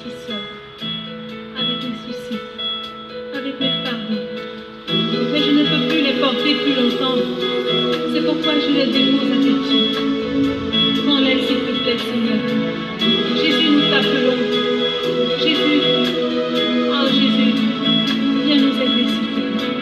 sentie seule, avec mes soucis, avec mes fardeaux. Mais je ne peux plus les porter plus longtemps. C'est pourquoi je les dépose à tes pieds. Prends-les, s'il te plaît, Seigneur. Jésus, nous t'appelons. Jésus, oh Jésus, viens nous aider, s'il te plaît.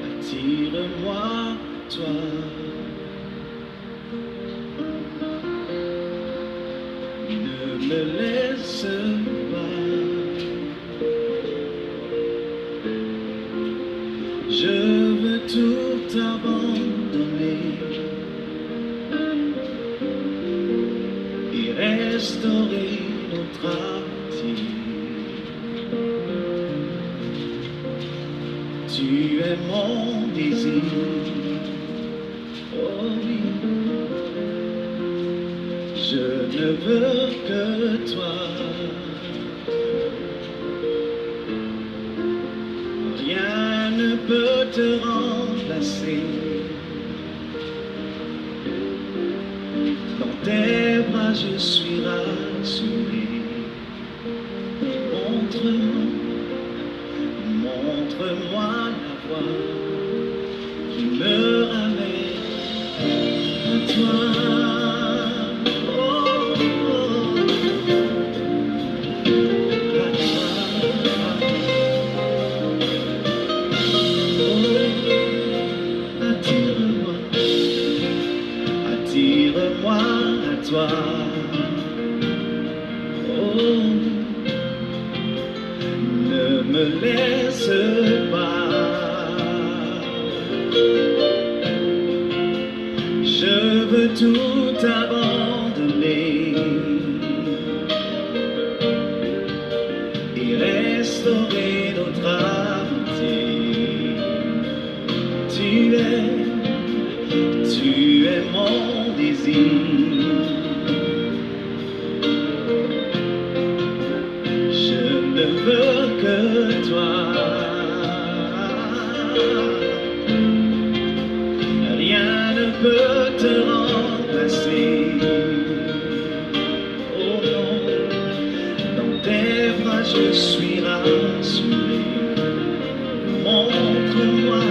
Attire-moi, toi. Ne me laisse pas. Je veux tout abandonner et restaurer notre amitié. Tu es mon désir, oh oui. Je ne veux que toi. Rien ne peut te remplacer. Dans tes bras je suis rassuré. Montre-moi la voie qui me ramène à toi. Attire-moi à toi. Oh, ne me laisse pas. Je veux tout abandonner et restaurer notre amitié. Tu es mon désir. Je ne veux que toi. Rien ne peut te remplacer. Oh non, dans tes bras je suis rassuré. Montre-moi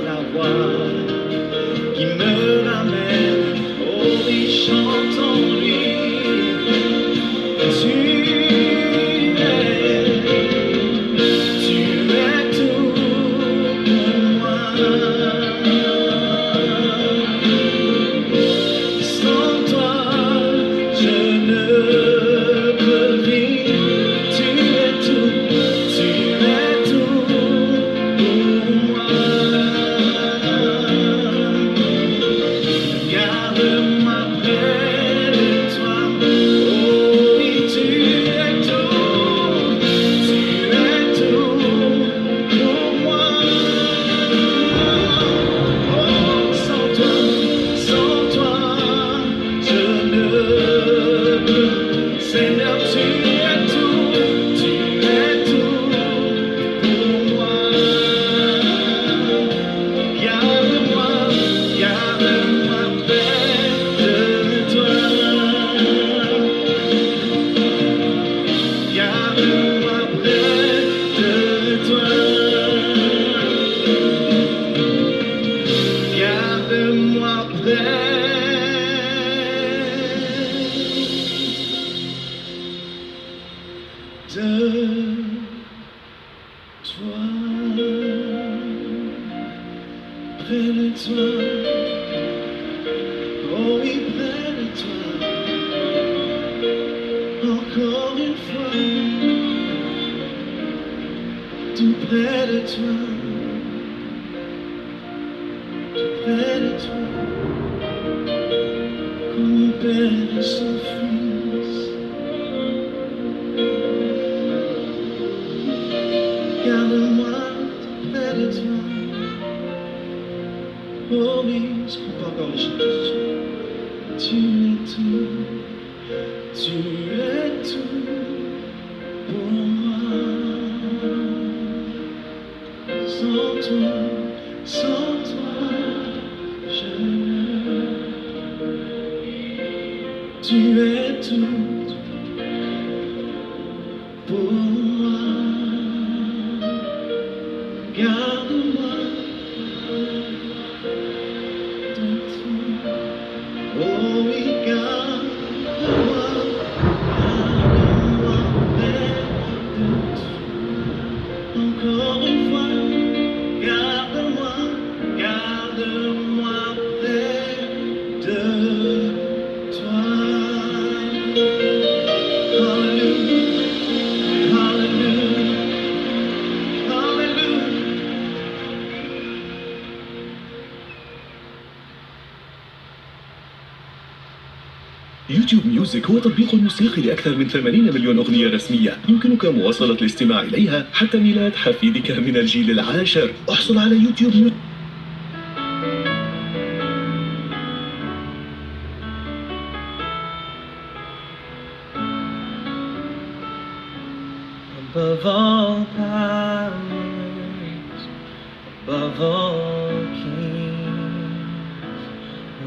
la voie qui me ramène. Oh oui, chantons-lui. Tu es tout pour moi. Sans toi, je ne peux vivre. Tu es tout pour moi. Garde-moi près de toi. Oh oui, tu es tout pour moi. Oh, sans toi, je ne peux. Seigneur, tu es tout pour moi. Garde-moi près de toi. Garde-moi près de toi. Garde-moi près de toi. Près de toi. Oh oui, près de toi. Encore une fois. Tout près de toi. Tout près de toi. Comme un père et son fils. Garde-moi tout près de toi. Oh oui, je ne peux pas encore les chanter. Tu es tout pour moi. Sans toi, Tu es tout pour moi. Garde-moi dans tout. Oh oui, garde-moi près de tout. Encore une fois, garde-moi près de toi. Hallelujah, hallelujah, hallelujah. يوتيوب ميوزك هو تطبيق موسيقي لأكثر من 80 مليون أغنية رسمية. يمكنك مواصلة الاستماع إليها حتى ميلاد حفيدك من الجيل العاشر. احصل على يوتيوب ميوزك. Above all powers, above all kings,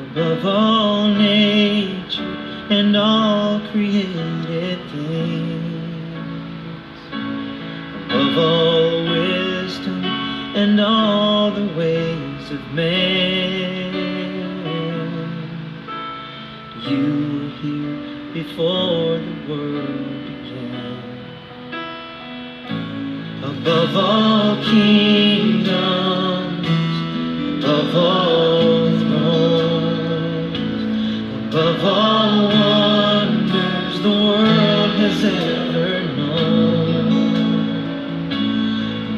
above all nature and all created things, above all wisdom and all the ways of man, you were here before the world began. Above all kingdoms, above all thrones, above all wonders the world has ever known,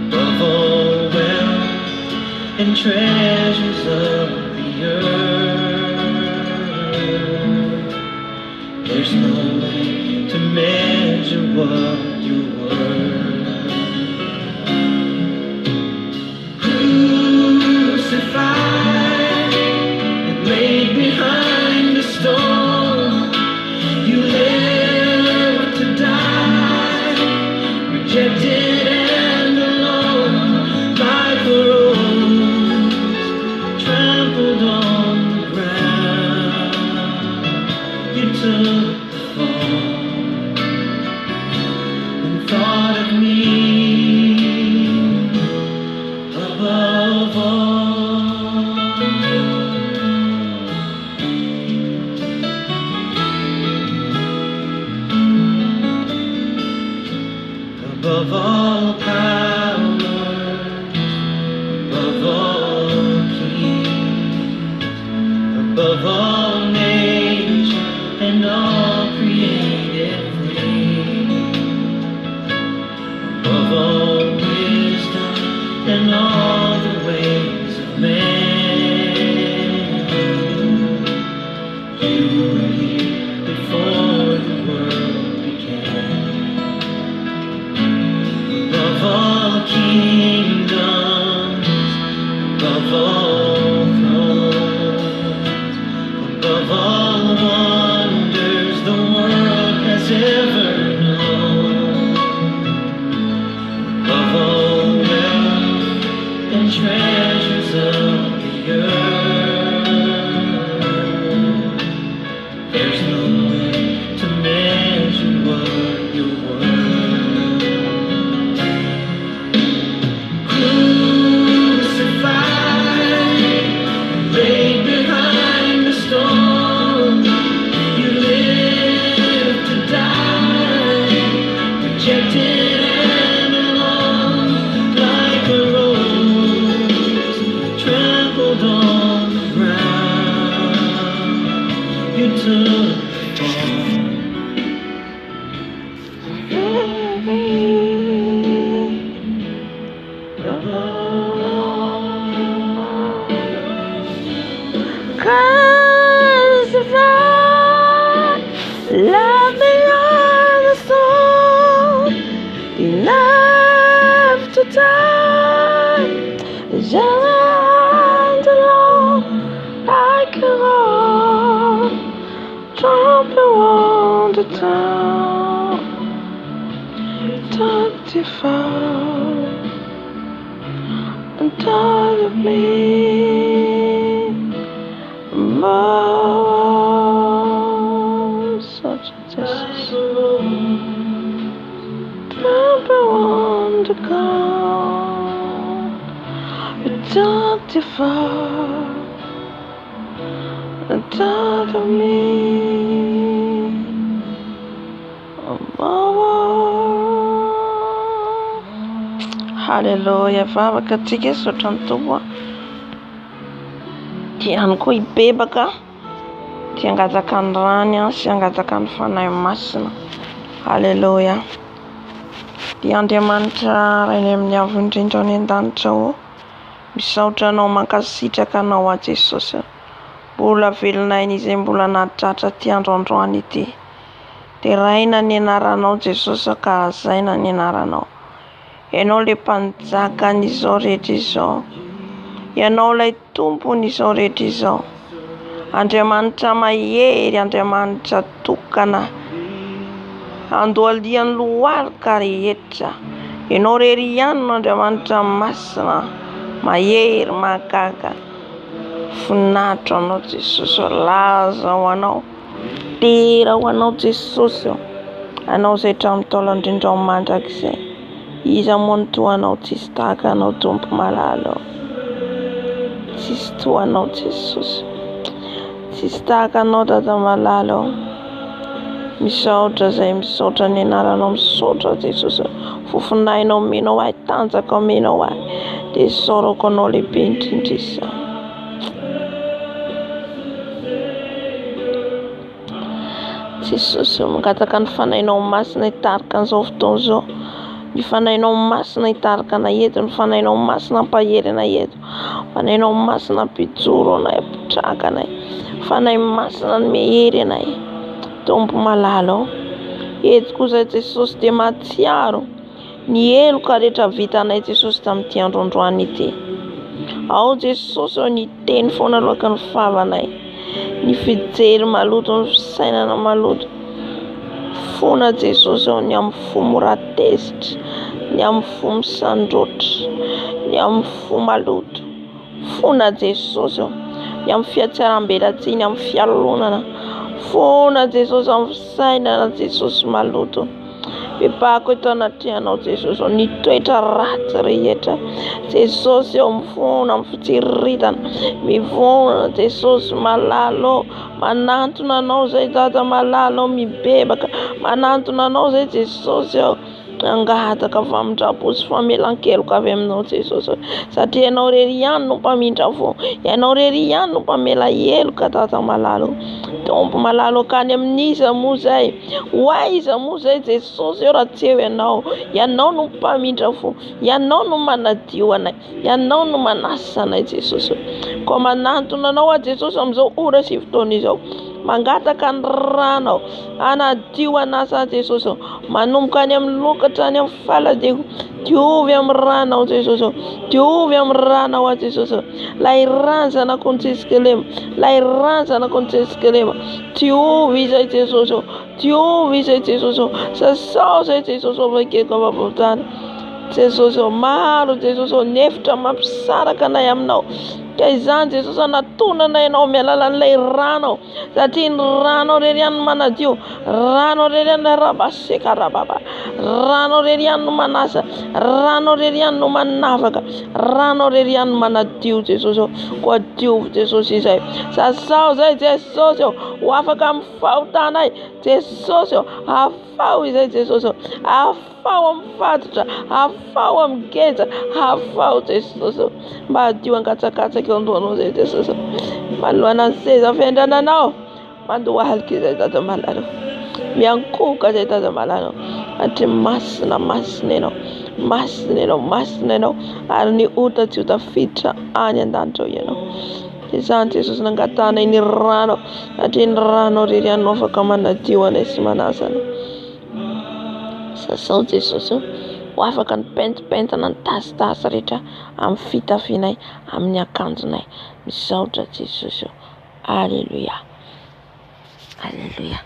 above all wealth and treasures of the earth, there's no way to measure what you're worth. Crucified and laid behind the stone, you lived to die, rejected and alone, like a rose trampled on the ground. You took the fall and thought of me above all. Above all powers, above all kings, above all nature and all created things, above all wisdom and all the ways of man, you were here before the world began. Above all kingdoms, above all thrones, above all wonders the world has ever known, above all wealth and treasures of the earth, there's no way to measure what you're worth. Laid behind the stone, you lived to die, rejected and alone, like a rose trampled on the ground. You took the fall. Crucified, love beyond the soul, enough to die, just alone, like a rose, jumping on the town, took the fall, and thought of me Such a justice. Never want to go. We talked too far. The thought of me. Hallelujah. Vavaka tsika sotra ny Tompo. Dia ihany koa hibebaka. Dia hangataka ny rany sy hangataka ny fanahy masina. Hallelujah. Dia Andriamanitra ray amin'ny avo indrindra any an-danitra ao. Misaotra anao mankasitraka anao a Jesosy. Mbola velonainy izay mbola nahatratra ty androandroany ity. Teraina ny anaranao Jesosy ka azaina ny anaranao. Ianao le mpanjaka n'izao rehetra izao. Ianao lay tompon'izao rehetra izao. Andriamanitra mahery, Andriamanitra tokana. Andohalian'ny loharika rehetra. Ianao rery ihany no Andriamanitra masina. Mahery mahagaga. Voninahitra anao Jesosy, laza ho anao. Tera ho anao Jesosy. Anao izay hatramin'ny taona indrindra ho mandrakizay. Iza moa ny toanao, tsisy tahaka anao Tompo malala. Tsisy toanao Jesosy. Tsisy tahaka anao Dada malala. Misaotra izay misaotra ny anaranao, misaotra Jesosy. Fofinahinao menao ahy, tanjaka menao ahy. Dia saorako anao lehibe indrindra izany. Jesosy, mangataka ny fanahinao masina hitarika an'izao fotoana izao. Ny fanahinao masina hitarika anay eto, ny fanahinao masina hampahery anay eto. Fanahinao masina hampijoro anay, hampitraka anay. Fanahy masina ny mehery anay. Tompo malala. Eto kosa Jesosy dia mahatsiaro ny heloka rehetra vitanay Jesosy tamin'ity androandroany ity. Ao Jesosy ny teny foana aloaka ny favanay. Ny fijery maloto, ny fisainana maloto. Fona Jesosy ny amin'ny fo moratezitra, ny amin'ny fo misandrotra, ny amin'ny fo maloto. Fona Jesosy ny amin'ny fiatsaram-belatsihy, ny amin'ny fialonana. Fona Jesosy amin'ny fisainana Jesosy maloto. Pepako eto anatrihanao Jesosy, ny toetra ratsy rehetra. Jesosy mifona amin'ny fitsiriritana. Mivona Jesosy malala. Manantona anao zay Dada malala, mibebaka. Manantona anao zay Jesosy angataka famindrapo sy famelan-keloka avy aminao Jesosy. Satria ianao rery ihany no mpamindrafo. Ianao rery ihany no mpamela heloka Dada malala. Tompo malala kany amin'iza moa zay. Hoaiza moa zay Jesosy raha tsy eo ianao. Ianao no mpamindrafo. Ianao no manadio anay. Ianao no manasa anay Jesosy. Ko manantona anao a Jesosy amin'izao ora sy fotoana izao. Mangataka ny rano anadio anasa Jesosy. Manomboka any amin'ny lokatra any amin'ny faladiko. Diovy amin'ny rano Jesosy. Diovy amin'ny rano a Jesosy. Lay ranzana kontsiskelema. Lay ranzana kontsiskelema. Diovy izay Jesosy. Diovy izay Jesosy. Sasao izay Jesosy avakeko avavotana. Jesosy maro Jesosy nefitra mampisaraka anay aminao. Ka izany Jesosy anatonana ianao mialalan'ilay rano. Satria ny rano rery ihany no manadio. Rano rery ihany no rabaseka rababa. Rano rery ihany no manasa. Rano rery ihany no manavaka. Rano rery ihany no manadio Jesosy. Koa diovy Jesosy izay. Sasao zay Jesosy ho afaka amin'ny fahotanay. Jesosy afao izay Jesosy. Afao amin'ny fatotra. Afao amin'ny geza. Afao Jesosy. Mba adio angatsakatsaka eo andohanao zay Jesosy. Malohana ny seza fiandrananao. Mandohalika izay Dada malala. Miankoka izay Dada malala. Atri masina ianao. Masina ianao. Masina ianao. Ary ny ota tsy ho tafiditra any an-danitra ianao. Izany Jesosy nangatanay ny rano. Satria ny rano rery ihany no afaka manadio anay sy manasana. Sasao Jesosy ho afaka ny pentipentana ny tasitasy rehetra amin'ny fitafianay, amin'ny akanjonay. Misaotra Jesosy. Alleluia. Alleluia.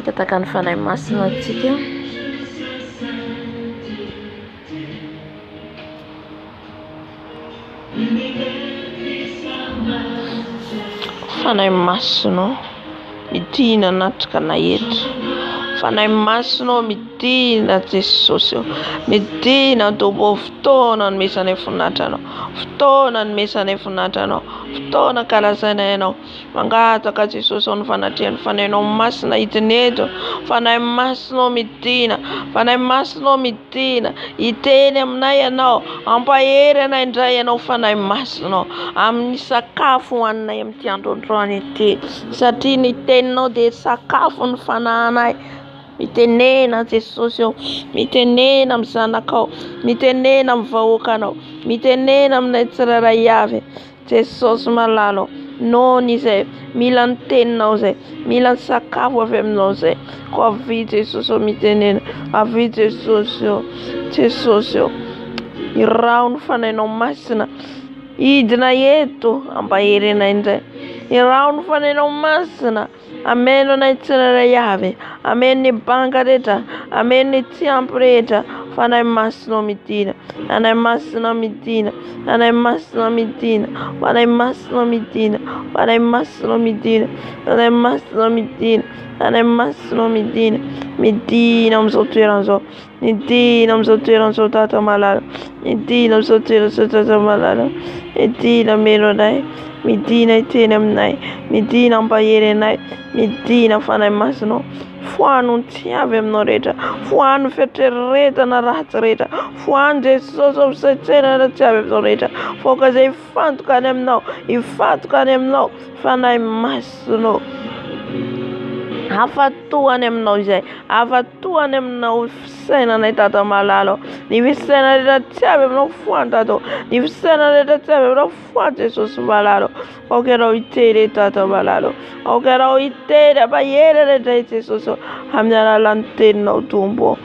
Kataka ny fanahy masina antsika. Fanahy masina midina natrika na eto. Fanahy masina midina Jesosy, midina tobo fotoana nomesanay voninahitranao, fotoana nomesanay voninahitranao, fotoana kalazanay ianao. Mangataka Jesosy ny fanatrehany fanahinao masina hidiny eto. Fanahy masina midina, fanahy masina midina, hiteny aminay ianao, ampahery anay indray ianao fanahy masina amin'ny sakafo hoaninay amin'ity androandroany ity, satria ny teninao dia sakafo ny fanahinay. Mitenena Jesosy ao, mitenena amin'ny zanakao, mitenena amin'ny vahoakanao, mitenena aminay tsirairay avy. Jesosy malalo, nohony izay mila ny teninao izay, mila ny sakafo avy aminao izay. Ko avy Jesosy ao mitenena, avy Jesosy ao, Jesosy ao. Irao ny fanahinao masina hidina eto ampahery anay indray. Irao ny fanahinao masina ameno anay tsirairay avy, ameno ny banga rehetra, ameno ny tsy ampy rehetra. Fanahy masina midina, fanahy masina midina, fanahy masina midina, fanahy masina midina, fanahy masina midina, fanahy masina midina, fanahy masina midina. Midina amin'izao toeran'izao, midina amin'izao toeran'izao Tata malala, midina amin'izao toeran'izao Tata malala, midina meno anay, midina hiteny aminay, midina ampahery anay, midina fanahy masina. Fohano ny tsy avy aminao rehetra, fohano fieritreretana ratsy rehetra, fohano Jesosy ao fisaitsena tsy avy aminao rehetra. Foka izay hifantoka any aminao, hifantoka any aminao fanahy masina. Afatoany aminao izay, afatoany aminao fisainanay Tata malala. Ny fisaina rehetra tsy avy aminao fohany Tata, ny fisaina rehetra tsy avy aminao fohany Jesosy malala. Aoka ianao hitery Tata malala, aoka ianao hitery ampahery rehetra Jesosy amin'ny alalan'ny teninao tombo.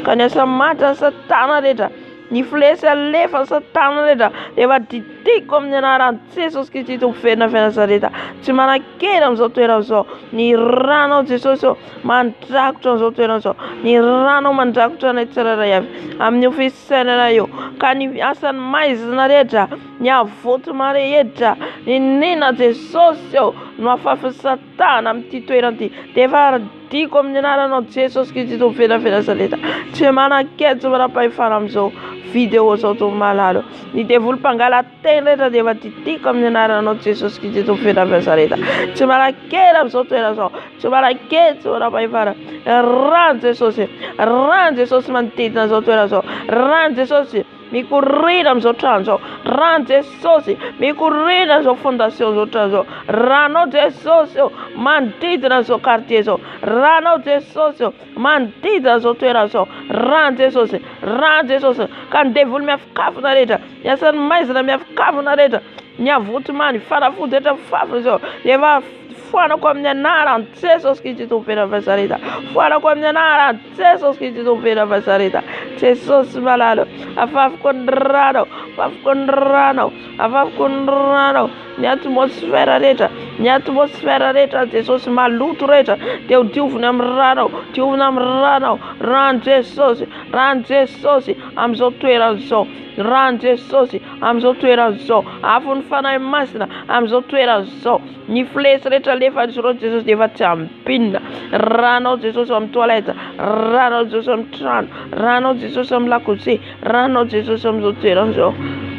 Ka ny asa matra Satana rehetra, ny filesy alefa Satana rehetra efa didiko amin'ny anaran'i Jesosy Kristy Tompoverina Nazareta. Tsy manan-kena amin'izao toeran'izao. Ny ranao Jesosy mandrakotra amin'izao toeran'izao, ny ranao mandrakotra anay tsirairay avy amin'ny fisainana io. Ka ny asan'ny maizina rehetra, ny avoto marehitra, ny nina Jesosy no afafy Satana amin'ity toerana ity dia efa diko amin'ny anaranao Jesosy Kristy Tompoverina Nazareta. Tsy manan-kena, tsy manam-pahefana amin'izao video zao to malalo. Ny devoly mpangalateny rehetra dia efa didiko amin'ny anaranao Jesosy Kristy Tompoverina Nazareta. Tsy manan-kena amin'izao toeran'izao, tsy manan-kena, tsy manam-pahefana. Rano Jesosy, rano Jesosy manodidina izao toeran'izao, rano Jesosy mikorina amin'izao trano izao, rano Jesosy mikorina amin'izao fondation izao trano izao, ranao Jesosy manodidina izao quartier izao, ranao Jesosy manodidina izao toerana izao, rano Jesosy, rano Jesosy. Ka ny devoly miafikafona rehetra, ny asan'ny maizina miafikafona rehetra, ny avoto many fanafody rehetra fafy izao efa foanako amin'ny anaran'i Jesosy Kristy Tompoverina Nazareta, foanako amin'ny anaran'i Jesosy Kristy Tompoverina Nazareta. Jesosy malalo, afafiko ny ranao, afafiko ny ranao, afafiko ny ranao, ny atmosfera rehetra, ny atmosfera rehetra Jesosy maloto rehetra dia ho dioviny amin'ny ranao, dioviny amin'ny ranao, rano Jesosy, rano Jesosy amin'izao toeran'izao, rano Jesosy amin'izao toeran'izao, afon'ny fanahy masina amin'izao toeran'izao. Ny filesy rehetra lefa nisoroany Jesosy dia efa tsy ampinina. Ranao Jesosy amin'ny toaleta, ranao Jesosy amin'ny trano, ranao Jesosy amin'ny lakozia, ranao Jesosy amin'izao toeran'izao.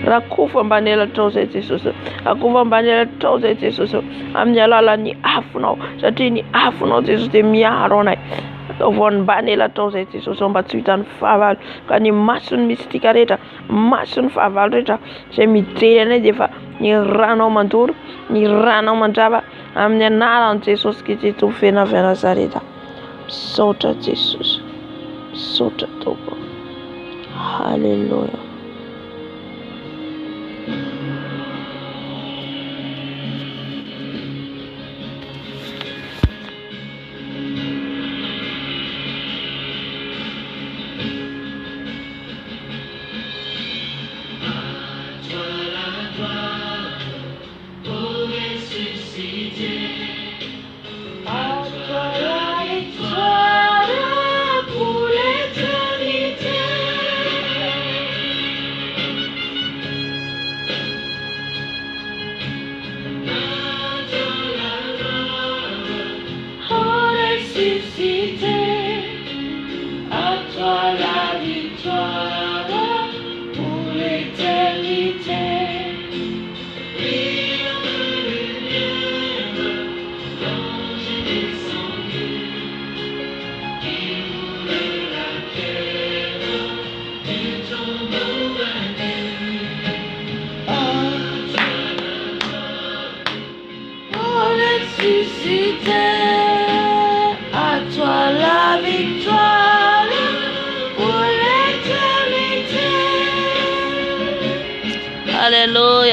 Rakofa ambany elatrao izay Jesosy, rakofa ambany elatrao izay Jesosy amin'ny alalan'ny afonao, satria ny afonao Jesosy dia miaro anay. Ataovany mbany elatrao izay Jesosy mba tsy hitan'ny fahavalo. Ka ny masony mistika rehetra, masony fahavalo rehetra izay mijery anay dia efa ny ranao mandoro, ny ranao mandrava amin'ny anaran'i Jesosy Kristy Tompoverina Nazareta. Misaotra Jesosy, misaotra Tompo. Halleluja.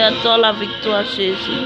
à toi la victoire, Jésus.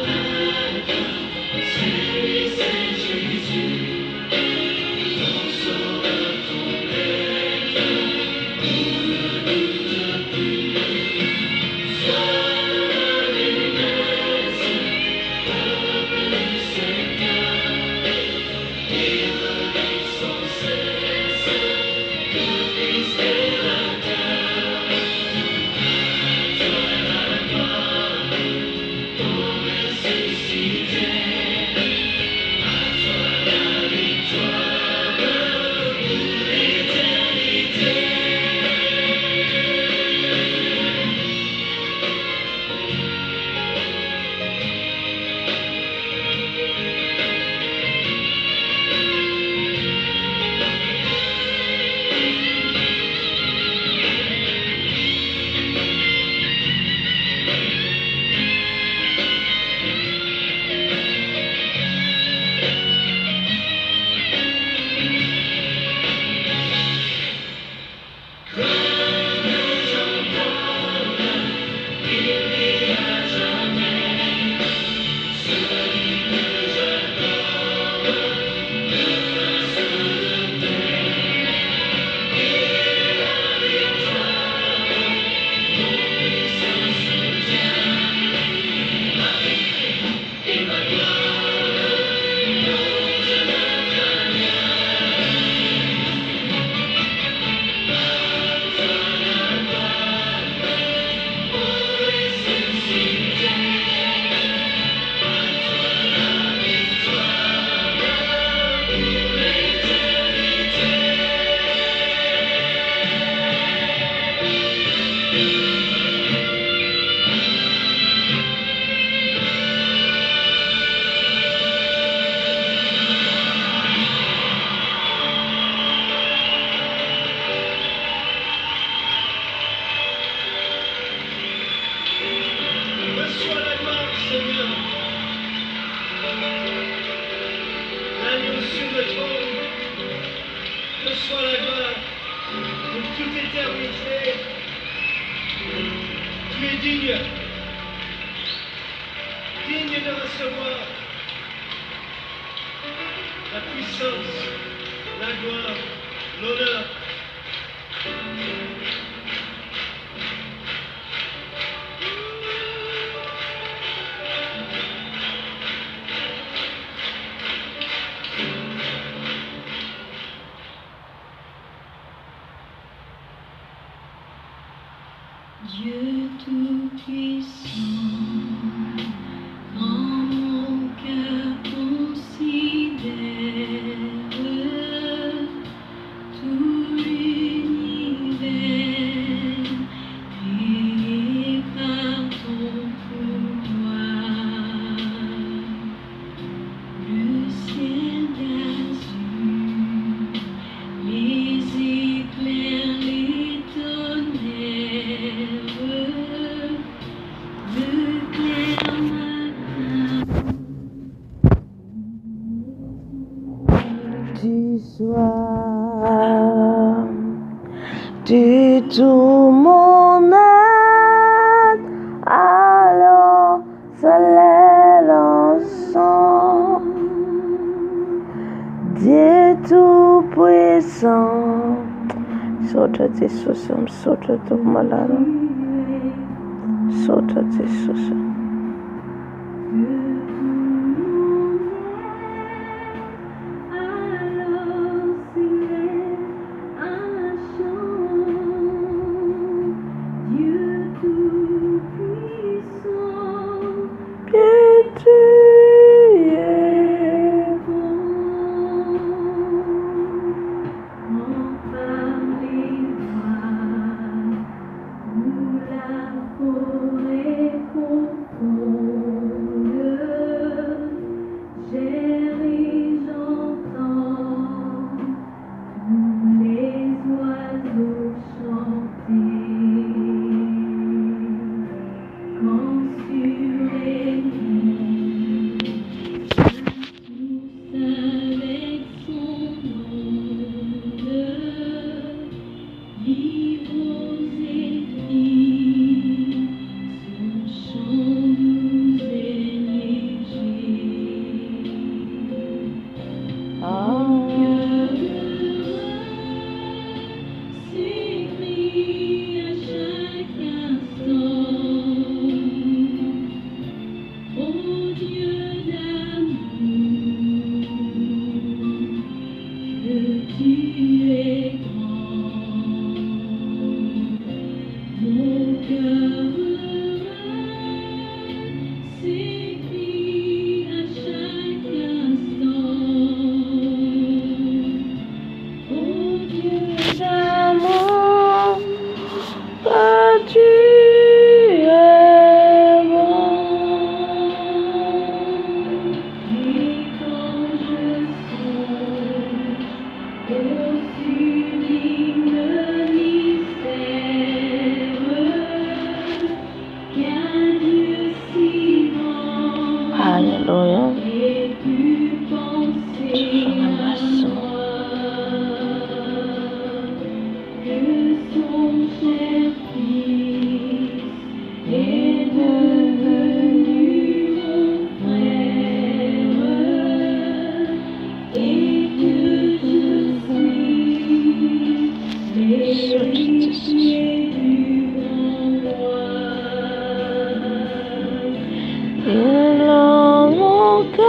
Digne de recevoir la puissance, la gloire, l'honneur. Dieu tout-puissant, quand mon cœur considère tout l'univers créé par ton pouvoir, le ciel d'azur, les éclairs, les tonnerres, le clair matin Du soir, du tout mon âme, alors soleil ensemble, Dieu tout-puissant. Sota Jesus, sota tu malaro, sota Jesus. forêt tu es grand. Mon cœur s'écrie à chaque instant. Oh Dieu d'amour, que tu es bon. Et quand je songe au sublime mystère qu'un Dieu si grand Alléluia. ait pu penser à moi, que son cher Fils est devenu mon frère, et que je suis l'héritier du grand roi. Dans mon cœur,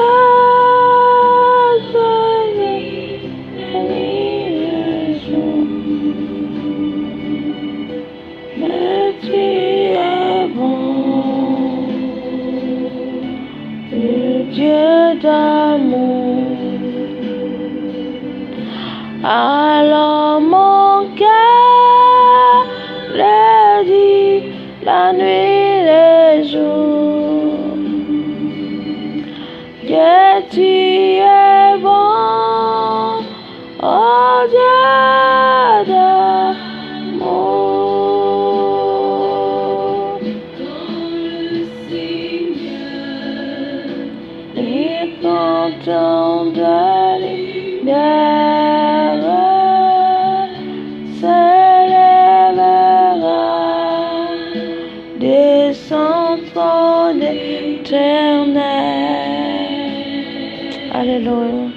mais tu es bon, le Dieu d'amour. Alors mon cœur le dit la nuit, le jour, que tu es bon, oh Dieu d'amour. Quand le Seigneur Et content de lumière s'élèvera de son trône éternel. Alléluia.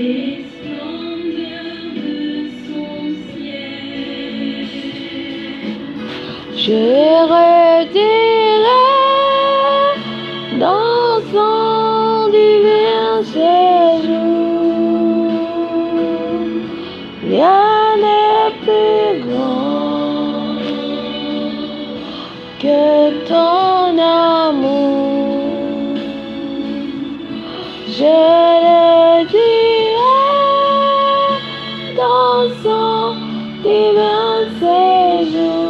Les splendeurs de son ciel. Je redirai dans son divin séjour, rien n'est plus grand que ton amour. Je le dirai dans son divin séjour,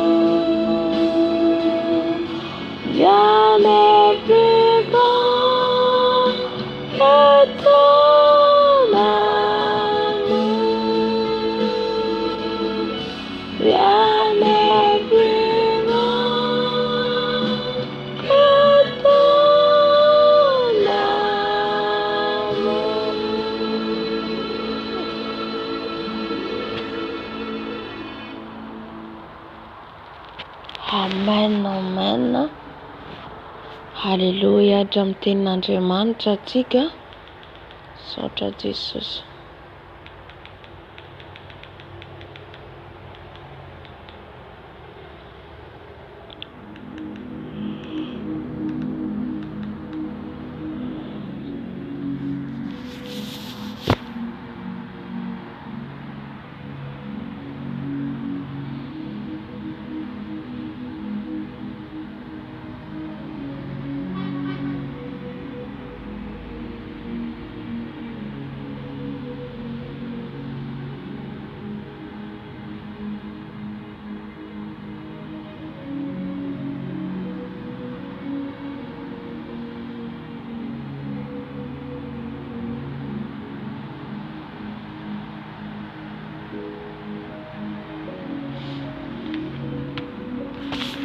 rien n'est plus grand que ton amour. Rien n'est plus grand que ton amour. Amen, amen. Haleluya, jam tenin'Andriamanitra atsika. Saotra Jesosy.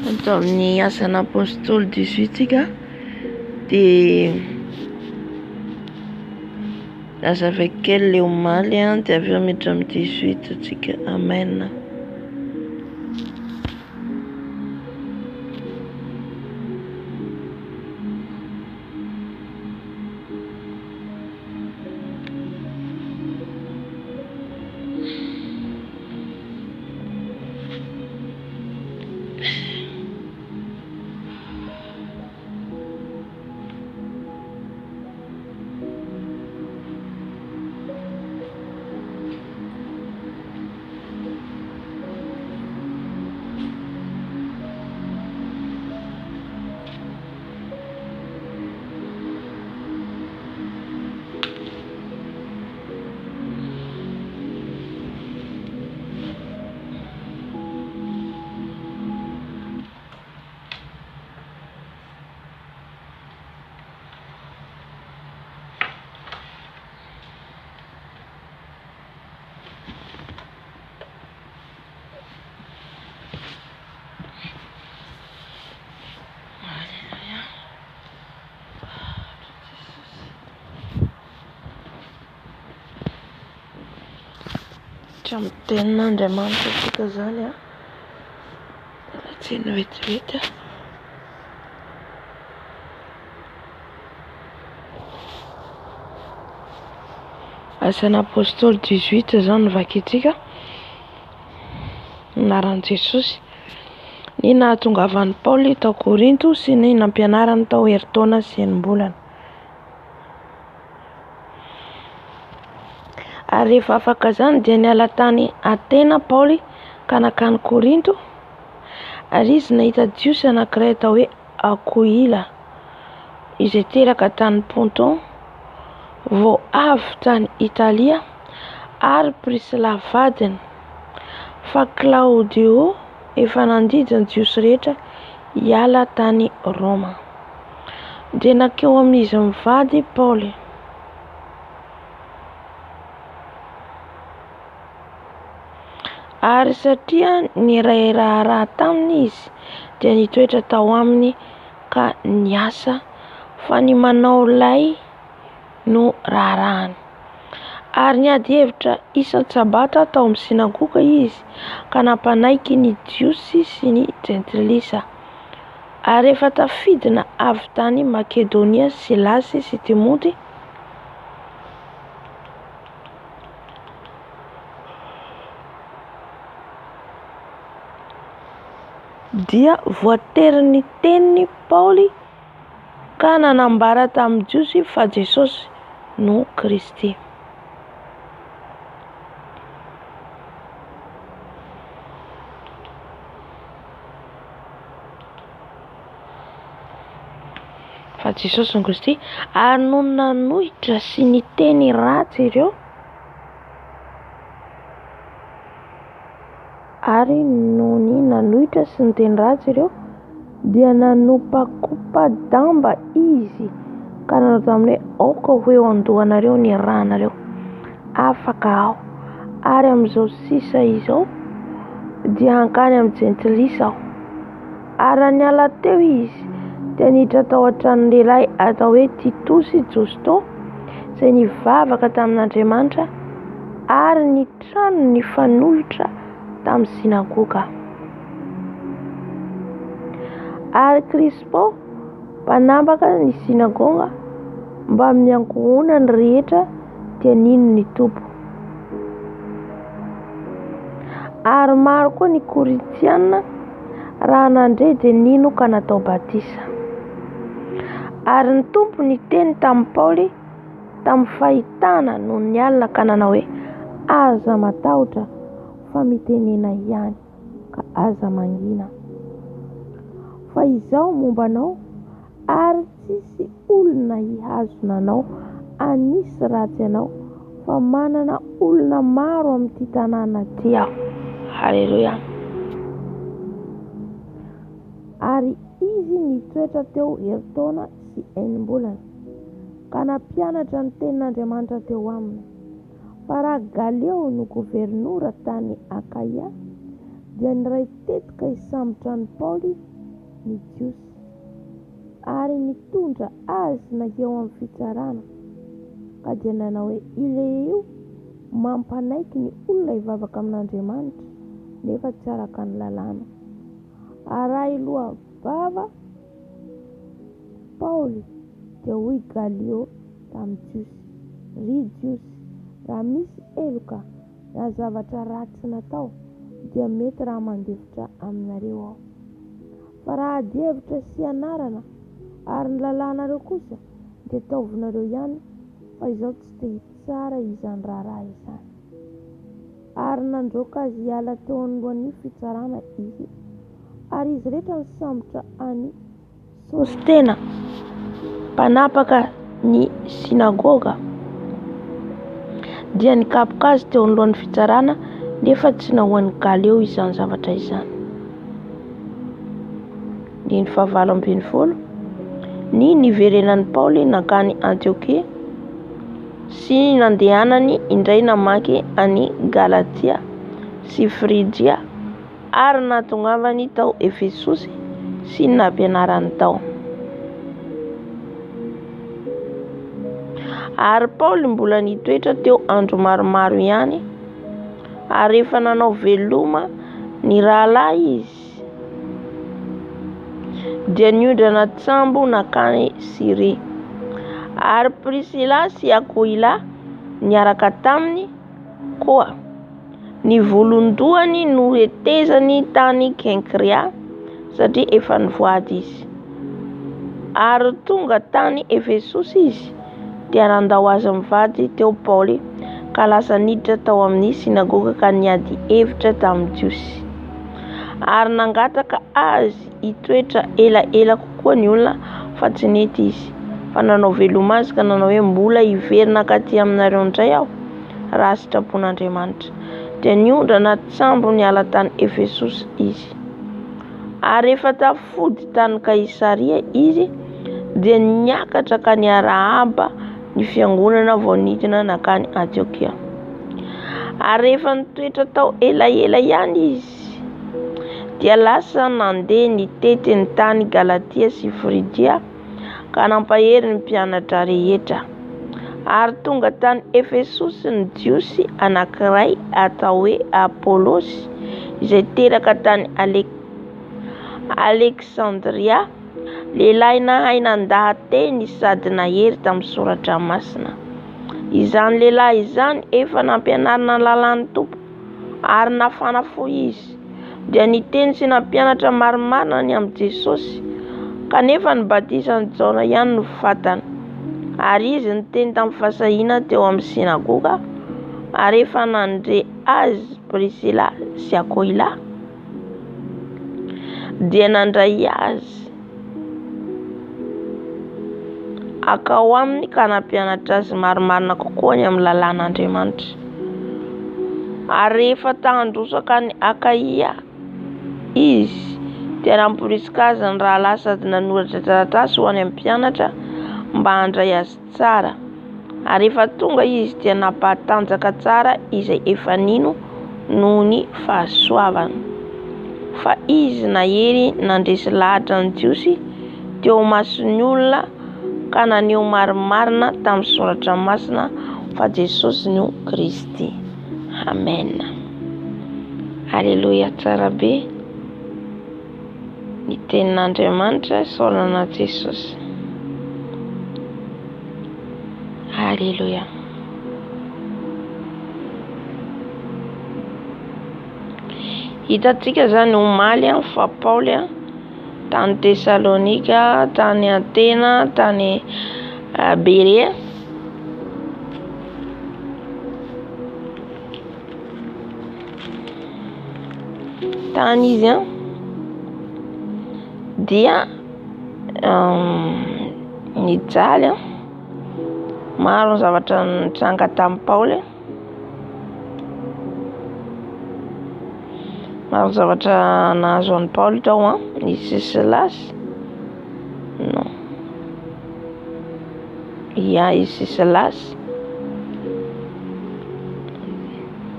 Atao amin'ny asan'ny apôstôly 18 tsika dia lazava kely le omaly dia avy eo miditra amin'ny 18 atsika. Amen. Miditra amin'ny tenin'Andriamanitra tsika zany a. Alatsena vetivety. Asan'ny apôstôly 18 zany vakitsika. Anaran'i Jesosy. Ny nahatongavan'i Paoly tao Korinto sy ny nampianarany tao herintaona sy enim-bolana. Ary rehefa afaka zany dia niala tany Atena Paoly ka nakany Korinto. Ary izy nahita jiosy anankiray atao hoe Akoila izay teraka tany Ponton, vao avy tany Italia, ary Prisila vadiny, fa Claudio efa nandidy ny jiosy rehetra hiala tany Roma. Dia nakeo amin'izy mivady Paoly. Ary satria niray raharaha taminy izy dia nitoetra tao aminy ka niasa fa ny manao lay no raharahany. Ary niady hevitra isan-tsabata tao amin'ny sinagoga izy ka nampanaiky ny jiosy sy ny jentilisa. Ary rehefa tafidina avy tany Makedonia Silasy sy Timoty dia voatery ny teniny Paoly ka nanambara tamin'ny jiosy fa Jesosy no Kristy. Fa Jesosy no Kristy. Ary no nanohitra sy niteny ratsy ireo, ary no ny nanohitra sy niteny ratsy ireo dia nanopakopa damba izy ka nanao taminy hoe aoka hoe andohanareo ny rahanareo afaka aho. Ary amin'izao sisa izao dia hankany amin'ny jentilisa aho. Ary niala teo izy dia niditra tao an-tranon'ny lehilahy atao hoe Titusy Josto izay nivavaka tamin'Andriamanitra, ary ny trano ny fanohitra tamin'ny sinagoga. Ary Krispo mpanambaka ny sinagoga mba miankohona ny rehetra dia nino ny tompo. Ary maro koa ny Korintiana raha nandre dia nino ka natao batisa. Ary ny tompo ny teny tamin'ny Paoly tamin'ny fahitana no nialina ka nanao hoe aza matahotra fa mitenena ihany ka aza mangina. Fa izao mombanao ary tsisy olona hihazona anao anisy ratsy anao fa manana olona maro amin'ity tanàna ty aho. Halleluja. Ary izy nitoetra teo herintaona sy enim-bolana ka nampianatra ny tenin'Andriamanitra teo aminy. Fa raha Galio no gobernora tany Akaia dia niray tetika hisambotra ny Paoly ny jiosy, ary nitondra azy nakeo amin'ny fitsarana ka dia nanao hoe ilay io mampanaiky ny olona hivavaka amin'Andriamanitra nefa tsy araka ny lalàna. Arahy loha vava Paoly dia hoy Galio tamin'ny jiosy, ry jiosy, raha misy eloka na zavatra ratsy natao dia mety raha mandefitra aminareo aho. Fa raha ady hevitra sy anarana ary ny lalànareo kosa dia taovinareo ihany, fa izao tsy te hitsara izany raharaha izany. Ary nandroaka azy hiala teo anoloan'ny fitsarana izy, ary izy rehetra nisambotra any Sostena mpanapaka ny sinagoga dia nikapoka azy teo anoloan'ny fitsarana nefa tsy nahoan'ny Galio izany zavatra izany. Ny 17 ny niverenan'ny Paoly nakany Antiokia sy nandehanany indray namaky any Galatia sy Frigia, ary natongavany tao Efesosy sy nampianarany tao. Ary Paoly mbola nitoetra teo andro maromaro ihany Ary rehefa nanao veloma ny rahalahy izy dia niondrana tsambo nakany Siria. Ary Priscilla sy Aquila niaraka taminy koa. Ny volondohany no hetezany tany Kenkrea satria efa nivoady izy. Ary tonga tany Efesosy izy dia nandao azy mivady teo Paoly ka lasa niditra tao amin'ny sinagoga ka niady hevitra tamin'ny Jiosy. Ary nangataka azy hitoetra ela kokoa ny olona fa tsy nety izy. Fa nanao veloma azy ka nanao hoe mbola hiverina katy aminareo indray aho raha sitrapon'Andriamanitra. Dia niondrana tsambo niala tany Efesosy izy. Ary rehefa tafody tany Kaisaria izy dia niakatra ka niarahaba ny fiangonana vao nidina nakany Antiokia. Ary rehefa nitoetra tao ela ihany izy dia lasa nandeha nitety ny tany Galatia sy Frigia ka nampahery ny mpianatra rehetra. Ary tonga tany Efesosy ny Jiosy anankiray atao hoe Apolosy izay teraka tany Alexandria, lehilahy nahay nandahan-teny sady nahery tamin'ny soratra masina. Izany lehilahy izany efa nampianarina ny lalàn'ny Tompo ary nafana fo izy dia niteny sy nampianatra maromaro ny amin'ny Jesosy, kanefa ny batizan'i Jaona ihany no fantany. Ary izy niteny tamin'ny fasahina teo amin'ny sinagoga. Ary rehefa nandre azy Priscilla sy Aquila dia nandray azy akao aminy ka nampianatra azy maromaro kokoa ny amin'ny lalàn'Andriamanitra. Ary rehefa tandrosaka ny Akaia izy dia namporisika azy ny rahalahy sady nanoratra taratasy ho any amin'ny mpianatra mba handray azy tsara. Ary rehefa tonga izy dia nampatanjaka tsara izay efa nino noho ny fahasoavana. Fa izy nahery nandresy lahatra ny Jiosy teo mason'ny olona ka naneho marimarina tamin'ny soratra masina fa Jesosy no Kristy. Amen. Alleluia, tsara be ny tenin'Andriamanitra, saolana Jesosy. Alleluia. Hitantsika zany omaly fa Paoly tany Tesalonika, tany Atena, tany Berea tany izy dia nijaly maro ny zavatra nitranga tamin'ny Paoly, maro zavatra nahazo an'i Paoly tao nisy Silasy izy Silasy.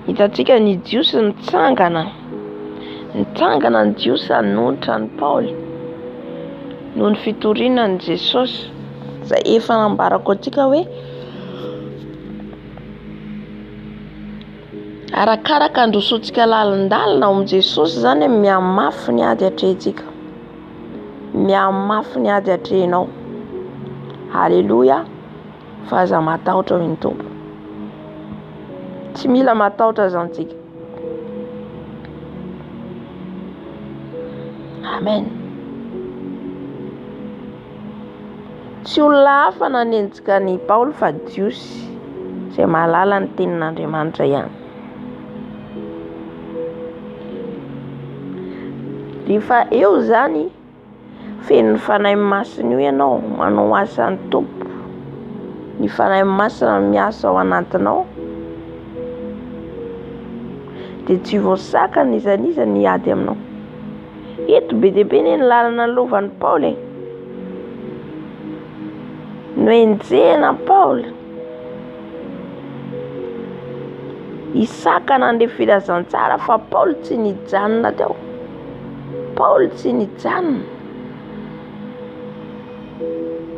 Hitantsika ny Jiosy nitsangana ny Jiosy hanonitra ny Paoly noho ny fitorianan'i Jesosy izay efa nambarako antsika hoe arakaraka androsoantsika lalindalina ao amin'i Jesosy zany mihamafy ny ady hatrentsika, mihamafy ny ady hatrenao. Halleluja, fa aza matahotra hoy ny Tompo, tsy mila matahotra zantsika. Amen. Tsy olona hafa nanenjika ny Paoly fa Jiosy izay mahalala ny tenin'Andriamanitra ihany. Rehefa eo zany feno ny fanahy masina io ianao manao asan'ny Tompo, ny fanahy masina miasa ao anatinao dia tsy voasakana izaniza ny ady aminao. Eto be dia be ny lalana lovan'i Paoly no enjehana Paoly hisakana an'ilay filazantsara fa Paoly tsy nijanona teo. Paoly tsy nijanona,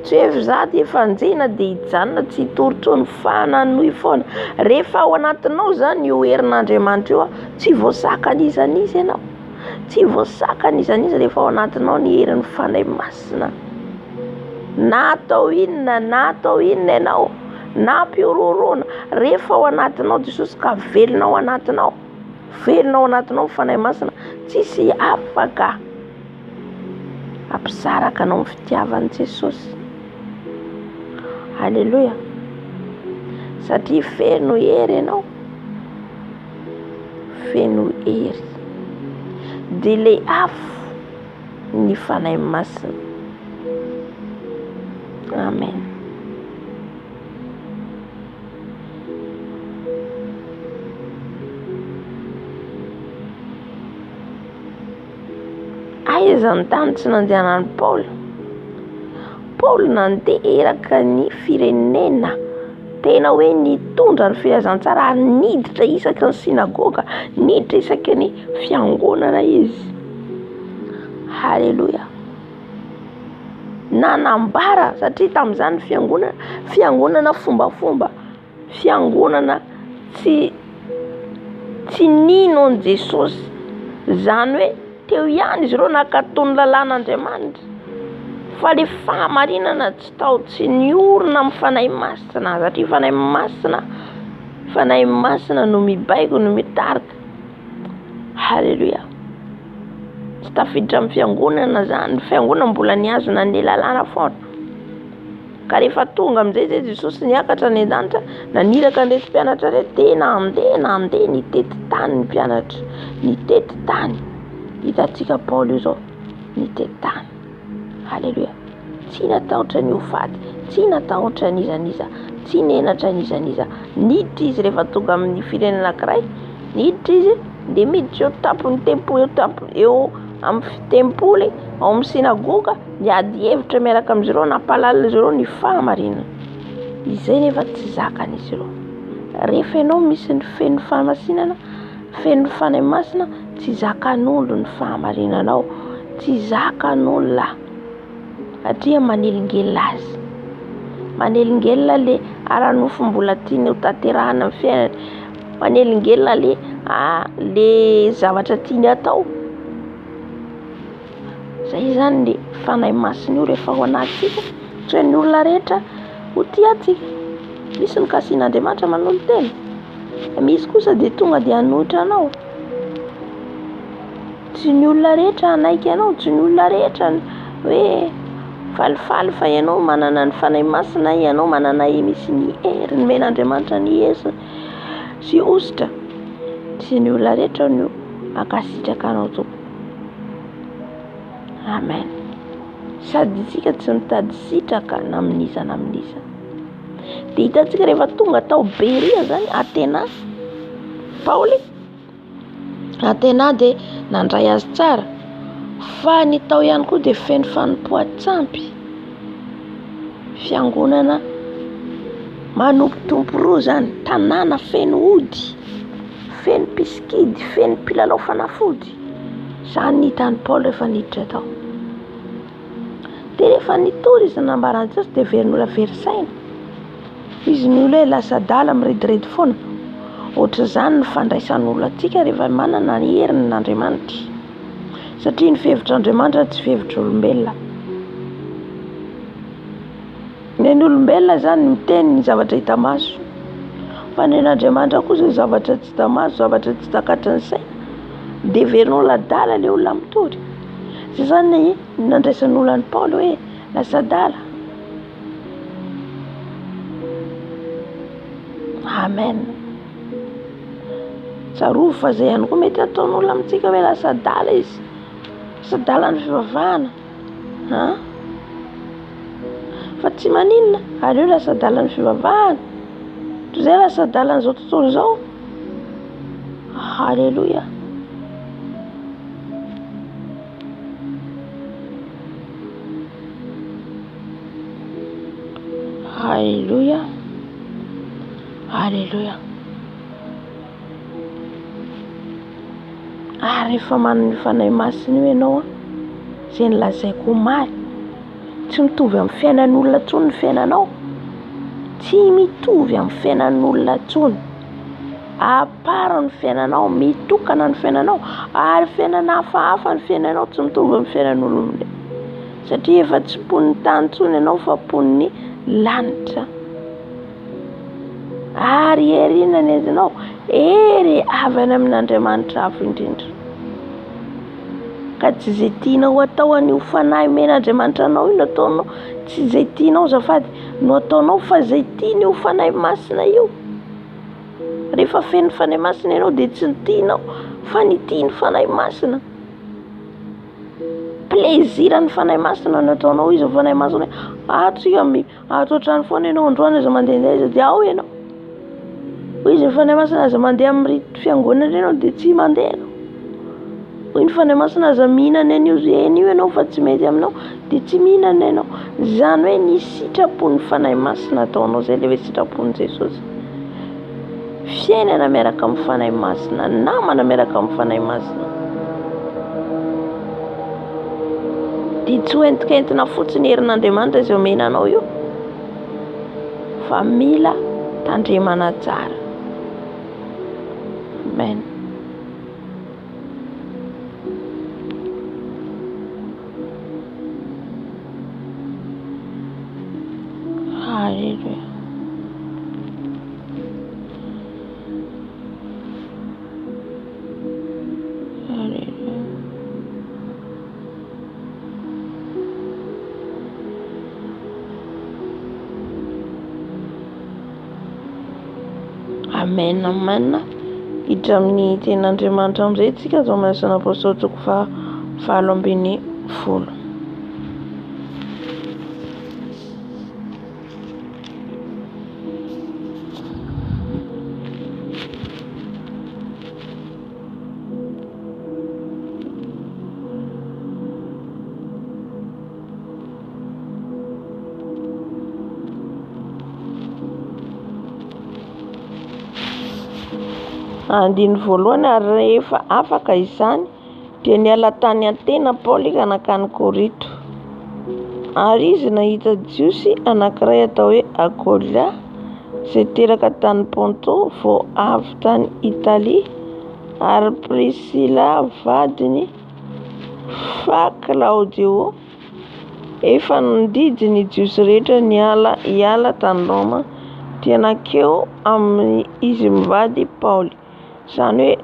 tsy hoe zaty efanjena dia hijanona tsy hitorotro ny fananoy foana. Rehefa ao anatinao zany io herin'Andriamanitra io tsy voasakana izaniza ianao, tsy voasakana izaniza rehefa ao anatinao ny herin'ny fanahy masina. Na atao inona ianao, na ampiororona, rehefa ao anatinao Jesosy ka velona ao anatinao ny fanahy masina, tsisy afaka ampisaraka anao amin'ny fitiavan'i Jesosy. Halleluja. Satria feno hery ianao, feno hery, dia ilay afo ny fanahy masina. Amen. Aiza ny tany tsy nandehanan'i Paul nandeha eraka ny firenena, tena hoe nitondra ny filazantsara ary niditra isaky ny sinagoga, niditra isaky ny fiangonana izy. Halleluja. Nanambara, satria tamin'izany fiangonana fombafomba, fiangonana tsy nino an Jesosy, zany hoe teo ihany izy ireo nakatony lalàn'Andriamanitra, fa le fahamarinana tsy niorina amin'ny fanahy masina, satria fanahy masina no mibaiko, no mitarika. Halleluja. Tsy tafiditra amin'ny fiangonana zany, ny fiangonana mbola niazona ny lalàna foana. Ka rehefa tonga amin'izay zay Jesosy niakatra ny an-danitra, naniraka an'ireo mpianatra ireo, tena andeha nitety tany ny mpianatra, nitety tany. Hitantsika Paul io zao nitety tany. Halleluja. Tsy natahotra ny hofaty, tsy natahotra ny izaniza, tsy nenatra ny izaniza. Niditra izy rehefa tonga amin'ny firenena anankiray, niditra izy dia miditra eo tampon'ny tempo eo amin'ny tempoly, ao amin'ny sinagoga, niady hevitra miaraka amin'izy ireo, nampalalina izy ireo ny fahamarinana. Izay nefa tsy zakan'izy ireo. Rehefa ianao misy ny feno fahamasinana, feno fanahy masina, tsy zakan'olo ny fahamarinanao, tsy zakan'olona, satria manelingelina azy, manelingelina le ara-nofo mbola tiany ho tanterahana amin'ny fiainany, manelingelina le zavatra tiany atao. Zay zany le fanahy masina io rehefa ao anatsika, tsy hoe ny olona rehetra ho tiantsika. Misy ny kasian'Andriamanitra manolo tena, misy kosa dia tonga dia hanohitra anao. Tsy ny olona rehetra hanaiky anao, tsy ny olona rehetra hoe falifaly, fa ianao manana ny fanahy masina, ianao manana misy ny hery ny men'Andriamanitra ny hesy sy ositra. Tsy ny olona rehetra no ankasitraka anao tompoko. Amen. Sady isika tsy mitady sitraka na amin'iza na amin'iza. Dia hitantsika rehefa tonga tao Beria zany, Atena, Paoly Atena dia nandray azy tsara, fa ny tao ihany koa dia feno fanompoan-tsampy, fiangonana manompotompo roa zany, tanàna feno ody, feno mpiskidy, feno mpilalao fanafody. Zany nitany Paul rehefa niditra tao. Dia rehefa nitory izy nambarany Jesosy dia verin'olona verisaina. Izy ny olona hoe lasa adala mirediredy foana. Ohatr'izany ny fandraisan'olona antsika rehefa manana ny herin'Andriamanitra. Satria ny fevitr'Andriamanitra tsy fevitr'olombelona. Ny olombelona zany miteny ny zavatra hita maso, fa ny an'Andriamanitra kosa zavatra tsy hita maso, zavatra tsy takatry ny saina. Dia verin'olona adala ilay olona mitory. Zay zany nandraisan'olona ny Paul hoe lasa adala. Amen. Tsarovy fa zay ihany koa mety ataon'olona amintsika hoe lasa adala izy, lasa adala ny fivavahana. Fa tsy maninona, ary io lasa adala ny fivavahana, toy izay lasa adala n'izao tontolo izao. Halleluja. Halleluja. Halleluja. Rehefa manana ny fanahy masina io ianao, izay nolazaiko omaly, tsy mitovy amin'ny fiainan'olona intsony ny fiainanao. Tsy mitovy amin'ny fiainan'olona intsony. Apara ny fiainanao, mitokana ny fiainanao, ary fiainana hafahafa ny fiainanao, tsy mitovy amin'ny fiainan'olona. Satria efa tsy pon'ny tany intsony ianao fa pon'ny lanitra. Ary erina ny izinao, ery avy any amin'Andriamanitra hafa indrindra. Ka tsy izay tianao atao an'io fanahy men'Andriamanitra anao io no ataonao, tsy izay tianao zafady no ataonao, fa izay tiany io fanahy masina io. Rehefa feno fanahy masina ianao dia tsy ny tianao fa ny tiany fanahy masina. Plaisir-ny fanahy masina no ataonao izy fanahy masina. Tsika ato an-trano foana ianao androany aza mandeha izy dia ao ianao. Izy ny fanahy masina aza mandeha amin'ny fiangonana ianao dia tsy mandeha ianao. Ny fanahy masina aza mihinana an'io ianao fa tsy mety aminao dia tsy mihinana ianao. Izany hoe ny sitrapon'ny fanahy masina ataonao izay ilay hoe sitrapon'i Jesosy. Fiainana miaraka amin'ny fanahy masina, namana miaraka amin'ny fanahy masina. Dia tsy hoentinkentina fotsiny herin'Andriamanitra izay omena anao io, fa mila tandremana tsara. Amen. Hallelujah. Amen, amen. Hiditra amin'ny ten'Andriamanitra amin'izay tsika zao miasana apôstôly toko 7:10. Andiny voalohany ary rehefa afaka izany dia niala tany an-tena Paoly ka nakany Korinto. Ary izy nahita jiosy anankiray atao hoe Akolia izay teraka tany Ponto vao avy tany Italia, ary Priscilla vadiny fa Claudio efa nididy ny jiosy rehetra hiala tany Roma dia nakeo amin'ny izy mivady Paoly. Izany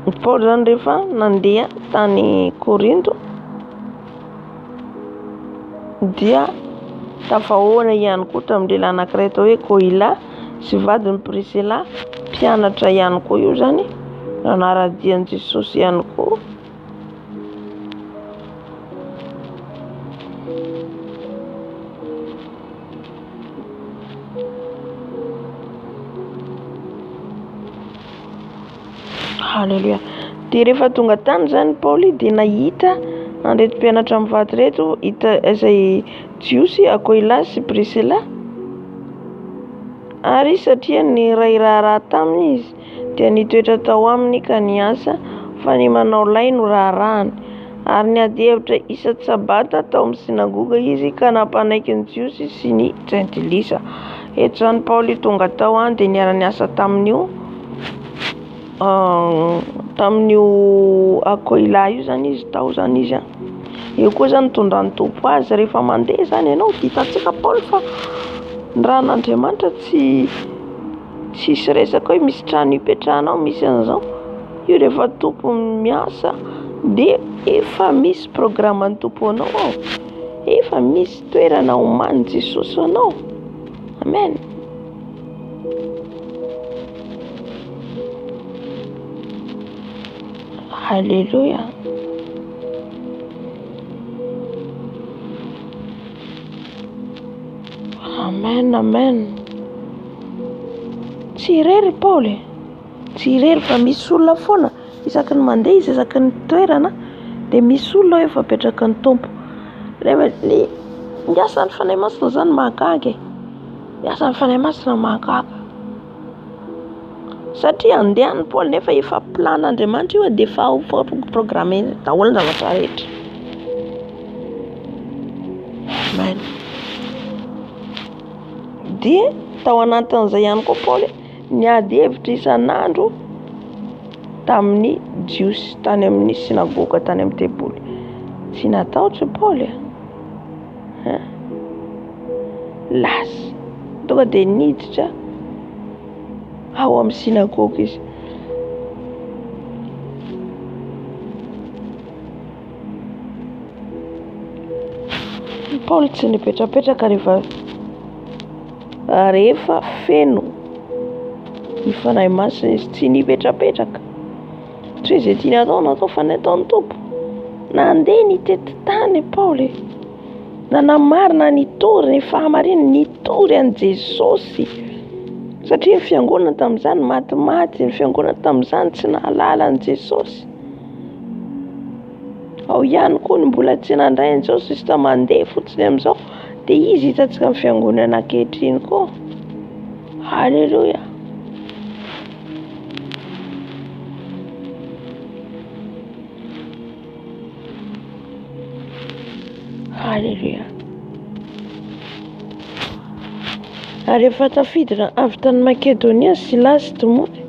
hoe Paoly zany rehefa nandeha tany Korinto dia tafahoana ihany koa tamin'ny lehilahy anankiray atao hoe Koila sy vadiny Priscilla, mpianatra ihany koa io zany, nanaradian'i Jesosy ihany koa. Halleluja. Dia rehefa tonga tany zany Paoly dia nahita an'ireto mpianatra mivady reto izay jiosy Akoila sy Priscilla. Ary satria ny ray raharaha taminy izy dia nitoetra tao aminy ka niasa fa ny manao lay no raharahany. Ary niady hevitra isa-tsabata tao amin'ny sinagoga izy ka nampanaiky ny jiosy sy ny jentilisa. Eto zany Paoly tonga tao dia niara-niasa tamin'io Akoila io zany izy tao zany izy. Eo koa zany tondra ny tompo azy rehefa mandeha zany ianao. Hitantsika Paoly fa ny raha n'Andriamanitra tsisy resaka hoe misy trano hipetrahanao, misy an'izao. Io rehefa tompo miasa dia efa misy programan'ny tompo anao ao, efa misy toerana omany Jesosy anao. Amen. Halleluja. Amen, amen. Tsy irery Paoly, tsy irery fa misy olona foana isaky ny mandeha izy isaky ny toerana dia misy olona efa apetraky ny tompo. Ny asan'ny fanahy masina zany mahagaga. Ny asan'ny fanahy masina mahagaga. Satria andehan'ny Paoly nefa efa plan'Andriamanitra io dia efa programme daholo ny zavatra rehetra. Amen. Dia tao anatin'izay ihany koa Paoly niady hevitra isan'andro tamin'ny jiosy tany amin'ny sinagoga tany amin'ny teboly. Tsy natahotra Paoly lasa tonga dia niditra ao amin'ny sinagoga izy. Paoly tsy nipetrapetraka rehefa feno ny fanahy masina izy, tsy nipetrapetraka. Tsy hoe izay tiany natao fa nataony Tompo. Nandeha nitety tany Paoly, nanamarina nitory ny fahamarinana, nitory an' Jesosy. Satria ny fiangonana tamin'izany matimaty, ny fiangonana tamin'izany tsy nahalala an' Jesosy. Ao ihany koa ny mbola tsy nandray an' Jesosy sista mandeha fotsiny amin'izao, dia izy hitantsika amin'ny fiangonana ankehitriny koa. Halleluja. Halleluja. Ary rehefa tafiditra avy tany Makedonia Silasy sy Timoty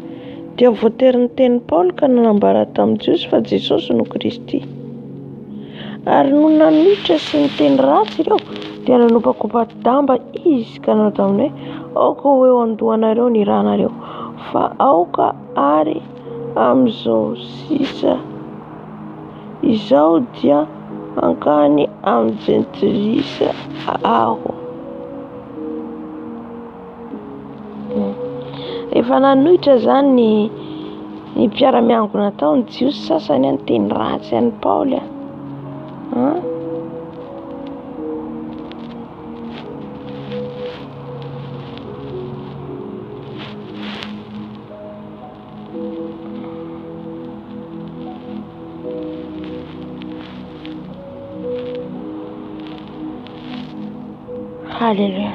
dia voatery ny teny Paoly ka nanambara tamin'ny Jiosy fa Jesosy no Kristy. Ary no nanohitra sy niteny ratsy ireo dia nanopakopa-damba izy ka nanao taminy hoe aoka ho eo andohanareo ny ranareo, fa aoka ary amin'izao sisa izao dia ankany amin'ny jentilisa aho. Efa nanohitra zany ny mpiara-miangona tao ny Jiosy sasany ny teny ratsy an'i Paoly. Halleluja.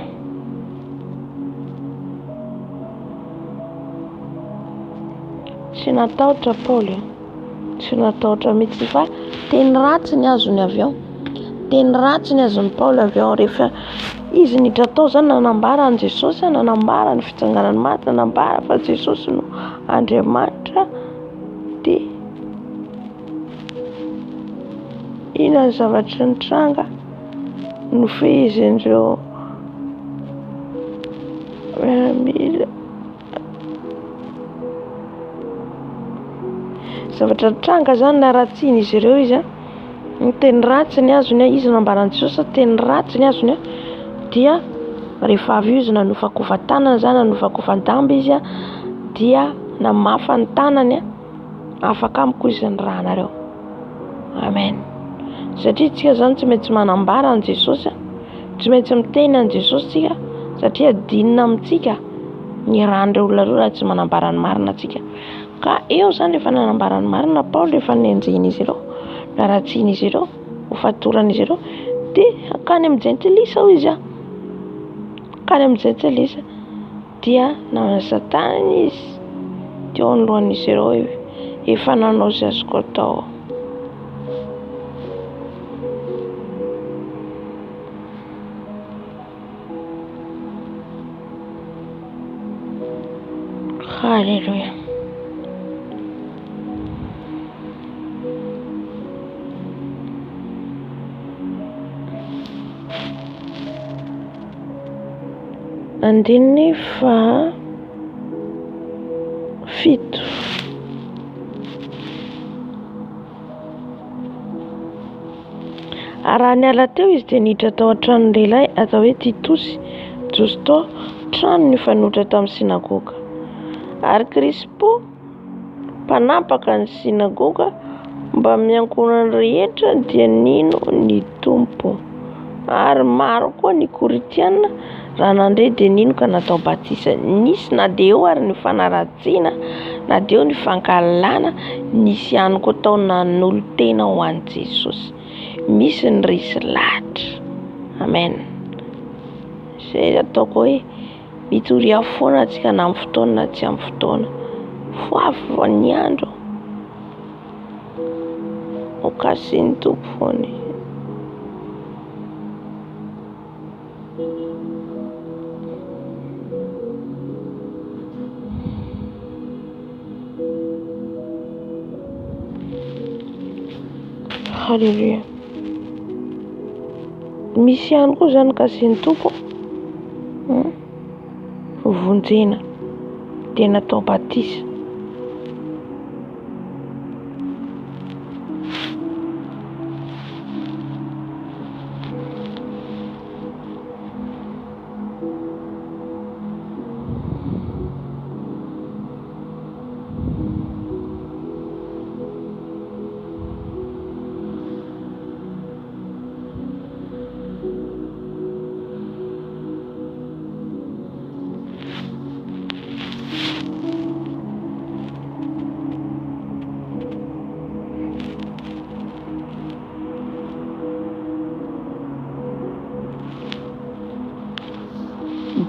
Tsy natahotra Paoly, tsy natahotra mihitsy fa teny ratsy ny azony avy ao. Teny ratsy ny azony Paoly avy ao rehefa izy nidra tao zany nanambara an' Jesosy, nanambara ny fitsanganany maty, nanambara fa Jesosy no Andriamanitra, dia ina ny zavatra nitranga no fehizin'ireo miaramila. Zavatra nitranga zany naratsiany izy ireo izy ny teny ratsy ny azony izy nanambara an' Jesosy, teny ratsy ny azony dia rehefa avy io izy nanofakova-tanana zany, nanofakova-damba izy dia namafa ny tanany afaka amiko izy ny ranareo. Amen. Satria tsika zany tsy maintsy manambara an' Jesosy, tsy maintsy miteny an' Jesosy tsika, satria dinina amintsika ny ran'ireo olona ireo raha tsy manambara ny marina tsika. Ka eo zany efa nanambara ny marina Paoly, efa nenjeny izy ireo, naratsiany izy ireo, ho fatorany izy ireo, dia akany amin'ny jentilisa ho izy akany amin'ny jentilisa dia nanasa tany izy teo anoloan'izy ireo efa nanao izay azoko atao. Halleluja. Andininy fa fito. Raha niala teo izy dia niditra tao an-tranon'ny lehilahy atao hoe Titosy Justo, trano ny fanotra tamin'ny sinagoga. Ary Krispo mpanapaka ny sinagoga mba miankona ny rehetra dia nino ny Tompo. Ary maro koa ny Koritiana raha nandray dia nino ka natao batisa. Nisy na dia eo ary ny fanaratsiana, na dia eo ny fankalalana, nisy ihany koa tao nanolo-tena ho an'i Jesosy. Misy ny resy lahatra. Amen. Izay ataoko hoe mitoria foana antsika na amin'ny fotoana na tsy amin'ny fotoana. Foavy ny andro ho kasian'ny Tompo foana. Halleluja. Misy ihany koa zany kasen'ny tompo vonjena dia natao batisa.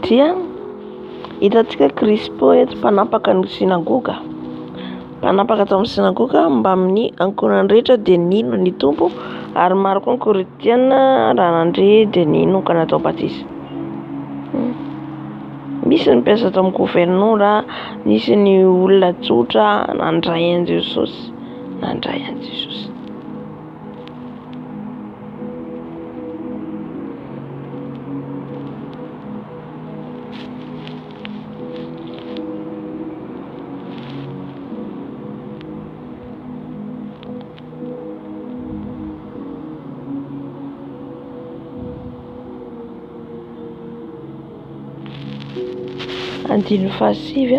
Dia hitantsika Krispo eto mpanapaka ny sinagoga. Mpanapaka tao amin'ny sinagoga mba amin'ny ankonany rehetra dia nino ny tompo, ary maro koa ny koretiana raha nandre dia nino ka natao batisa. Misy ny mpiasa tao amin'ny gouvernorat, misy ny olona tsotra nandray an'i Jesosy, nandray an'i Jesosy. Andiny fahasivy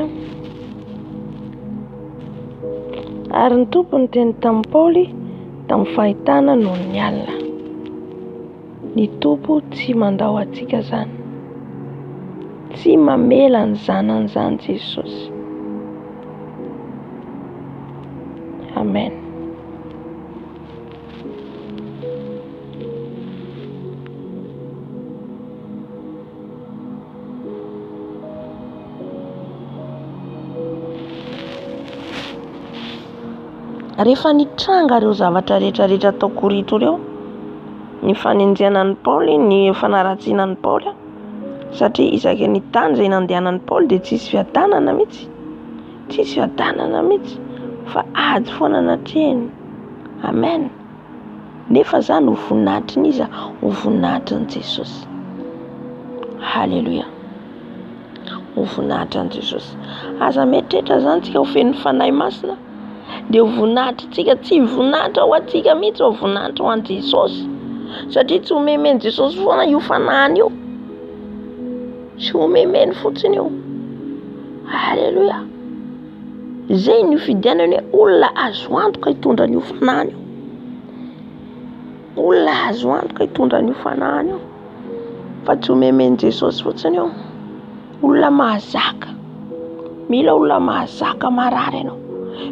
ary ny tompo ny teny tamin'i Paoly tamin'ny fahitana noho ny alina. Ny tompo tsy mandao antsika zany, tsy mamela ny zanany zany Jesosy. Amen. Rehefa nitranga ireo zavatra rehetrarehetra tao Korinto ireo, ny fanenjenan'ny Paoly, ny fanaratsiana ny Paoly, satria isaky ny tany izay nandehanan'ny Paoly dia tsisy fiadanana mihitsy, tsisy fiadanana mihitsy, fa ady foana anatrehany. Amen. Nefa zany ho voninahitry izy, ho voninahitry ny Jesosy. Halleluja. Ho voninahitry ny Jesosy. Aza mieritreritra zany tsika ho feno fanahy masina, dia ho voninahitra tsika, tsy voninahitra ho atsika mihitsy, ho voninahitra ho an'i Jesosy, satria tsy homemeny Jesosy foana io fanahiny io, tsy homemeny fotsiny io. Halleluja. Zay ny fidianany hoe olona azo antoka hitondra an'io fanahiny io, olona azo antoka hitondra an'io fanahiny io, fa tsy homemeny Jesosy fotsiny io. Olona mahazaka, mila olona mahazaka marary ianao,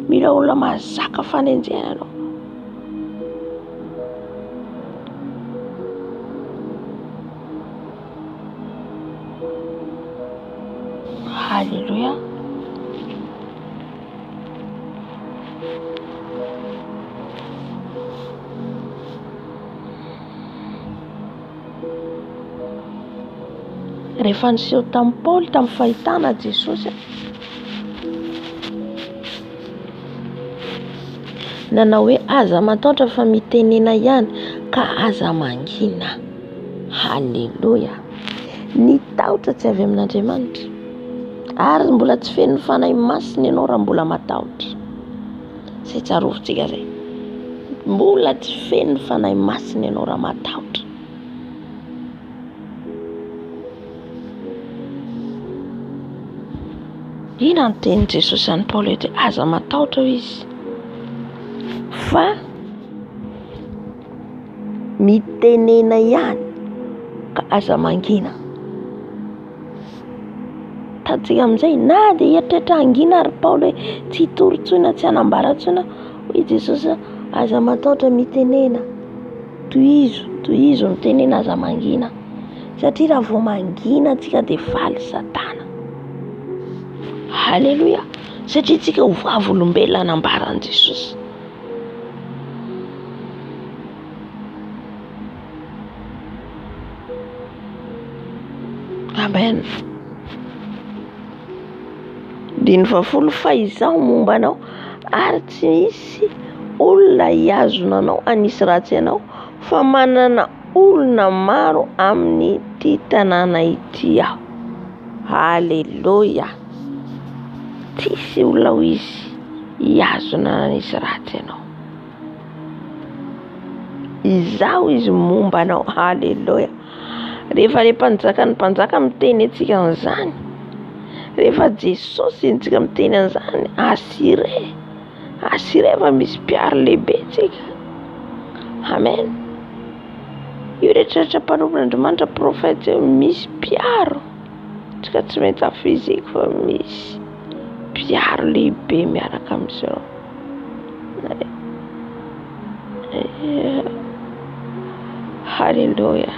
mila olona mahazaka fanenjena ianao. Halleluja. Rehefa niseho tamin'i Paoly tamin'ny fahitana Jesosy, nanao hoe aza matahotra fa mitenena ihany ka aza mangina. Halleluja. Ny tahotra tsy avy amin'Andriamanitra, ary mbola tsy feno fanahy masina ianao raha mbola matahotra. Zay tsarovintsika zay, mbola tsy feno fanahy masina ianao raha matahotra. Ina ny tenin' Jesosy an'i Paoly hoe aza matahotra ho izy, fa mitenena ihany ka aza mangina. Tatsika amin'izay na dia eritreritra angina ary Paoly hoe tsy hitory-tsoina, tsy hanambara-tsoina hoy Jesosy aza matahotra mitenena, tohizo mitenena aza mangina, satria raha vao mangina antsika dia faly Satana. Halleluja. Satria tsika ho vavy olombelona hanambaran'i Jesosy. Amen. Diny 20 fa izao momba anao, ary tsy misy olona hiazona anao anisy ratsy ianao, fa manana olona maro amin'ny ity tanàna ity aho. Haleluya. Tsisy olona ho izy hiazona anisy ratsy ianao. Izao izy momba anao. Haleluya. Rehefa ilay mpanjaka ny mpanjaka miteny antsika an'izany, rehefa Jesosy antsika miteny an'izany, asire fa misy mpiaro lehibe tsika. Amen. Io rehetrarehetra mpanompon'Andriamanitra profety zay misy mpiaro, tsika tsy maintsy afizika fa misy mpiaro lehibe miaraka amin'izao. Haleluya.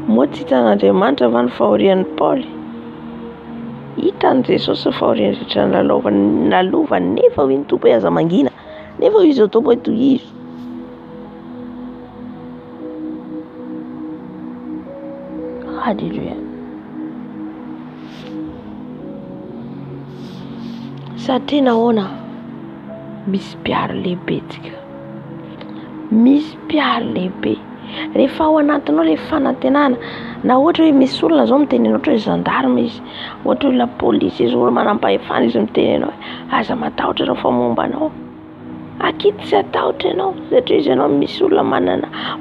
Moa tsy hitan'Andriamanitra va ny fahorian'ny Paoly? Hitan'i Jesosy ny fahoriany rehetra nalova nefa hoe ny tompo hoe aza mangina, nefa izy ao tompo hoe tohizo. Haleluya. Satria nahoana? Misy mpiaro lehibe tsika. Misy mpiaro lehibe. Rehefa ao anatinao ilay fanantenana, na ohatra hoe misy olona zao miteny anao, ohatra hoe gendarme izy, ohatra hoe la police izy, olona manam-pahefana izy miteny anao hoe aza matahotra anao fa momba anao. Akity tsy atahotra ianao, satria izy ianao misy olona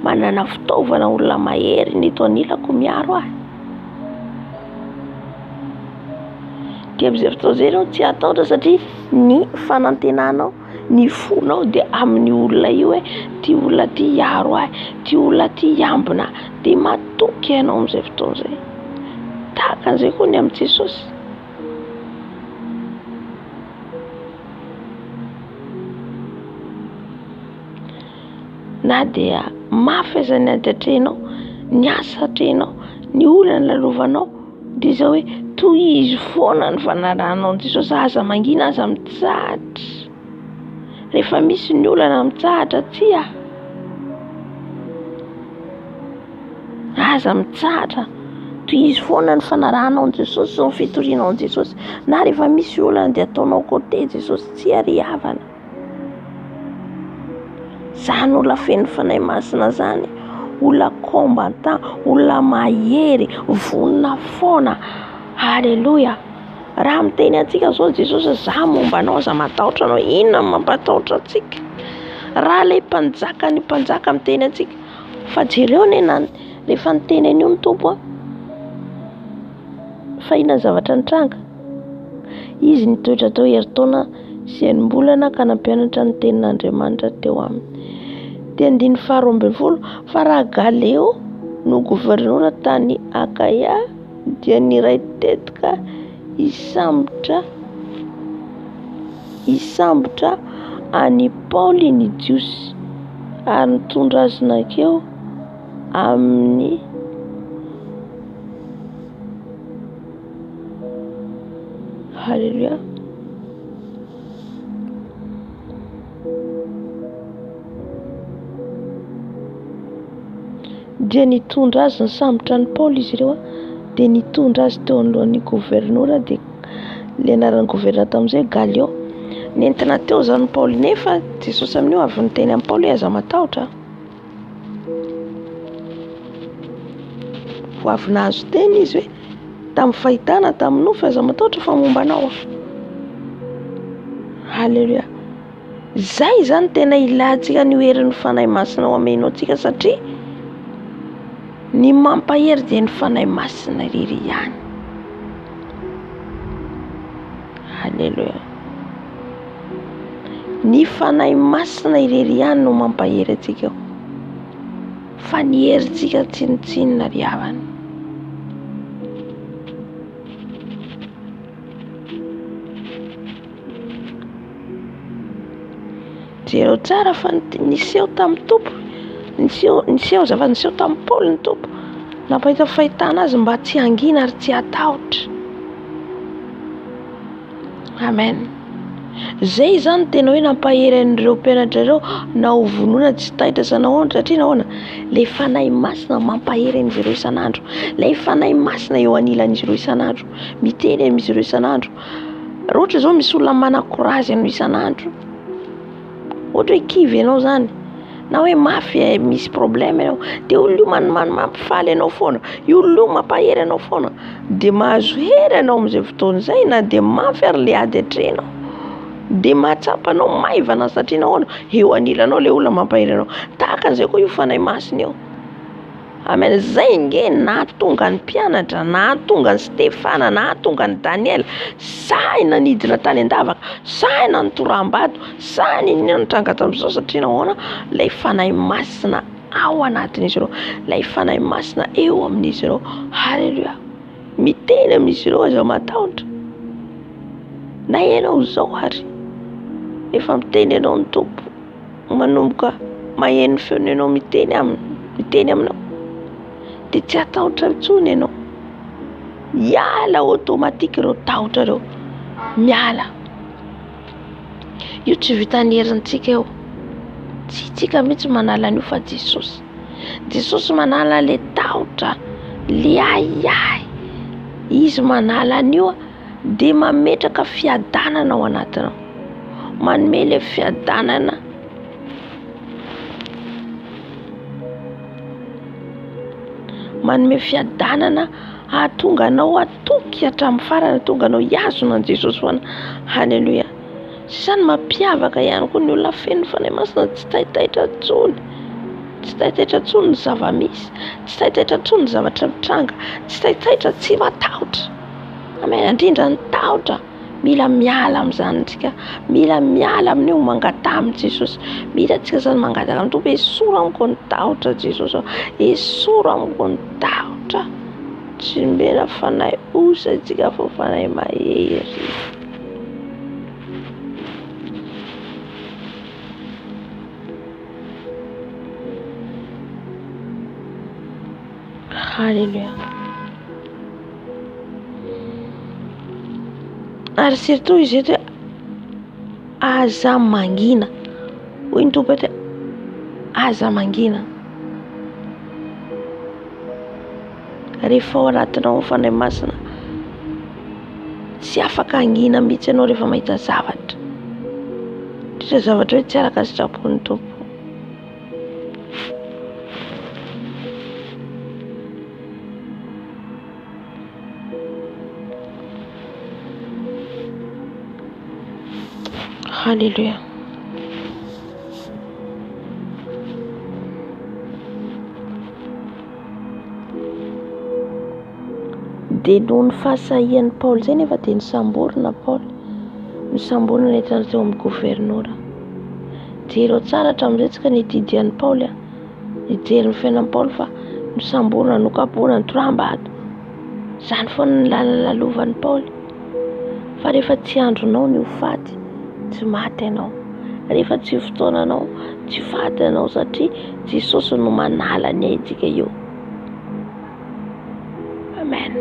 manana fitaovana, olona mahery nito anilako miaro ahy. Dia amin'izay fotoana izay ianao tsy atahotra satria ny fanantenanao, ny fonao dia amin'ny olona io hoe ty olona ty hiaro ahy, ty olona ty hiambina, dia matoky ianao amin'izay fotoana izay. Tahaka an'izay koa ny amin'ny Jesosy. Na dia mafy aza ny ady hatrehanao, ny asa hatrehanao, ny olana lalovanao, dia izao hoe toy izy foana ny fanarahanao ny Jesosy, aza mangina, aza mitsahatra. Rehefa misy ny olana mitsahatra tsia, aza mitsahatra, toy izy foana ny fanarahanao ny Jesosy sy ny fitorianao ny Jesosy. Na rehefa misy olana dia ataonao côté Jesosy, tsy ary havana. Zany olona feno fanahy masina zany, olona combattant, olona mahery, vonona foana. Haleluya. Raha miteny antsika zao Jesosy, za momba anao, za matahotra anao, inona mampatahotra antsika? Raha ilay mpanjaka miteny antsika, fa jereo nenany rehefa niteny an'io ny tompo, fa inona zavatra nitranga? Izy nitoetra tao herintaona sy enim-bolana ka nampianatra ny tenin'Andriamanitra teo aminy. Dia 12 fa raha Galeo no gouvernoura tany Akaia dia niray tetika hisambotra any Paoly ny Jiosy ary nitondra azy nakeo amin'ny haleluya. Dia nitondra azy nisambotra ny Paoly izy ireo, dia nitondra azy teo anolohan'ny gouvernoura, dia ilay anaran'ny gouvernoura tamin'izay Galio. Nentina teo izany Paoly, nefa Jesosy amin'io avy niteny amin'ny Paoly aza matahotra. Ho avy nahazo teny izy hoe tamin'ny fahitana tamin'ny nofy aza matahotra fa momba anao. Haleluya. Zay zany tena ilantsika ny herin'ny fanahy masina ho amenao antsika, satria ny mampahery dia ny fanahy masina irery ihany. Haleluya. Ny fanahy masina irery ihany no mampahery antsika, fa ny herintsika tsinotsinona ry havana. Jereo tsara fa niseho tamin'ny tompo, niseho zava niseho tamin'ny Paoly ny tompo, nampahita fahitana azy mba tsy hangina ary tsy hatahotra. Amen. Zay zany tena hoe nampahery an'ireo mpianatra ireo na ho vonoina tsy taitra sa nahoana satria nahoana ilay fanahy masina mampahery an'izy ireo isan'andro, ilay fanahy masina eo anilan'izy ireo isan'andro, miteny amin'izy ireo isan'andro. Raha ohatra zao misy olona mana-korazy anao isan'andro, ohatra hoe kivy ianao zany na hoe mafy misy problème ianao, dia olona io mampifaly anao foana, io olona io mampahery anao foana, dia mahazo hery anao amin'izay fotoana izay, na dia mafy ary le ady hatrenao, dia mahatsapa anao maivana satria nahoana eo anilanao ilay olona mampahery anao. Tahaka an'izay koa io fanahy masina io. Amen. Zay nge nahatonga ny mpianatra, nahatonga ny Stefana, nahatonga ny Daniel, sahy nanidina tany an-davaka, sahy nanotoram-bato, sahy nitranga tamin'izao satria nahoana ilay fanahy masina ao anatin'izy ireo, ilay fanahy masina eo amin'izy ireo. Halleluja. Miteny amin'izy ireo aza matahotra. Na ianao zao ary efa miteny ianao ny Tompo, manomboka maheno feony ianao miteny aminao, dia tsy atahotra intsony ianao. Miala automatique ireo tahotra ireo, miala. Io tsy vitan'ny herintsika eo, tsy tsika mihitsy manala an'io fa Jesosy. Jesosy manala le tahotra, le ai. Izy manala an'io dia mametraka fiadanana ao anatinao, manome le fiadanana ahatonga anao atoky hatramin'ny farany, ahatonga anao hiazona an' Jesosy foana. Halleluja. Izany mampiavaka ihany koa ny olona feno fanahy masina, tsy taitaitra intsony, tsy taitaitra intsony ny zava-misy, tsy taitaitra intsony ny zavatra mitranga, tsy taitaitra, tsy matahotra. Amen. Indrindra ny tahotra, mila miala amin'izany antsika, mila miala amin'io mangataka amin'i Jesosy, mila antsika zany mangataka amin'ny Tompo, esoro amiko ny tahotra Jesosy, esoro amiko ny tahotra. Tsy mena fanahy osa antsika fa fanahy mahery. Halleluja. Ary surtout izy eto hoe aza mangina, hoy ny Tompo eto hoe aza mangina. Rehefa ao anatinao ny fanahy masina, tsy afaka hangina mihitsy ianao rehefa mahita zavatra, indrindra zavatra hoe tsy araka sitrapon'ny Tompo. Halleluja. Dia noho ny fahasahian'i Paoly izay nefa dia nisamborina Paoly, nisamborina entana teo amin'ny gouvernoura. Jereo tsara hatramin'izay tsika ny didian'i Paoly, nijery ny fiainan'i Paoly fa nisamborina, nokapohana, nitoram-bato. Izany foana ny lalovan'i Paoly. Fa rehefa tsy andronao ny ho faty, tsy maty ianao. Rehefa tsy fotoananao, tsy faty ianao satria Jesosy no manala ny aintsika io. Amen.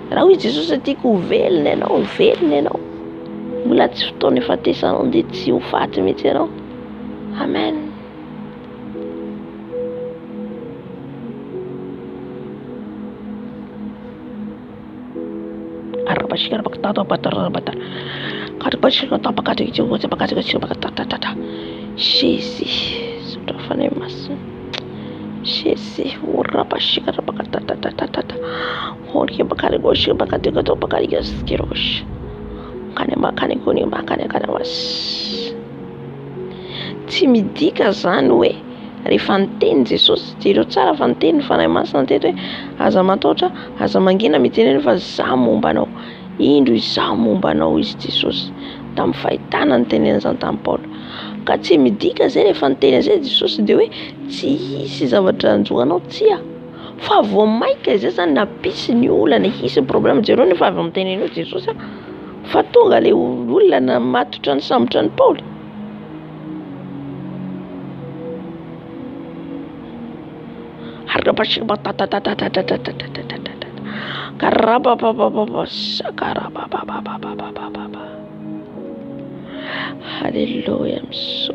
Raha hoy Jesosy tiako ho velona ianao, mbola tsy fotoana ifatesanao dia tsy ho faty mihitsy ianao. Amen. Jésus, sotra fanahy masina. Jésus, urapashika rapakatatata. Horia bakari goshi bakati kato bakari gaskirosh. Kane makane kuni makane kanamas. Tsy midika zany hoe rehefa niteny Jesosy, jereo tsara fa niteny fanahy masina teto hoe aza matahotra, aza mangina, miteny fa za momba anao. Indro izaho momba anao izy Jesosy. Tamin'ny fahitana ny tenenany izany tamin'ny Paoly. Ka tsy midika zay rehefa niteny an'izay Jesosy dia hoe tsy hisy zavatra anjoanao, tsia. Fa vao maika izay zany napisy ny olana, hisy problème jereo nefa avy miteny an'io Jesosy, fa tonga ilay olona namatotra ny sambotra ny Paoly. Karababababa shakarababababababa. Hallelujah. I'm so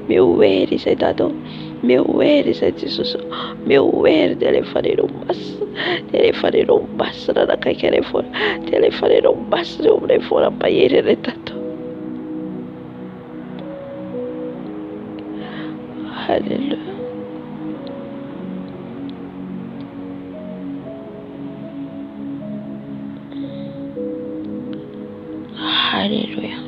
meu eres aí dado, meu eres aí Jesus, meu eres telefoneiro mas na kai telefone, telefoneiro mas eu me fora para ele retrato. Hallelujah. Hallelujah.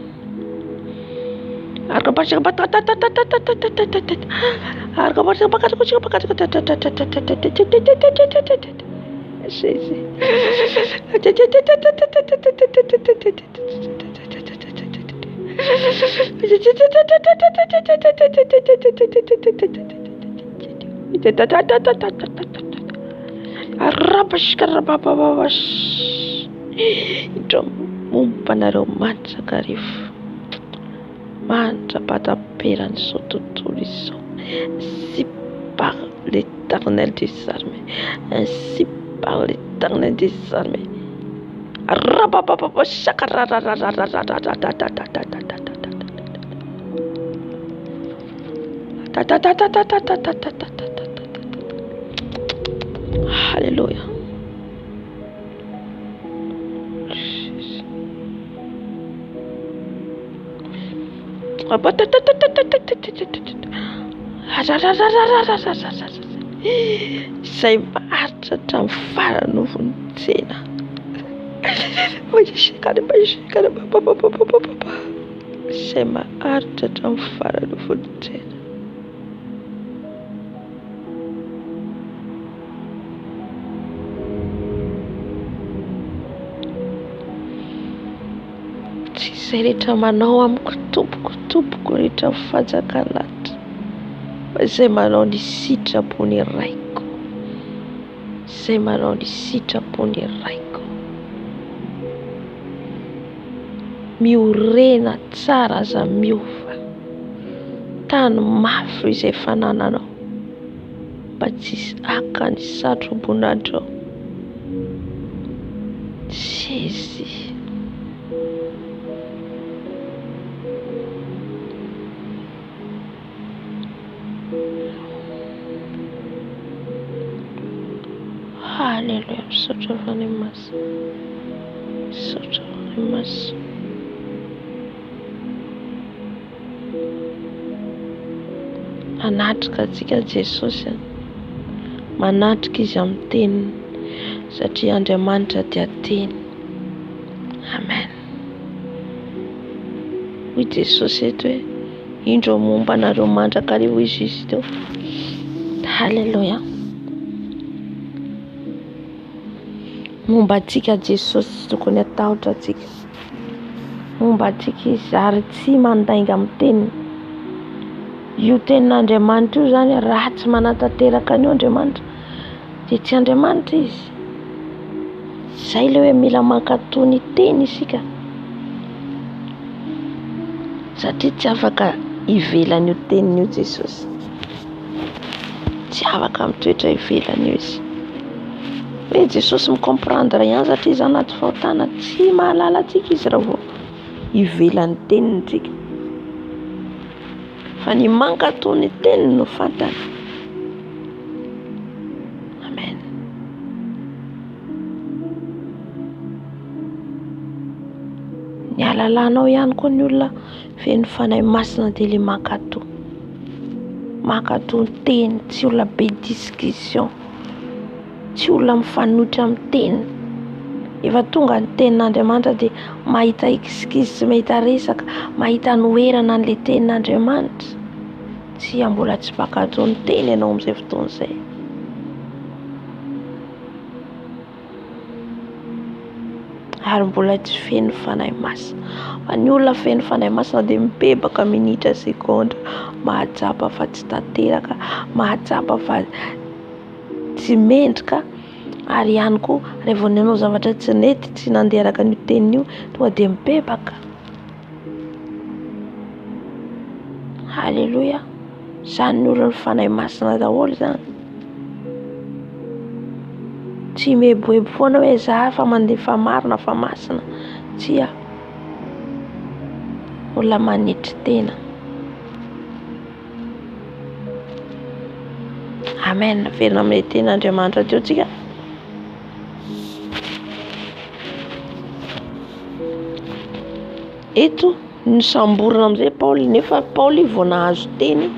Mancha karif, mancha pada peran soto tuliso, ainsi par l'Éternel des armées, ainsi par l'Éternel des armées. Hallelujah. Sai marcha tanfara no funtsena. Hoje chegada sai marcha tanfara no funtsena. Sai rehetra manao amiko tompoko rehetra mifanjakanato, izay manao ny sitrapony raiko, izay manao ny sitrapony raiko, miorena tsara aza miova, tany mafy izay fanananao, mba tsisy akany satrobonandreo. Jésus. Hallelujah. Such a funny mess. Such a funny mess. Manatrika antsika Jesosy, manatrika izy amin'ny teniny, satria Andriamanitra dia teny. Amen. Hoy Jesosy eto hoe indro momba anareo mandrakarivo izy teo. Hallelujah. Momba antsika Jesosy tokony atahotra antsika, momba antsika izy ary tsy mandainga amin'ny teniny. Io tenin'Andriamanitra io zany raha tsy manatanteraka an'io Andriamanitra dia tsy Andriamanitra izy. Zay ilay hoe mila mankatoy ny teny isika, satria tsy afaka ivelany io teniny io Jesosy, tsy afaka mitoetra ivelany io izy. Hoe Jesosy micomprendre ihany satria izy anaty fahotana, tsy mahalala antsika izy raha vao ivelany teniny tsika. Fa ny mankatoy ny teniny no fantany. Amen. Ny alalanao ihany koa ny olona feno fanahy masina dia ilay mankatoy. makatao ny teny, tsy olona be discussion, tsy olona mifanohitra amin'ny teny. Efa tonga ny tenin'Andriamanitra dia mahita excuse, tsy mahita resaka, mahita noerana an'ilay tenin'Andriamanitra. Tsy mbola tsy mpakatao ny teny ianao amin'izay fotoana izay. Ary mbola tsy feno fanahy masina. Fa ny olona feno fanahy masina dia mibebaka minitra sekondra, mahatsapa fa tsy tanteraka, mahatsapa fa tsy mendrika. Ary ihany koa rehefa nanao zavatra tsy nety, tsy nandeha araka ny tenin'io, tonga dia mibebaka. Halleluja. Izany ny olona fanahy masina daholo izany. Tsy mihebohebo foana hoe za fa mandefa marina fa masina. Tsia, olona manitry tena. Amen. Verina amin'ny tenin'Andriamanitra teo tsika. Eto nisamborina amin'izay Paoly, nefa Paoly vao nahazo teny,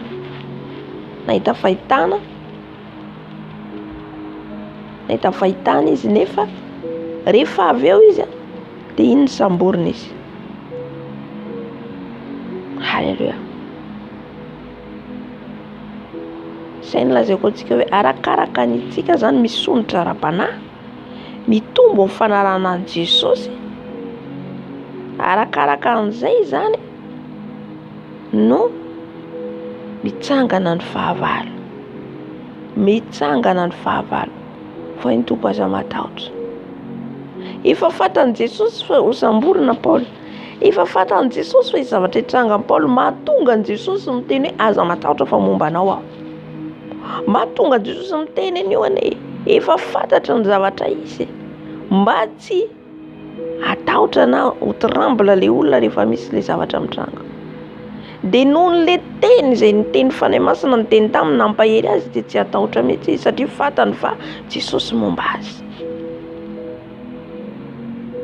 nahita fahitana izy, nefa rehefa avy eo izy dia iny nisamborina izy. Halleluja. Izay nolazaiko antsika hoe arakaraka ny tsika zany misonitra ara-panahy, mitombo amin'ny fanarahana an' Jesosy. Arakaraka an'izay zany no mitsangana ny fahavalo. Mitsangana ny fahavalo. Fa ny tompo aza matahotra. Efa fantan'i Jesosy fa ho samborina Paoly. Efa fantan'i Jesosy fa izy zavatra hitrangan'i Paoly, mahatonga an' Jesosy miteny hoe aza matahotra fa momba anao aho. Mahatonga an' Jesosy miteny an'io anie. Efa fantatra ny zavatra izy. Mba tsy atahotra na ho trambla le olona rehefa misy le zavatra mitranga. Dia noho le teny izay niteny fanahy masina, niteny taminy nampahery azy, dia tsy atahotra mihitsy izy satria fantany fa Jesosy momba azy.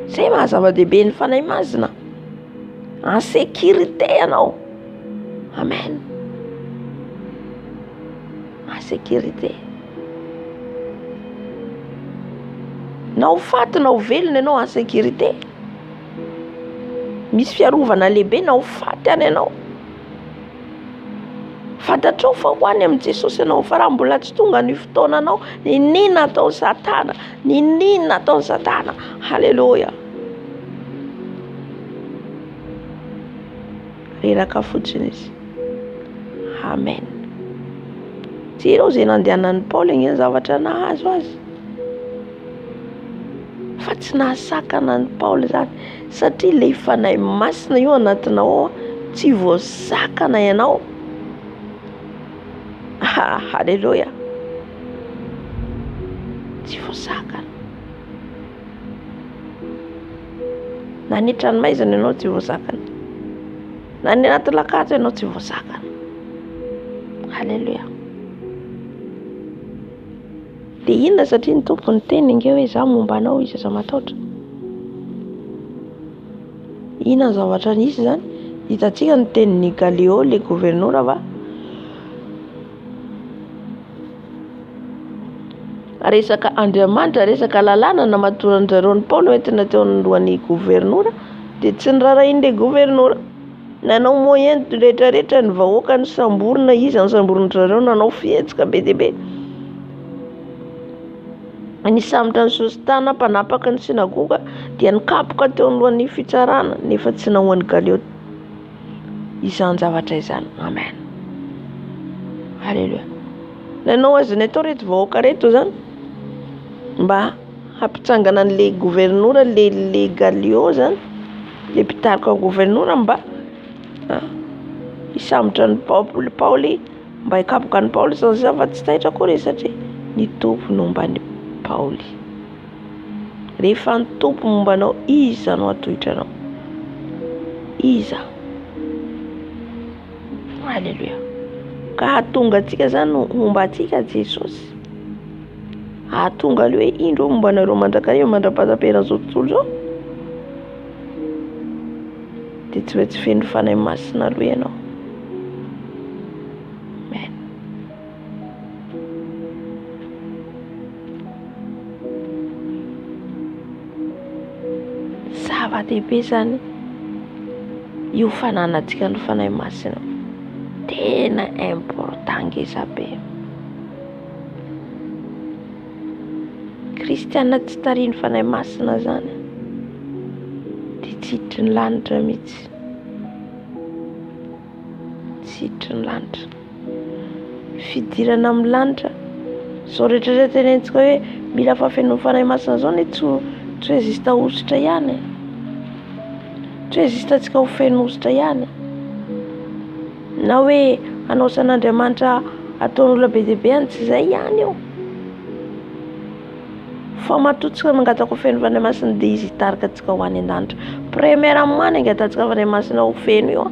Izay mahazava-dehibe ny fanahy masina. En sécurité ianao. Amen. En sécurité. Na ho faty na ho velona ianao en sécurité. Misy fiarovana lehibe na ho faty any ianao. Fantatrao fa ho any amin'i Jesosy ianao, fa raha mbola tsy tonga ny fotoananao, ninona ataon'ny Satana? Ninona ataon'ny Satana? Halleluja. Reraka fotsiny izy. Amen. Tsy ireo izay nandehanan'ny Paoly iny zavatra nahazo azy. Fa tsy nahasakana ny Paoly zany, satria ilay fanahy masina io anatinao, tsy voasakana ianao. Halleluja. Tsy voasakana. Na ny tranomaizina ianao tsy voasakana. Na ny anaty lakato ianao tsy voasakana. Halleluja. Dia inona satria ny tompony teny inge hoe za momba anao izy aza matahotra. Inona ny zavatra nisy zany? Hitantsika ny tenin'ny Galio, le gouvernoura va? Resaka Andriamanitra, resaka lalàna namatorany zareo ny Paoly hoentina teo anoloan'ny gouvernoura, dia tsy nirarahin'ilay gouvernoura. Nanao moyen rehetrarehetra ny vahoaka ny samborina izy, ny samborina zareo, nanao fihetsika be dia be. Nisambotra ny Sostana, mpanapaka ny sinagoga, dia nikapoka teo anoloan'ny fitsarana, nefa tsy nahoan'ny Galio izany zavatra izany. Amen. Halleluja. Nanao azy ny atao reto vahoaka reto zany, mba hampitsangana an'ilay gouvernoura, le Galio zany, le mpitarika ny gouvernoura, mba hisambotra ny Paoly, mba hikapoka ny Paoly satria fa tsy taitra akory satria ny tompo momba ny Paoly. Rehefa ny tompo momba anao, iza no atohitra anao? Iza? Halleluja. Ka hahatonga antsika zany momba antsika Jesosy. Hahatonga le hoe indro momba anareo mandrakariva mandra-pataperan'izao tontolo izao. Dia tsy hoe tsy feno fanahy masina aloha ianao. Amen. zava-dehibe zany io fananantsika ny fanahy masina, tena important ngeza be. Kristiana tsy tariany fanahy masina zany dia tsy hiditry ny lanitra mihitsy, tsy hiditry ny lanitra. Fidirana amin'ny lanitra zao rehetrarehetra tenentsika hoe mila fafen'ny fanahy masina zao ne tsy hoe zista ositra ihany, tsy hoe zista tsika ho feno ositra ihany, na hoe anao san'Andriamanitra ataon'olona be dia be ihany, tsy izay ihany io. Fa matotsika mangataka ho feno fanahy masina dia izy hitarika antsika ho any an-danitra. Premièrement angatantsika fanahy masina ho feno io,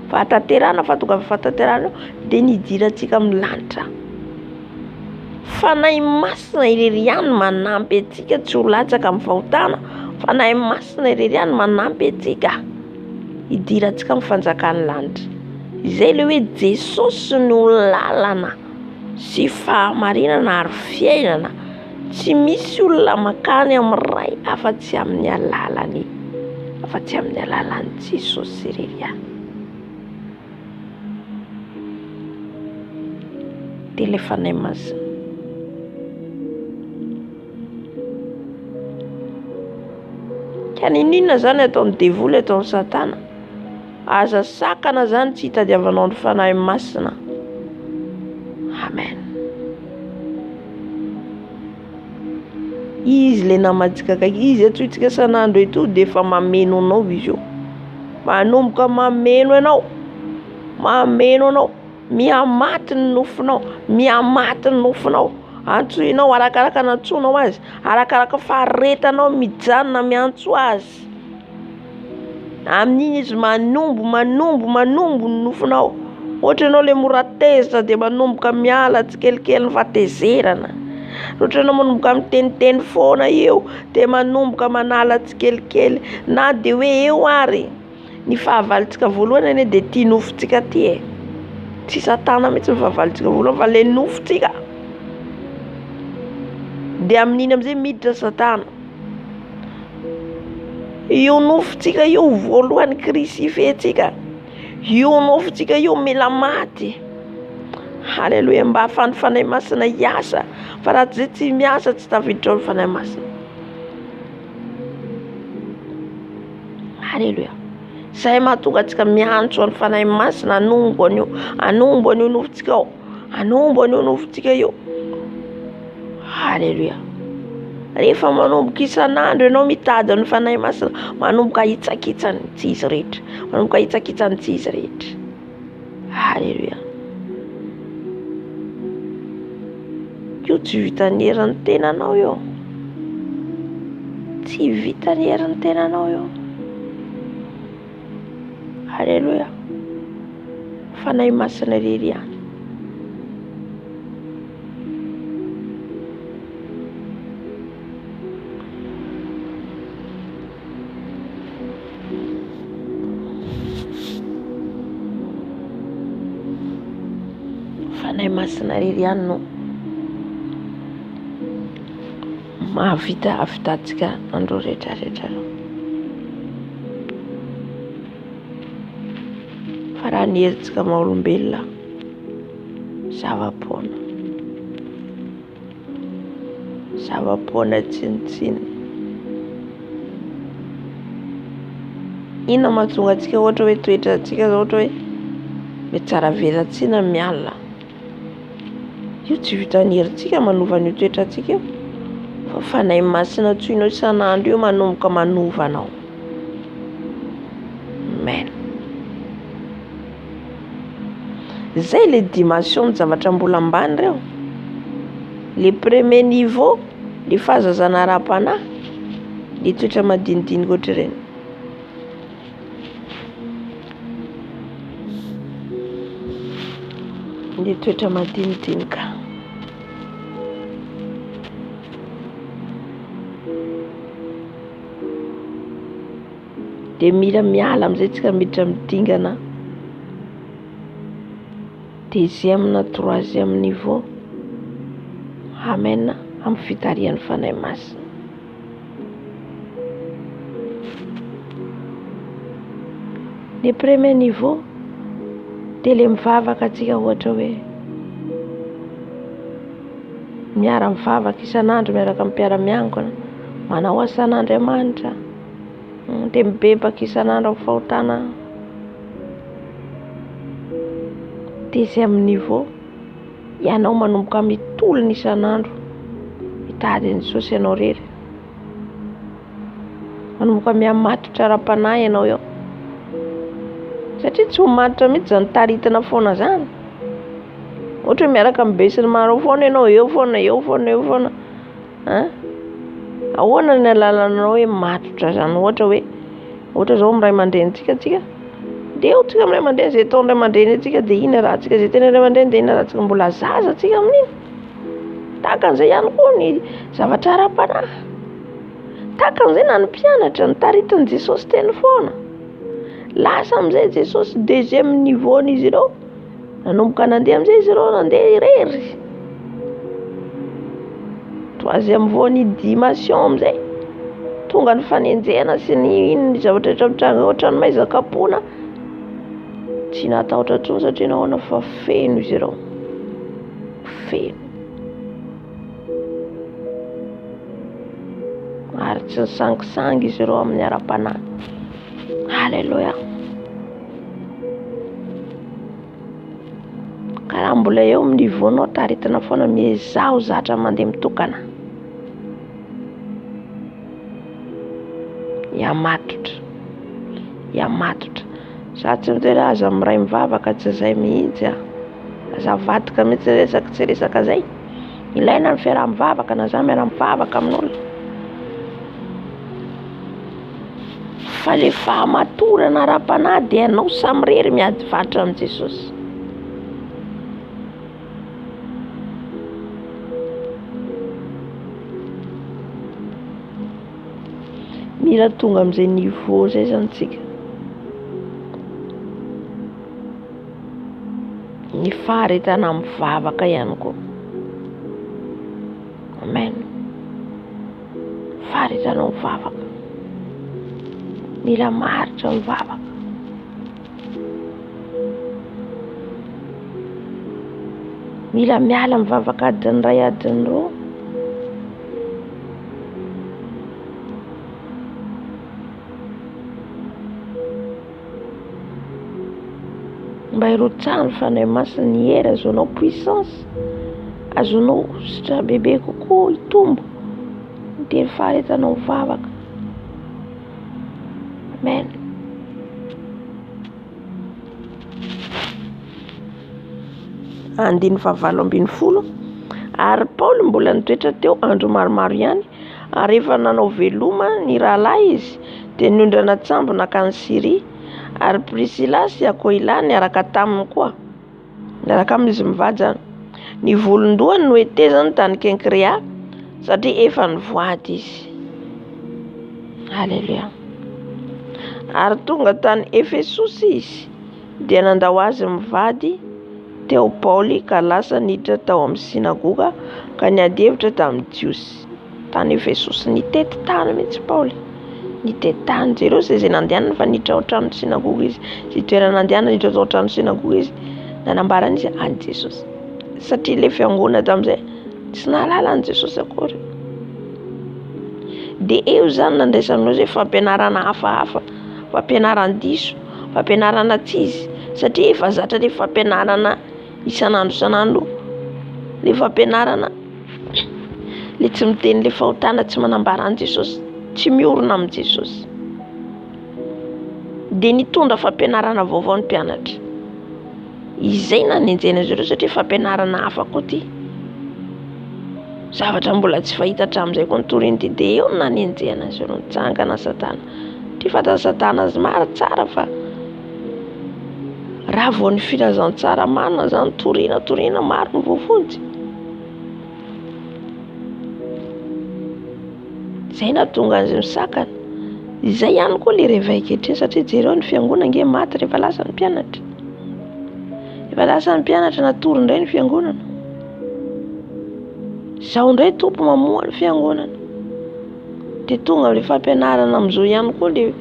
fa hatanterana fa tonga fa hatanterana io dia nidirantsika amin'ny lanitra. Fanahy masina irery ihany manampy antsika tsy ho latsaka amin'ny fahotana. Fanahy masina irery ihany manampy antsika hidirantsika amin'ny fanjakan'ny lanitra. Izay ilay hoe Jesosy no lalana sy fahamarinana ary fiainana. Tsy misy olona makany amin'ny ray afa-tsy amin'ny alalany, afa-tsy amin'ny alalan'i Jesosy irery ihany. Dia ilay fanahy masina. Ka ninona zany ataon'ny devoly, ataon'ny Satana? Aza sakana zany tsy hitadiavanao ny fanahy masina. Amen. Izy le namantsika kaiky, izy atsoitsika san'andro eto dia efa mameno anao izy io. Manomboka mameno anao, miamaty ny nofinao, miamaty ny nofinao. Antsoinao arakaraka n'antsonao azy, arakaraka faharetanao mijanona miantso azy. Amin'iny izy manombo ny nofinao. Ohatra ianao le mora tezitra dia manomboka miala tsikelikely ny fahatezerana. Ohatra ianao manomboka miteniteny foana eo dia manomboka manala tsikelikely. Na dia hoe eo ary ny fahavalontsika voalohany anie dia tia nofontsika ty e. Tsy Satana mihitsy ny fahavalontsika voalohany fa le nofontsika. Dia amin'iny amin'izay miditra Satana. Io nofontsika io voalohany Kristy ifentsika. Io nofontsika io mila maty. Halleluja, mba hahafahan'ny fanahy masina hiasa. Fa raha tsy tsy miasa tsy tafiditra ao ny fanahy masina. Halleluja. Izay mahatonga antsika miantso amin'ny fanahy masina, anombo an'io nofontsika ao. Anombo an'io nofontsika io. Halleluja. Rehefa manomboka isan'andro ianao mitady amin'ny fanahy masina, manomboka hitsakitsany tsy izy rehetra. Manomboka hitsakitsany tsy izy rehetra. Halleluja. Io tsy vita ny herin'ny tenanao io. Tsy vita ny herin'ny tenanao io. Halleluja. Fanahy masina irery ihany. Fanahy masina irery ihany no mahavita avitantsika andro rehetrarehetra. Fa raha ny herintsika maha olombelona, zava-poana tsinitsiny. Inona mahatonga antsika ohatra hoe toetra antsika ohatra hoe mety tsara velantsina miala. Io tsy vitan'ny herintsika manova an'io toetra antsika io. Fa fanahy masina tsoinao isan'andro io manomboka manova anao. Amen. Zay le dimension ny zavatra mbola ambany reo. Le premier niveau, le fahazazana ara-panahy, le toetra madinidinika ohatra ireny. Le toetra madinidinika. Dia mila miala amin'izay tsika miditra midingana deuxième na troisième niveau. Amen. Amin'ny fitarian'ny fanahy masina. Ny premier niveau dia le mivavaka atsika ohatra hoe miara mivavaka isan'andro miaraka amin'ny mpiara-miangona, manao asan'Andriamanitra, dia mibebaka isan'andro amin'ny fahotana. Dia izay amin'ny niveau ianao manomboka mitolona isan'andro mitady ny Jesosy ianao rery, manomboka mihamatotra ara-panahy ianao eo, satria tsy ho matotra mihitsy izany taritana foana zany. Ohatra hoe miaraka amin'ny be sy ny maro foana ianao, eo foana ahoana ny alalanao hoe matotra zany? Ohatra zao amin'ny ray aman-drenitsika dia eo tsika amin'ny ray aman-dreny, izay taon'ny ray aman-dreny atsika dia iny rahantsika, izay teny ray aman-dreny dia iny rahantsika, mbola zaza atsika amin'iny. Tahaka an'izay ihany koa ny zavatra ara-panahy, tahaka an'izay na ny mpianatra nitaritin'i Jesosy teny foana, lasa amin'izay Jesosy deuxième niveau n'izy ireo, nanomboka nandeha amin'izay izy ireo nandeha irery, troisième voie-ny dimension amin'izay, tonga ny fanenjehana sy ny zavatra trapitranga ohatran'ny maizakapoana tsy natahotra intsony, satria nahoana fa feno izy ireo, feno ary tsy nisangisangy izy ireo amin'ny ara-panahy. Halleluja. Ka raha mbola eo amin'ny niveaunao taritina foana miezaho zatra mandeha mitokana, iamatotra za tsy mitera aza miray mivavaka, tsy zay mihitsy aza vadika mihitsy tsy resaka zay, ilaina ny fiaraha-mivavaka na za miara-mivavaka amin'olona, fa le fahamatorana ara-panahy dia ianao samy rery miady vatra amin'i Jesosy. Mila tonga amin'izay niveau zay zany tsika, ny faharetana mivavaka ihany koa. Amen. Faharetana mivavaka, mila maharitra mivavaka, mila miala mivavaka adiny ray adiny roa, mba hirotsahany fanahy masina ny hery, azonao puissance, azonao sitra bebe kokoa hitombo, dia ny faharetanao mivavaka. Amen. Andiny 7:20. Ary Paoly mbola nitoetra teo andro maromaro ihany, ary rehefa nanao veloma ny rahalahy izy dia niondrana tsambo nakany Siria, ary Priscilla sy Aquila niaraka taminy koa, niaraka amin'izy mivady zany. Ny volondohany no hetezany tany Kenkrea satria efa nivoady izy. Halleluja. Ary tonga tany Efesosy izy dia nandao azy mivady teo Paoly, ka lasa niditra tao amin'ny sinagoga ka niady hevitra tamin'ny Jiosy. Tany Efesosy nitety tany mihitsy Paoly, nitety tany jereo izay nandehanany fa niditra ao an-trano sinagoga izy, izay toerana nandehanany niditra ao an-trano sinagoga izy, nanambarana izy an'i Jesosy, satria le fiangonana tamin'izay tsy nahalala an'i Jesosy akory. Dia eo zany nandraisana hoe fampianarana hafahafa, fampianaran-diso, fampianarana tsizy, satria efa zatra le fampianarana isan'andro, le fampianarana le tsy miteny le fahotana, tsy manambara an'i Jesosy, tsy miorona amin'i Jesosy. Dia nitondra fampianarana vaovao ny mpianatra, izay nanenjena azy ireo, satria fampianarana hafa koa ty, zavatra mbola tsy fahita hatramin'izay koa nitoriany ty, dia eo nanenjena azy ireo, nitsangana Satana. Ty fantany Satana azy maro tsara, fa raha vao ny filazantsara manina zany toriana maro ny voafontsy. Zay nahatonga azy misakana. Izay ihany koa le réveil kehitriny, satria jereo ny fiangonana nge maty rehefa lasa ny mpianatra. Rehefa lasa ny mpianatra natory indray ny fiangonana. Izao indray tompo mamoa ny fiangonana. Dia tonga le fampianarana amin'izao ihany koa le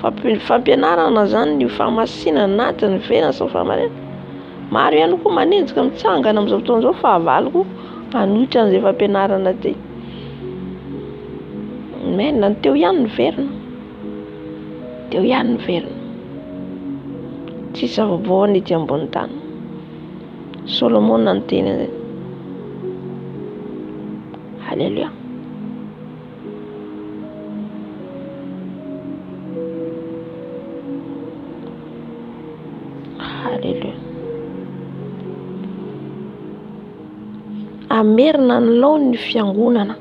fampianarana zany ny famasinana natiny vena sy famarena. Maro ihany koa manenjika mitsangana amin'izao fotoana izao fa avaliko hanohitra an'izay fampianarana ty. Mena teo ihany ny verina. Teo ihany ny verina. Tsisy zava-boahany ety ambony tany. Solomona ny teny zay. Alléluia. Alléluia. Amerina ny laony ny fiangonana.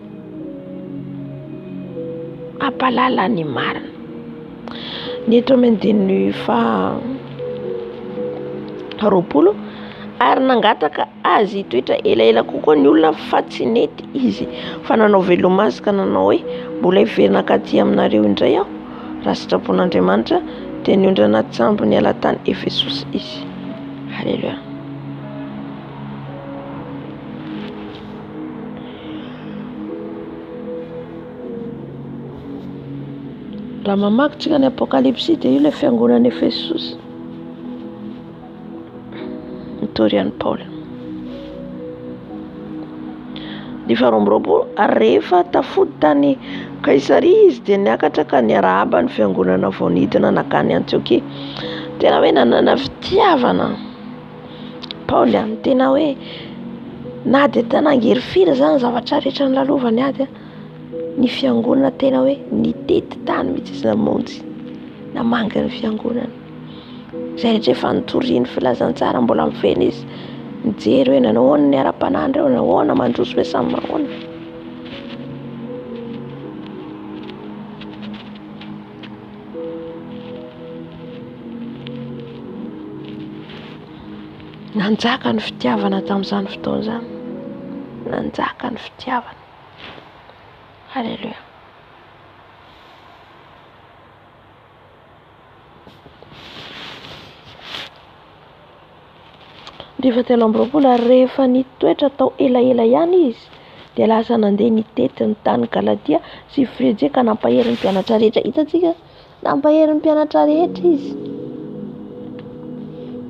Apalala ny marina. Ny eto amendiny roapolo ary nangataka azy toetra elaela kokoa ny olona fa tsy nety izy fa nanao velomasika nanao hoe mbola hiverina katy aminareo indray aho raha sitrapon'Andriamanitra dia ny ondrana tsambo ny alatany Efesosy izy. Alléluia. Raha mamaky ny Apokalipsy dia io ilay fiangonana Efesosy. Torian'i Paul. Ny faharoa rehefa tafody tany Kaisaria izy dia niakatra ka niarahaba ny fiangonana vao nidina nakany Antiokia. Tena hoe nanana fitiavana Paul ihany, tena hoe na dia tena ngery-fira zany zavatra rehetra nilalovany ady, ny fiangonana tena hoe nitety tany mihitsy izy namonjy namanga ny fiangonana. Zay rehetra efa nitoriany filazantsara mbola mifena izy mijery hoe nanahoana ny ara-panahiny ireo, nanahoana mandroso hoe samy mahoana. Nanjaka ny fitiavana tamin'izany fotoana izany. Nanjaka ny fitiavana. Alléluia. Rehefa telo amby roapolo ary rehefa nitoetra tao elaela ihany izy dia lasa nandeha nitety ny tany Galatia sy Frigia ka nampahery ny mpianatra rehetra. Hitantsika, nampahery ny mpianatra rehetra izy.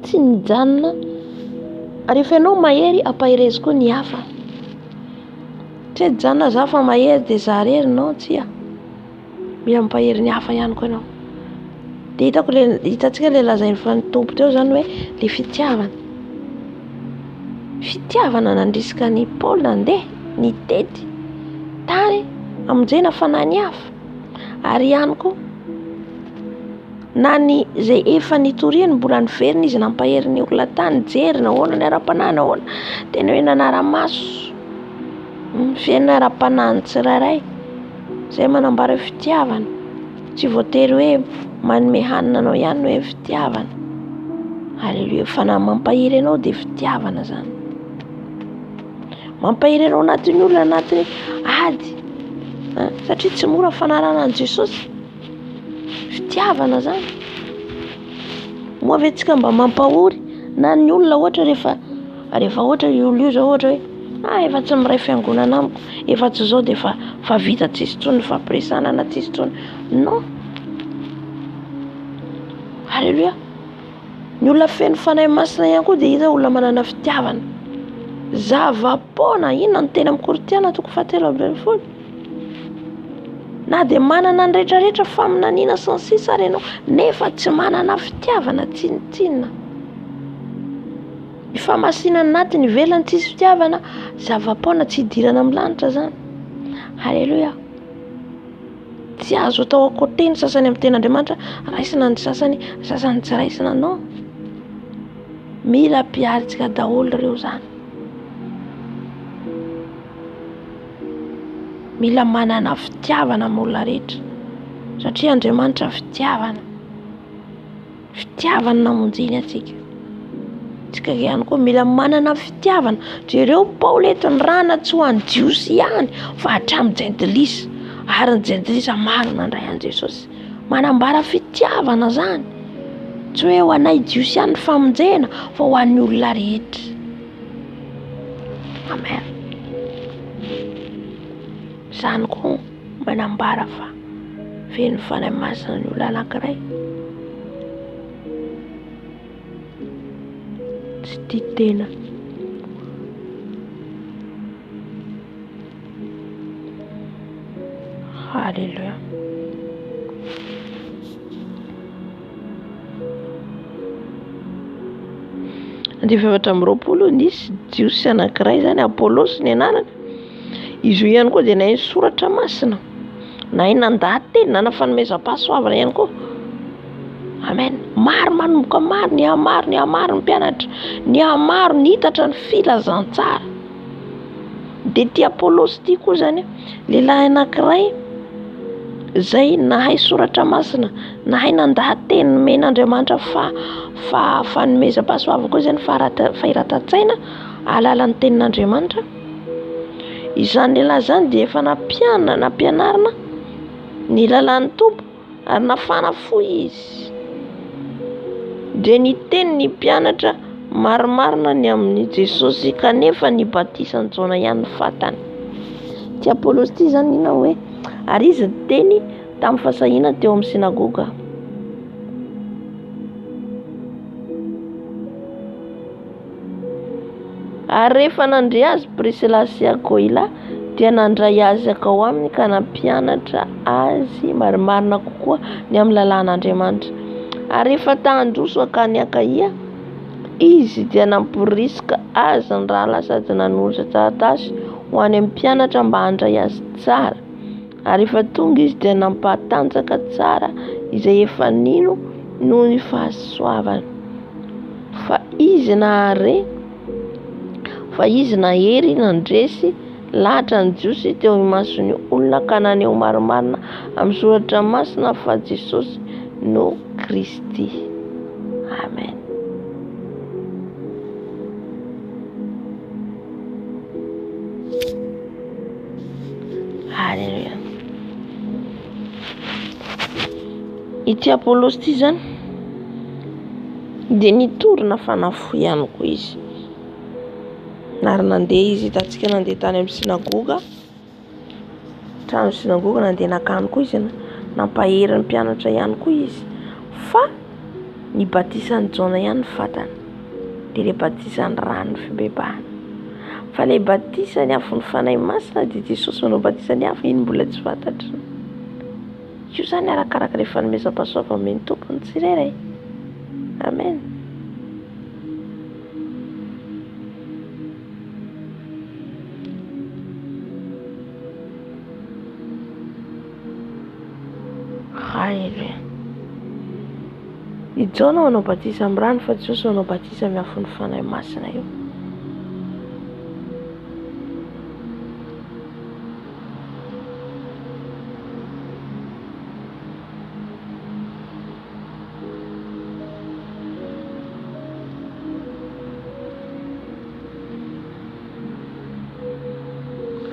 Tsy nijanona. Rehefa ianao mahery ampahereza koa ny hafa. Tsy hijanona za fa mahery dia za rery, no tsia. Mila mampahery ny hafa ihany koa ianao. Dia hitantsika ilay lazainy fa nitompo teo zany hoe ilay fitiavana. Fitiavana nandrisika ny Paul nandeha nitety tany amonjena fanahy ny hafa. Ary ihany koa na ny zay efa nitoriany mbola niverina izy nampahery ny olona tany jery nahoana ny ara-panahy nahoana. Tena hoe nanara-maso fiainana ara-panahy tsirairay. Zay manambara fitiavana. Tsy voatery hoe manome hanina anao ihany hoe fitiavana. Alléluia. Fa na mampahiry anao dia fitiavana zany. Mampahiry anao anatin'ny olona anatin'ny ady. Satria tsy mora fanarana an' Jesosy. Fitiavana zany. Moa ve tsika mba mampahory na ny olona ohatra rehefa ohatra io zao ohatra hoe efa tsy miray fiangonana amiko, efa tsy zao dia fa vita tsisy tsony ny fampiresanana tsisy tsony. Non. Alléluia. Ny olona feno fanahy masina ihany koa dia hita olona manana fitiavana. Zava-pona, inona no tena amin'ny Korinthiana 4:20. Na dia manana ny rehetrarehetra faminaniana sy ny sisa ary ianao nefa tsy manana fitiavana, tsinitsinina. Ny famasinana natiny ivelany tsisy fitiavana, zava-pona tsy hidirana amin'ny lanitra zany. Alléluia. Tsy azo atao akoateny sasany amin'ny ten'Andriamanitra, raisina ny sasany tsy raisina. Non. Mila piaritsika daholo ireo zany. Mila manana fitiavana amin'ny olona rehetra. Satria Andriamanitra fitiavana. Fitiavana namonjeny atsika. Tsika ihany koa mila manana fitiavana. Ireo Paoly eto ny rana tsy ho an'ny Jiosy ihany fa hatramin'ny jentilisa. Ary ny jentilisa maro nandray an' Jesosy. Manambara fitiavana zany. Tsy hoe ho anay Jiosy ihany ny famonjena fa ho an'ny olona rehetra. Amen. Zany koa manambara fa feno fanahy masina ny olona anankiray tsy tia tena. Halleluja. Andray 720 nisy jiosy anankiray zany, Apolosy ny anarany. Izy io ihany koa dia nahay soratra masina, nahay nandahan-teny, nana fanomezam-pahasoavana ihany koa. Amen. Maro manomboka maro, ny hamaro ny mpianatra, ny hamaro ny hitatra ny filazantsara. Dia ty Apolosy ty koa zany lehilahy anankiray zay nahay soratra masina, nahay nandahan-teny, nomen'Andriamanitra fanomezam-pahasoavana koa zany, fahiratan-tsaina alalan'ny tenin'Andriamanitra. Izany lehilahy zany dia efa nampianarina ny lalan'ny Tompo ary nafana fo izy. Dia niteny ny mpianatra marimarina ny amin'ny Jesosy, kanefa ny batisan'i Jona ihany ny fantany. Ty Apolosy ty zany ina hoe ary izy teny tamin'ny fasahina teo amin'ny sinagoga. Ary rehefa nandre azy Prisila sy Akoila dia nandray azy akao aminy ka nampianatra azy marimarina kokoa ny amin'ny lalàn'Andriamanitra. Ary rehefa tahandroso akany Akaia izy dia namporisika azy ny rahala sady nanoratra taratasy ho any amin'ny mpianatra mba handray azy tsara. Ary rehefa tonga izy dia nampatanjaka tsara izay efa nino noho ny fahasoavana. Fa izy nahery nandresy lahatra ny jiosy teo imason'ny olona ka naneho marimarina amin'ny soratra masina fa Jesosy no Kristy. Amen. Halleluja. Ity Apolosy ty zany dia nitorina fanafo ihany koa izy. Nary nandeha izy, hitantsika nandeha tany amin'ny sinagoga, trano sinagoga, nandeha nakany koa izy, nampahery ny mpianatra ihany koa izy. Fa ny batisan'i Jona ihany ny fantany, dia ilay batisan'ny rano ny fibebahana. Fa ilay batisany afo ny fanahy masina dia Jesosy manao batisany hafa, iny mbola tsy fantatra. Io zany arakaraka ilay fanomezam-pahasoavana omeny tompony tsirairay. Amen. Halleluja. I Jona manao batisa amin'ny rano fa Jesosy manao batisa amin'ny afo ny fanahy masina io.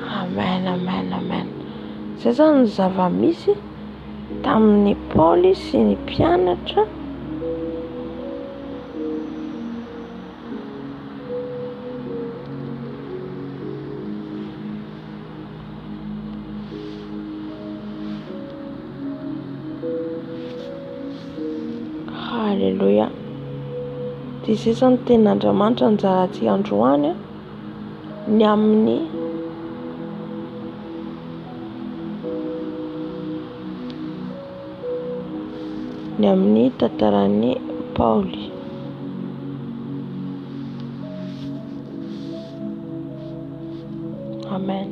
Amen, amen, amen. Zay zany ny zava-misy tamin'ny Paoly sy ny mpianatra Halleluja. Dia zay zany tenin'Andriamanitra anjarantsika androany ny amin'ny tantaran'ny Paoly. Amen.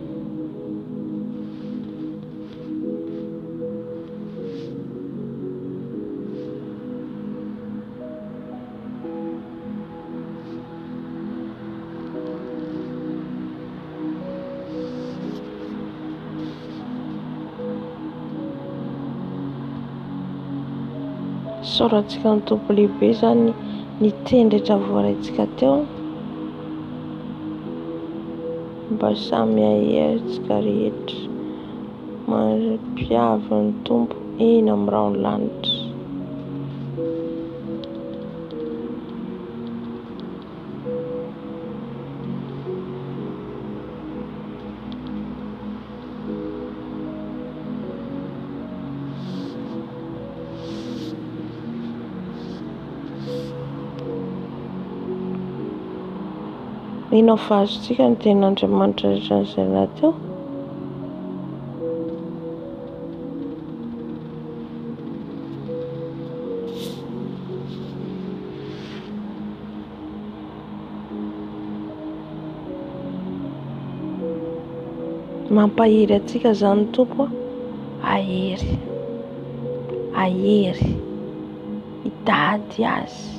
Soratsika ny tompo lehibe zany ny tendretra voaraintsika teo mba samy aheritsika rehetra mampiavy ny tompo eny amin'ny rano lanitra. Inao fa azontsika ny tenin'Andriamanitra rehetra izay teo. Mampahery atsika zany Tompo, ahery hitady azy.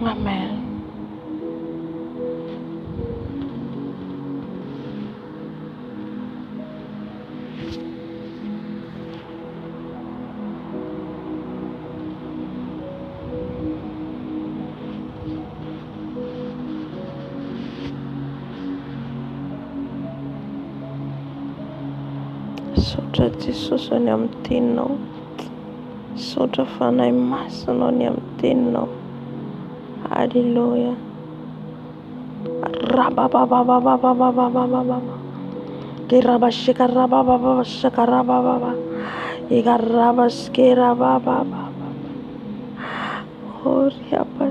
Amen. Saotra Jesosy any amin'ny teninao, saotra fanahy masinao any amin'ny teninao. Halleluja. Rababababababababababa. Kerabashika rabababashaka rabababa. Ikarabaskera bababa. Oriaba.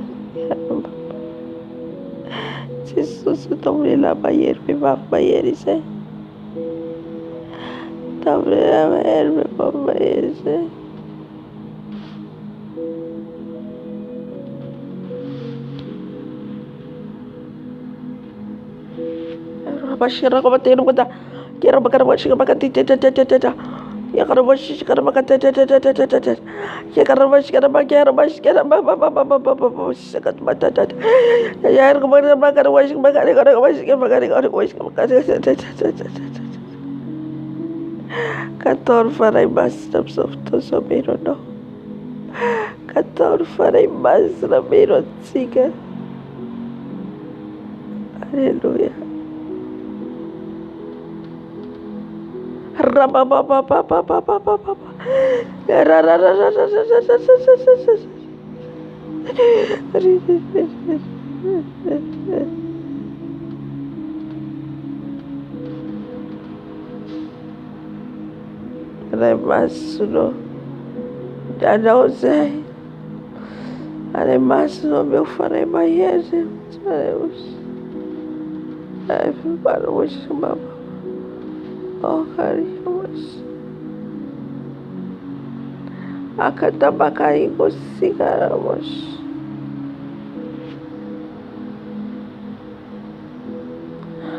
Jesus utamulela bayeri baba bayeri se. Tamulela bayeri baba bayeri se. Bashira ko batero ko da kira bakar bashira bakati tata ya karabashi karabakata tata ya karabashi karabakara bashira baba sakat batata ya ko bakar washi bakar washi kator farai bastam softo sobero no kator farai basra bero tsika. Hallelujah. Remasuno Jose Remasuno meu farei mais para hoje mama. Oh carinhos, akatabakai cigarros.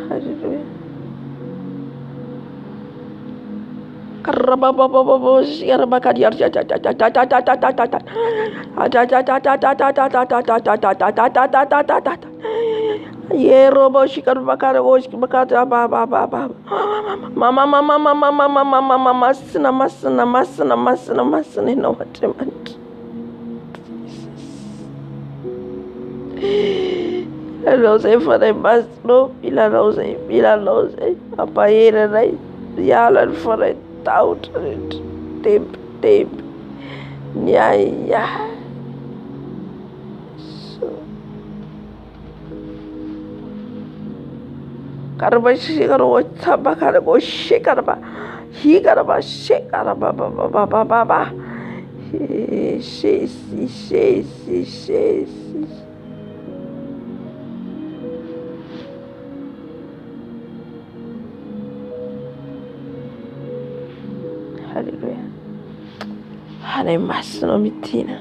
Aleluia. Karababababos, yarabakadiar, Yerobo shikar bakara gosh bakata baba mama masna no what Rose for a bus no Pila Rose apa era right yalan for a doubt tape yeah Karabashi Karaba Karabo Shekaraba He Karaba Shekaraba Baba She Hallelujah. Hane masno mitina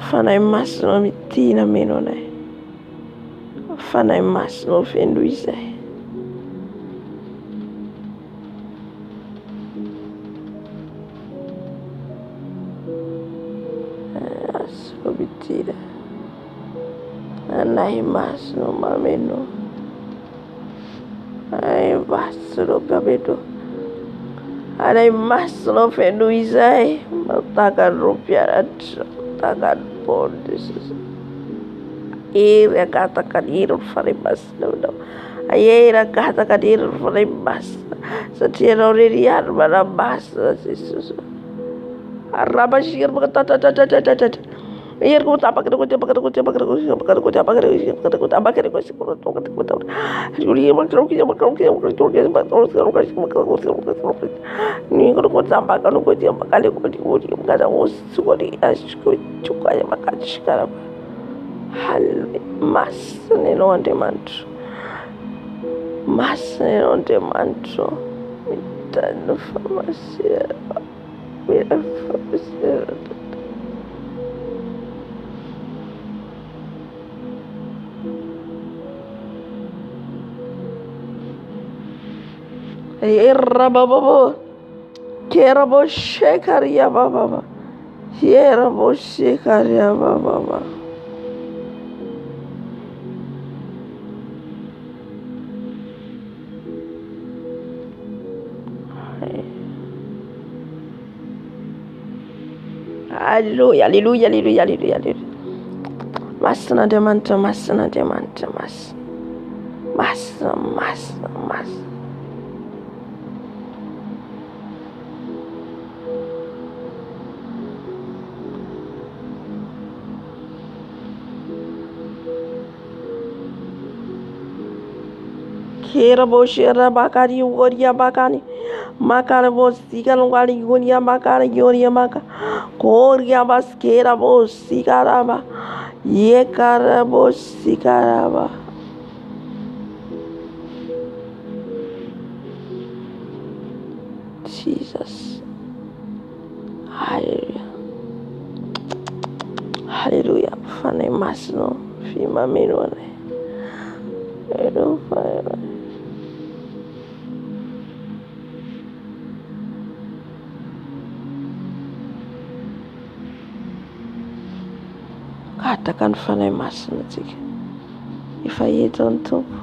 Fanai masno mitina menone Fanai masno fenduise Asno mitina Anai masno mameno Ai masno gabedo Anai masno fenduise Matakan rupiah Takan bondes Ira katakan irul faribas no Ayera katakan irul faribas Setiap orang lihat marabas Jesus Arabashir berkata Hallelujah, hallelujah, hallelujah, hallelujah, hallelujah. Masina Diamanta, Masina Diamanta, Masina. Kera boshera bakari ugoria bakani. Makara bosika lungari gunia makara yoria maka. Koria baskera bosikaraba. Yekara bosikaraba. Jesus. Hallelujah. Hallelujah. Fane masno. Fima menone. Katakan fanay masina tsika. Efa eto ny tompo.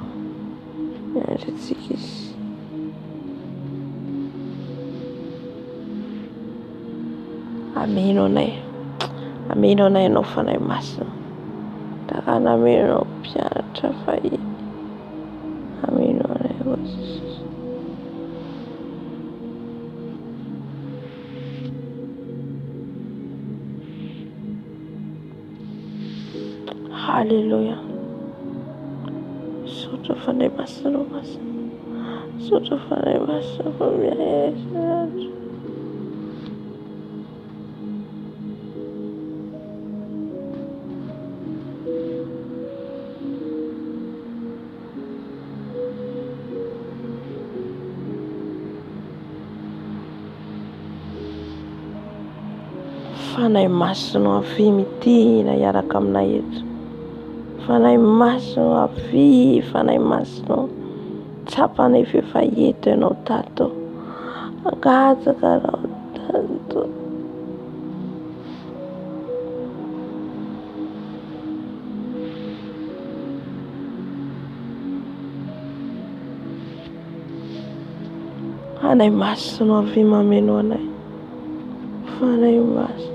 Miandry tsika izy. Ameno anay. Ameno anay anao fanay masina. Takana ameno anao mpianatra fahiny. Ameno anay o Jesus. Hallelujah. Soto fanay masina masina. Soto fanay masina pamiaya. Fanay masina avy mitina hiaraka aminay eto. Fanay masina avy, fanay masina tsapanay fefa eto ianao tato. Angataka anao tato. Fanay masina avy mameno anay. Fanay masina.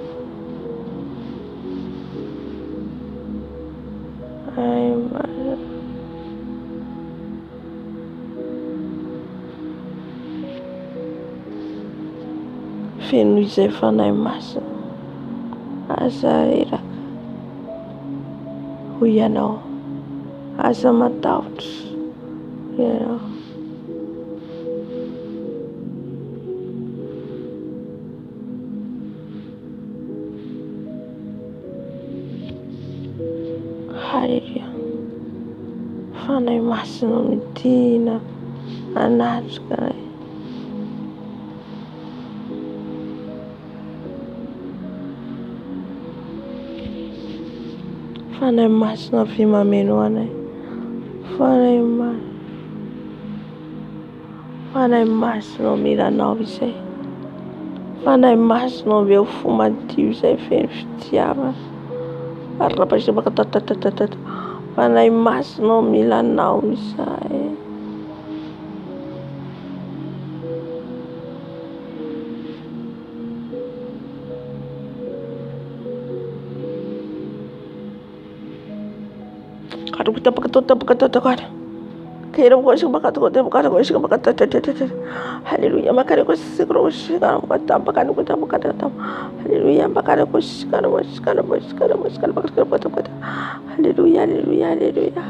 Feno izay fanay masina. Aza reraka. Hoy ianao. Aza matahotra. Ianao. Hallelujah. Fanay masina midina anatrika anay. Fanay masina avy mameno anay. Fanay masina. Fanay masina milanao izay. Fanay masina avy eo fo madio izay feno fitiavana. Fanay masina milanao izay. Kira kushika bakata kote bakata kushika bakata tete. Hallelujah. Makare kushika kushika bakata bakata kuta bakata tam. Hallelujah. Makare kushika bakata bakata. Hallelujah. Hallelujah. Hallelujah.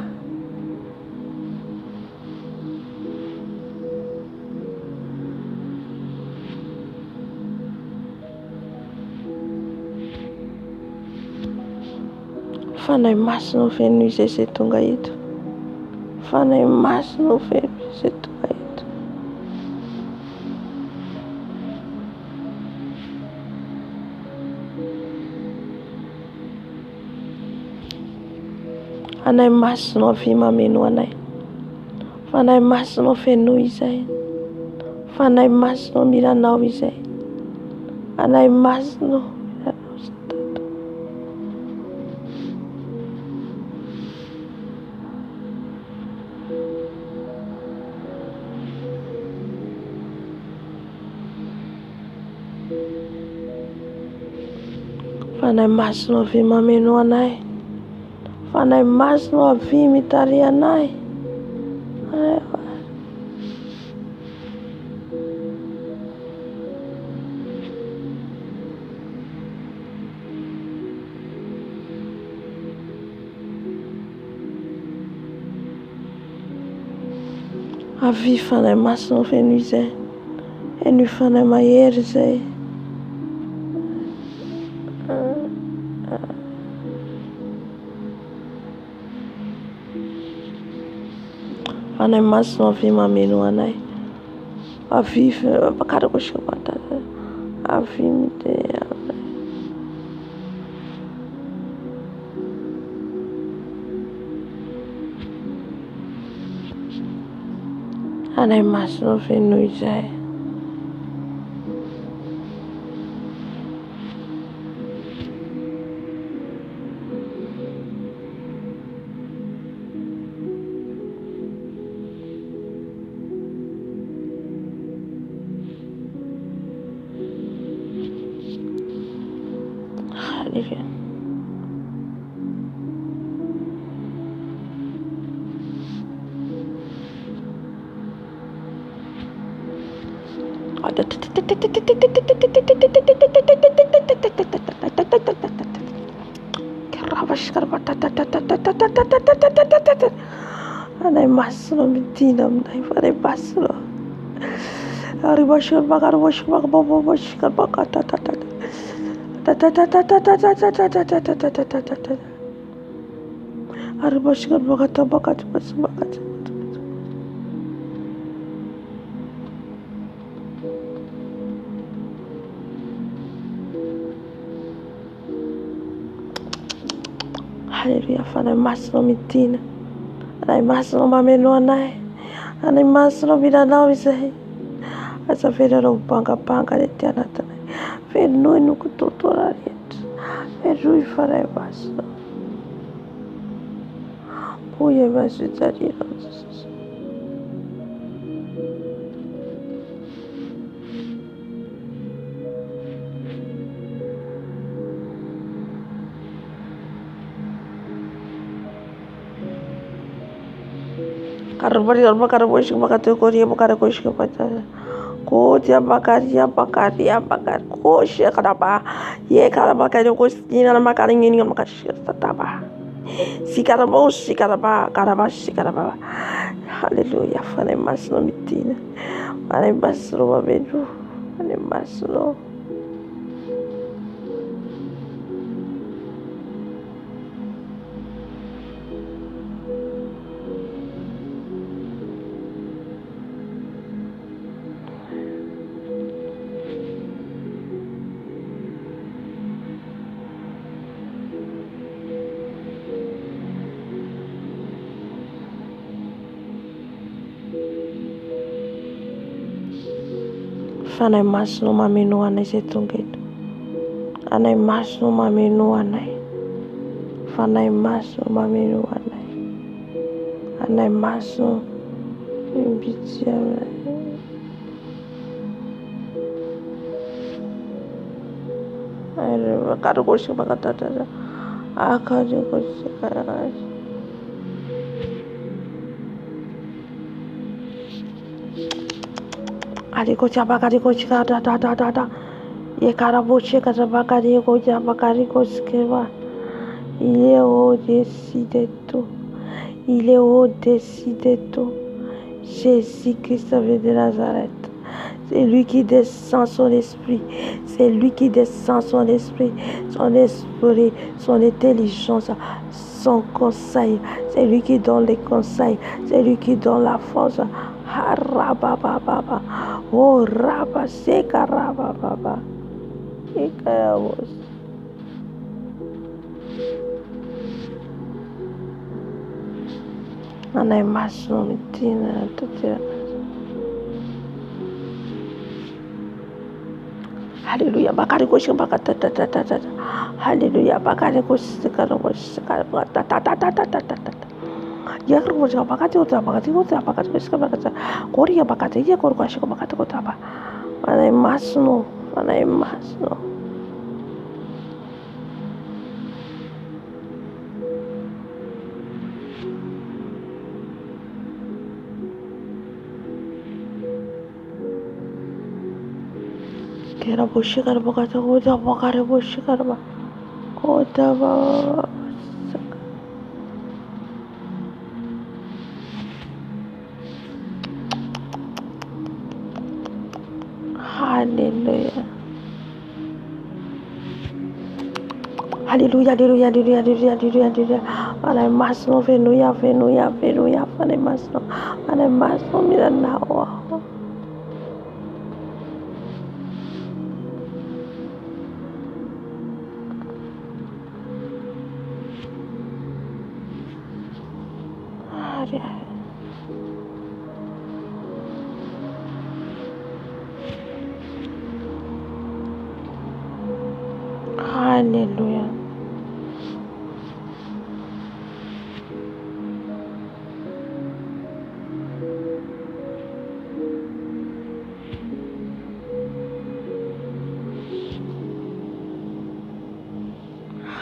Fanay masina feno izay zay tonga eto. Fanay masina feno izay tonga eto. Fanay masina avy mameno anay. Fanay masina feno izay. Fanay masina miranao izay. Fanay masina Fanay masina avy mameno anay. Fanay masina avy mitary anay. Avy fanay masina feno izay. Eno fanay mahery izay. Fanay masina avy mameno anay. Avy bakara kushika batata. Avy mite. Fanay masina feno izay. Hallelujah. Anay masina midina aminay. Fanay masina. Aribashir bakar bashir bakar bakar Aribashir bakar. Hallelujah. Fanay masina midina. Anay masina mameno anay. Anay masina miranao izay. Asa verarao bangabanga lety anatinay. Fenoy no kototora rehetra. Feroy fanay masina. Poia mazojarira Jesus. Karabari bakaraboshi bakatokoria bakarakoshi bakata. Kotia bakaria koshi karaba. Ye karabakari koshina makaringini makashi tataba. Sikarabos karaba. Hallelujah. Fanay masina mitina. Fanay masina mabedu. Fanay masina. Fanay masina mameno anay izay tonga eto. Anay masina mameno anay. Fanay masina mameno anay. Anay masina mbitsy anay. Karakoshi bakatata. Akaje koshi karakoshi. Harikocha bakarikocha da. Ye karaboche katabakari koja bakarikoskeva. Il est au-dessus de tout. Il est au-dessus de tout. Jésus-Christ de Nazareth. C'est lui qui descend son esprit. C'est lui qui descend son esprit, son intelligence, son conseil. C'est lui qui donne les conseils. C'est lui qui donne la force. Harabababa. Oh, rabaseka rabababa. Ikaos. Anai maso mitina tutira. Hallelujah. Bakari koshi bakata. Hallelujah. Bakari koshi bakata. Ya koshi bakati bakati koshi bakata. Korea bakati ya koshi bakata kotaba. Anai maso. Kera boshi karba kata kota bakare boshi karba kota ba. Hallelujah. Ana masno venuya. Ana masno miranawa. Hallelujah.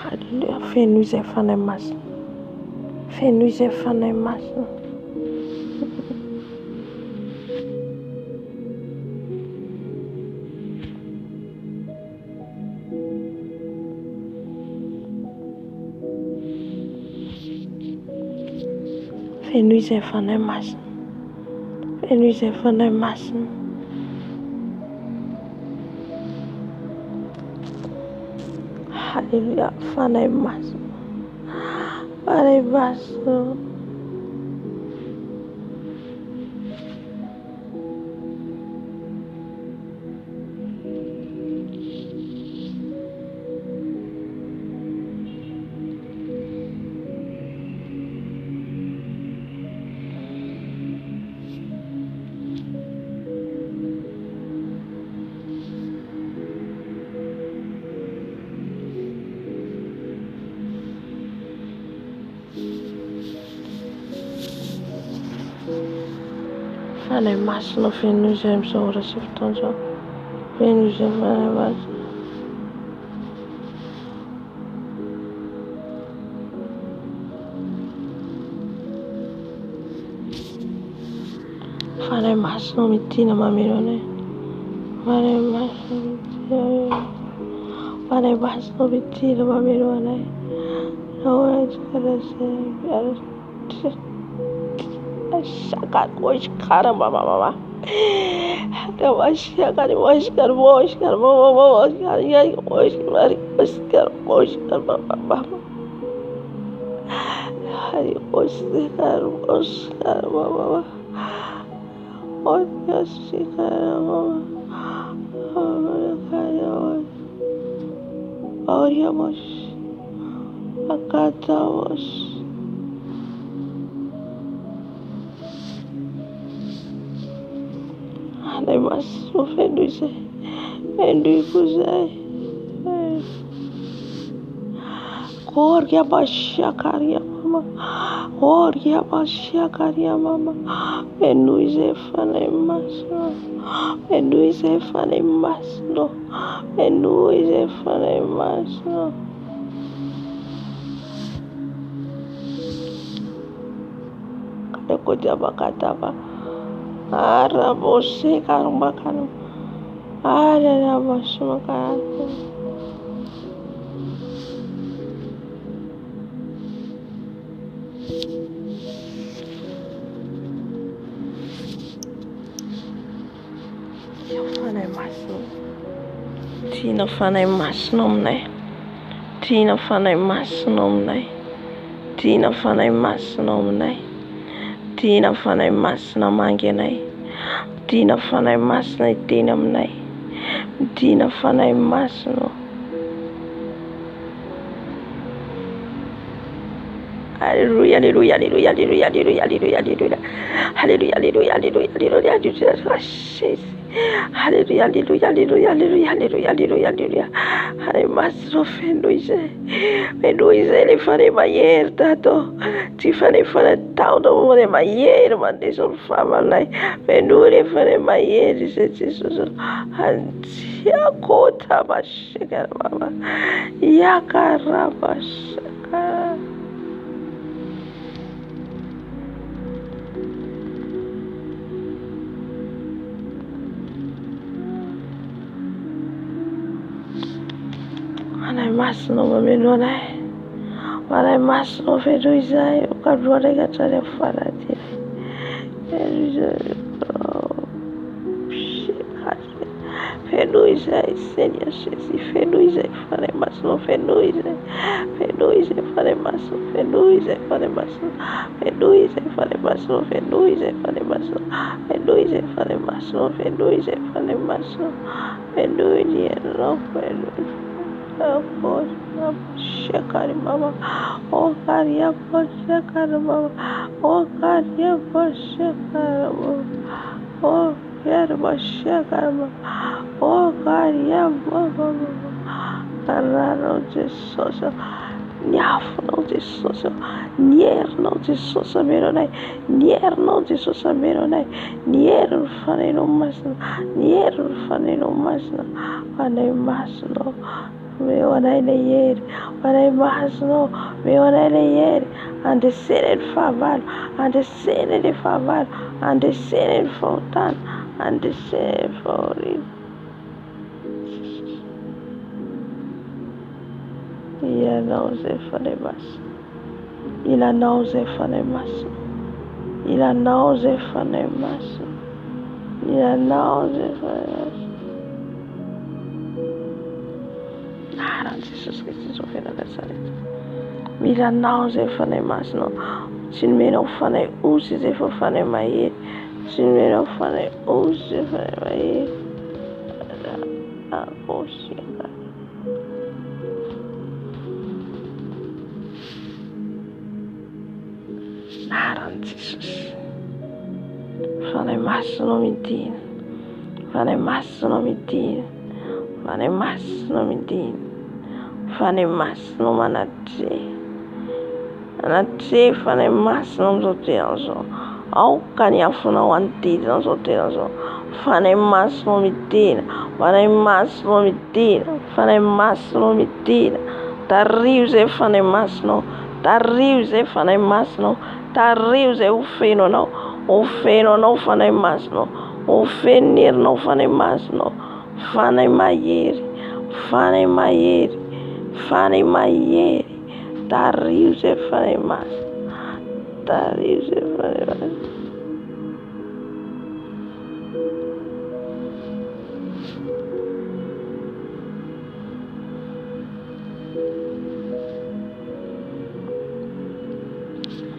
Hallelujah. Fais-nous effacer masse. Fais-nous effacer masse. Fais-nous effacer masse. Fais-nous effacer masse. Hallelujah. Fais-nous masse. Fais-nous masse. Fais-nous masse. Fais-nous j'aime ça. Reçois ton job. Fais-nous j'aime masse. Fare maso mitina mamirone. Fare maso mitina mamirone. Ora cara Shaka hoje caramba mama. Oscar mama. Hari Oscar mama. Oscar mama. Oramos. Acatamos. Además, ofenduse. Endicuse. Orgia basha caria mama. Orgia basha caria mama. Menuise fane masno. Menuise fane masno. Menuise fane masno. Kaya ko jaba kataba. Ara você caramba caramba. Ara você caramba. Fanay masina. Tiana fanay masina aminay. Tiana fanay masina aminay. Tiana fanay masina aminay. Tiana fanay masina mangy anay. Tiana fanay masina iteny aminay. Tiana fanay masina. Alléluia, alléluia, alléluia, alléluia, alléluia, alléluia, alléluia. Alléluia, alléluia, alléluia, alléluia, alléluia. Alléluia, alléluia, alléluia, alléluia, alléluia, alléluia, alléluia. Alléluia, fenoise. Fenoise, ele farei maier, tato. Ti farei fare taudo, vole maier, ma deso fama lai. Fenure farei maier, se Jesus. Antia kota bashekara mama. Yakara bashekara. Anay masina mameno anay. Anay masina feno izay. Ukadroanay katrany amin'ny fanatirany. Feno izay Seigneur Jésus. Feno izay fanay masina. Feno izay. Feno izay fanay masina. Feno izay fanay masina. Feno izay fanay masina. Feno izay fanay masina. Feno izay fanay masina. Feno izay fanay masina. Feno izay fanay masina. Shakari mama, oh karia shakari mama, oh karia shakari mama, oh karia shakari mama, oh karia mama, carano Jesus, niaf não Jesus, nier não Jesus meronai, nier não Jesus meronai, nier fanei no masna, nier fanei no masna, fanei masno. Meu anaileyer, anai masno, meu anaileyer, and the Senate favor, and the Senate favor, and the Senate fountain, and the Senate for it. Il annonce fanemas. Il annonce fanemas. Il annonce fanemas. Il annonce fanemas. Jesus Christ of Nazareth. Mila nauze fanay masno. Sinmeno fanay usi ze fanay maye. Sinmeno fanay usi fanay maye. Oshika. Naran Jesus. Fanay masno mitin. Fanay masno mitin. Fanay masno mitin. Fanay masno manatse. Anatse fanay masno mzoteranzo. Au kanyafuna wantidan zoteranzo. Fanay masno mitina. Fanay masno mitina. Fanay masno mitina. Tariuze fanay masno. Tariuze fanay masno. Tariuze ufeno no. Ufeno no fanay masno. Ufenir no fanay masno. Fanay mayeri. Fanay mayeri. Fanay mayeri. Tariuze fanay masno. Tariuze fanay masno.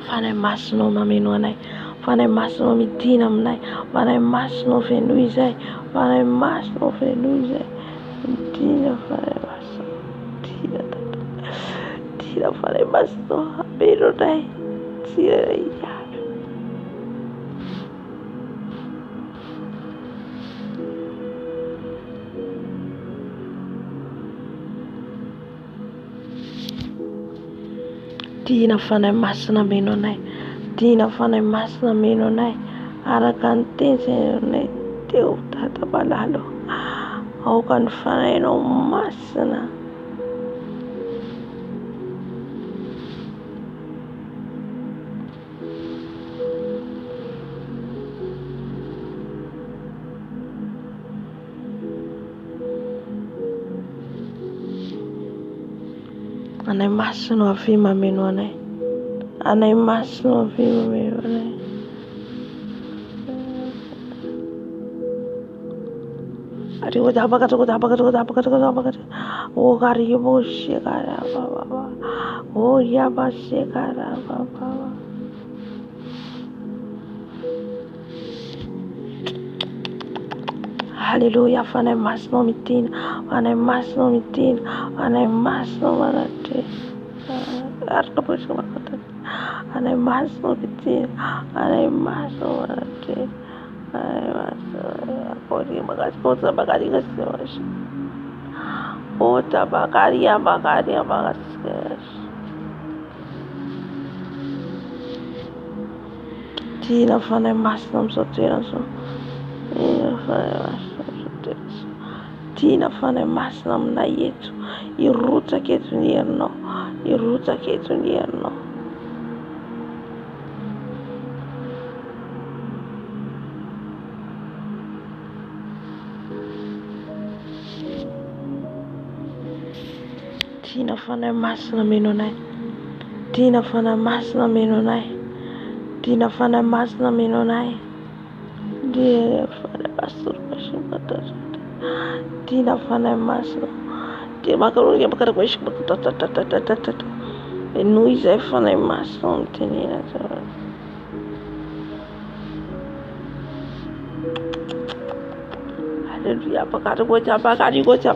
Fanay masno mameno anay. Fanay masno midina aminay. Fanay masno feno izay. Fanay masno feno izay. Midina fanay masno. Midina tata. Midina fanay masno. Ameno anay. Midina iyayo. Midina fanay masna ameno anay. Midina fanay masna ameno anay. Araka ny teny anay teo tata malalo. Aoka ny fanainao masina. Anay masina avy mameno anay. Anay masina avy mameno anay. Oh karibu shikara baba. Oh yaba shikara baba. Hallelujah, fanay masina mitina, fanay masina mitina, fanay masina manate. Arka pushka makata. Fanay masina mitina, fanay masina manate. Fanay masina. Kodi magas kota bagari gaswas. Kota bagari bagas. Tina fanay masina msotira so. Tina fanay masina aminay eto, irotsaka eto ny herinao, irotsaka eto ny herinao. Tina fanay masina meno anay, tina fanay masina meno anay, tina fanay masina meno anay. Dia fanay masina mashimata. Tina fanay masina. Dia makaroni makarakosh makata. Eno izay fanay masina mitenena zao. Hallelujah, pakari gocha.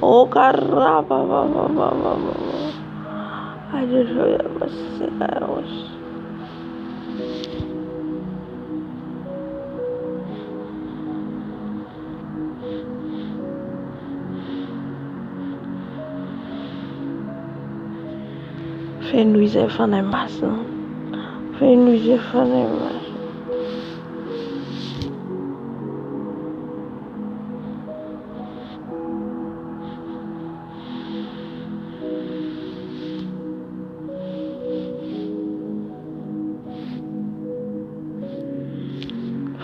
Oh karaba baba. Hallelujah, masikaros. Feno izay fanay masina. Feno izay fanay masina.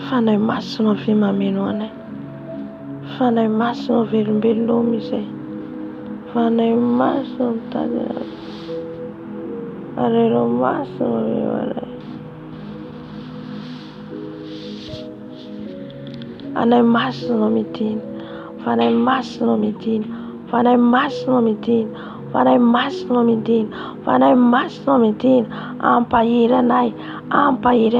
Fanay masina avy mameno anay. Fanay masina velombeloma izay. Fanay masina mitady anay. Arero masina mameno anay. Anay masina mitina. Fanay masina mitina. Fanay masina mitina. Fanay masina mitina. Fanay masina mitina. Ampahiry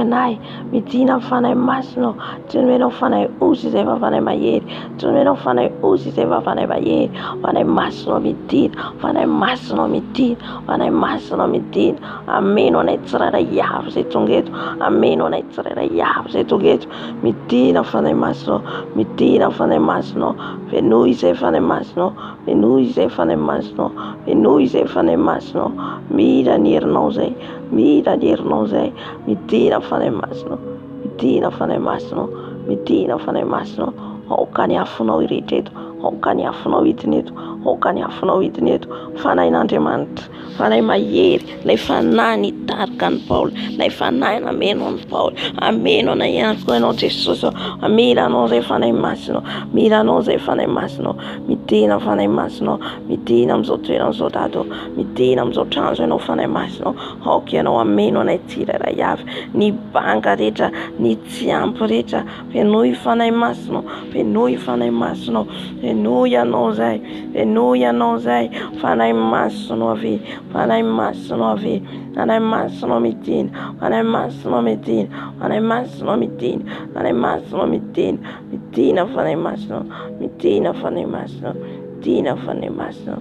anay. Mitina fanay masina. Tsy nomenao fanay osy izay fa fanay mahery. Tsy nomenao fanay osy izay fa fanay mahery. Fanay masina mitina. Fanay masina mitina. Fanay masina mitina. Ameno anay tsirairay avy izay tonga eto. Ameno anay tsirairay avy izay tonga eto. Mitina fanay masina. Mitina fanay masina. Venoy izay fanay masina. Venoy izay fanay masina. Venoy izay fanay masina. Mira ny herinao izay. Mira ny herinao izay. Mitina fanay masina. Mitina fanay masina. Mitina fanay masina. Aoka ny afonao irehetra eto. Aoka ny afonao hidiny eto. Aoka ny afonao hidiny eto. Fanahin'Andriamanitra. Fanay mahery. Ilay fanahy nitarika ny Paoly. Ilay fanahy nameno an'i Paoly. Ameno anay ihany koa ianao Jesosy. Mira anao izay fanay masina. Mira anao izay fanay masina. Mitina fanay masina. Mitina amin'izao toerana izao dato. Mitina amin'izao trano izao ianao fanay masina. Aoka ianao ameno anay tsirairay avy. Ny banga rehetra, ny tsy ampy rehetra. Venoy fanay masina. Venoy fanay masina. Venoy ianao izay. Venoy ianao izay. Fanay masina avy. Fanay masina avy. Fanay masina mitina. Fanay masina mitina. Fanay masina mitina. Fanay masina mitina. Mitina fanay masina. Mitina fanay masina. Mitina fanay masina.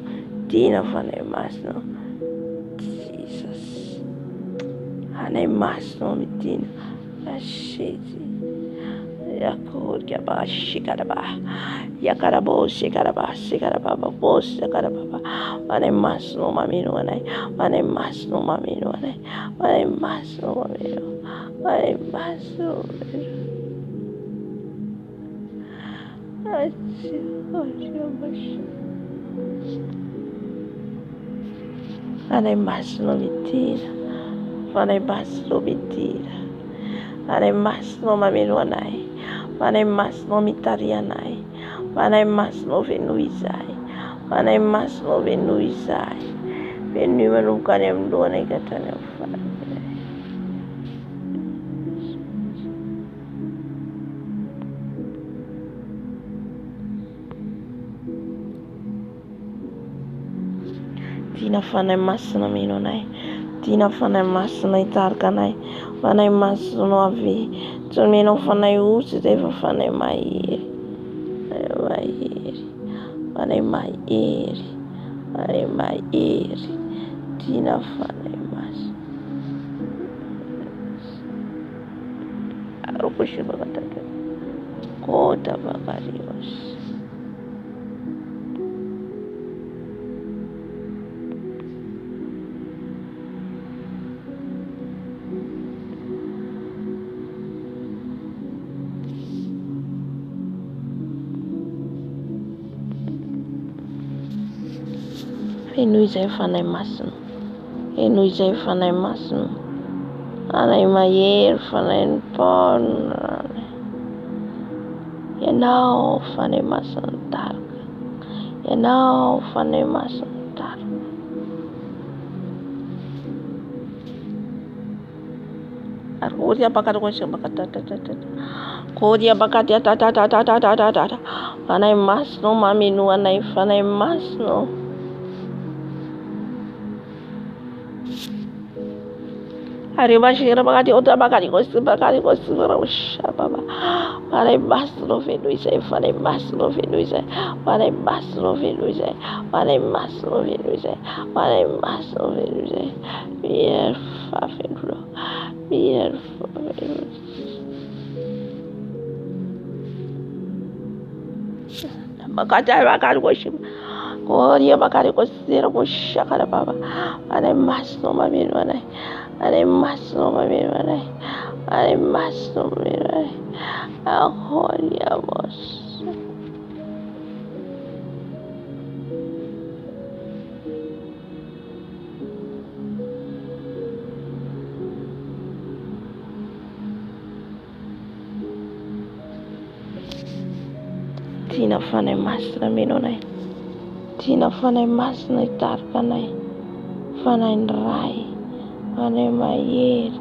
Mitina fanay masina. Jesus. Fanay masina mitina. Ashiti. Yakoria ba shikaraba. Yakarabo shikaraba. Shikaraba bos yakaraba. Fanay masina mamino anay. Fanay masina mamino anay. Fanay masina mamino. Fanay masina mamino. Fanay masina mitina. Fanay masina mitina. Fanay masina mamino anay. Fanay masina mitary anay. Fanay masina venoy izay. Fanahy masina venoy izahay. Venoy manomboka any amin'ny lohany ka hatrany amin'ny farany. Tiana fanahy masina mino anay. Tiana fanahy masina hitarika anay. Fanahy masina avy. Tsy menao fanahy osy izay fa fanahy mahery. Fanahy mahery. Fanahy mahery. Tiana fanahy masina. Arokoshi bakataka. Kota bakarios. Venoy izay fanahy masina. Venoy izay fanahy masina. Fanahy mahery, fanahy nipaona. Ianao fanahy masina nitarika. Ianao fanahy masina nitarika. Arkoria bakataka bakatata. Koria bakatata. Fanahy masina mameno anay fanahy masina. Aribashira bakati ota bakati kosi baba. Fanahy masina venoy izay fanahy masina venoy izay. Fanahy masina venoy izay. Fanahy masina venoy izay. Fanahy masina venoy izay. Mier fafendro. Mier fafendro. Bakati kosi. Koria bakati kosi rakoshakala baba. Fanahy masina mameno anay. Fanahy masina mameno anay. Fanahy masina mameno anay. Ahoria mos. Tiana fanahy masina meno anay. Tiana fanahy masina hitarika anay. Fanahy ray. Fanahy mahery.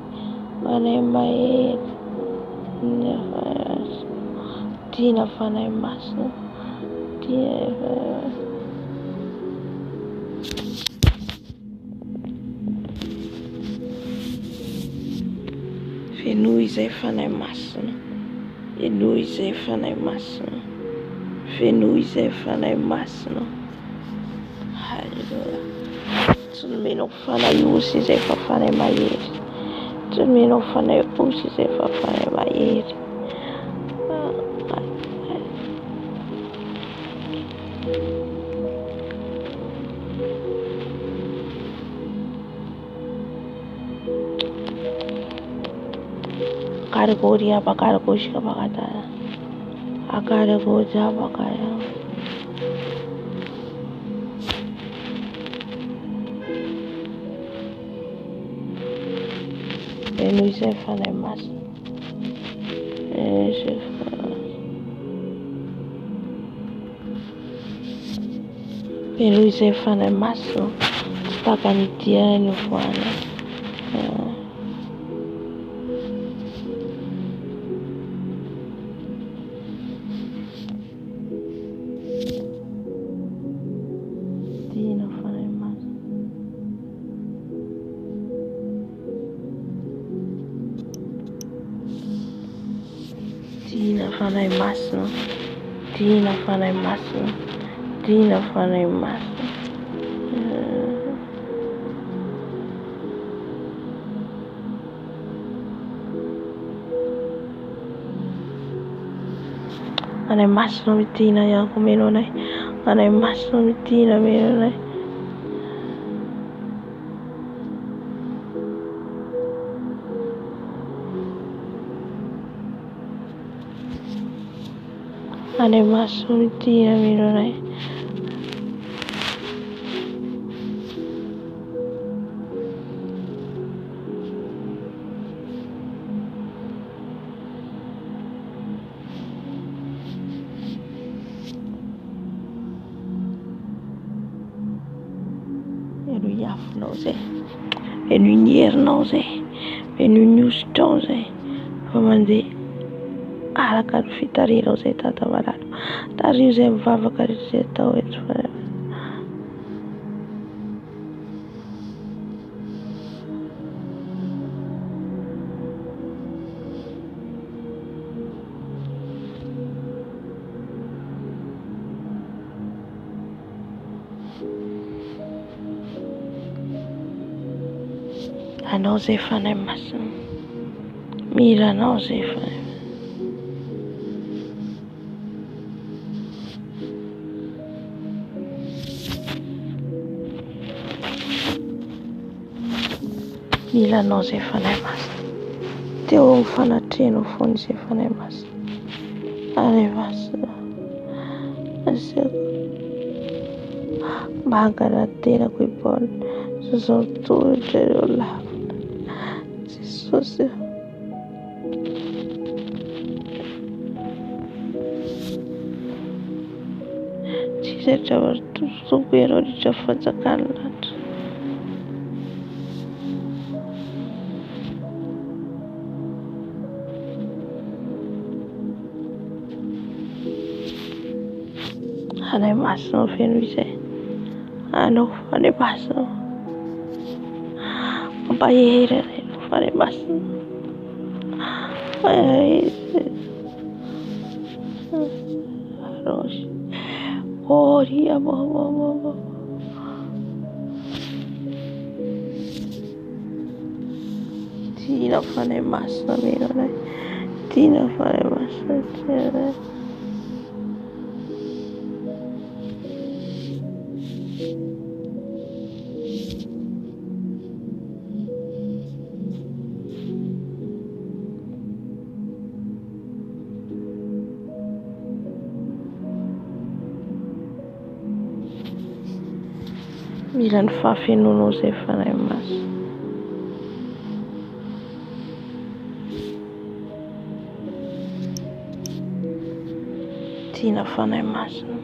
Fanahy mahery. Tiana fanahy masina. Venoy izay fanahy masina. Venoy izay fanahy masina. Venoy izay fanahy masina. Halleluja. Tsy nomenao fanahy osy izay fa fanahy mahery. Tsy nomenao fanahy osy izay fa fanahy mahery. Kategoria bakategoshika bakatana. Akategoria bakaya. Venoy izay fanahy masina. Venoy izay fanahy masina. Tsy takany idiana ny voana. Tiana fanahy masina. Tiana fanahy masina. Tiana fanahy masina. Tiana fanahy masina. Fanahy masina mitiana ihany koa meno anay. Fanahy masina mitiana meno anay. Fanahy masina mitiana meno anay. Eno iafinao zay, eno ny herinao zay, eno ny ositrao zay, fa mandeha araka ny fitarianao zay Tata Malala. Tario zay mivavaka zay atao eto fa anao zay fanahy masina, mila anao zay fanahy. Mila anao zay fanahy masina, teo amin'ny fanatrehanao foana zay fanahy masina. Ary masina, asiako mangana tenako i baolina, zao tohatra ireo lava. Jesosy, tsy rehetra tompo ianao rehetra fanjakana lanitra. Fanahy masina feno izay, anao fanahy masina, mampahery anay anao fanahy masina, Rosy, ria tiana fanahy masina meno anay, tiana fanahy masina, tiana. Mila ny fahafenoanao zay fanahy masina. Tiana fanahy masina.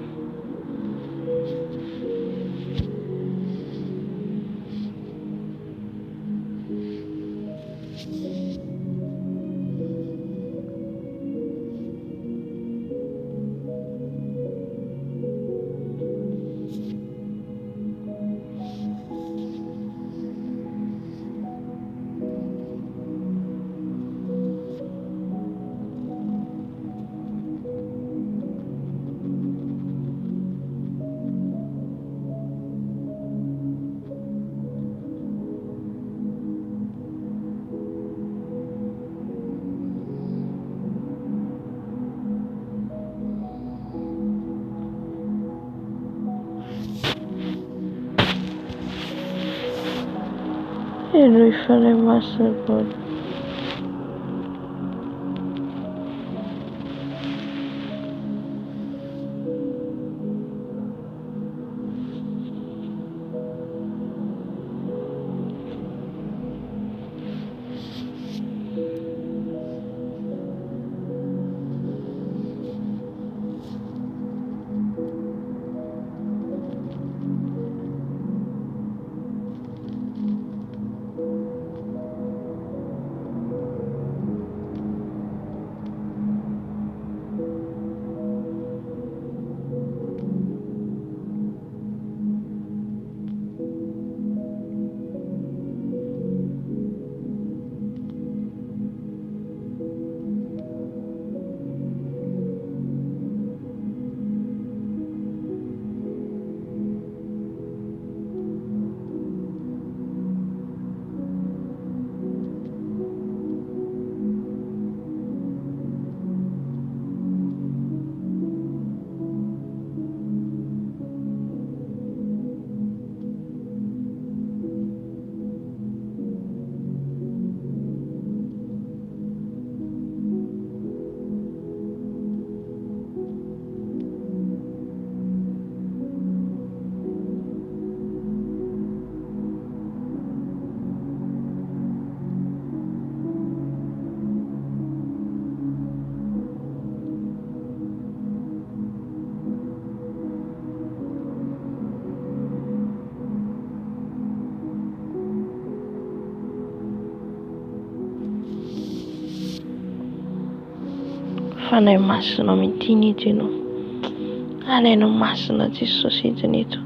Eno fanahy masina baolina. Fanahy masina mitiny ianao. Alainao masina Jesosy idiny eto.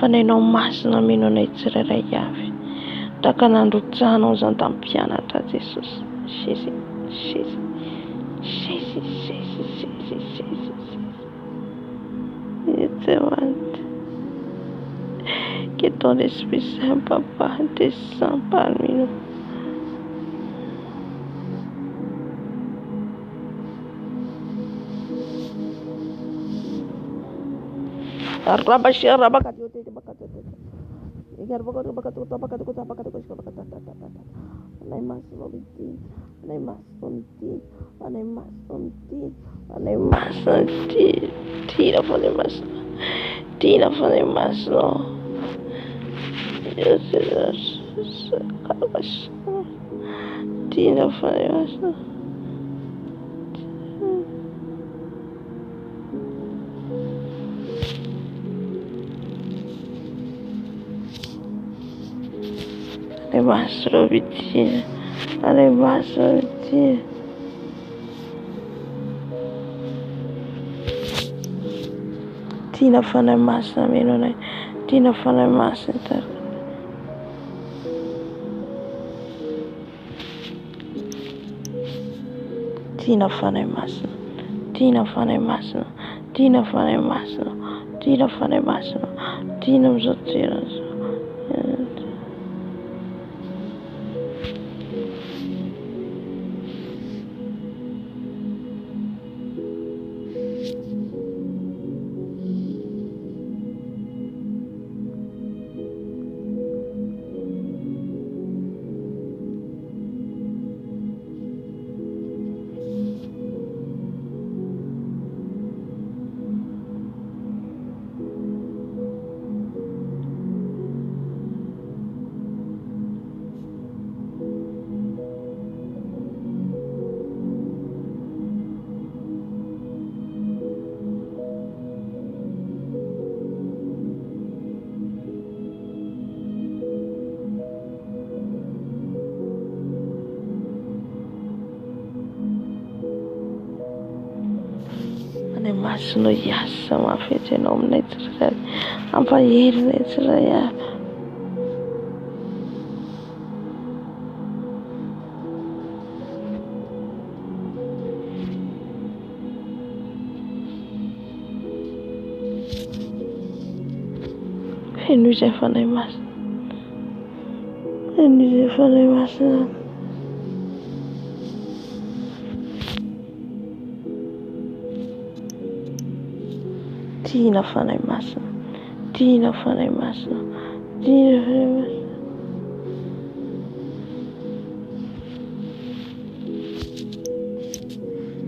Fanahinao masina mino anay tsirairay avy. Taka nandrotsahanao zany tamin'ny mpianatra Jesosy. Jésus. Que ton Esprit Saint, Papa, descend parmi nous. Tina fanahy masina mino anay. Tina fanahy masina tarika. Tina fanahy masina. Tina fanahy masina. Tina fanahy masina. Tina fanahy masina. Tina amizao toerana. Masinao hiasa mafetsy ianao aminay tsirairay. Ampahery tsirairay avy. Feno izay fanahy masina. Feno izay fanahy masina. Tina fanahy masina. Tina fanahy masina. Tina fanahy masina.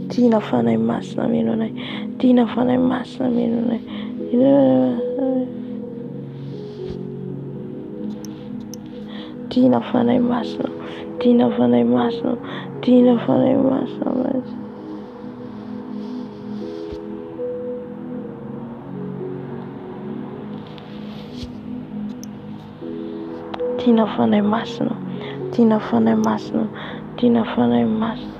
Tina fanahy masina mino anay. Tina fanahy masina mino anay. Tina fanahy masina. Tina fanahy masina. Tina fanahy masina. Tina fanahy masina. Tina fanahy masina. Tina fanahy masina.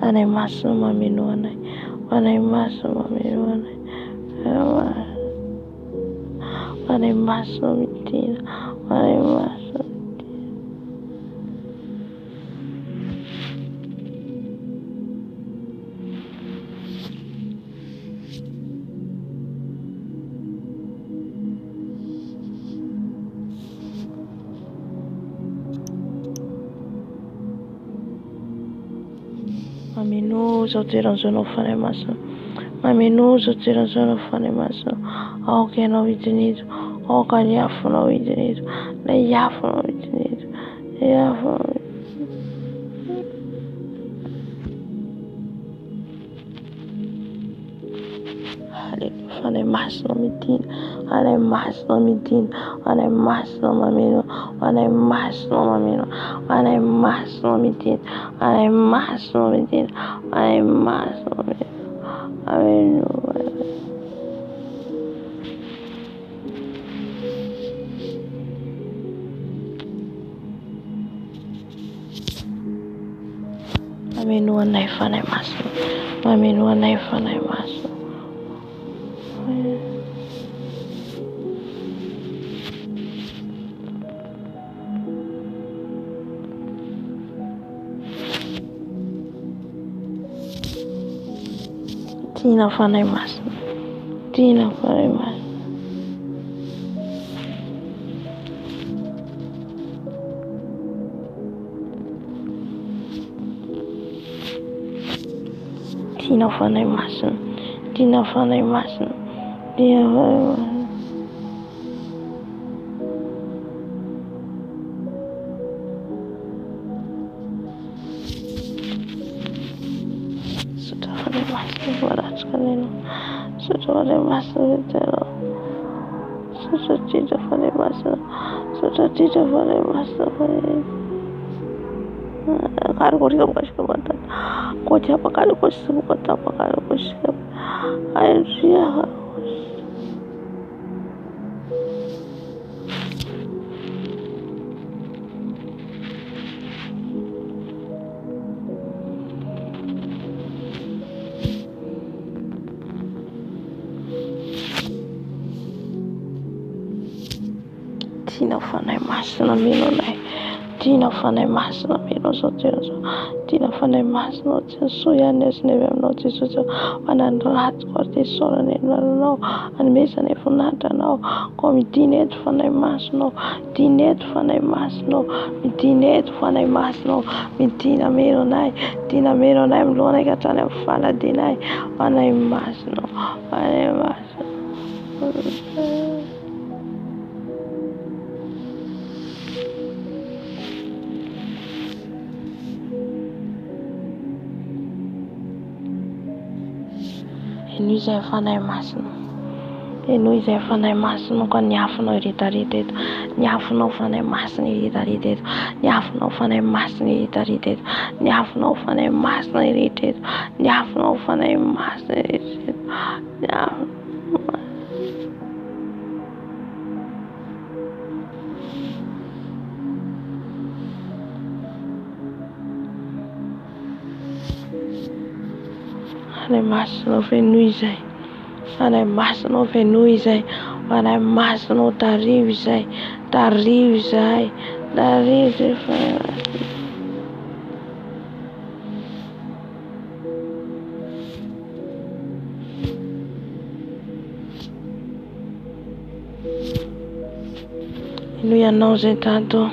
Anay masina mameno anay. Anay masina mameno anay. Anay masina mitina. Anay masina. Mameno zao toeran'izao anao fanahy masina. Mameno zao toeran'izao anao fanahy masina. Aoka ianao hidiny eto. Aoka ny afonao hidiny eto. Ilay afonao hidiny eto. Ilay afonao hidiny eto. Fanahy masina midina. Fanahy masina midina. Fanahy masina mameno. Fanahy masina mameno. Fanahy masina midina. Fanahy masina midina. Fanahy masina mameno. Ameno. Mameno anay fanahy masina. Mameno anay fanahy masina. Tiana fanahy masina. Tiana fanahy masina. Tiana fanahy masina. Tiana fanahy masina. Tiana fanahy masina. Sotra fanahy masina voaratrika anao. Sotra fanahy masina vitanao. Sotra drindra fanahy masina. Sotra drindra fanahy masina. Kali korika mukashika matata. Kocha pakali kosimu kota pakali koshika. Ayria. Tiana fanahy masina mino anay. Tiana fanahy masina mino zao tena zao. Tiana fanahy masina o tena so ihany azinay aminao Jesosy. Anandraty kortesona nenanao. Anomezana voninahitra anao. Ko midina eto fanahy masinao. Midina eto fanahy masinao. Midina eto fanahy masinao. Midina meno anay. Midina meno anay milohanay ka hatrany amin'ny faladinay. Fanahy masinao. Fanahy masinao. Eno izay fanahy masina. Eno izay fanahy masina ka niafinao iretareta eto. Niafinao fanahy masina iretareta eto. Niafinao fanahy masina iretareta eto. Niafinao fanahy masina iretra eto. Niafinao fanahy masina iretra eto. Fanahy masina feno izay. Fanahy masina feno izay. Fanahy masina tarivo izay. Tarivo izay. Tarivo izay fanahy masina. Eno ianao zay tato.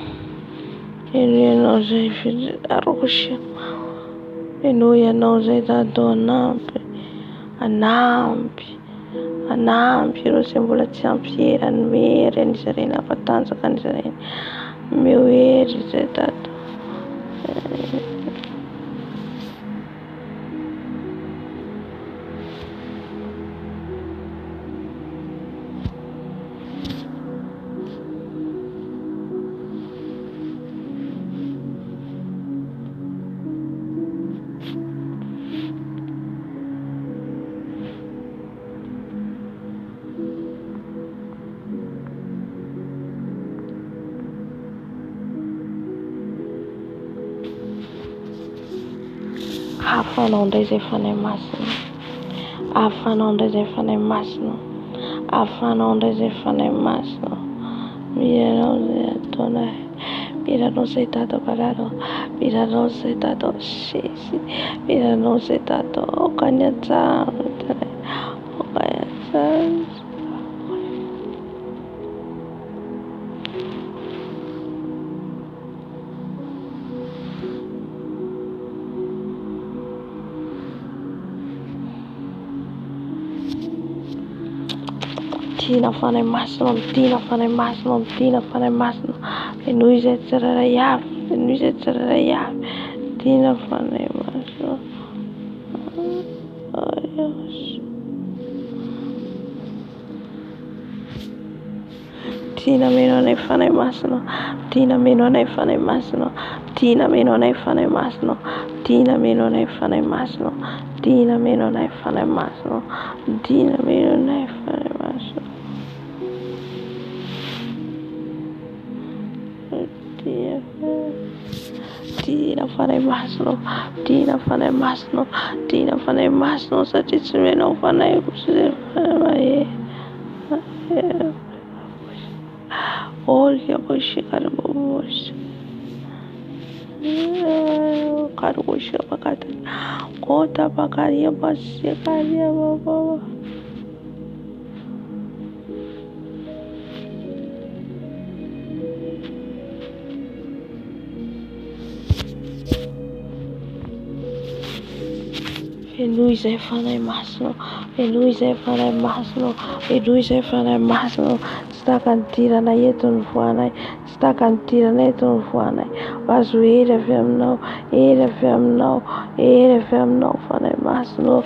Eno ianao zay arosy. Eno ianao zay tato anampy. Anampy. Anampy ireo izay mbola tsy ampy hery anome hery an'izy ireny afa-tanjaka an'izy ireny. Omeo hery izay tato. Afanao ndray izay fanahy masina. Afanao ndray izay fanahy masina. Afanao ndray izay fanahy masina. Miranao izay ataonay. Miranao izay tato bararo. Miranao izay tato sisy. Miranao izay tato okany an-trano. Okany an-trano. Tiana fanahy masina. Tiana fanahy masina. Tiana fanahy masina. Eno izay tsiraray avy. Eno izay tsiraray avy. Tiana fanahy masina. Tiana meno anay fanahy masina. Tiana meno anay fanahy masina. Tiana meno anay fanahy masina. Tiana meno anay fanahy masina. Tiana meno anay fanahy masina. Tiana meno anay fanahy masina. Tia Tina fanay masino, Tina fanay masino, Tina fanay masino satria tsy menao fanay kosa fanay olha você cara moça cara você pakata kota pakaria passe karia baba feno izay fanay masino, feno izay fanay masino, feno izay fanay masino, tsy taka ny tirana eto ny voanay, tsy taka ny tirana eto ny voanay, azo hery avy aminao, hery avy aminao, hery avy aminao fanay masino.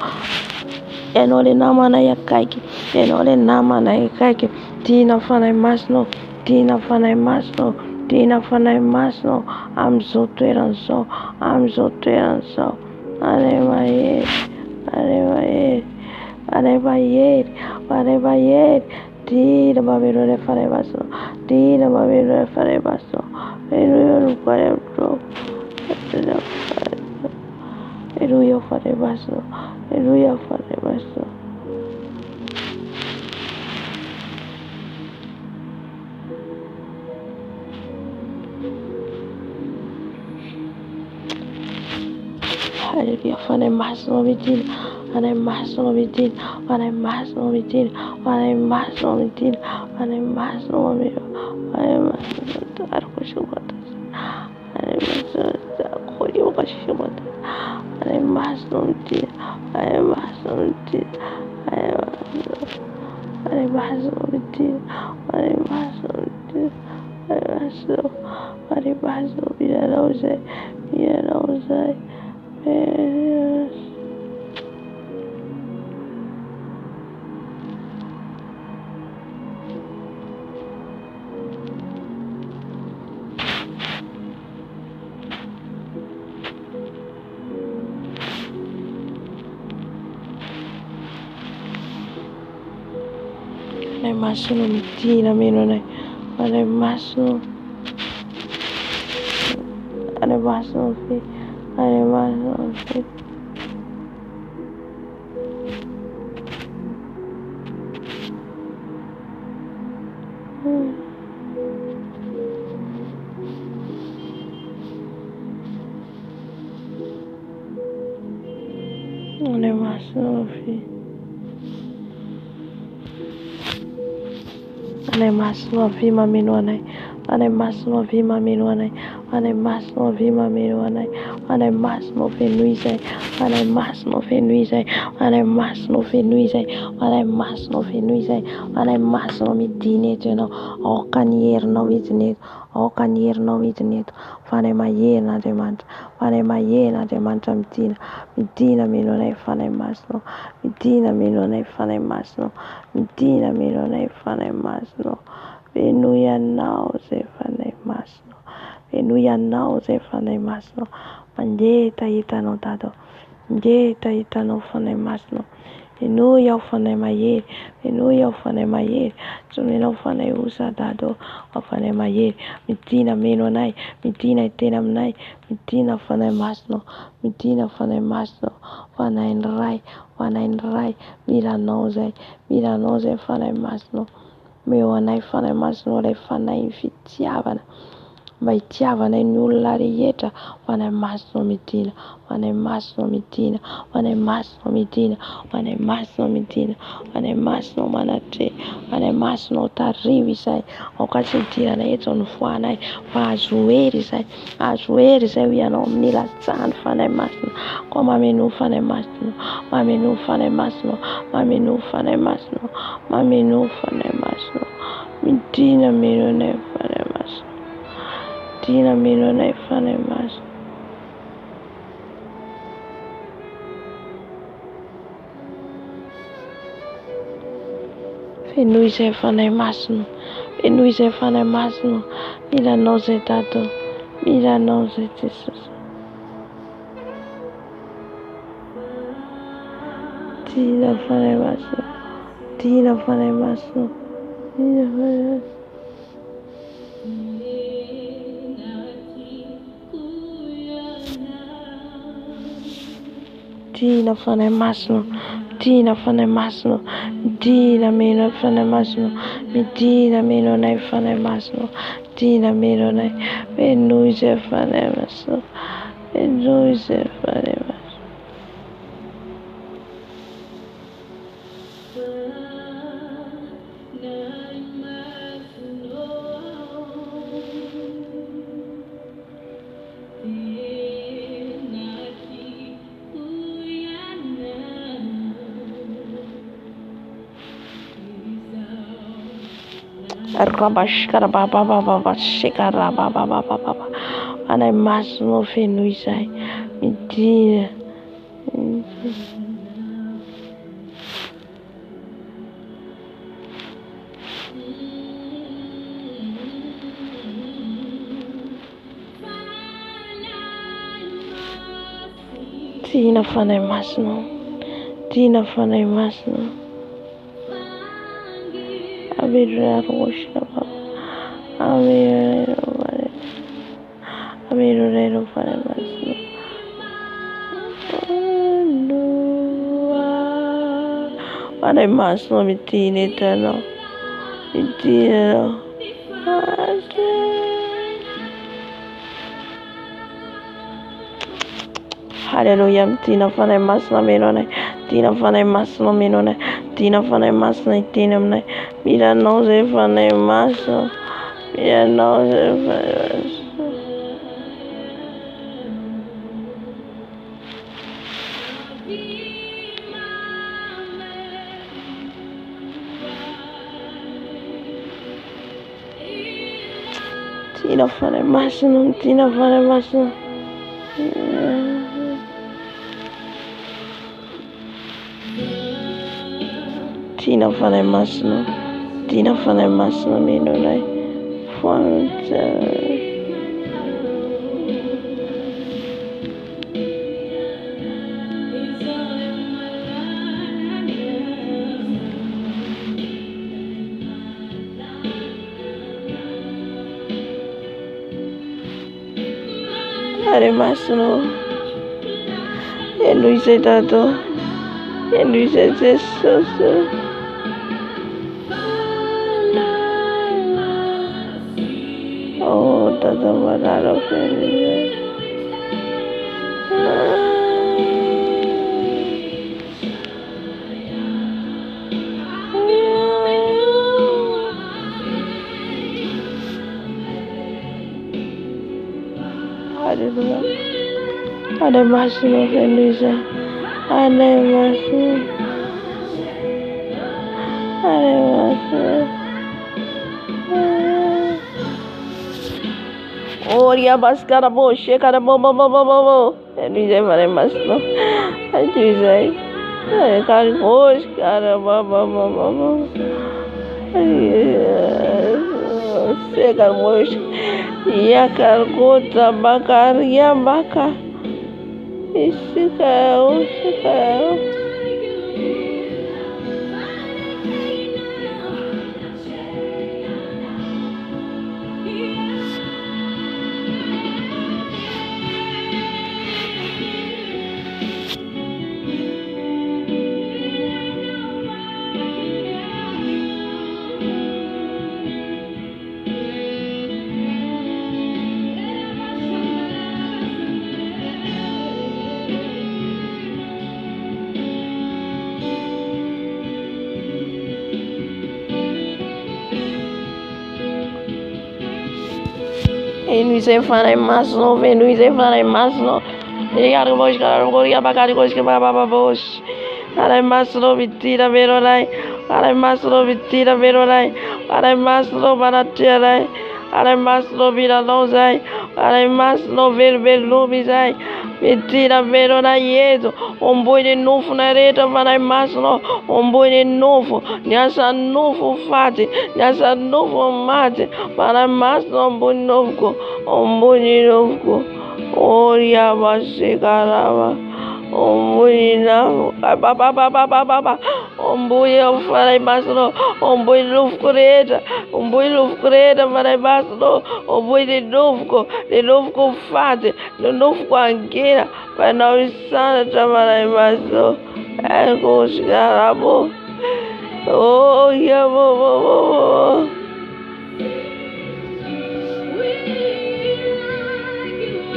Ianao le namanay akaiky, ianao le namanay akaiky, tiana fanay masino, tiana fanay masino, tiana fanay masino amin'izao toerana izao, amin'izao toerana izao. Areva hery, areva hery, areva hery, areva hery, tiana mameno le fanay masino, tiana mameno le fanay masino, eno fanay masino, eno fanay masino, eno fanay masino. Hallelujah, fanay masino midina, fanay masino midina, fanay masino midina, fanay masino midina, fanay masino mameno, fanay masino tariko shubata, fanay masino tariko shubata, fanay masino midina, fanay masino midina, fanay masino midina, fanay masino midina, fanay masino, fanay masino midina nausai, midina nausai. Yes. Fanay masino midina menonay, fanay masino, fanay masino fi, fanay masino fi. Fanay masino fi. Fanay masino avy mameno anay, fanay masino avy mameno anay, fanay masino avy mameno anay, fanay masino feno izay, fanay masino feno izay, fanay masino feno izay, fanay masino feno izay, fanay masino midina eto ianao, aoka ny herinao hidiny eto, aoka ny herinao hidiny eto, fanay mahena Andriamanitra, fanay mahena Andriamanitra midina, midina meno anay fanay masino, midina meno anay fanay masino, midina meno anay fanay masino, feno ianao zay fanay masino, feno ianao zay fanay masino, mandeha hitanao Dado, mandeha hitanao fanay masino, feno iaho fanay mahery, feno iaho fanay mahery, tsy menao fanay osa Dado, fanay mahery, midina meno anay, midina hiteny aminay, midina fanay masino, midina fanay masino, fanay ny ray, milanao zay fanay masino, meo anay fanay masino ilay fanay fitiavana, mba hitiavanay ny olona rehetra, fanay masino midina, fanay masino midina, fanay masino midina, fanay masino midina, fanay masino manatre, fanay masino tarivo izay, aoka tsy midirana eto ny voanay, fa azo hery izay ho ianao amin'ny latsahany fanay masino, koa mameno fanay masino, mameno fanay masino, mameno fanay masino, mameno fanay masino, midina meno anay fanay masino, midina meno anay fanay masino. Feno izay fanay masino, feno izay fanay masino, milanao zay Dado, milanao zay Jesosy. Tina fanay masino, tina fanay masino, tina fanay masino. Medina fanay masina, Medina fanay masina, Medina meno fanay masina, Medina meno nay fanay masina, Medina meno nay, Menuise fanay masina, Menuise fanay masina. Rabash karababa shikarababa anay masino feno izay Medina Medina fanay masino, Medina fanay masino. Abirra roshka baba, Abirra fanay masino. Fanay masino Medina etano, Medina. Hallelujah, Medina fanay masino menonay, Medina fanay masino menonay, Medina fanay masino itinamnay, Mira nose fanay masino, Mira nose fanay masino. Medina fanay masino, Medina fanay masino. Medina fanay masino, Medina fanay masino menonay, Fonte. Are masino, Eluise dato, Eluise Jesus. Oh, tata vararo feliz. Hallelujah. Ade masino feliz. Ade masino. Ade masino. Oria bascara boche, cara bo. Eluise fanay masino. Eluise. Cara boche, cara bo. Segar boche. Ya cargota bakar ya baka. Isikau. Eluise fanay masino, Eluise fanay masino. Yar boche, cara goria bakari boche, baba boche. Are masino Medina menonay, are masino Medina menonay, are masino manatialay, are masino milanozay, are masino verbelumizay. Medina menonay yedo, boi de novo na reta fanay masino, boi de novo, nessa novo fate, nessa novo mate, para masino boi novo, boi de novo. Oria basegarava, boi baba umbuye ufana imasno umbuye lufkureta fana imasno umbuye linufko ufate linufko angira fana isana tamana imasno kushkarabo oh yeah bo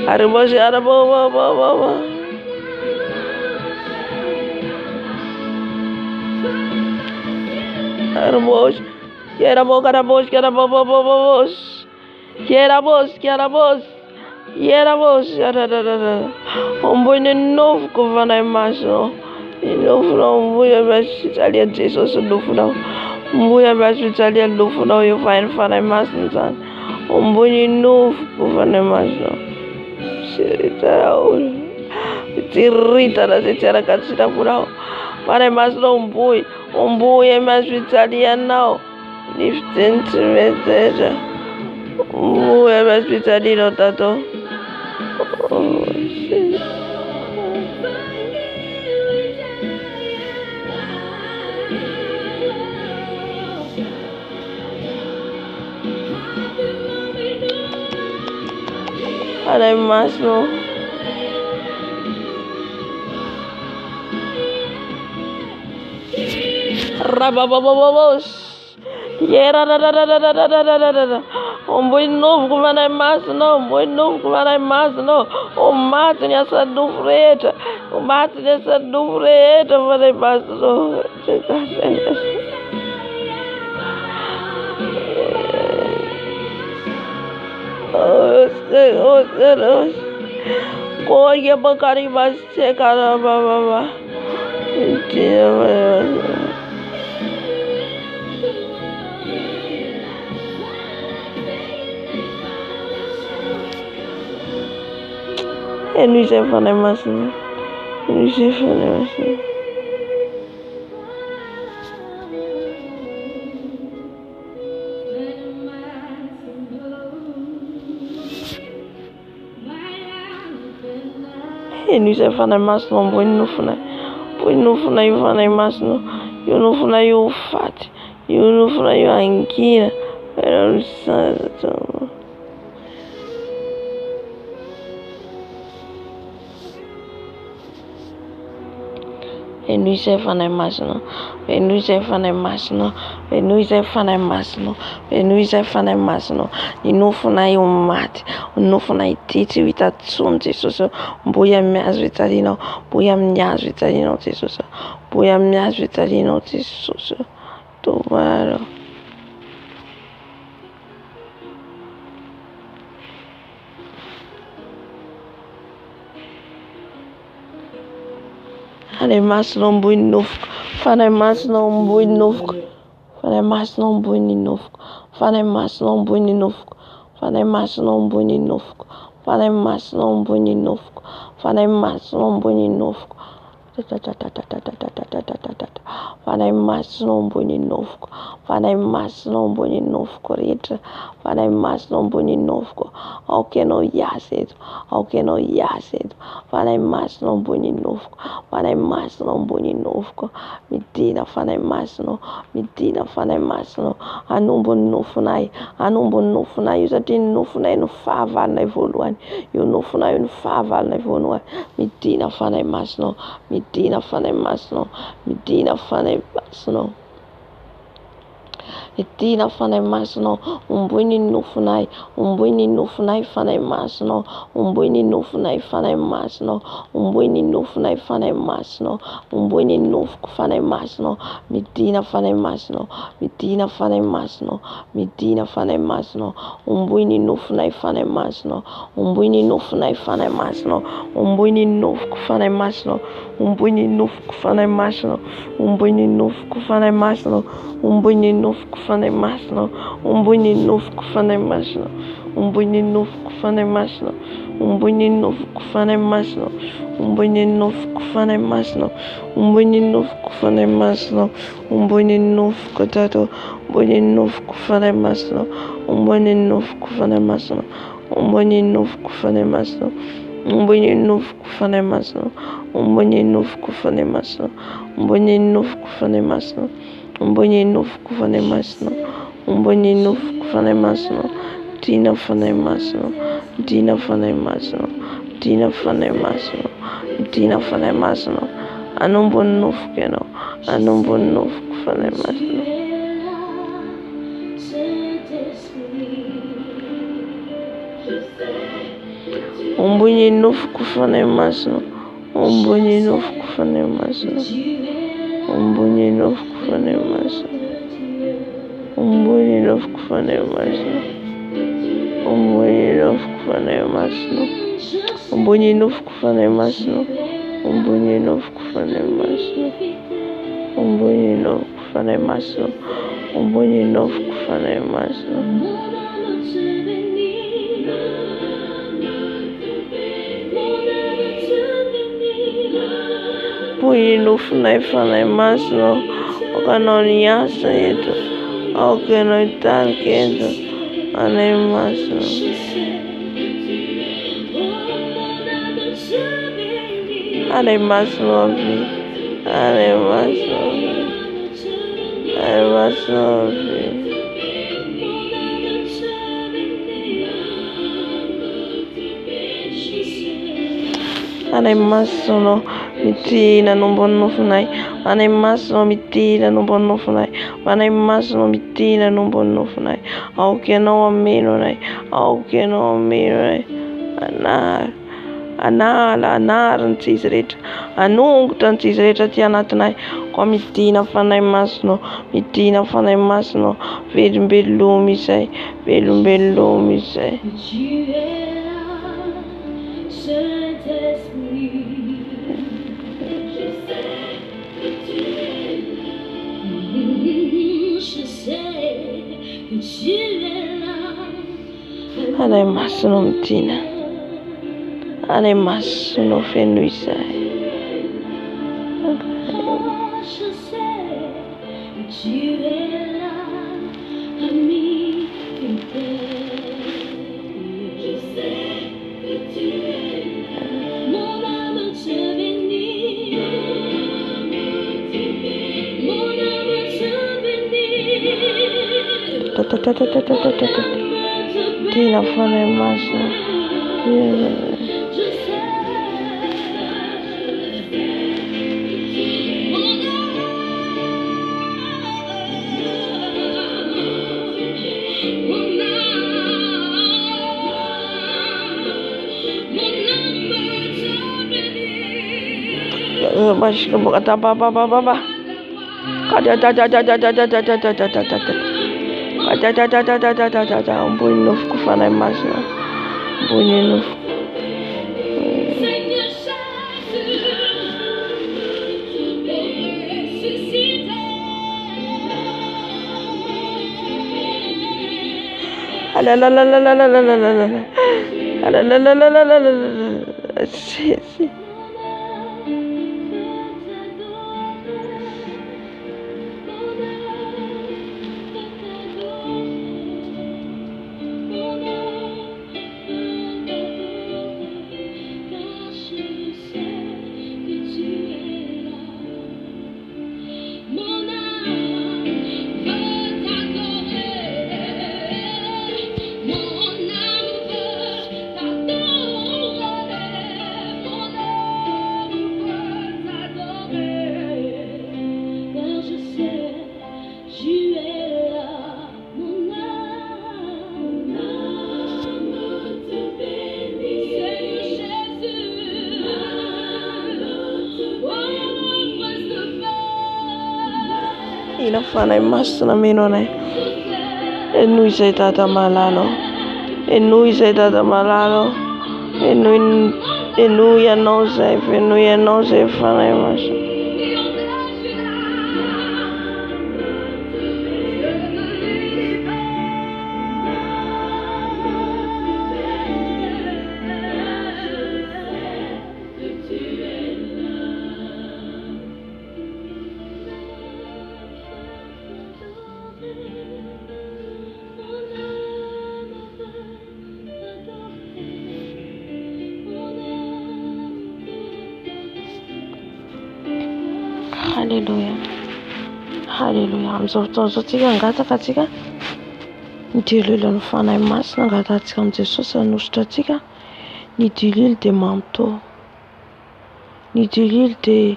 Arbosh arabo Arbosh Yerabos Umboy nov kuvana imasno Ilufuna umbuya basitalia Jesus lufuna umbuya basitalia lufuna you find fana imasno san umboy nov kuvana imasno Sirita Tirita la setera katsita purao Fana imasno umbuye basitalia now Lifting to me Umbuye basitalia tato Oh shit Fana imasno Rababababos Yera Umboy novo kuvana imasno Umboy novo kuvana imasno Umati nessa dufreta Umati nessa dufreta Fana imasno Koye bakari basse kara baba E lui se fana imasno E lui se fana imasno Umboy nufuna yu fana imasno Yu nufuna yu fati Yu nufuna yu angira Era usada tamo E lui se fana imasno E lui se fana imasno E lui se fana imasno E lui se fana imasno E nufuna yu mati Nufuna ititi witatsum Jesus Mbuya mias vitalino Mbuya mias vitalino Jesus Mbuya mias vitalino Jesus Tomaro Fana imasno umbuy nufko Fana imasno umbuy nufko Fana imasno umbuy nufko Fana imasno umbuy nufko Fana imasno umbuy nufko Fana imasno umbuy nufko Fana imasno umbuy nufko Fana imasno umbuy nufko Fana imasno umbuy nufko Ritra Fana imasno umbuy nufko Aukeno yasetu Aukeno yasetu Fana imasno umbuy nufko Fana imasno umbuy nufko Midina fana imasno Midina fana imasno Anumbu nufunai Anumbu nufunai Yusati nufunai Nufava na evoluani Yunufunai Nufava na evoluani Midina fana imasno Midina fana imasno Midina fana imasno Midina fana imasno Umbuini nufunai fana imasno Umbuini nufunai fana imasno Umbuini nufunai fana imasno Umbuini nufku fana imasno Midina fana imasno Midina fana imasno Midina fana imasno Umbuini nufunai fana imasno Umbuini nufunai fana imasno Umbuini nufku fana imasno Umbuini nufku fana imasno Umbuini nufku fana imasno Umbuini nufku fana imasno Umbuini nufku fana imasno Umbuini nufku fana imasno Umbuini nufku fana imasno Umbuini nufku fana imasno Umbuini nufku fana imasno Umbuini nufku tato Umbuini nufku fana imasno Umbuini nufku fana imasno Umbuini nufku fana imasno Umbonye novo kufana masno. Umbonye novo kufana masno. Umbonye novo kufana masno. Umbonye novo kufana masno. Umbonye novo kufana masno. Tina fana masno. Tina fana masno. Tina fana masno. Tina fana masno. Anumbon novo keno. Anumbon novo kufana masno. Umbonye novo kufana masno. Umbonye novo kufana masno. Umbonye novo kufana masno. Umbonye novo kufana masno. Umbonye novo kufana masno. Umbonye novo kufana masno. Umbonye novo kufana masno. Umbonye novo kufana masno. Umbonye novo kufana masno. Umbonye novo naifana masno. Okanoniasa yetu. Okenoital kendo. Ane masno. Ane masno vi. Ane masno vi. Ane masno vi. Ane masno mitina numbon nofunai. Ane masno mitina numbon nofunai. Ane masno mitina numbon nofunai. Aukeno amino nai. Aukeno amino nai. Anara ny tsisy rehetra. Anongotra ny tsisy rehetra ty anatinay. Koa mitina fanay masno. Mitina fanay masno. Velombeloma izay. Velombeloma izay. Anay masno mitina. Anay masno feno izay. Tina fanay masno. Bash ke kata baba. Ada. Umbonye novo kufana masno. Umbonye novo. Sì. Ina fanay masina menonay. Enoy izay dada malalo. Enoy izay dada malalo. Enoy ianao zay. Enoy ianao zay fanay masina. Haleluya. Haleluya. Amin'izao fotoana tsika angataka tsika nidililo ny fanahy masina angatatsika amin'i Jesosy hanositra atsika. Ny dililo dia mamotao. Ny dililo dia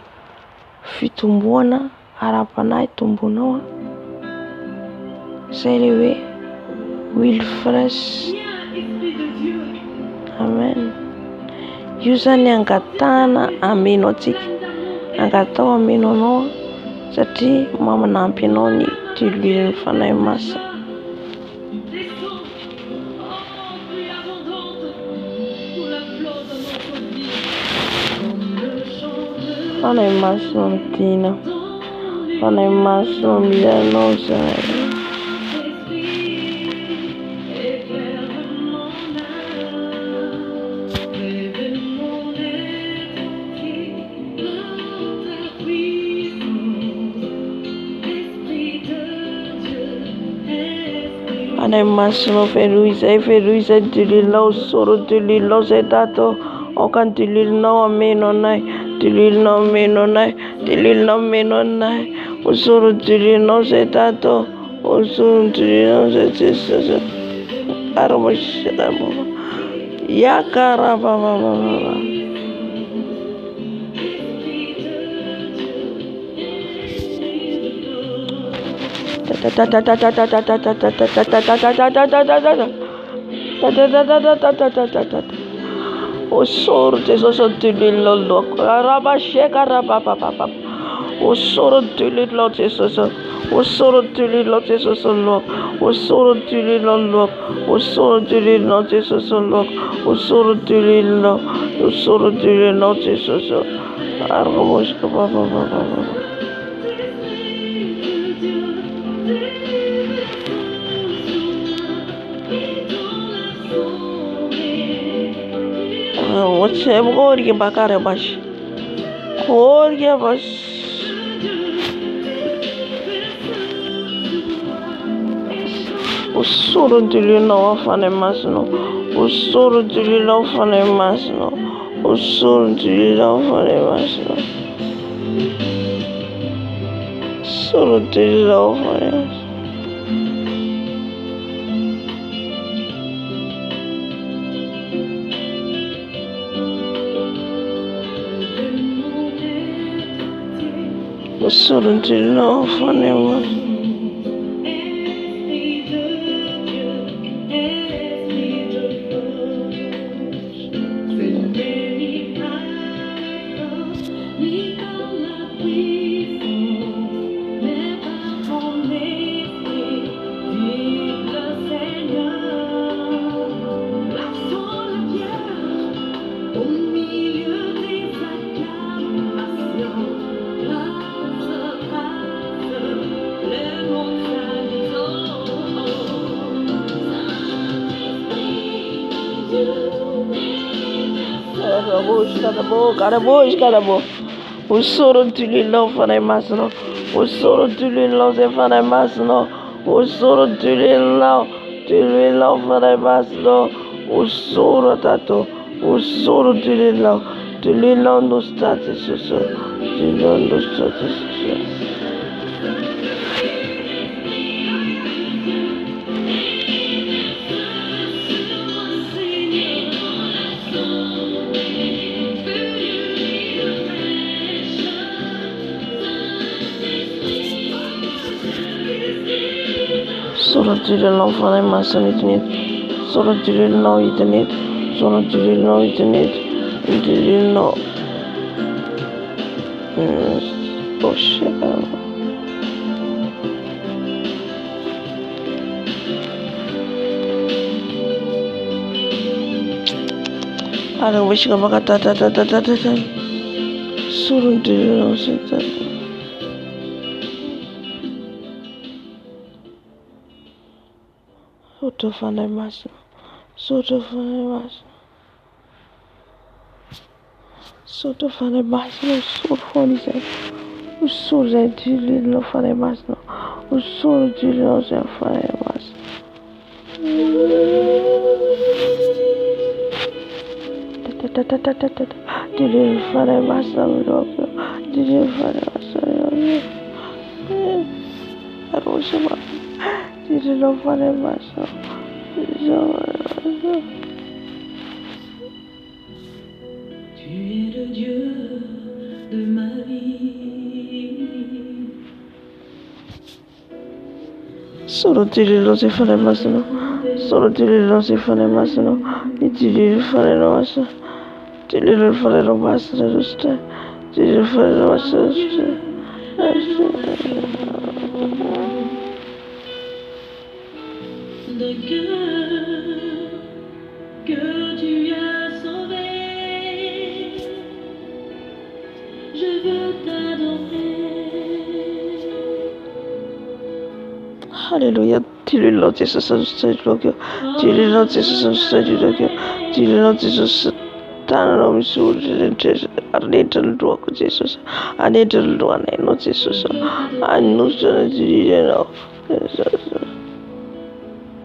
fitomboana ara-panahy tombonao. Izay ilay hoe huile fraîche. Amen. Io zany angatahana amenao atsika. Angatao amenao anao satria manampy anao ny dililon'ny fanahy masina. Fanahy masina midina. Fanahy masina milanao zay. Fanahy masina feroizay dililonao, soro dililonao zay tato. Oka ny dililonao ameno anay, dililonao ameno anay, dililonao ameno anay. Osoro dililonao zay tato, osoro dililonao zay Jesosy. Arabashiramo, yakarabababa. Osoro Jesosy dililonao, arabasheka rabababa. Osoro dililonao Jesosy, osoro dililonao Jesosy lo, osoro dililonao, osoro dililonao Jesosy lo, osoro dililonao Jesosy. Arabasheka bababa. Você morre bakare bash. Morre bash. O soro dililonao fanahy masina. O soro dililonao fanahy masina. O soro dililonao fanahy masina. Soro dililonao fanahy masina. Osoro dililonao fanahy masina. Carabou. O soro dililonao fanahy masina. O soro dililonao zay fanahy masina. O soro dililonao fanahy masina. O soro tato. O soro dililonao nostra Jesosy. Dililonao nostra Jesosy. Soro dililonao fanahy masina itinety. Soro dililonao itinety. Soro dililonao itinety. Dililonao. Osheka. Ara wishka bakatata. Soro dililonao itinety. Soto fanahy masina. Soto fanahy masina. Soto fanahy masina. Osoro foana izay. Osoro zay dililonao fanahy masina. Osoro dililonao zay fanahy masina. Dililonao fanahy masina. Dililonao fanahy masina. Tu es le Dieu de ma vie. Solo Tirilo si fare masino, solo Tirilo si fare masino, e Tirilo fare la massa, Tirilo fare la massa, Tirilo fare la massa, De cœur que tu as sauvé, je veux t'adorer. Hallelujah, Tirilo Jesus stage logio, Tirilo Jesus stage logio, Tirilo Jesus Tanno mi surge Jesus, Arnetel Duoco Jesus, Arnetel Duane, no Jesus, Annusano Tirilo,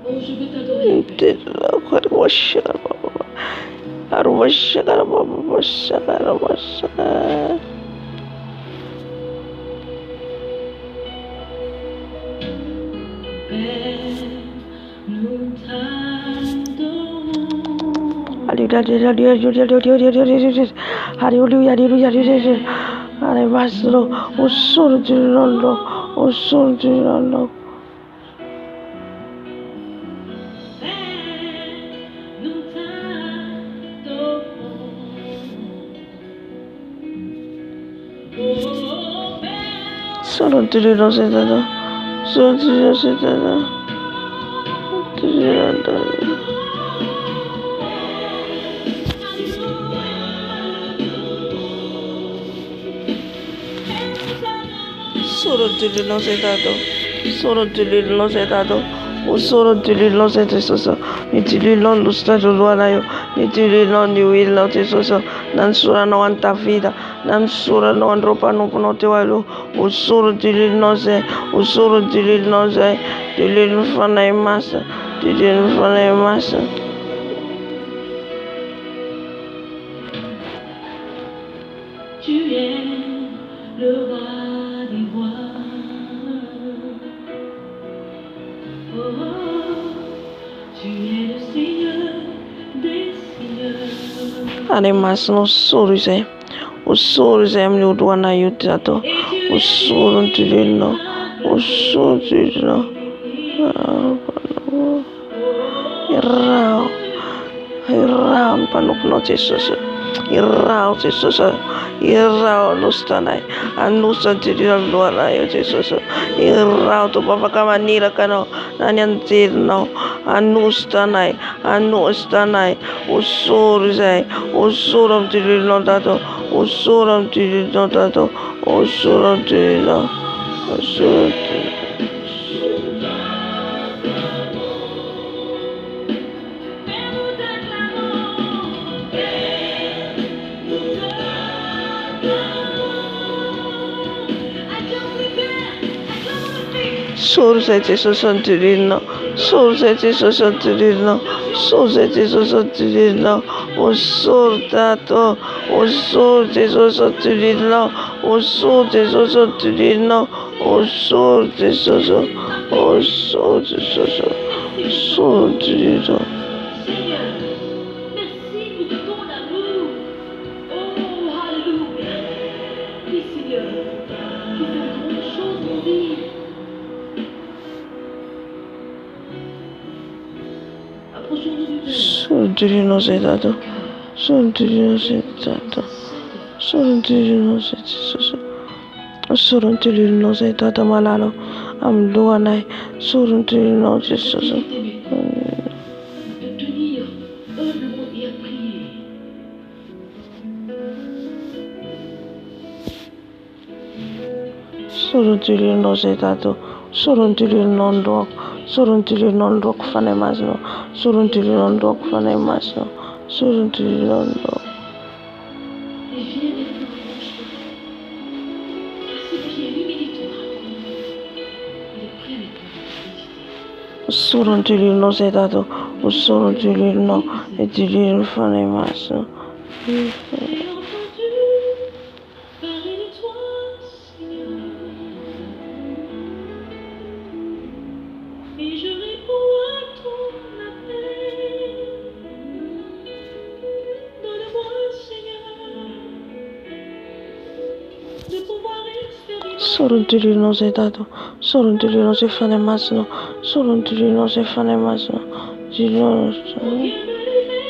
Oh, je veux t'adorer. Tirilo, Arwashara Baba, Arwashara Baba, Shakara Bashaka. Père, nous t'adorons. Hallelujah, Hallelujah, o solo di Lolo, o solo di Lolo. Nous t'adorons. Oh, Père, Solo di Lolo sei stato, solo di Lolo sei stato, di Lolo. Solo di Lolo sei stato, solo di Lolo sei stato, o solo di Lolo sei stato, e di Lolo lo stato luanaio, e di Lolo di Willo ti so, non surano anta vita, non surano andropa non conote walo, o solo di Lolo sei, o solo di Lolo sei, di Lolo fanai massa, di Lolo fanai massa. tu es le roi des rois. Oh, tu es le Seigneur des seigneurs. Ane mas no soro sei, o soro sei mi uduana aiutato, o soro di Lolo, o soro di Lolo. Irao panukno Jesus, irao Jesus, irao lustanai, anusa tiri luana yo Jesus, irao tu papa kamanira kano, nanyantirno, anustanai, usuram tiri notato, usuram tiri notato, usuram tiri no, usuram tiri. Sorse Jesus Santirino, Sorse Jesus Santirino, Sorse Jesus Santirino, o sordato, o sor Jesus Santirino, o sor Jesus Santirino, o sor Jesus, o sor Jesus, Santirino. Seigneur, merci pour ton amour. Oh, alléluia. Oui, Seigneur, tu fais de grandes choses en vie. Approchons-nous du Père. Santirino sei dato, Santirino sei dato, Santirino sei Jesus. Soruntirino sei dato malalo, am luanai, Soruntirino Jesus. De tenir humblement et à prier. Soruntirino sei dato, Soruntirino ndok fane masno, Soruntirino ndok fane masno, Soruntirino ndok. Et viens maintenant franchement. À ses pieds, humilie-toi. Il est prêt maintenant à te visiter. Soruntirino sei dato, Soruntirino e Tirino fane masno. J'ai entendu parler de toi, Seigneur. de pouvoir expérimenter. Soruntulir non sei dato, soruntulir non sei fare massimo, soruntulir non sei fare massimo, Viens me libérer,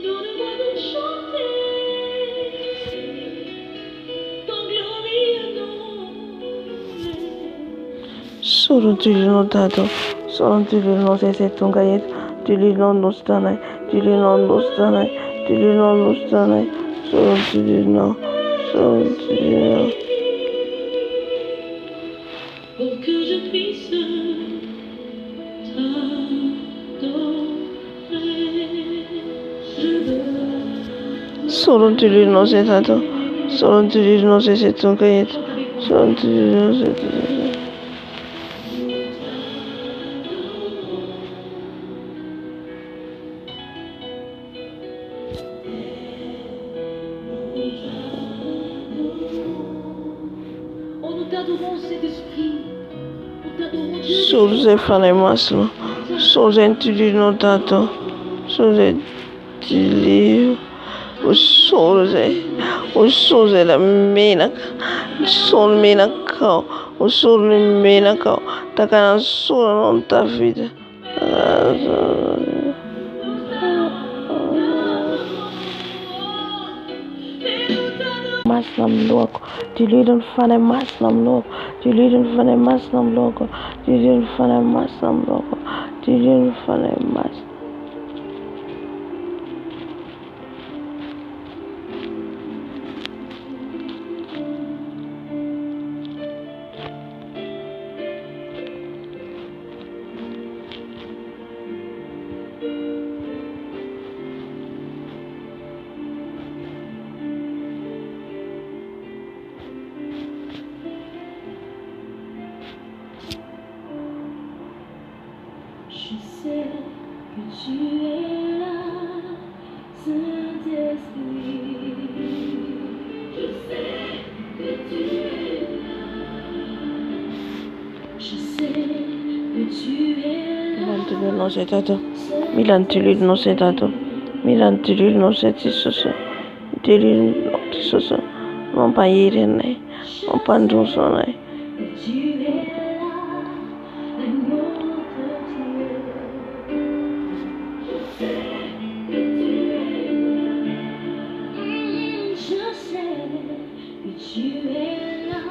donne-moi de chanter ton glorieux nom. soruntulir non dato, soruntulir non sei se tu gaiet, tulir non nostanai, tulir non nostanai, tulir non nostanai, soruntulir non, soruntulir non. Pour que je puisse t'adorer. Soruntulir non sei dato, soruntulir non sei se tu gaiet, soruntulir non sei dato. Oh, nous t'adorons, Saint-Esprit. Nous t'adorons, Dieu. Sorze fare massimo, sorze tulir non dato, sorze tulir, o sorze la mena, sol mena kau, o sol mena kau, takana sola non ta vida. Mas nam loco, tulir fare mas nam loco, tulir fare mas nam loco, tulir fare mas nam loco, tulir fare mas. Je sais que tu es là, Saint-Esprit. Je sais que tu es là. Je sais que tu es là. Milan tulir non sei dato, Milan tulir non sei dato, Milan tulir non sei tisoso, tulir non tisoso, non pa ieri ne, non pa nduso ne. Que tu es là, agneau de Dieu. Je sais que tu es là. Je sais que tu es là,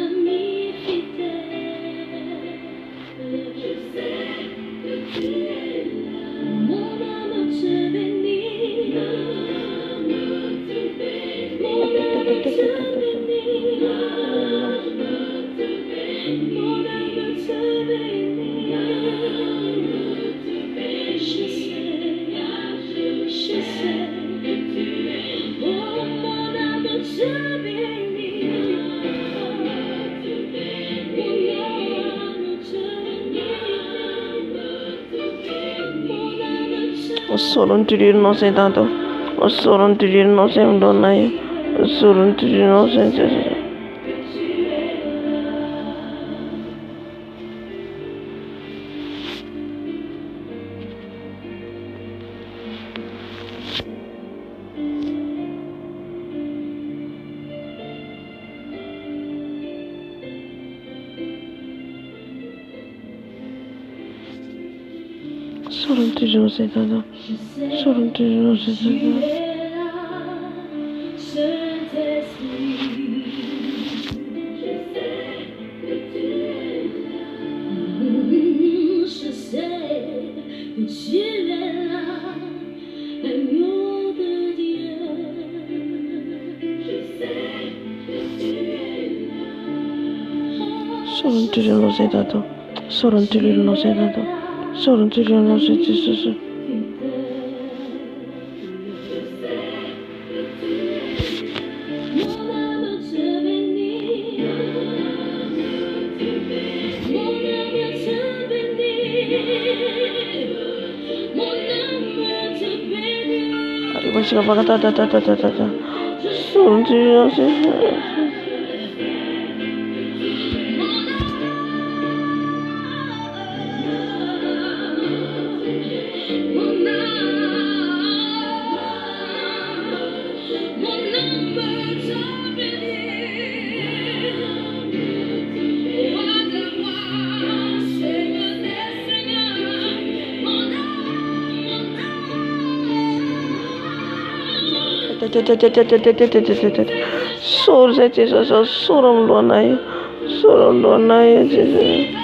ami fidèle. Je sais que tu es là. Mon âme te bénit. Mon âme te bénit. Mon âme te bénit. Je sais que tu es. Oh, mon âme te bénit. Mon âme te bénit. O soruntulir non sei dato, o soruntulir non sei mdonai, o soruntulir non sei tisoso. Soruntulir non sei dato, soruntulir non sei Tu dato. es là, Saint-Esprit. Je sais que tu es là. Je sais que tu es là, agneau de Dieu. Je sais que tu es là. Soruntulir non sei dato, soruntulir non sei dato, soruntulir non sei tisoso. Mon âme te bénit. Mon âme te bénit. Mon âme te bénit. Arriba ci la paga ta ta ta ta ta ta ta. Soruntulir non sei dato. Mon Soro zay Jesus, soro amin'ny lohanahy, soro amin'ny lohanahy Jesus.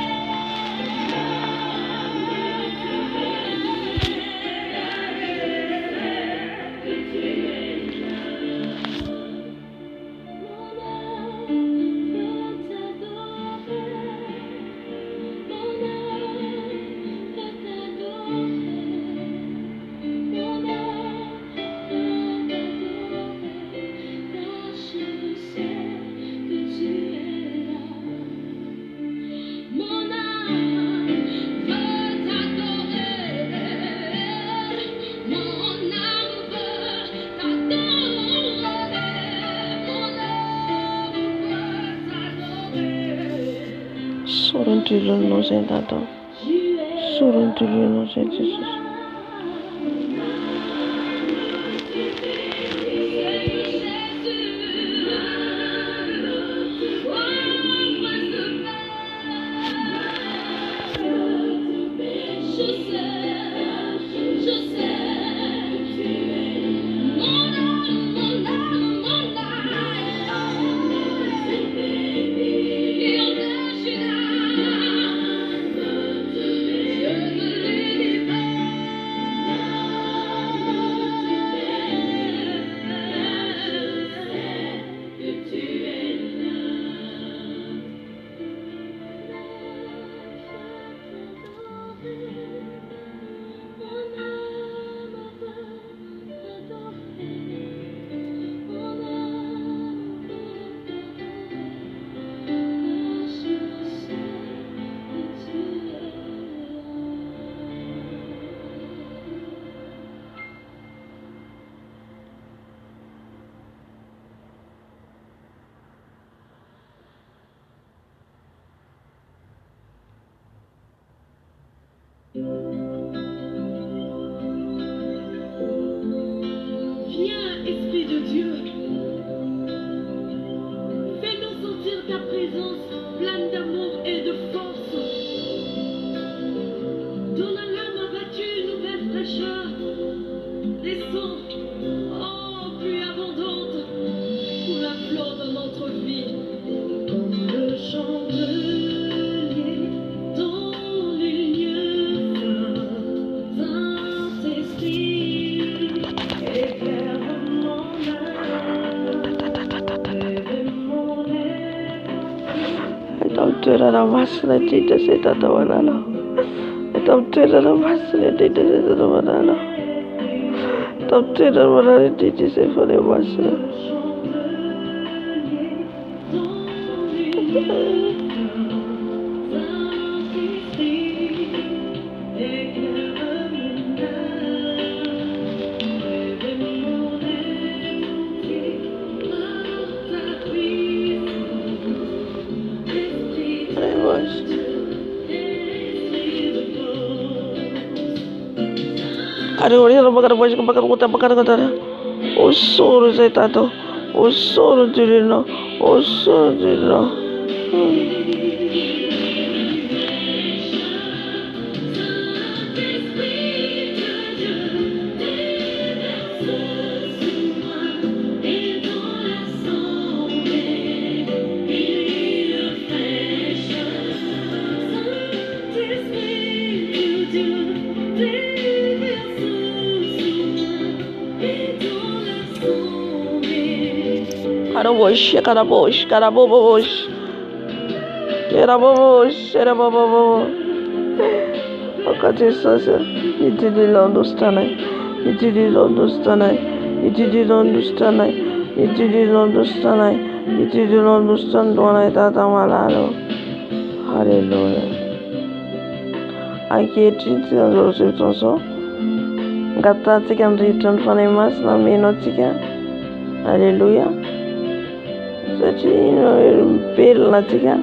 Soro ndrilonao zay Dada, soro ndrilonao zay Jesus. Viens, Esprit de Dieu. Fais-nous sentir ta présence pleine d'amour et de force. Donne à l'âme abattue une nouvelle fraîcheur. Descends, oh, plus abondante, pour la fleur de notre vie. Comme le chandelier dans les lieux saints, Saint-Esprit, éclaire mon âme. Toerana masina indrindra zay Dada ho anao. Eto amin'ny toerana masina indrindra zay Dada ho anao. Eto amin'ny toerana manana indrindra zay fane masina. Ada orang yang makan baju makan kota makan kota. Usur saya tahu, usur dirino, usur dirino. Carabosh, carabosh, carabobosh. Carabobosh, carabobobosh. Akatesasa, idililondostanai, idililondostanai, idililondostanai, idililondostanai, idililondostandonai tatamalalo. Hallelujah. Ankehitriny tsy azo zao. Ngatatsika andritra ny fanahy masina meno atsika. Hallelujah. Satria ino mipelona atsika,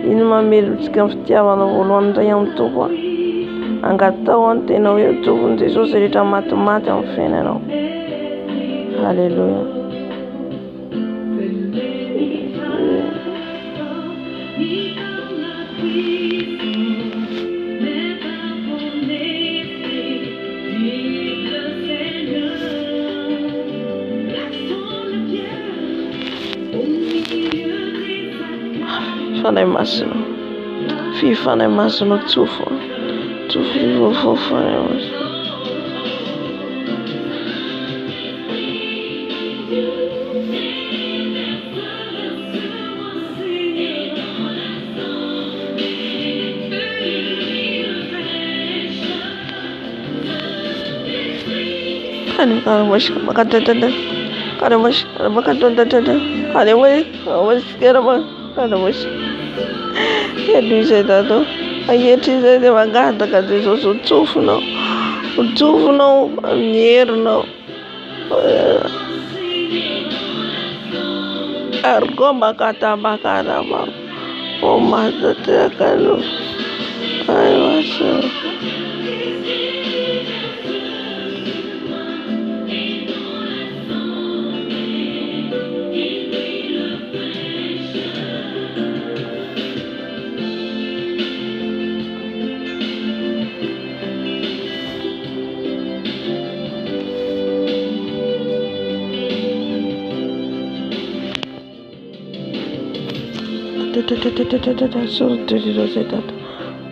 ino mamelontsika ny fitiavana voalohany indray amin'ny Tompo. Angatao any tena hoe Tompon'i Jesosy rehetra matimaty amin'ny fiainanao. Hallelujah. Fifanahy masina. Fifanahy masina tsofo. Tsofo rivoavo fanahy masina. Cara mas makatata. Cara mas makatata. Cara mas cara mas Edwin dado. Aí tinha de magada cadê o tsofo não. O tsofo não, dinheiro não. Argo makata makara ma. O mata te kanu. Ai mas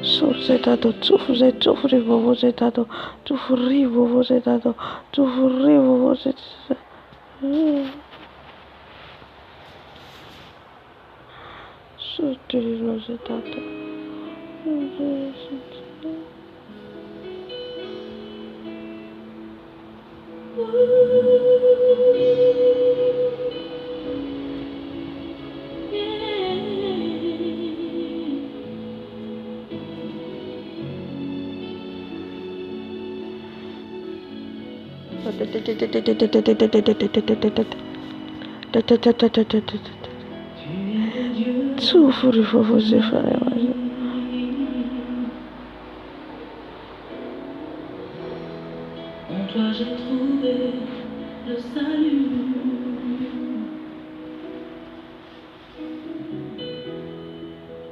Sorzetado, tsofo rivoavo zetado, tsofo rivoavo zetado, tsofo rivoavo zetado. Sorzetado zetado. Tsofo rivoavo zetado. En toi j'ai trouvé le salut.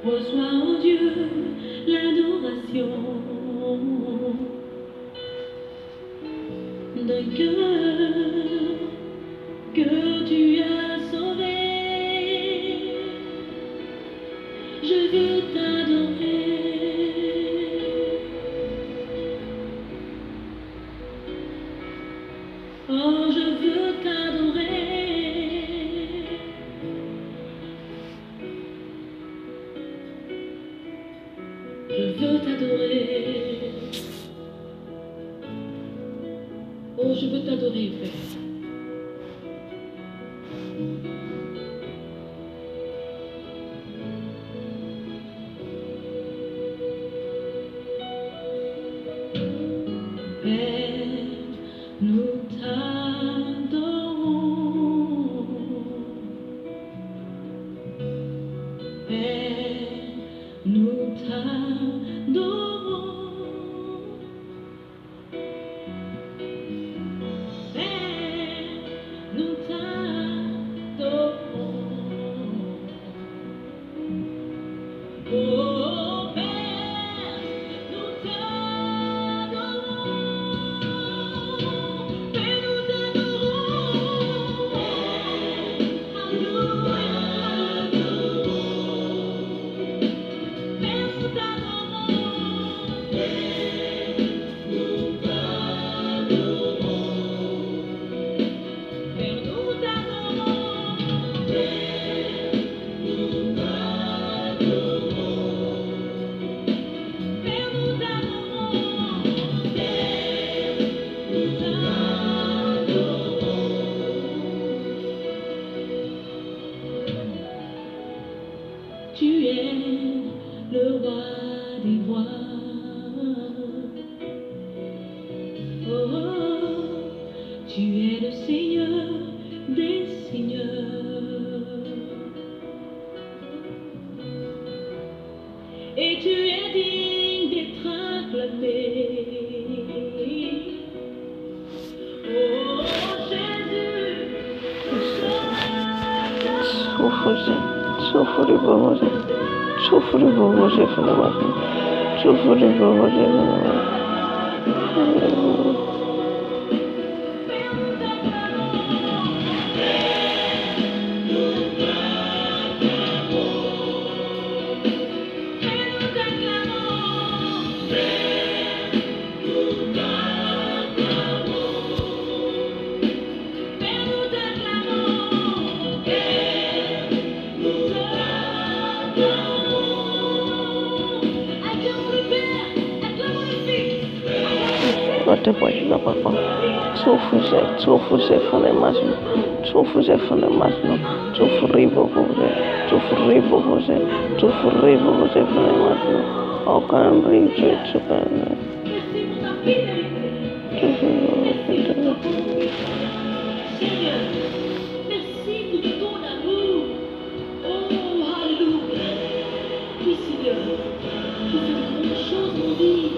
Reçois, oh Dieu, l'adoration d'un cœur que tu as sauvé. Je veux t'adorer. Oh, je veux t'adorer. Je veux t'adorer. Oh, je veux t'adorer, Père. Père, nous t'adorons. Père, nous t'adorons. Père, nous t'adorons. Oh, Père, nous t'adorons. Père, nous t'adorons. Alléluia. Père, nous Tu es le roi des rois. Oh, tu es le Seigneur des seigneurs. Et tu es digne d'être acclamé. Oh, Jésus, Tsofo rivoavo zetado. Tsofo rivoavo zetado. Tsofo rivoavo zetado. te poiga papa. Tufu se fane masno. Tufu se fane masno. Tufu ribo boze. Tufu ribo fane masno. Okan ribo chukan. Seigneur, merci pour ton amour. Oh, alléluia. Oui, Seigneur, tu fais de grandes choses dans nos vies.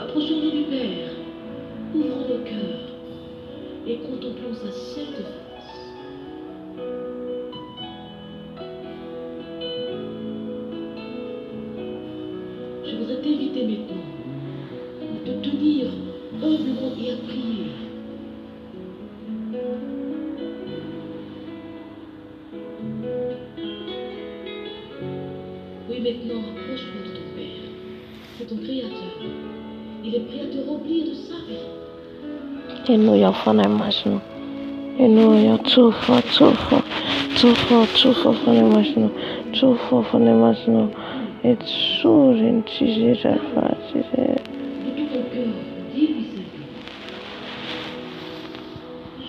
Approchons-nous du Père, ouvrons nos cœurs et contemplons sa sainte face. Je voudrais t'inviter maintenant à te tenir humblement et à prier. Oui, maintenant, rapproche-toi de ton Père. C'est ton Créateur. Il est prêt à te remplir de sa vie. Enuya fane masno. Enuya tufu fane masno. Tufu fane masno. Et surin tijira fatire. De tout ton cœur, dis-lui Seigneur.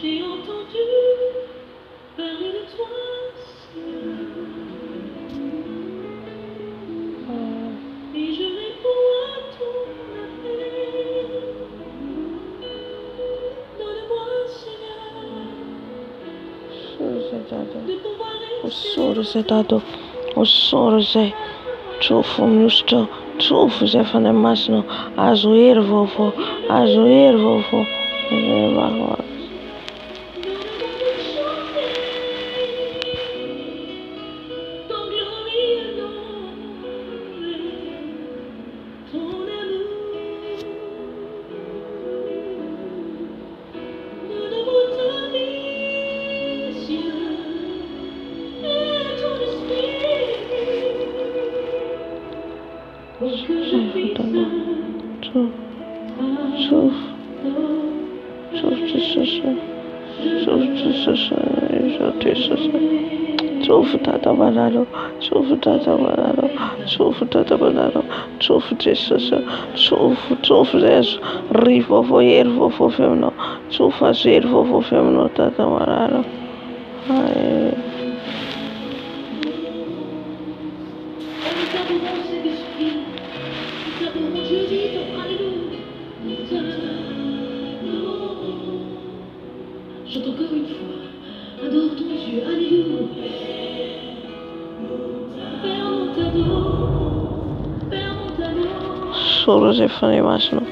J'ai entendu parler de toi, Seigneur. Et je réponds à ton appel. Donne-moi, Seigneur, de pouvoir rester. Usurze. Tufu musto. Tufu se fane masno. Azuir vovo. Ton glorieux nom, ton amour, donne-moi ta mission et ton esprit, pour que je puisse Tufu tata balalo, tufu Jesus, tufu Yesu, rivo yervo femno, tufu azervo femno tata balalo. nous adorons Saint-Esprit, nous adorons Dieu vivant, alléluia. Chante encore une fois, adore ton Dieu, alléluia. Père, nous t'adorons, Père, nous t'adorons. Solo se fane masno,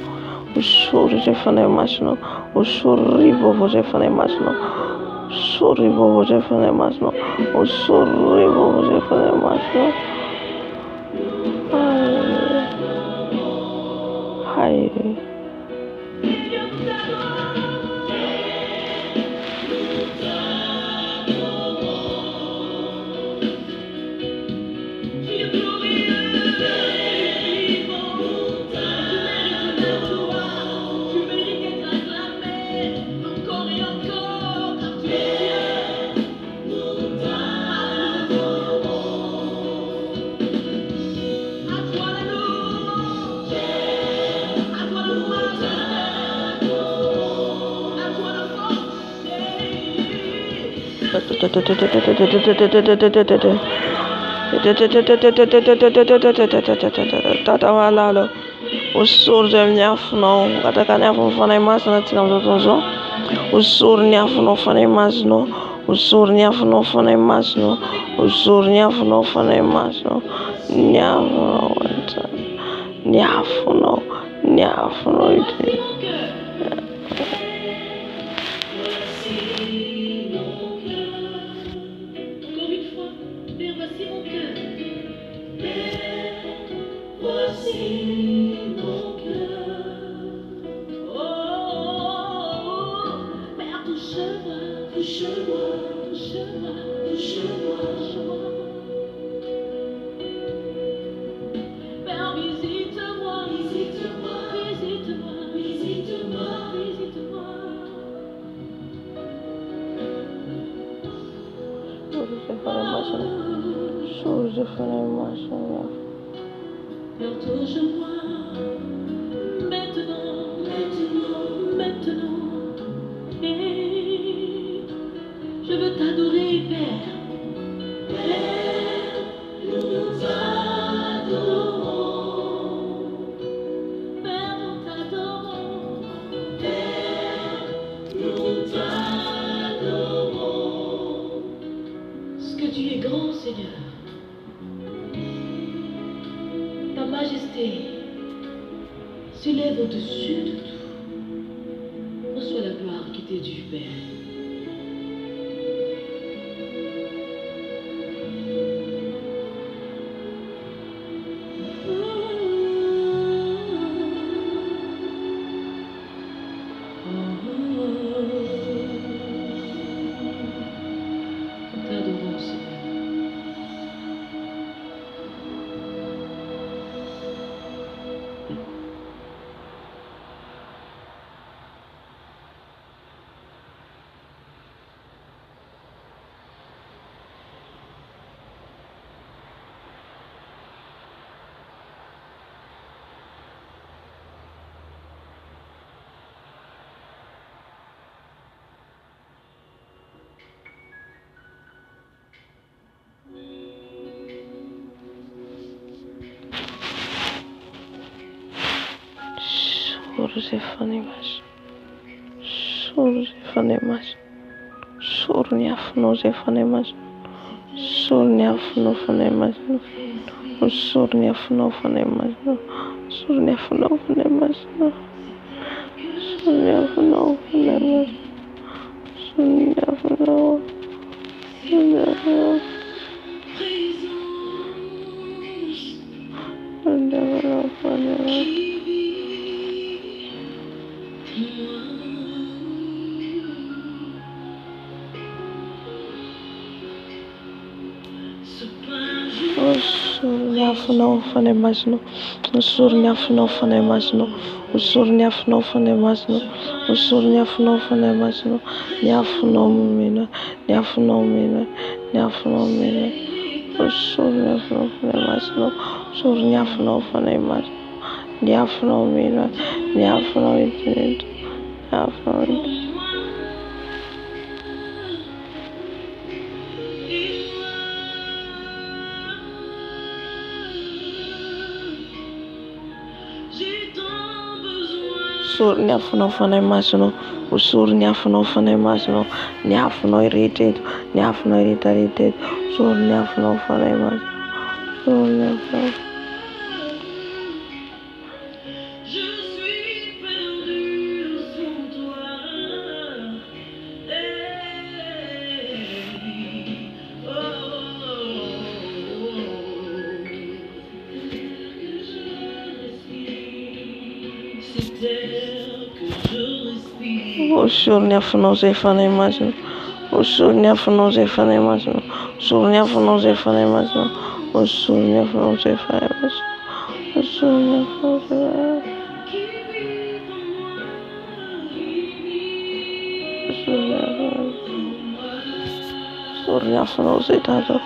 usuri se fane masno, usuri vovo se fane masno, usuri vovo se fane masno, usuri vovo se fane masno. Hai. Tata walalo usur dem nyafno kata kana fana masna tikam tonzo usur nyafno fana masno usur nyafno fana masno usur nyafno fana masno nyafno ite Alors touche-moi maintenant, maintenant, maintenant. Et je veux t'adorer, Père. Père, nous t'adorons. Père, nous t'adorons. Père, nous t'adorons. Parce que tu es grand, Seigneur. Ta majesté s'élève au-dessus de tout. Reçois la gloire qui t'est due, Père. Nous t'adorons, Seigneur. Zefanemas, Sur Zefanemas, Surniafno Zefanemas, Surniafno Fanemas, Surniafno Fanemas, Surniafno Fanemas, Surniafno Fanemas, Surniafno Fanemas. Usurniafno Fanemasno, Usurniafno Fanemasno, Usurniafno Fanemasno, Usurniafno Fanemasno, Niafno Mina, Niafno Mina, Niafno Mina, Usurniafno Fanemasno, Usurniafno Fanemasno, Niafno Mina, Niafno Infinito, Niafno Infinito. Niafno Fanemasno, Usur Niafno Fanemasno, Niafno irritated, Niafno irritated, Sur Niafno Fanemasno, Sur Niafno. Usur Niafno Zefanemasno, Usur Niafno Zefanemasno, Usur Niafno Zefanemasno, Usur Niafno Zefanemasno, Usur Niafno Zefanemasno, Usur Niafno Zedado,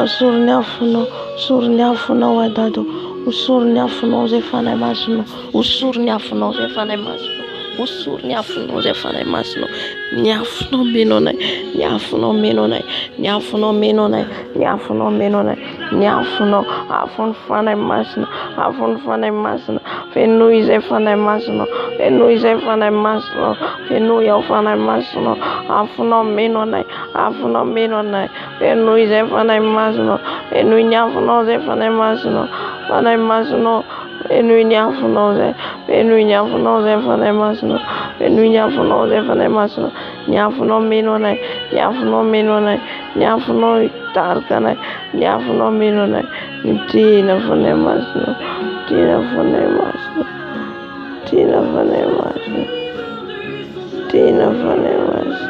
Usur Niafno, Usur Niafno Wadado, Usur Niafno Zefanemasno, Usur Niafno Zefanemasno. Usur Niafno Zefanemasno, Niafno Minone, Niafno Minone, Niafno Minone, Niafno Minone, Niafno Afon Fanemasno, Afon Fanemasno, Fenui Zefanemasno, Fenui Zefanemasno, Fenui Fanemasno, Afno Minone, Afno Minone, Fenui Zefanemasno, Fenui Niafno Zefanemasno, Fanemasno. Penunia Funoze, Penunia Funoze Fanemasno, Penunia Funoze Fanemasno, Niafuno Minone, Niafuno Minone, Niafuno Tarkane, Niafuno Minone, Tina Fanemasno, Tina Fanemasno, Tina Fanemasno, Tina Fanemasno.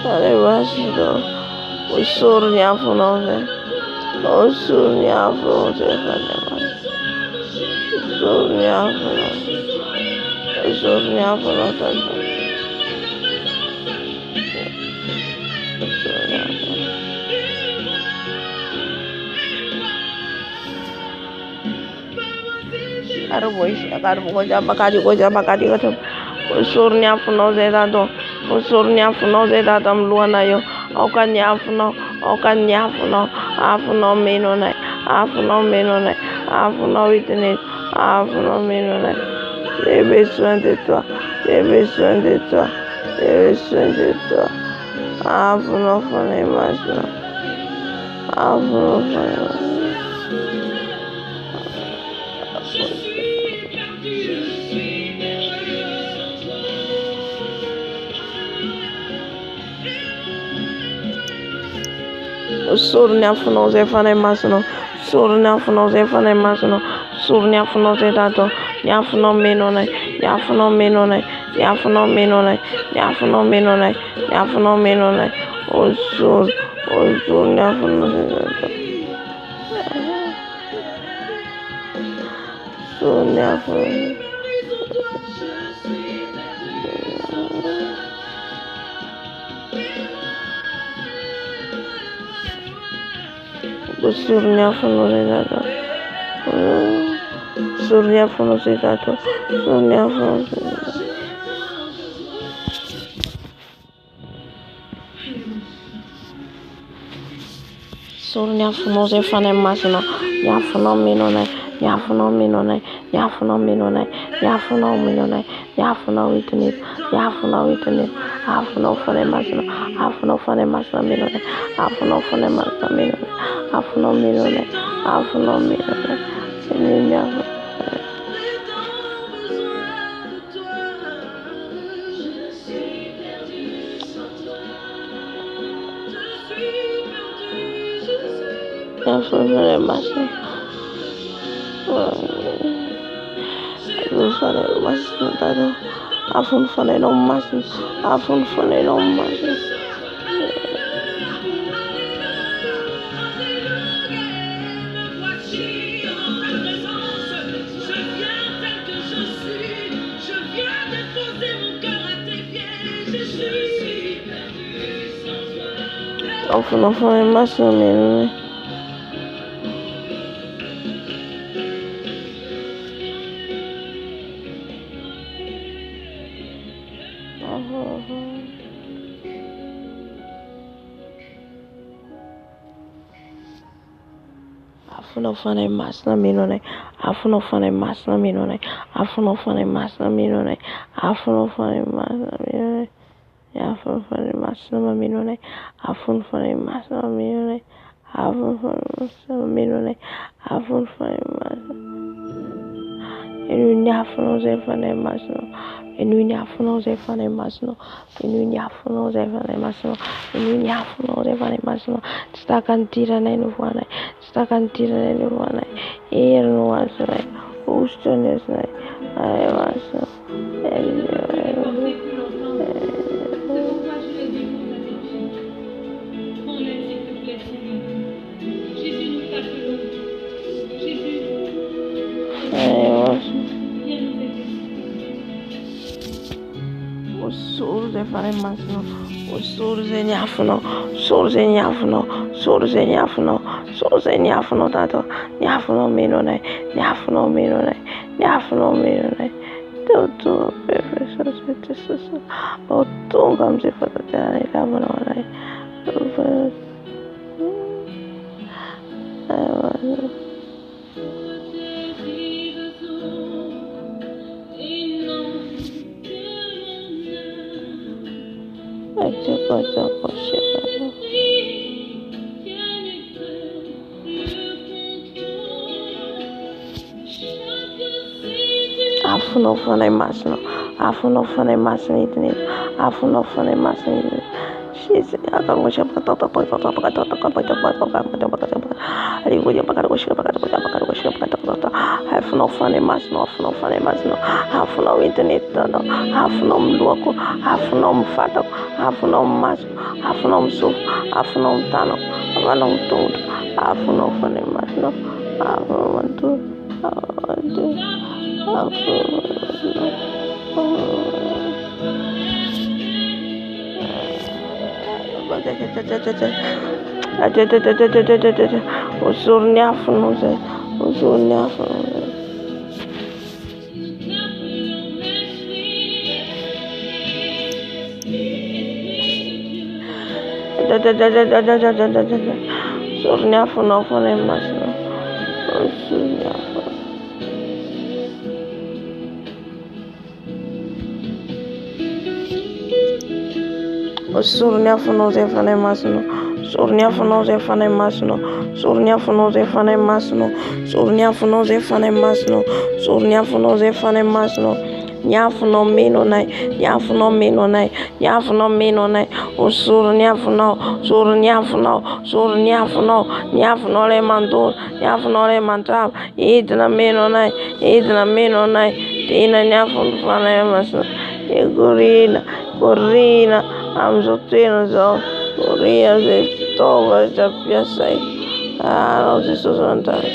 Fanemasno. Usur Niafunoze, Usur Niafunoze Fanemasno, Usur Niafunoze, Usur Niafunoze, Usur Niafunoze. Arboisha Carboja Bacadi Goja Bacadi Usurnia Funo Zedado Usurnia Funo Zedadam Luanayo Okanyafuno Afuno Menone Afuno Witness Afuno Menone Debe 23 Afuno Fonemasno Afuno Fonemasno Surnia Funo Zefane Masno Surnia Funo Zefane Masno Surnia Funo Zedato Yafuno Menone Usur Yafuno Zedato Surnia Funo Surnia Funo Zedato Surnia Funo Zedato Surnia Funo Zedato Surnia Funo Zefane Masno Yafuno Menone Yafuno Witness Afuno Fonemasno Afuno Fonemasno Menone Afuno Fonemasno Menone Afuno Menone Afuno fane masna minone Afuno fane masna minone Afuno fane masna minone Afuno fane masna minone Afuno fane masna minone Afuno fane masna minone Afuno fane masna minone Afuno fane masna Enuini afuno zefane masno Enuini afuno zefane masno Enuini afuno zefane masno Enuini afuno zefane masno Stakantira nenu wane Stakantira nenu wane Erno wasne Ustones ne Ay wasne Surze fare masno, surze niafuno tato, niafuno minone, tutto perfetto, otto gamse fatate la manone, Afuno fane masno itne afuno fane masno she's akan gosha patata ali goja pakar gosha afuno fane masno afuno internet no afuno mluako afuno mfato afuno masno afuno msu afuno tano afuno todo afuno fane masno afuno todo Usurnya Sorry afonao fanay masina. Sorry afonao zay fanay masina. Sorry afonao zay fanay masina. Sorry afonao zay fanay masina. Sorry afonao zay fanay masina. Sorry afonao zay fanay masina. Niafonao meno anay, niafonao meno anay, niafonao meno anay. Sorry niafonao, sorry niafonao, sorry niafonao, niafonao lay mandoro, niafonao lay mandrava. Edina meno anay, edina meno anay. Tena niafonao fanay masina. Gorina, gorina amizao toerana zao. Gorina zay fitaova rehetra ampiasay. Anao Jesosy andrasa.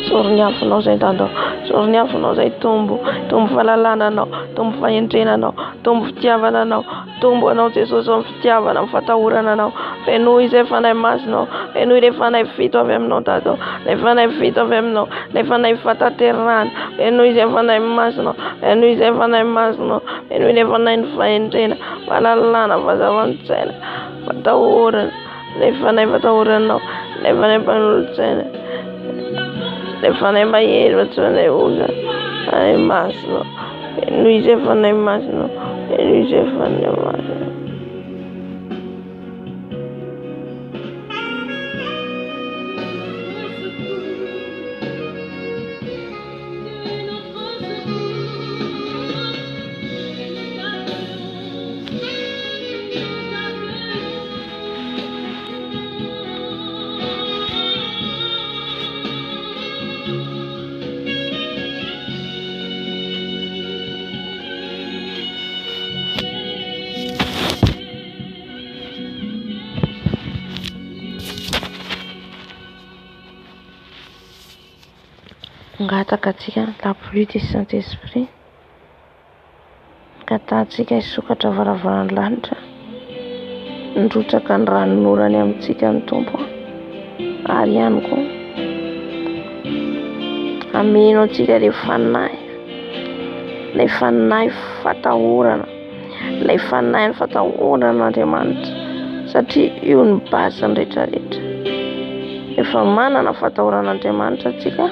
Sorry niafonao zay dada, sorry niafonao zay tombo fahalalana anao, tombo fahendrenanao, tombo fitiavana anao, tombo anao Jesosy amin'ny fitiavana, amin'ny fatahorana anao. Fenoy izay fanay masinao, fenoy ilay fanay vito avy aminao dada, ilay fanay vito avy aminao, ilay fanay fataterana, fenoy izay fanay masinao, fenoy izay fanay masinao, fenoy ilay fanay ny fahendrena, fahalalana, fahazavan-tsaina, fatahorana, ilay fanay fatahoranao, ilay fanay mpanolontsaina, ilay fanay mahery fatsoanay oza, fanay masinao, fenoy izay fanay masinao, fenoy izay fanay masinao. Ngatakatsika la pluie du Saint-Esprit, ngatatsika hisokatra varavaran'ny lanitra, ndrotraka ny ranonorany amintsika ny tompo, ary ihany koa ameno antsika ilay fanahy fatahorana, ilay fanahy ny fatahoran'Andriamanitra, satria io ny basiny rehetrarehetra. Efa manana fatahoran'Andriamanitra atsika,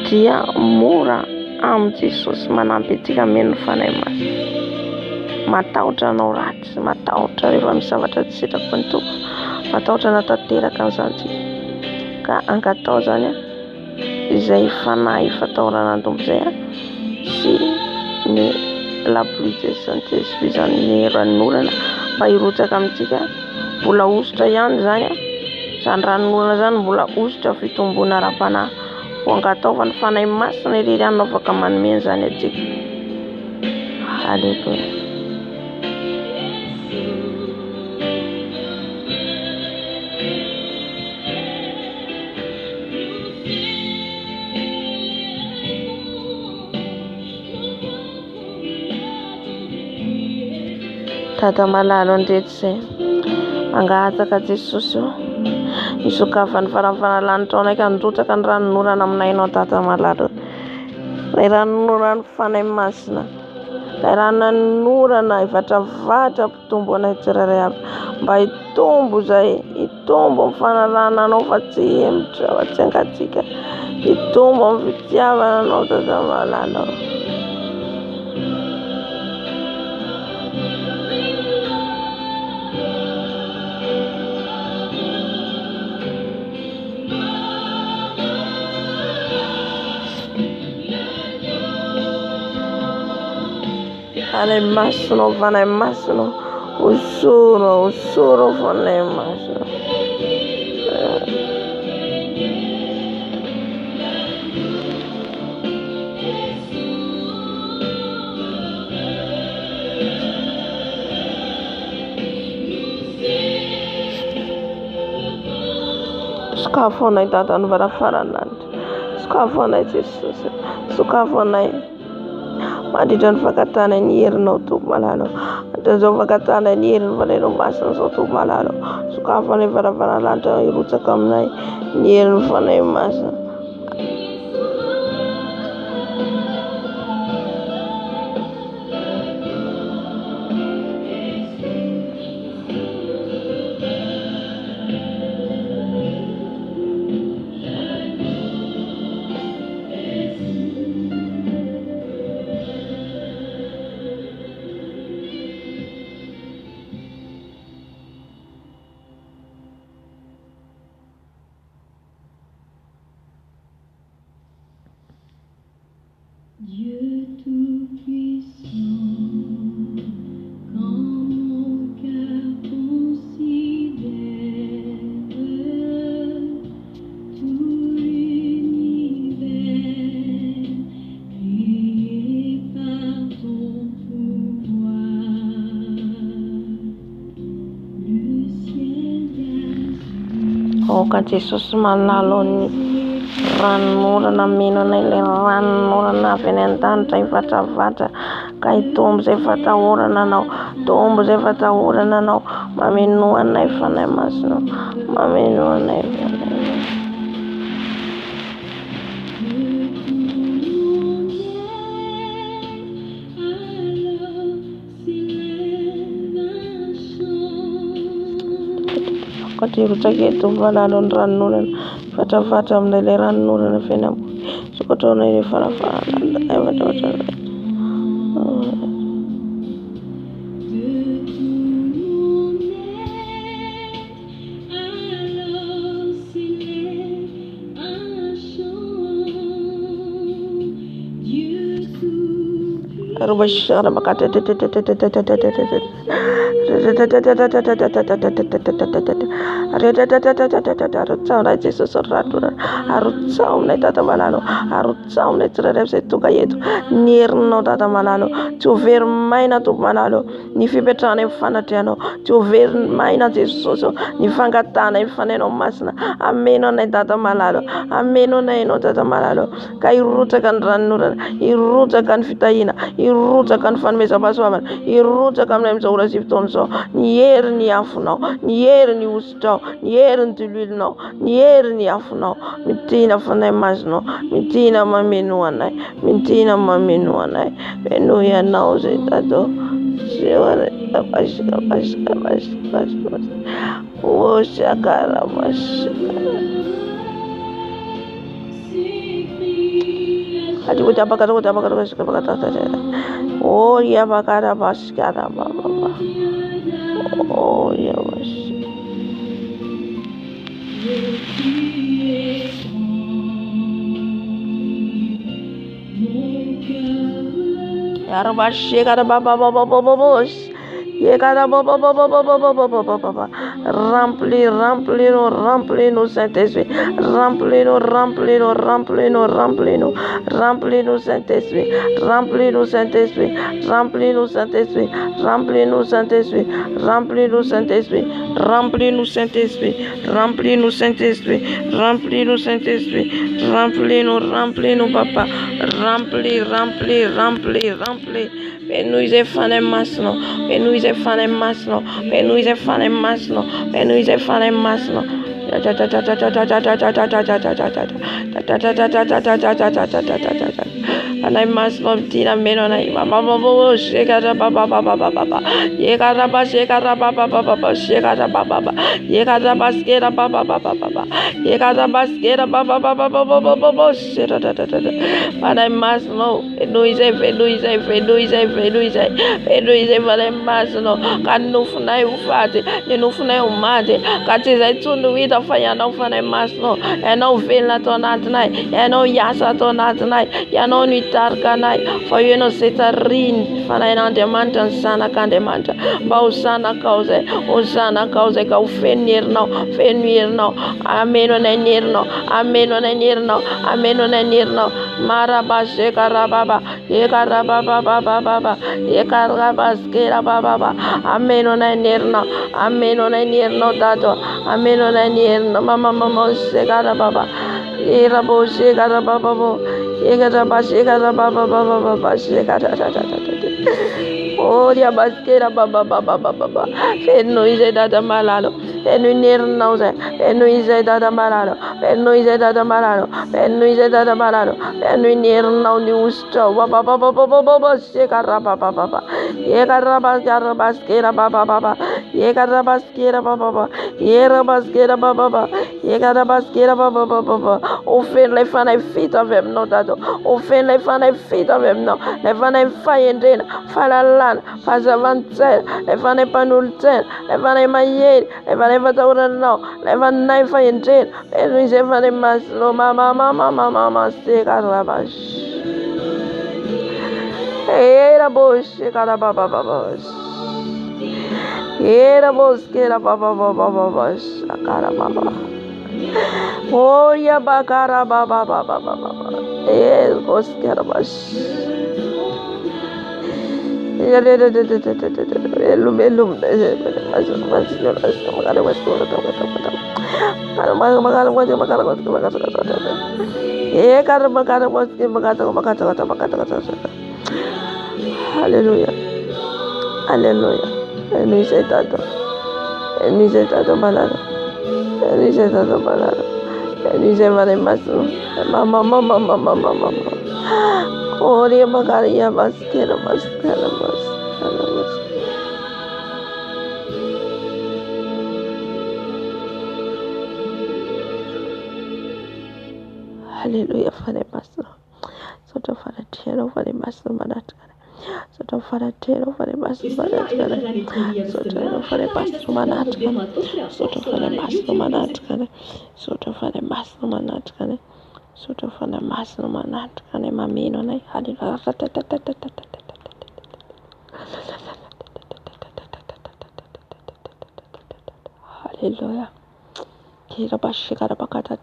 dia mora amin'ny Jesosy manampy antsika ameno fanahy masina. Matahotra anao ratsy, matahotra rehefa misy zavatra tsy sitrako ny tompo, matahotra natateraka an'izany ka angatao zany izay fanahy fatahorana tompo izay sy ny la pluie de Saint-Esprit zany ny ranonorana mba hirotsaka amintsika. Mbola osotra ihany zany zany ranonorana zany, mbola osotra fitombona ara-panahy. Angatao fa ny fanahy masina iriranao afaka manome zany atsika. Alleluia. Tata malalo andreto zay mangataka Jesosy io misokafany farafana lanitra anay androtsaka ny ranonorana aminainao tata malalo, ilay ranonorana fanahy masina, ilay ranan'orana ivantravatra mpitombo anay tsirairay aby, mba hitombo zay, hitombo amin'ny fanarananao fa tsy hemitra fa tsy angatsika, hitombo amin'ny fitiavananao Dada malala. Fanay masonao, fanay masonao, osoro fanay masonao. Sokafo anay Dada ny varafaranandro, sokafo anay Jesosy, sokafo anay mandritra ny fankatanay ny herinao Tompo malala, andrizao fankatanay ny herin'ny fanainao masina zao Tompo malala, sokafo anay varavaranandro hirotsaka aminay ny herin'ny fanay masina. Dieu tout-puissant, quand mon cœur considère tout l'univers créé par ton pouvoir, le ciel d'azur. Oh ka Jesosy malala ny ranon'orana meno anay ilay ranon'orana avy any an-danitra ivantravatra ka hitombo zay fatahorana anao, tombo zay fatahorana anao, mameno anay fanay masina, mameno anay fanay. Hirotsaka eto malala ny ranon'orana vatravatra aminay ilay ranon'orana fiainam-boly, sokotraonay ilay farafaranandro vatravatra anay. Arutsaunay Jesosy radona, arutsaunay Dada malalo, arutsaunay tsirairay izay tonga eto, ny herinao Dada malalo, tsy ho very maina Tompo malalo, ny fipetrahana amin'ny fanatrehanao, tsy ho very maina Jesosy, ny fangatana amin'ny fanainao masina, ameno anay Dada malalo, ameno anay ianao Dada malalo, ka hirotsaka ny ranon'orana, hirotsaka ny fitahina, hirotsaka ny fanomezam-pahasoavana, hirotsaka aminay amin'izao ora 10 taona izao, ny hery ny afonao, ny hery ny ositrao, ny hery ny tololinao, ny hery ny afonao, midina fanay masonao, midina mameno anay, midina mameno anay, meno ianao zay Dada, oh shakara mashakara. Oh ya bakara baskara baba. Oh ya bas. Ya rabashikara baba baba baba. Remplis-nous, Saint-Esprit. Remplis-nous, Saint-Esprit. Remplis-nous, Saint-Esprit. Remplis-nous, Saint-Esprit. Remplis-nous, Saint-Esprit. Remplis-nous, Saint-Esprit. Remplis-nous, Saint-Esprit. Remplis-nous, Saint-Esprit. Remplis-nous, Saint-Esprit. Remplis-nous, Papa. Remplis. Nous fanay masno, nous fanay masno, nous fanay masno, nous fanay masno. Fanai masno tira meno nai baba baba shekara baba baba baba yekara ba shekara baba baba shekara baba baba yekara baskera baba baba baba yekara baskera baba baba baba baba shera da da da Fanai masno fenuize fanai masno kanu funai ufate nenu funai umate katiza itundu wita fayana ufanai masno eno vela tonatnai eno yasa tonatnai yano nitarkanai for you know setarin fanai na demanta sana kandemanta ba usana cause ka ufenir no ameno nenirno maraba shekara baba yekara baba baba yekara baskera baba ameno nenirno dato ameno nenirno mama shekara baba yera bo shekara baba yekara baba shekara Oria baskera baba fenuize dada malalo fenuir nauze fenuize dada malalo fenuir nau ni usto baba shekara baba yekara baskera baba yekara baskera baba yekara baskera baba ofen le fanai fit of him no dato ofen le fanai fit of him no le fanai fayendena falalan fazavantel le fanai panultel le fanai mayer le fanai vataurano le fanai fayendena le fanai maslo mama shekara bash era bosh shekara baba era boskera baba shekara baba Oria bakara baba boskera bash elum Hallelujah. Enise tato balado. Enise vale maso. Mama. Oria bakaria baskera. Hallelujah, Father Master. Sort of Father Tero for the Master Manat. Sort of Father Tero for the Master Manat. Sort of Father Master Manat. Sort of Father Master Manat. Sort of Father Master Manat. Sort of Father Master Manat. Mamino, Hallelujah. Kira Bashikara Bakata.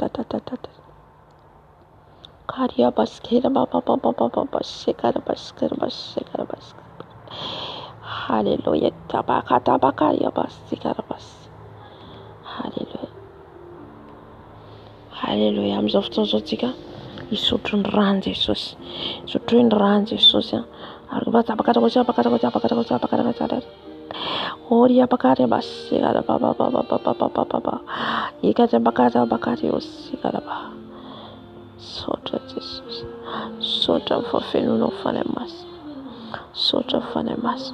Karia baskera baba shekara baskera. Hallelujah. Tabakata bakaria baskera bas. Hallelujah. Amzofton zotika. Isutun ran Jesus. Sutun ran Jesus. Arbata bakata. Oria bakaria baskera baba. Ikata bakata bakaria baskera baba. Sota Jesus, sota for fenuno fanemas, sota fanemas.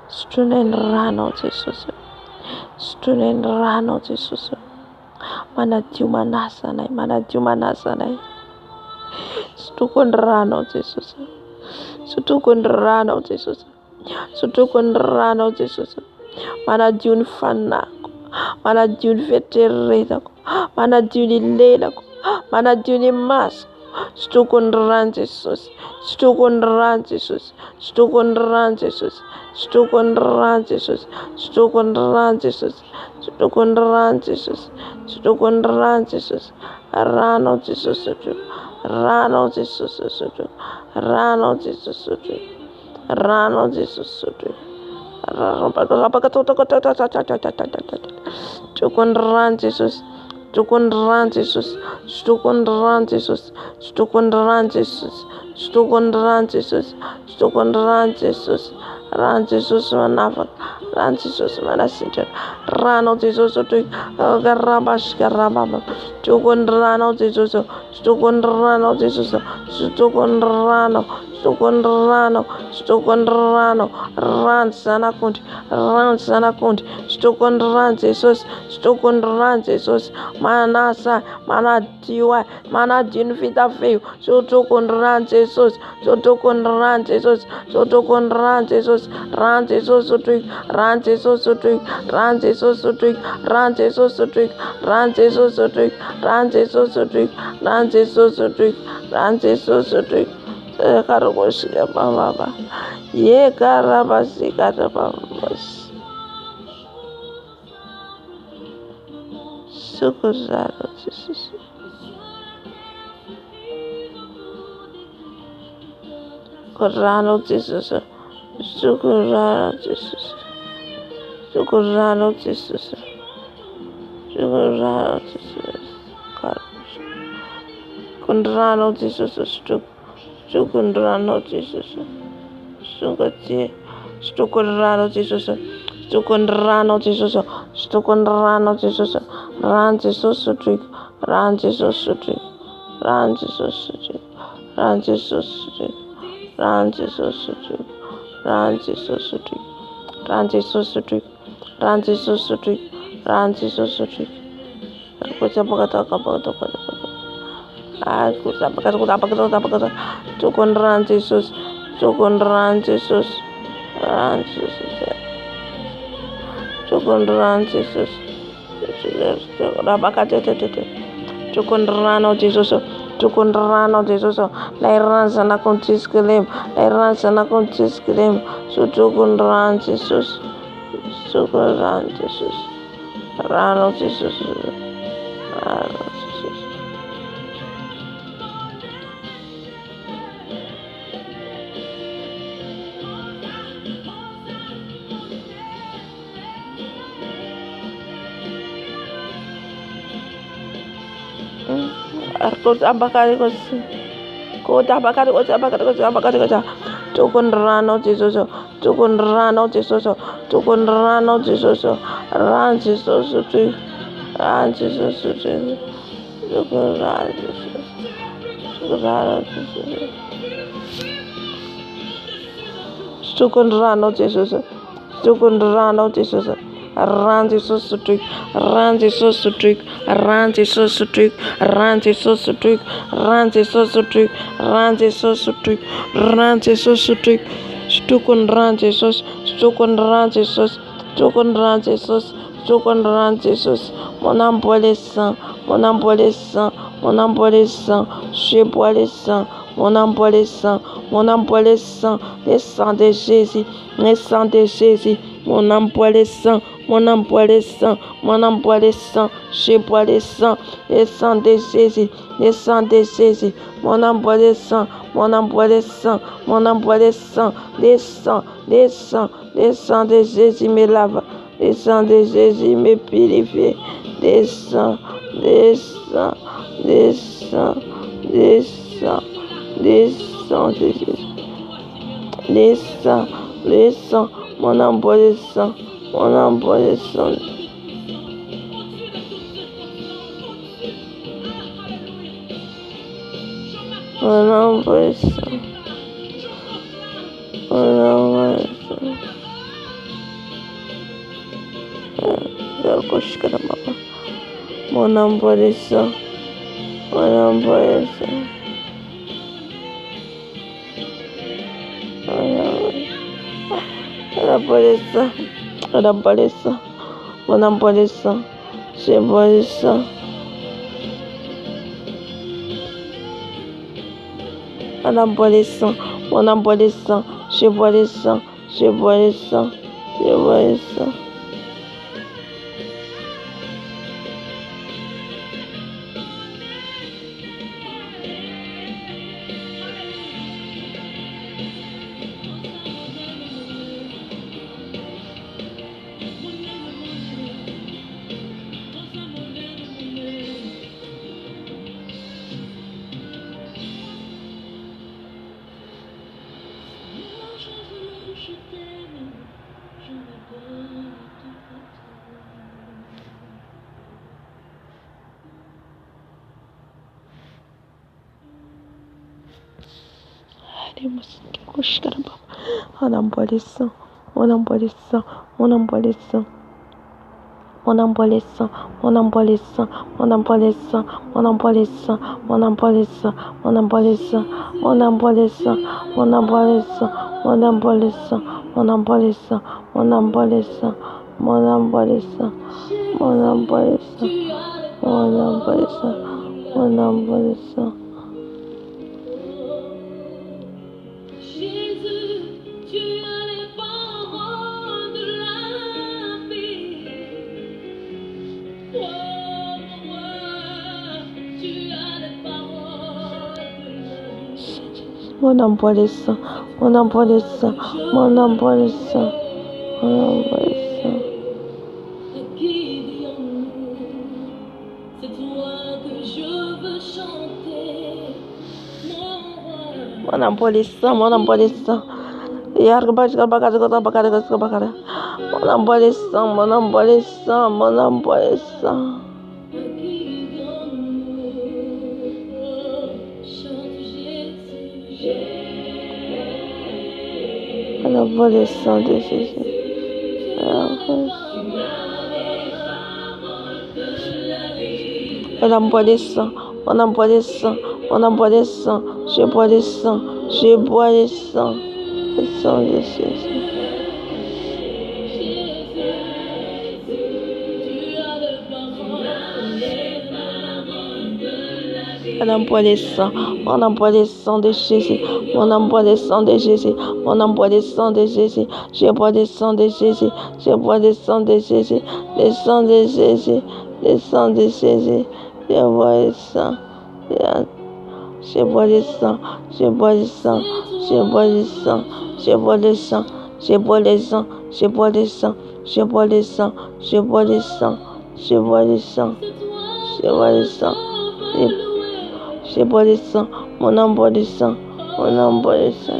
Student rano Jesus, manaju manasa nai. Stukun rano Jesus, manajun fanako, manajun veteredako, manajun ledako. Manajuni mask stukun ran Jesus Stukunran Jesus, Stukunran Jesus, Stukunran Jesus, Stukunran Jesus, Stukunran Jesus, Rano Jesosy manafaka, rano Jesosy manasitrana, ranao Jesosy toy garabasika rababa, tokony ranao Jesosy, tokony ranao Jesosy, tokony ranao, tokony ranao, tokony ranao, rano zanak'ondry, rano zanak'ondry, tokony rano Jesosy, tokony rano Jesosy, manasa, manadio ahy, manadio ny fitafio, tokony rano Jesosy, tokony rano Jesosy, tokony rano Jesosy, rano Jesosy toy, rano Jesosy toy, rano Jesosy toy, rano Jesosy toy, rano Jesosy toy, rano Jesosy toy, rano Jesosy toy, rano Jesosy toy. Karabashika baba, ye karabashika baba. Sukurano Jesus. Korano Jesus. Sukurano Jesus. Sukurano Jesus. Sukurano Jesus. Kondrano Jesus. Sukurano Jesus. Sungati. Sukurano Jesus. Sukurano Jesus. Sukurano Jesus. Ran Jesus trick. Ran Jesus trick. Ran Jesus trick. Ran Jesus trick. Ran Jesus trick. Ran Jesus trick. Ran Jesus trick. Ran Jesus trick. Ran Jesus trick. Kucha bagata kabata kabata. Ah, kucha bagata. Tukun ran Jesus. Tukun ran Jesus. Ran Jesus. Tukun ran Jesus. Tukundrano Jesus, tukundrano Jesus, lairanza na contiskelem, lairanza na contiskelem, so tukundran Jesus, tukundran Jesus, rano Jesus, rano Jesus. Kota bakari tukundrano Jesus, tukundrano Jesus, tukundrano Jesus, ran Jesus, ran Jesus, tukundrano Jesus, tukundrano Jesus, tukundrano Jesus, tukundrano Jesus. Ran Jesus trick, ran Jesus trick, ran Jesus trick, ran Jesus trick, ran Jesus trick, ran Jesus trick, ran Jesus trick, stukun ran Jesus, stukun ran Jesus, stukun ran Jesus, stukun ran Jesus, mon adolescent, mon adolescent, mon adolescent, je bois le sang, mon adolescent, mon adolescent, le sang de Jésus, le sang de Jésus, mon adolescent. Mon adolescent, mon adolescent, je bois le sang de Jésus, le sang de Jésus, mon adolescent, mon adolescent, mon adolescent, le sang de Jésus me lave, le sang de Jésus me purifie, le sang de Jésus, le sang, mon adolescent. Mon adolescent. Mon adolescent. Mon adolescent. Mon adolescent. Mon adolescent. Mon adolescent, je bois le sang. Mon adolescent, je bois le sang, je bois le sang, je bois le sang. Je t'aime. On envoie les sangs, on envoie les sangs, on envoie les sangs. On envoie les sangs, on envoie les sangs, on envoie les sangs, on envoie les sangs, on envoie les sangs, on envoie les sangs, on envoie les sangs, on envoie les sangs, on envoie les sangs, on envoie les sangs, on envoie les sangs, on envoie les sangs, on envoie les sangs, on envoie les sangs, on envoie les sangs. On envoie les sangs, on envoie les sangs, on envoie les sangs, on envoie les sangs. C'est toi que je veux chanter, mon roi. On envoie les sangs, on envoie les sangs. On envoie les sangs, on envoie les sangs, on envoie les sangs. On envoie les sangs de Jésus. On envoie les sangs, on envoie les sangs, on envoie les sangs. Je bois les sangs, je bois les sangs. Le sang de Jésus. On envoie les sangs, on envoie les sangs de Jésus, on envoie les sangs de Jésus, on envoie les sangs de Jésus, je bois les sangs de Jésus, je bois les sangs de Jésus, les sangs de Jésus, les sangs de Jésus, je bois les sangs, je bois les sangs, je bois les sangs, je bois les sangs, je bois les sangs, je bois les sangs, je bois les sangs, je bois les sangs, je bois les sangs, je bois les sangs, je bois les sangs. Je bois le sang, mon envoie le sang, mon envoie le sang.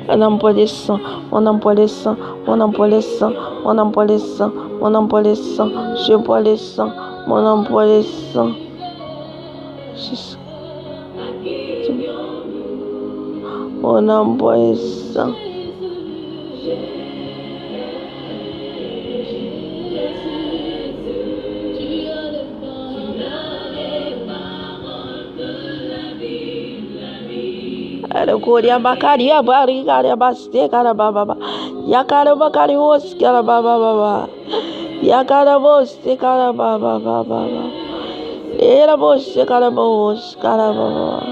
On envoie le sang, on envoie le sang, on envoie le sang, on envoie le sang, on envoie le sang. Je bois le sang, mon envoie le sang. On envoie le sang. Korea bakaria bari karia baste kara baba ya kara bakari os kara baba ya kara boste kara baba era boste kara bos kara baba.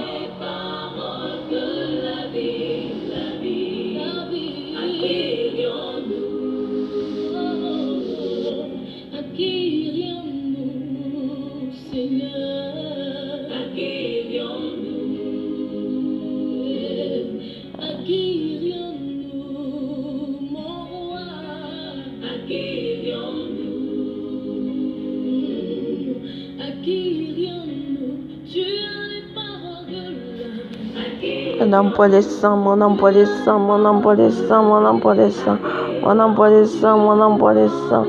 On envoie les sangs, on envoie les sangs, on envoie les sangs, on envoie les sangs, on envoie les sangs, on envoie les sangs.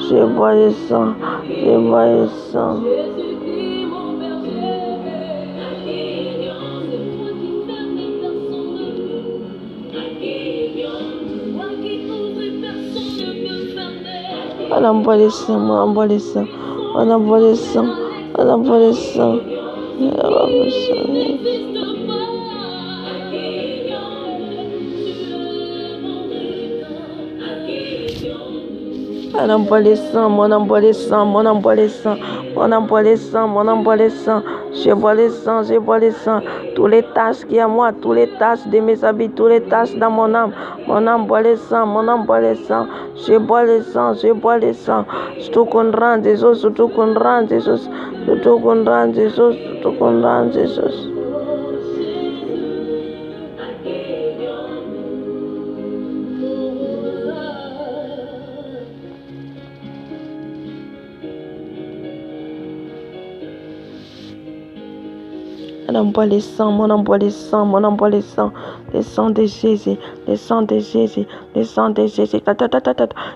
Je bois les sangs, je bois les sangs. On envoie les sangs, on envoie les sangs, on envoie les sangs, on envoie les sangs. On envoie les sangs, on envoie les sangs, on envoie les sangs, on envoie les sangs, on envoie les sangs. Je bois les sangs, je bois les sangs. Tous les taches qui à moi, tous les taches de mes habits, tous les taches dans mon âme. On envoie les sangs, on envoie les sangs. Je bois les sangs, je bois les sangs. Surtout qu'on rend des os, surtout qu'on rend des os, surtout qu'on rend des os, surtout qu'on rend des os. On envoie les sangs, on envoie les sangs, on envoie les sangs de Jésus, les sangs de Jésus, les sangs de Jésus.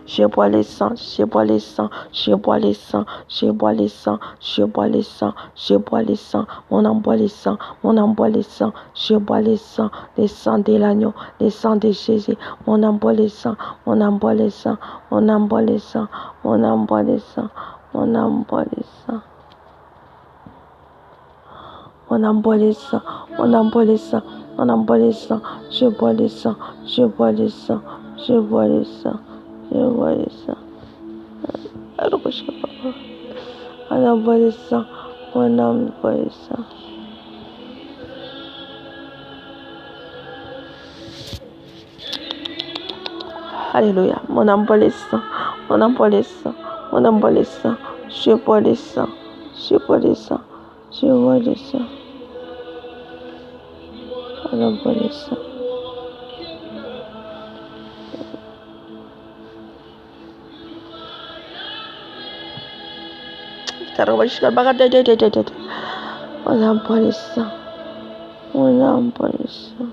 Je bois les sangs, je bois les sangs, je bois les sangs, je bois les sangs, je bois les sangs, je bois les sangs, on envoie les sangs, on envoie les sangs, je bois les sangs de l'agneau, les sangs de Jésus, on envoie les sangs, on envoie les sangs, on envoie les sangs, on envoie les sangs, on envoie les sangs. On envoie les sangs, on envoie les sangs, on envoie les sangs, je bois les sangs, je bois les sangs, je bois les sangs, je bois les sangs. On envoie les sangs, on envoie les sangs. Alléluia, on envoie les sangs, on envoie les sangs, on envoie les sangs, je bois les sangs, je bois les sangs. Je vois le sang. On envoie le sang. On envoie le sang. On envoie le sang.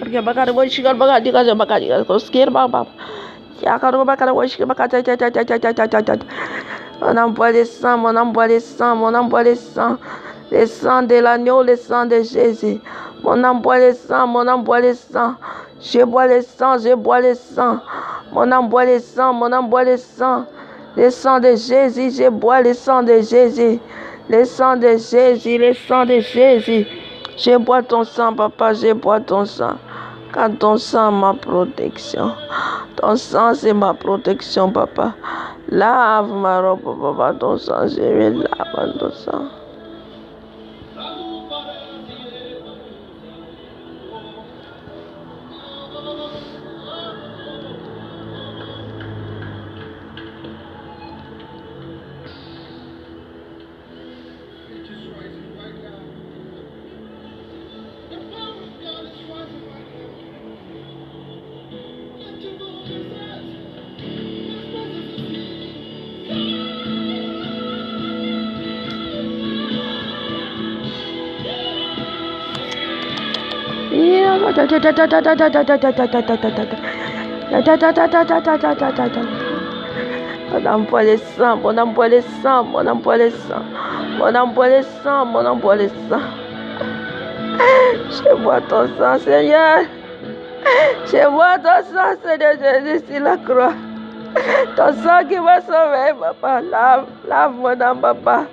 Porque bakar boy shigar bakar diga ja bakar diga ko scare baba क्या करो bakar boy shigar bakar on envoie les sangs, on envoie les sangs, on envoie les sangs de l'agneau, les sangs de Jésus, on envoie les sangs, on envoie les sangs, je bois les sangs, je bois les sangs, on envoie les sangs, on envoie les sangs de Jésus, je bois les sangs de Jésus, les sangs de Jésus, les sangs de Jésus. Je bois ton sang, papa, je bois ton sang. Car ton sang, ma protection. Ton sang, c'est ma protection, papa. Lave ma robe, papa, ton sang, je vais laver ton sang. On envoie les sangs, on envoie les sangs, on envoie les sangs, on envoie les sangs, on envoie les sangs. Je vois ton sang, Seigneur. Je vois ton sang, Seigneur Jésus, sur la croix. Ton sang qui m'a sauvé, papa. Lave mon âme, papa.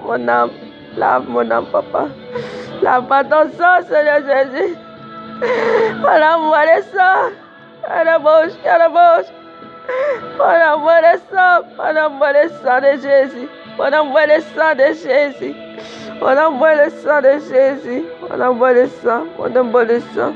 Mon âme, lave mon âme, papa. Lave pas ton sang, Seigneur Jésus. On envoie les sangs. À la bouche, à la bouche. On envoie les sangs. On envoie les sangs de Jésus. On envoie les sangs de Jésus. On envoie le sang de Jésus. On envoie le sang. On envoie le sang.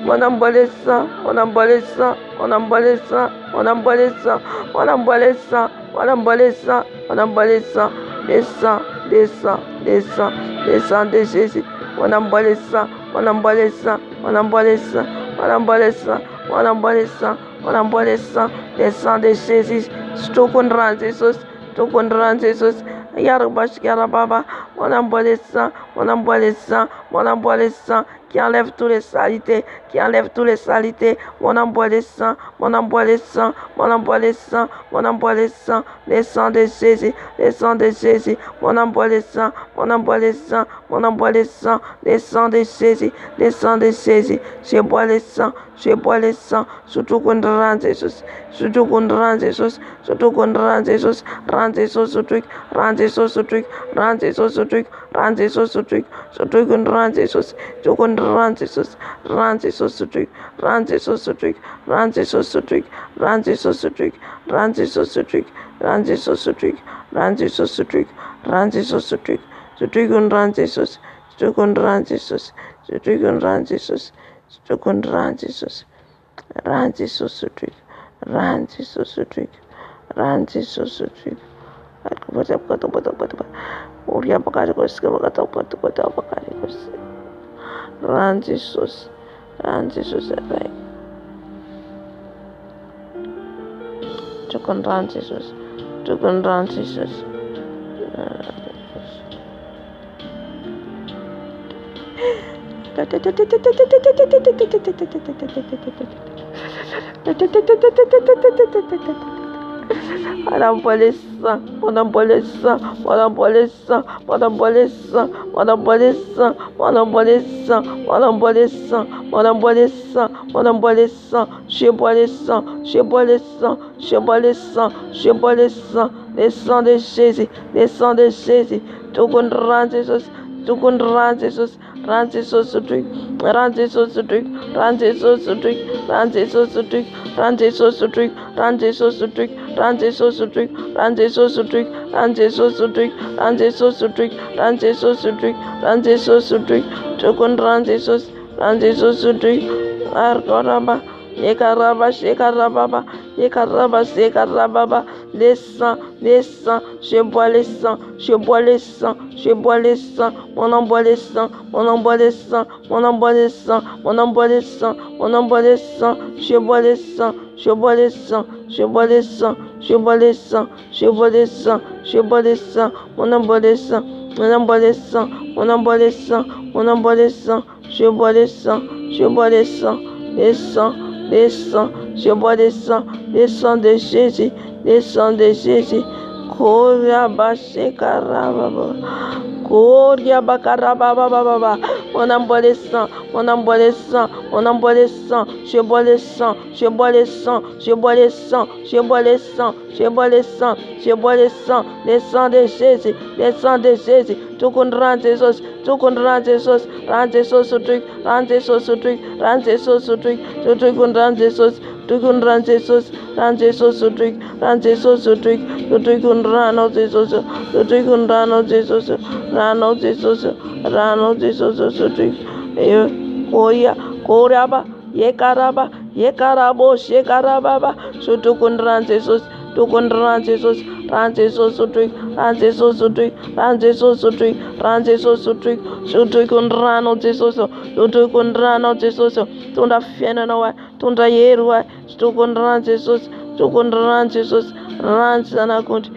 On envoie le sang. On envoie le sang. On envoie le sang. On envoie le sang. On envoie le sang. On envoie le sang. On envoie le sang. Les sangs, les sangs, les sangs, les sangs de Jésus. On envoie le sang. On envoie le sang. On envoie le sang. On envoie le sang. On envoie le sang. On envoie le sang. Les sangs de Jésus. Stukunran Jesus. Stukunran Jesus. Yarbash Yarababa. On envoie le sang. On envoie le sang. On envoie le sang. Qui enlève tous les saletés, qui enlève tous les saletés. On envoie les sangs, on envoie les sangs, on envoie les sangs, on envoie les sangs de Jésus, les sangs de Jésus. On envoie les sangs, on envoie les sangs, on envoie les sangs de Jésus, les sangs de Jésus. Je bois les sangs, je bois les sangs, surtout qu'on rend Jésus, surtout qu'on rend Jésus, surtout qu'on rend Jésus, rend Jésus ce truc, rend Jésus ce truc, rend Jésus ce truc, rend Jésus ce truc, surtout qu'on rend Jésus, surtout qu'on rend Jésus, rend Jésus ce truc, rend Jésus ce truc, rend Jésus ce truc, rend Jésus ce truc, rend Jésus ce truc, rend Jésus ce truc, ran Jesus to drink, ran Jesus to drink, and ran Jesus, to and ran Jesus, to and ran Jesus, to and ran Jesus, ran Jesus to drink, ran Jesus to drink, ran Jesus to drink. Ran Jesus, ran Jesus, like to ran Jesus, to ran Jesus. Monopolisa, monopolisa, monopolisa, monopolisa, monopolisa, monopolisa, monopolisa, monopolisa, monopolisa, chibolissa, chibolissa, chibolissa, chibolissa, le sang de Jésus, le sang de Jésus, tout contre Jesus, tout contre Jesus, rend Jesus ce truc, rend Jesus ce truc, rend Jesus ce truc, rend Jesus ce truc, rend Jesus ce truc, rend Jesus ce truc, rend Jesus ce truc, rend Jesus ce truc, rend Jesus ce truc, rend Jesus ce truc, rend Jesus ce truc, rend Jesus ce truc, tout contre rend Jesus ce truc, arcoraba. Yekaraba, shekarababa, yekaraba, shekarababa, les sangs, je bois les sangs, je bois les sangs, je bois les sangs, mon envoie les sangs, mon envoie les sangs, mon envoie les sangs, mon envoie les sangs, mon envoie les sangs, je bois les sangs, je bois les sangs, je bois les sangs, je bois les sangs, je bois les sangs, je bois les sangs, mon envoie les sangs, mon envoie les sangs, mon envoie les sangs, mon envoie les sangs, je bois les sangs, je bois les sangs, les sangs. Les sangs, je bois les sangs de Jésus, les sangs de Jésus. Koria bashekarababa, Koria bakarababa, on envoie les sangs, on envoie les sangs, on envoie les sangs, je bois les sangs, je bois les sangs, je bois les sangs, je bois les sangs, je bois les sangs, je bois les sangs de Jésus, les sangs de Jésus, tout contre rend Jesus, tout contre rend Jesus, rend Jesus ce truc, rend Jesus ce truc, rend Jesus ce truc, tout contre rend Jesus, tout contre rend Jesus, rend Jesus ce truc, rend Jesus ce truc, tout contre rend Jesus, tout contre rend Jesus, rend Jesus, rend Jesus ce truc, et Koya, Koraba, Yekaraba, Yekarabo, Shekarababa, tout contre rend Jesus. Tout contre rend Jesus ce truc, rend Jesus ce truc, rend Jesus ce truc, rend Jesus ce truc, tout contre rend Jesus, tout contre rend Jesus, tout la fienne noa, tout la yeroa, tout contre rend Jesus, tout contre rend Jesus, rend sana compte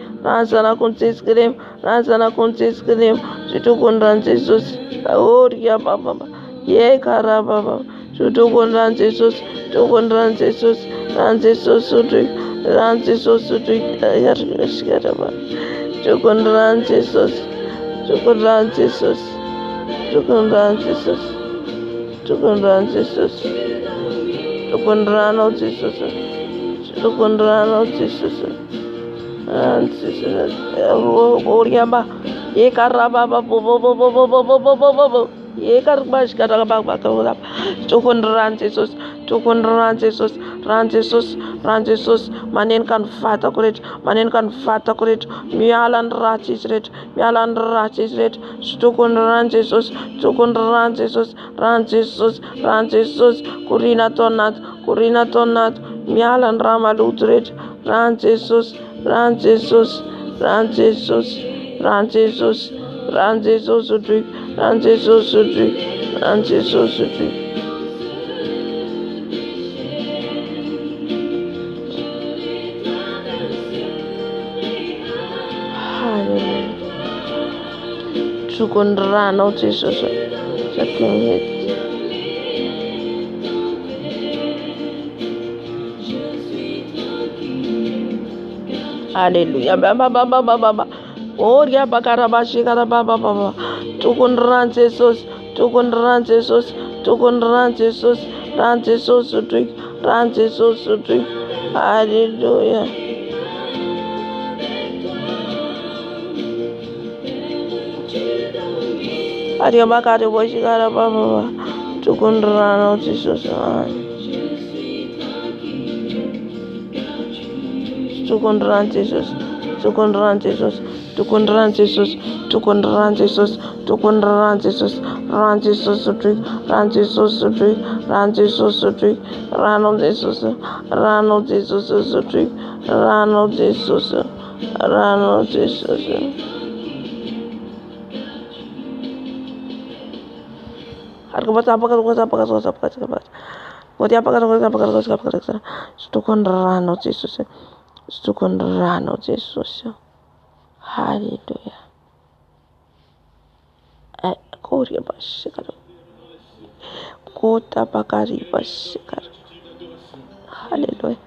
escrim, rend sana compte escrim, tout contre rend Jesus, oria baba, ye karababa, tout contre rend Jesus, tout contre rend Jesus, rend Jesus ce truc. Rend Jesus ce truc, tu comprends Jesus, tu comprends Jesus, tu comprends Jesus, tu comprends Jesus, tu comprends Jesus, tu comprends Jesus, rend Jesus, Oriamba, Yekarababa, Yekarbash, Karababa, tu comprends Jesus, tu comprends Jesus. Rand Jesus, manen kan fata kuret, manen kan fata kuret, mialan rachis ret, stukun rand Jesus, rand Jesus, kurina tonat, mialan ramalut ret, rand Jesus, Chukundrano Jesus, Hallelujah, baba, Oria bakarabashi karababa, Chukundran Jesus, run Jesus, Hallelujah. Ariabakari Boshikara Baba, Chukundrano Jesus, Chukundran Jesus, Tukundrano Jesosy, tukundrano Jesosy, tukundrano Jesosy, tukundrano Jesosy, rano Jesosy otriko, rano Jesosy otriko, rano Jesosy otriko, rano Jesosy, rano Jesosy otriko, rano Jesosy, rano Jesosy. Tukundrano Jesosy, tukundrano Jesosy. Hallelujah. Koria bashikaro. Kota bakari bashikaro. Hallelujah.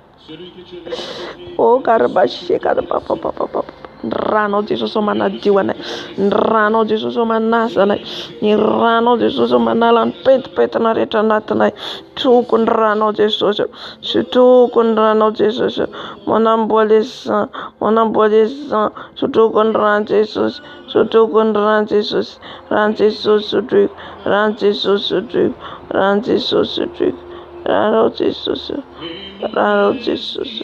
Oh karabashikaro papa. Rano Jesus mana jiwana. Rano Jesus mana sana. Ni rano Jesus manalan pet na reta natana. Tukun rano Jesus. Tukun rano Jesus. Monambolisa. Tukun ran Jesus. Tukun ran Jesus. Ran Jesus drink. Ran Jesus drink. Ran Jesus drink. Rano Jesus. Rano Jesus.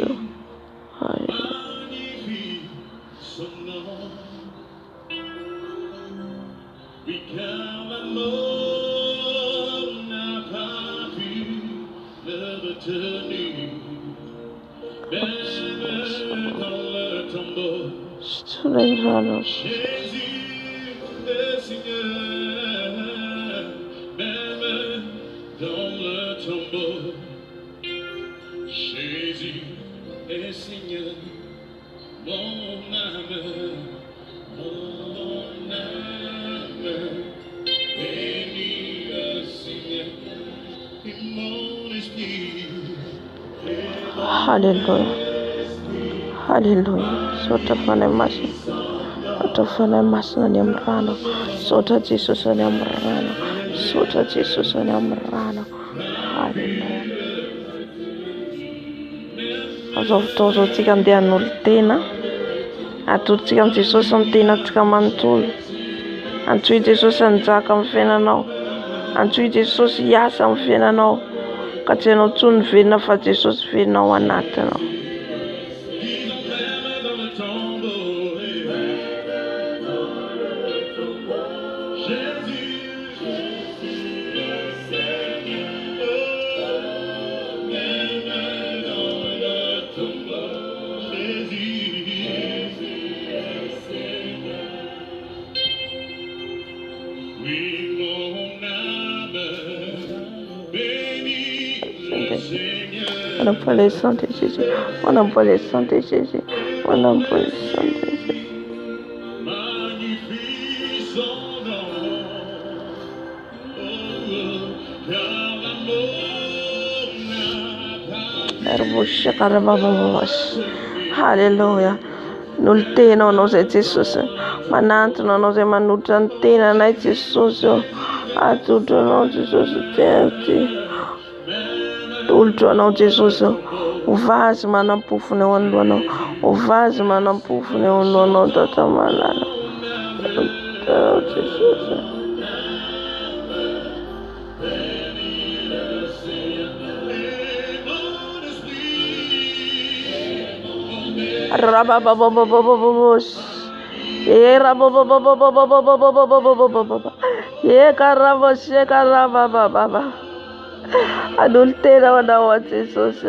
Hallelujah. Hallelujah. Sota fana mashi. Sota fana mashi na nyamrano. Sota Jesus na nyamrano. Sota Jesus na nyamrano. Hallelujah. Azo tika ndianul tena. Atu tika Jesus tena tika mantul. Antui Jesus anjaka amin'ny fiainanao. Antui Jesus hiasa amin'ny fiainanao. Ka tsy hainao tsony velona fa Jesosy velonao anatinao. On n'a pas les santé Jésus. On n'a pas les santé Jésus. On n'a pas les santé Jésus. Hallelujah. Nous tenons nos Jésus. Maintenant nous aimons tena na Jésus. A tout nom Jésus tenti. Tulto anao Jesosy, ovazy manampofony eo anoloanao, ovazy manampofony eo anoloanao tata malala. Jesosy. Rabababababababos. Rababababababababababababababa. Karabababababababa. Adultera wana wa Jesosy.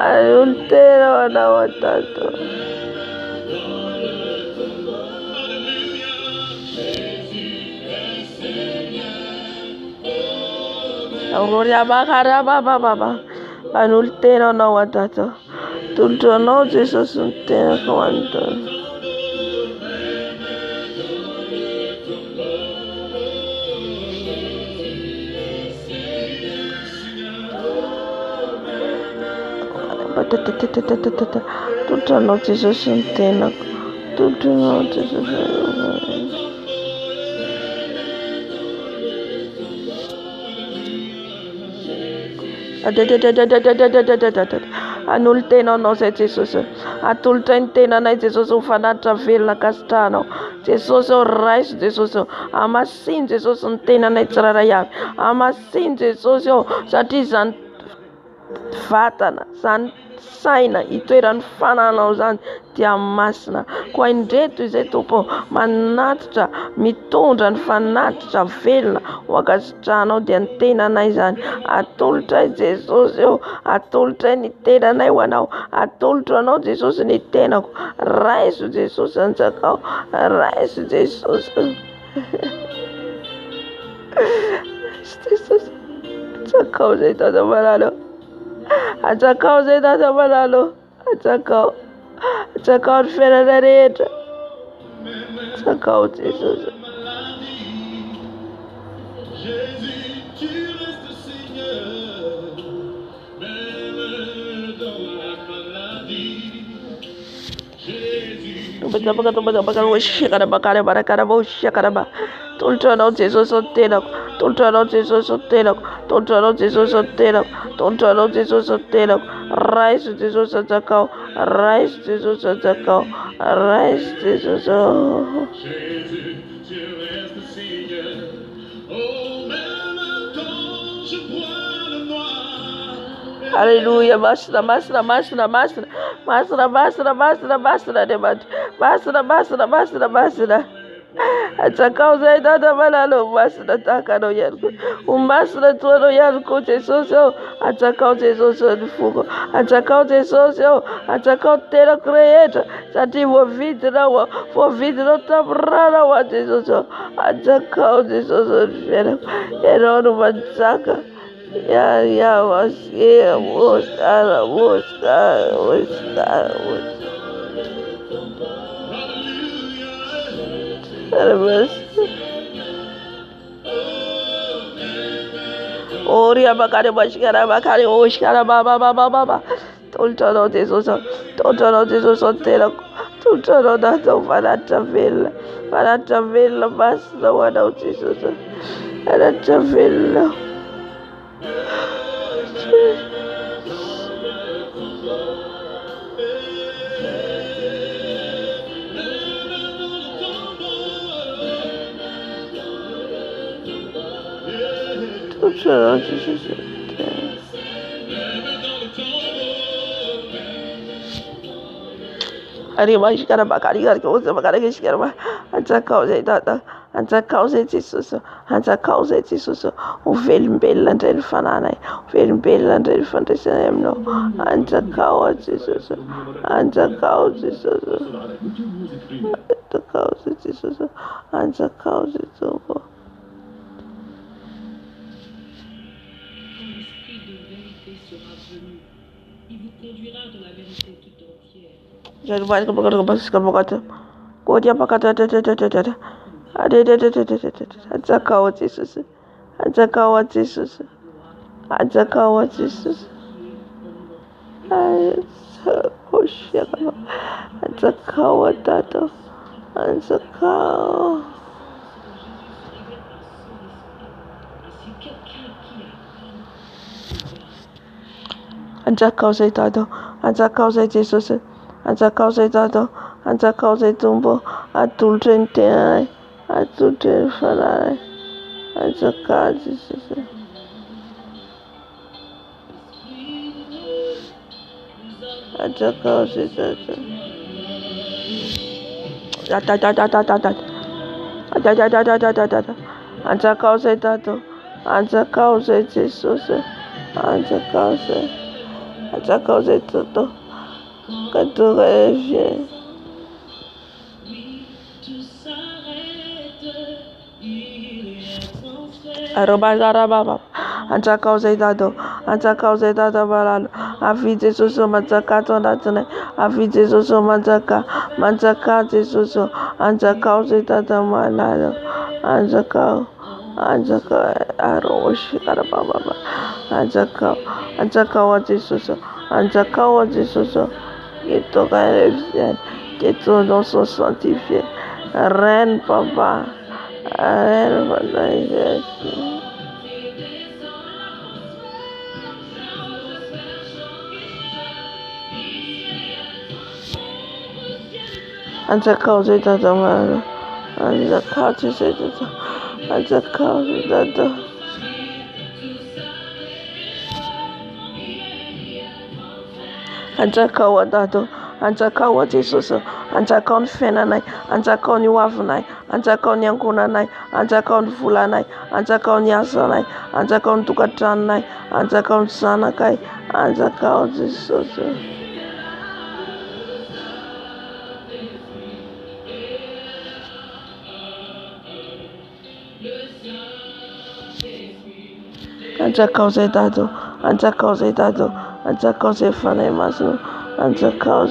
Adultera wana wa Tata. Gloria bakara baba. Adultera wana wa Tata. Tulto no Jesosy tena kwanta. Tutto no Jesosy tena. Tutto no Jesosy. Anultena no se Jesosy. Atultena na Jesosy ufanatra velona kastrano. Jesosy rais Jesosy. Amasin Jesosy tena na tsirairay avy. Amasin Jesosy satria zany vatana, zany saina itoeran'ny fananao zany dia masina koa indreto izay tompo manatitra mitondra ny fanatitra velona hoakasitranao dia ny tenanay zany atolotray Jesosy eo atolotray ny tenanay ho anao atolotro anao Jesosy ny tenako raiso Jesosy anjakao raiso Jesosy Jesosy anjakao zay tata malalo anjakao zay tata malalo anjakao anjakao ny fiainana rehetra anjakao Jesosy Jésus, tu restes Seigneur, même dans la maladie. Jésus, tolotranao Jesosy ny tenako tolotranao Jesosy ny tenako tolotranao Jesosy ny tenako tolotranao Jesosy ny tenako raiso Jesosy anjakao raiso Jesosy anjakao raiso Jesosy Jésus, tu restes Seigneur. Oh, même quand je bois le noir. Alléluia, masina masina masina masina masina masina masina masina demande masina masina masina masina anjakao zay tata malalo masina takanao ihany koa masina toanao ihany koa Jesosy eo anjakao Jesosy ny foko anjakao Jesosy eo anjakao tenako rehetra satria voavidinao tamin'ny ranao a Jesosy eo anjakao Jesosy ny fiainako ianao no manjaka ya wasia mosara Oria bakare bashkara bakare oshkara baba toltano Jesosy tela toltano dato vanatra velona masina ho anao Jesosy vanatra velona toltano Jesosy Ari mashkara bakari garko bakari kishkara anjakao zay tata anjakao zay Jesosy anjakao zay Jesosy ovelombelona indray ny fananay ovelombelona indray ny fandraisanay aminao anjakao Jesosy anjakao Jesosy anjakao Jesosy anjakao Jesosy Il vous conduira dans la vérité tout entière. anjakao Jesosy anjakao Jesosy anjakao Jesosy anjakao tata anjakao anjakao zay tata anjakao zay Jesosy anjakao zay tata anjakao zay tombo atolotry ny tenanay atolotry ny fananay anjakao Jesosy anjakao zay tata anjakao zay tata anjakao zay Jesosy anjakao zay tata kadora vient arobazarababa anjakao zay tata balalo avi Jesosy manjaka ato anatinay avi Jesosy manjaka Jesosy anjakao zay tata malalo anjakao aroshkarababa anjakao Jesosy anjakao Jesosy que ton règne vienne, que ton nom soit sanctifié. Reine, papa, reine, papa, anjakao zay tata malalo anjakao zay tata anjakao zay tata Anjakao Dado, Anjakao Jesus, Anjakao Fenanai, Anjakao Wavanai, Anjakao Yankunanai, Anjakao Fulanai, Anjakao Yasanai, Anjakao Tukatranai, Anjakao Sanakai, Anjakao Jesus. Anjakao Dado, Anjakao Dado, Anjakao Fanai Masno, Anjakao.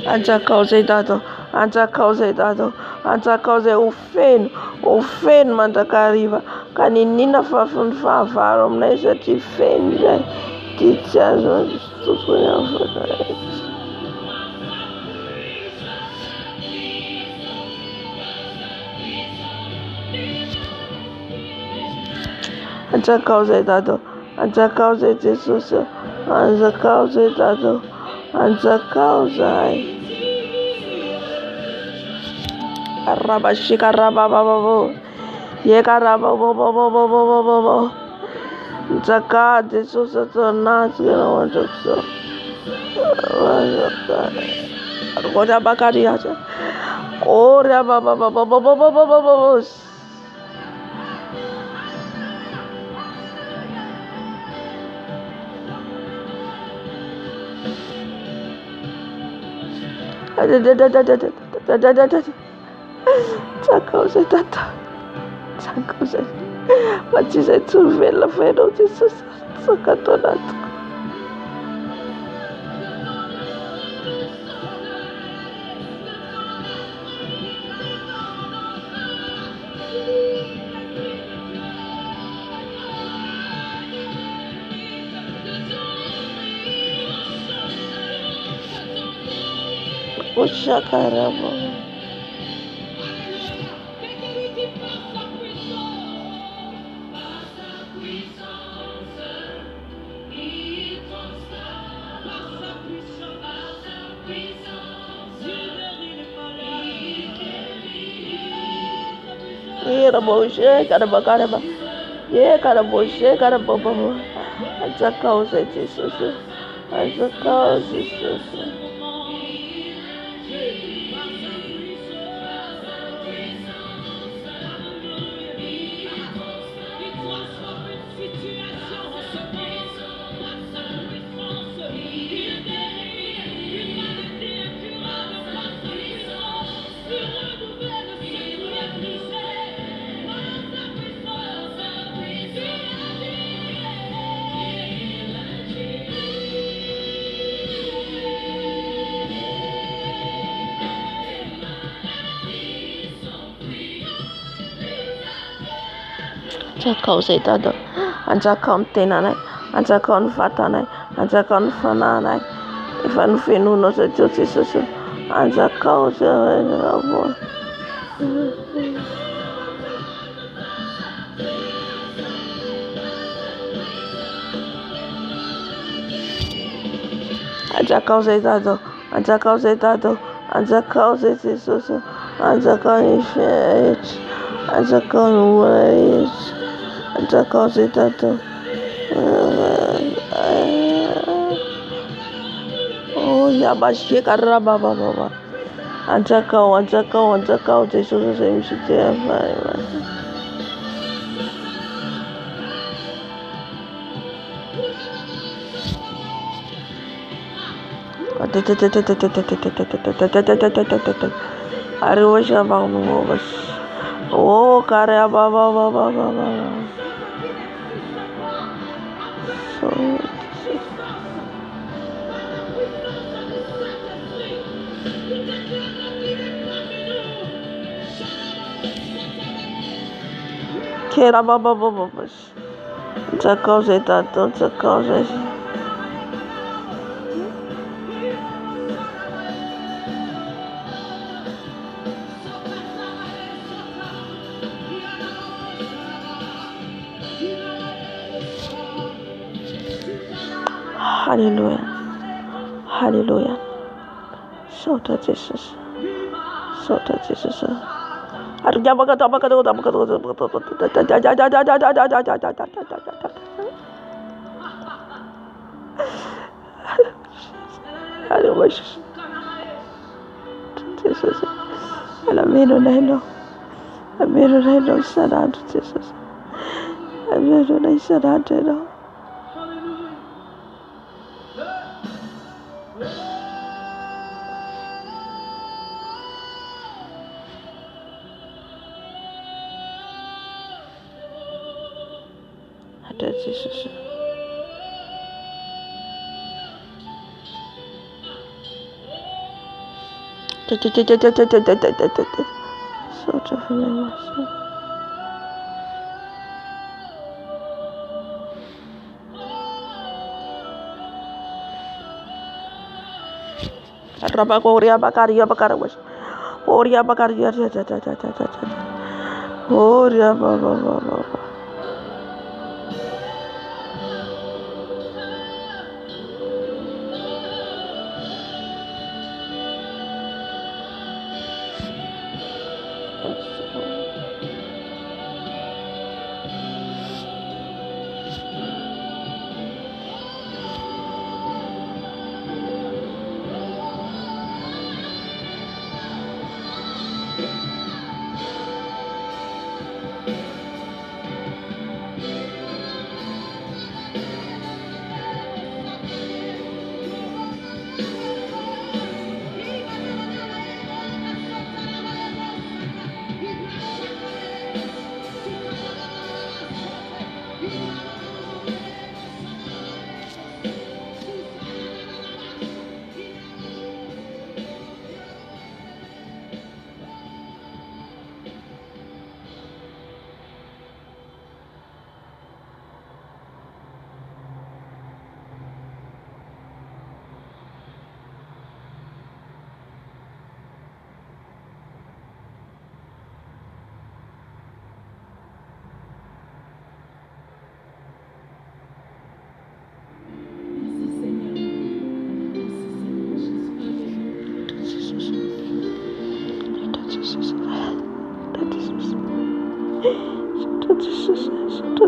Anjakao Dado, Anjakao Dado, Anjakao o feno mandrakariva, ka ninina fafiny fahavaro aminay satria feno zay, ty tsy azo tokony afaka. Anjakao Dado, Anjakao Jesus, Anjakao Dado, Anjakao zay. Arabashika rabababo, yekarababo, Zaka Jesus Nas, you know what I'm saying. What about Kariacha? Oh, rabababo. Zakauze tata, zakauze. Machize tuvela feno Jesus, zakatonato. Oshakarabo. Karaba. Yeah, karabo. Anjakao Jesus. Anjakao Jesus. Anjakao Dado, Anjakao tenanay, Anjakao vatanay, Anjakao fananay, efa nofenono satria Jesus, Anjakao zay. Anjakao Dado, Anjakao Dado, Anjakao Jesus, Anjakao faith, Anjakao ways. Anjakao Dado. Oh, Yabashika Rababa. Anjakao, Jesus, MCTF. Arusha Bangos. Oh, Karababa. Kera baba. Anjakao Dado, Anjakao. Hallelujah. Sota Jesus. Sota Jesus. Jesus. Almeno neno. Almeno neno santo Jesus. Almeno neno santo. Jesus. Sort of name. Rabakoria Bakaria Bakarawas. Oria Bakaria. Oria Baba.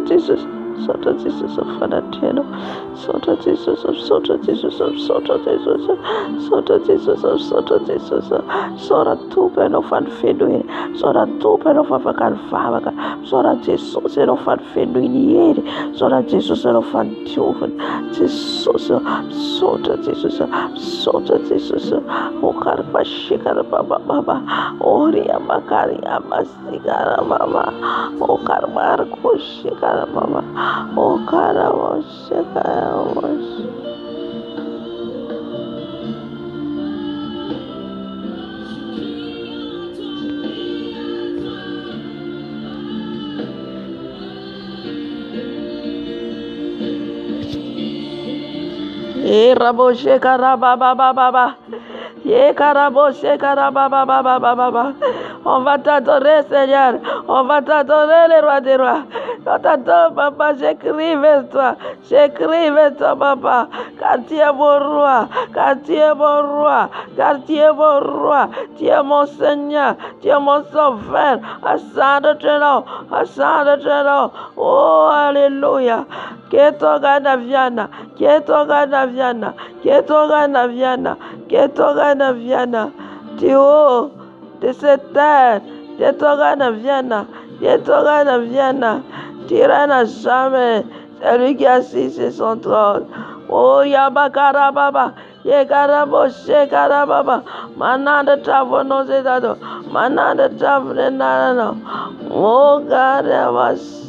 Jesus, Sota Jesus of Fanatiano, Sota Jesus of Sota Jesus of Sota Jesus, Sota Jesus of Sota Jesus, Sora Tupen of Anfeduin, Sora Tupen of Afakan Favaca, Sora Jesus of Anfeduin Yeri, Sora Jesus of Antuven, Jesus, Sota Jesus, Sota Jesus, Okarpa Shikara Baba, Oria Makaria Masigara Mama, Okarmar Kushikara Mama, Okara Shikara was. Rabo Shekara Baba. Ye Karabo Shekara Baba. On va t'adorer, Seigneur. On va t'adorer, les rois des rois. On t'adore, papa. J'écris vers toi. Papa. Car tu es mon roi. Tu es mon roi. Tu es mon Seigneur. Tu es mon sauveur. Ascend de ton nom. Oh, alléluia. Ketogana Viana. Tu haut de cette terre. Ketogana Viana. Tu règnes à jamais. C'est lui qui est assis sur son trône. Oh, Yabakara Baba. Yekarabo Shekara Baba. Mananda Tavono Zedado. Mananda Tavrenano. Oh, God, I was.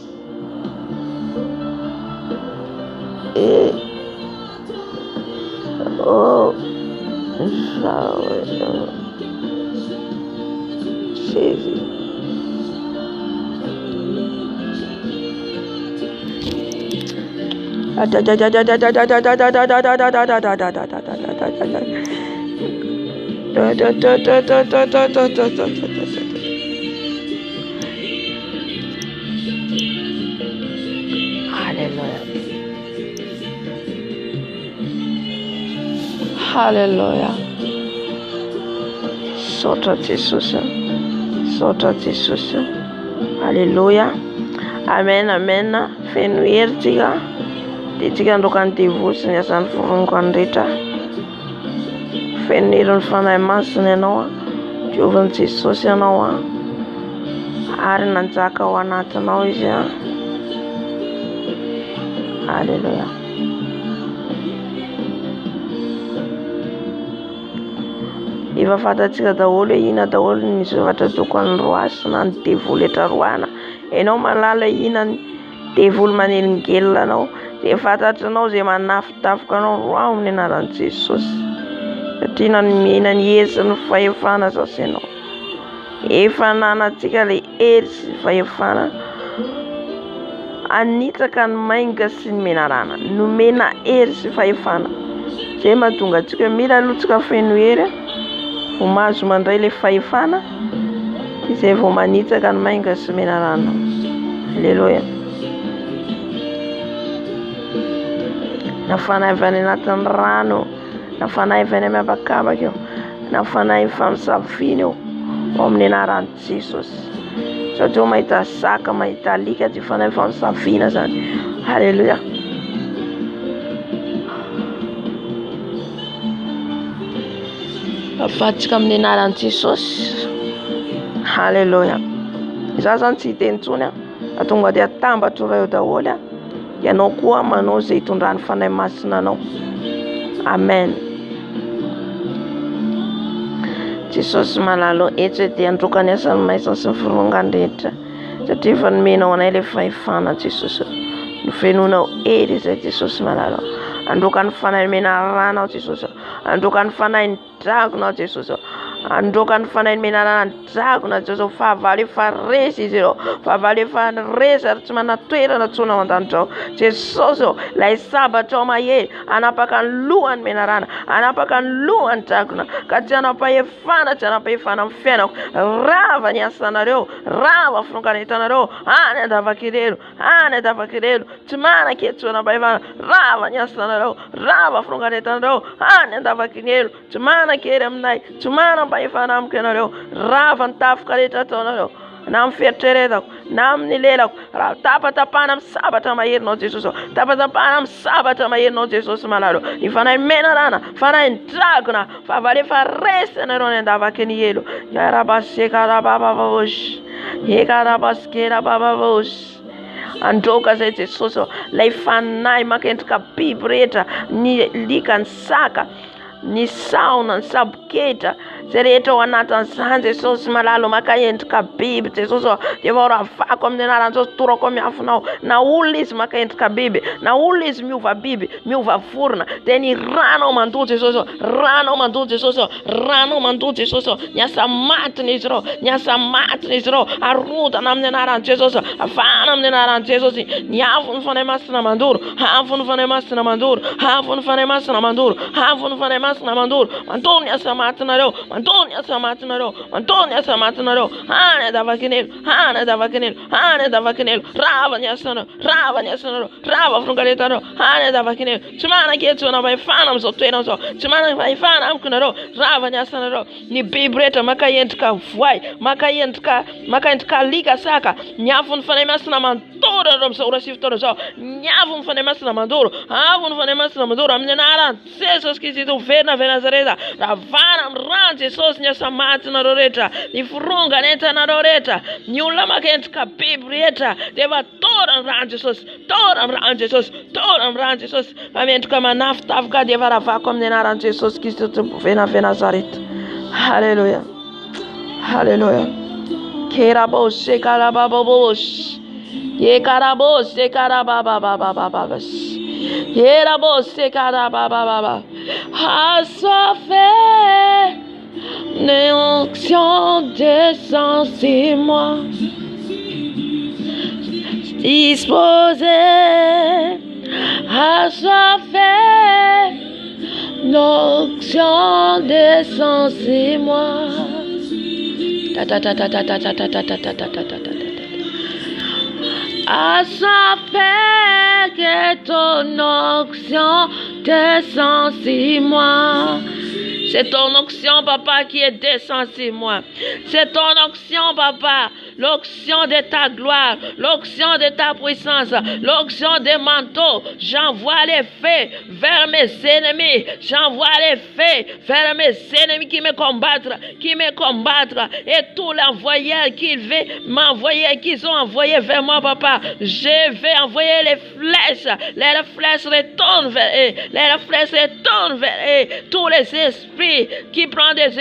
Oh, Jesus. Hallelujah. Misaotra Jesosy. Misaotra Jesosy. Alléluia. Amen, amen. Feno hery tsika. Dia tsika andoka ny devoly ny asan'ny firongoana rehetra. Feno hery ny fanahy masina ianao diovan'i Jesosy ianao ary nanjaka ao anatinao izy Alléluia. Efa fantatsika daholo hoe ina daholo ny zavatra tokony roasina ny devoly etraroana. Ianao malala ina ny devoly manelingelina anao dia fantatranao izay manafitafoka anao roa amin'ny anaran'i Jesosy satria nanomena ny hery sy ny fahefana zasenao. Efa nanantsika ilay hery sy fahefana anitsaka ny mainga sy ny menarana. Nomena hery sy fahefana izay mahatonga antsika mila alotsika feno hery vao mahazo mandray ilay fahefana izay vao manitsaka ny mainga sy menarana. Alleluia. Nafanahy avy any anatin'ny rano, nafanahy avy any miabakabaka eo, nafanahy famisafiana eo ao amin'ny anaran'i Jesosy. Satria mahita saka, mahita alika dia fanahy famisafiana zany. Alleluia. Afatsika amin'ny anaran'i Jesosy. Alleluia. Za zany tsy hiteny intsony atonga dia atambatra ireo daholo ianao koa manao izay hitondran'ny fanahy masina anao. Amen. Jesosy malalo etra dia androka ny asany maisany sy ny firongany rehetra satria efa nomenao anay ilay fahefana Jesosy. Nofenonao hery izay Jesosy malalo. Androka ny fanahy menarana Jesosy. Androka ny fanahy ny dragona Jesosy. Androka ny fanahy menarana ny dragona Jesosy. Fahavalo efa resy izy ireo. Fahavalo efa resy ary tsy manatoerana tsona ao an-danitra ao. Jesosy lay sabatra ao mahery anapaka ny lohany menarana, anapaka ny lohany dragona ka tsy anapahefana, tsy anapahefana amin'ny fiainako. Rava ny asanareo, rava fironganetanareo any andavakirelo, any andavakirelo. Tsy manan-ketso anapahefana, rava ny asanareo, rava fironganetanareo any andavakirelo. Tsy manan-kery aminay, tsy manam-pahefana amiko ianareo. Rava ny tafoka rehetra ataonareo na amin'ny fieritreretako na amin'ny lelako. Raha tapatapahana amin'ny sabatra maherinao Jesosy. Tapatapahana amin'ny sabatra maherinao Jesosy malalo. Ny fanahy menarana, fanahy ny dragona, fahavalo efa resy ianareo ny andavaky ny elo. Yarabashekarababavosh, ekarabaskerababavosh. Androka zay Jesosy lay fanahy makendrika biby rehetra, ny lika, ny saka, ny saona, ny saboketra, zay rehetra ao anatin'izany Jesosy malalo makaendrika biby Jesosy dia voaravako amin'ny anaran'i Jesosy torako amin'ny afonao. Na olona izy makaendrika biby, na olona izy miova biby, miova vorona dia ny ranao mandoa Jesosy, ranao mandoa Jesosy, ranao mandoa Jesosy. Ny asa matiny izy ireo, ny asa matiny izy ireo arodana amin'ny anaran'i Jesosy, avana amin'ny anaran'i Jesosy. Ny avo ny fanahy masina mandoro, avo ny fanahy masina mandoro, avo ny fanahy masina mandoro, avo ny fanahy masina mandoro. Mandoro ny asa matinareo, mandoro ny asa matinareo, mandoro ny asa matinareo. Any andavakinelo, any andavakinelo, any andavakinelo. Rava ny asanareo, rava ny asanareo, rava fironganetanareo any andavakinelo. Tsy manan-ketso anapahefana amin'izao toerana izao, tsy manan-pahefana amiko ianareo. Rava ny asanareo. Ny biby rehetra makaendrika voay, makaendrika alika, saka, ny avo ny fanahy masina mandoro ianareo amin'izao ora sy fotoana izao. Ny avo ny fanahy masina mandoro, avo ny fanahy masina mandoro amin'ny anaran'i Jesosy Kristy verina avy Nazareta. Ravana amin'ny rano Jesosy ny asa matinareo rehetra, ny fironganetanareo rehetra, ny olona makendrika biby rehetra dia efa tora amin'ny rano Jesosy, tora amin'ny rano Jesosy, tora amin'ny rano Jesosy. Mamendrika manafitafoka dia efa ravako amin'ny anaran'i Jesosy Kristy verina avy Nazareta. Halleluja. Halleluja. Keraboshe karababos. Yekaraboshe karabababababas. Yeraboshe karababababa. Assoiffé, l'onction descend sur moi. Disposé, assoiffé, l'onction descend sur moi. Assoiffé, que ton onction descend sur moi. C'est ton onction, papa, qui est descendue sur moi. C'est ton onction, papa. L'onction de ta gloire, l'onction de ta puissance, l'onction des manteaux. J'envoie les feux vers mes ennemis. J'envoie les feux vers mes ennemis qui me combattent, Et tous les envoyeurs qu'ils veulent m'envoyer, qu'ils ont envoyé vers moi, papa. Je vais envoyer les flèches. Les flèches retournent vers eux. Les flèches retournent vers eux. Tous les esprits qui prennent des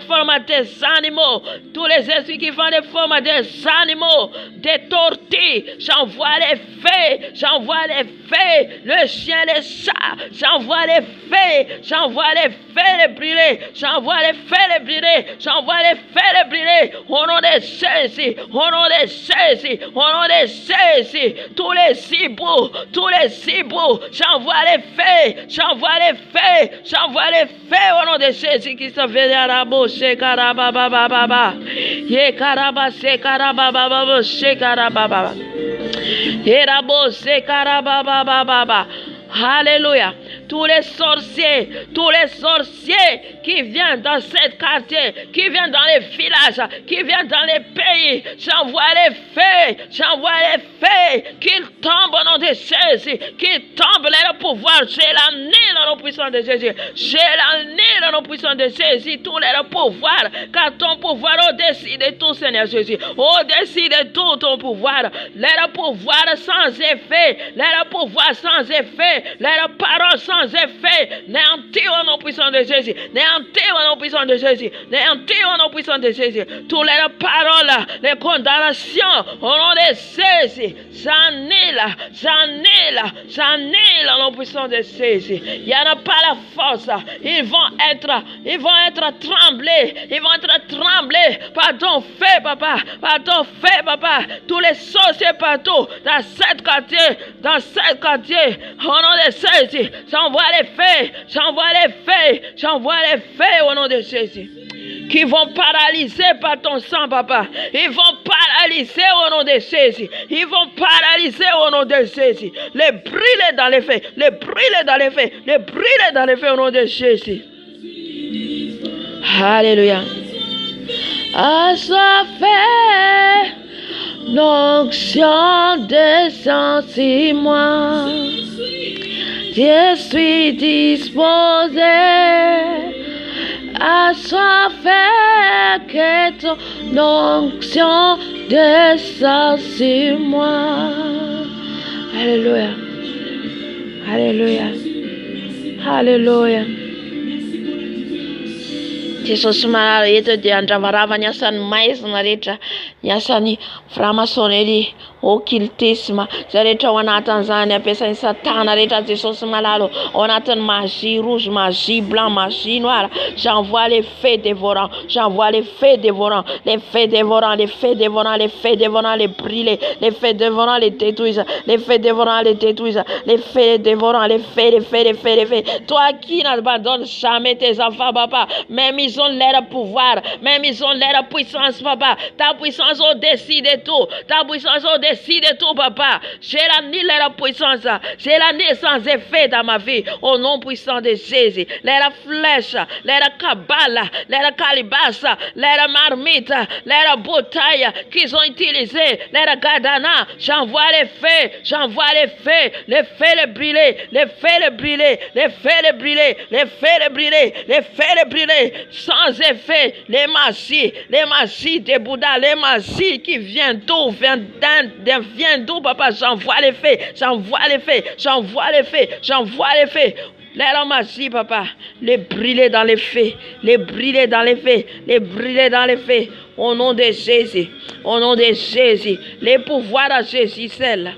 formes des animaux. Tous les esprits qui font des formes des animaux, des tortues, j'envoie les feux, le chien, les chats, j'envoie les feux, les brûler, j'envoie les feux, les brûler, au nom de Jésus, tous les hiboux, j'envoie les feux, au nom de Jésus qui se fait à la bouche, karabababa, ye karaba se karabababa, se karabababa, ye rabo se karabababa. Alléluia. Tous les sorciers qui viennent dans ce quartier, qui viennent dans les villages, qui viennent dans les pays, j'envoie les feux, qu'ils tombent au nom de Jésus, qu'ils tombent leur pouvoir, j'ai l'année dans le puissant de Jésus, tout leur pouvoir, car ton pouvoir au-dessus de tout, Seigneur Jésus, au-dessus de tout ton pouvoir, leur pouvoir sans effet, leur pouvoir sans effet, leur parole sans effet, néantir au nom puissant de Jésus, toutes les paroles, les condamnations au nom de Jésus, j'annule au nom puissant de Jésus. Il n'y en a pas la force, ils vont être tremblés par ton feu, papa, tous les sorciers partout, dans cette quartier, au nom de Jésus, j'envoie les feux au nom de Jésus, qui vont paralyser par ton sang, papa. Ils vont paralyser au nom de Jésus. Les brûler dans les feux, au nom de Jésus. Alléluia. Assoiffé, l'onction descend sur moi. Je suis disposé, assoiffé, que ton onction descend sur moi. Alléluia. Jesosy manara eto dia andravarava ny asan'ny maizina rehetra, ny asan'ny franc-maçonnerie, occultisme, zay rehetra ao anatin'izany ampiasain'ny satana rehetra, Jesosy malalo, ao anatin'ny magie rouge, magie blanc, magie noire, j'envoie les feux dévorants, les feux dévorants, les brûler, les feux dévorants les détruisent, les feux dévorants, les feux. Toi qui n'abandonnes jamais tes enfants, papa, même ils ont leur pouvoir, même ils ont leur puissance, papa. Ta puissance au-dessus de tout, papa. J'ai la nuit leur puissance, j'ai la nuit sans effet dans ma vie, au nom puissant de Jésus. Leur flèche, leur cabale, leur calibasse, leur marmite, leur bouteille qu'ils ont utilisé, leur gadana, j'envoie les feux, les feux brûler, sans effet, les magies des Bouddhas, les magies qui viennent d'où, papa, j'envoie les feux, les magie, papa, les brûler dans les feux, au nom de Jésus, les pouvoirs à Jésus, celle.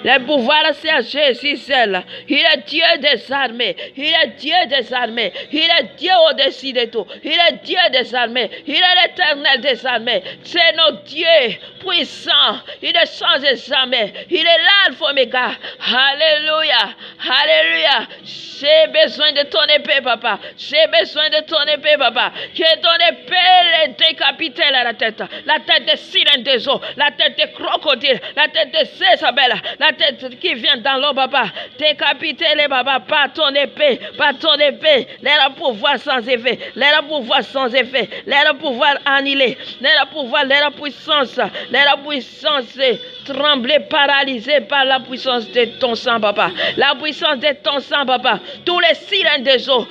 Le pouvoir c'est à Jésus seul. Il est Dieu des armées. Il est Dieu au-dessus de tout. Il est Dieu des armées. Il est l'Éternel des armées. C'est notre Dieu puissant. Il ne change jamais. Il est l'Alpha Oméga. Alléluia. J'ai besoin de ton épée, papa. Que ton épée les décapite la tête. La tête de sirène des eaux. La tête de crocodile. La tête de Jézabel. La la tête qui vient dans l'eau, papa. Décapitez-les, papa, par ton épée, leur pouvoir sans effet, leur pouvoir sans effet, leur pouvoir annulé, leur pouvoir, leur puissance, trembler, paralysé par la puissance de ton sang, papa. La puissance de ton sang, papa. Tous les sirènes des eaux,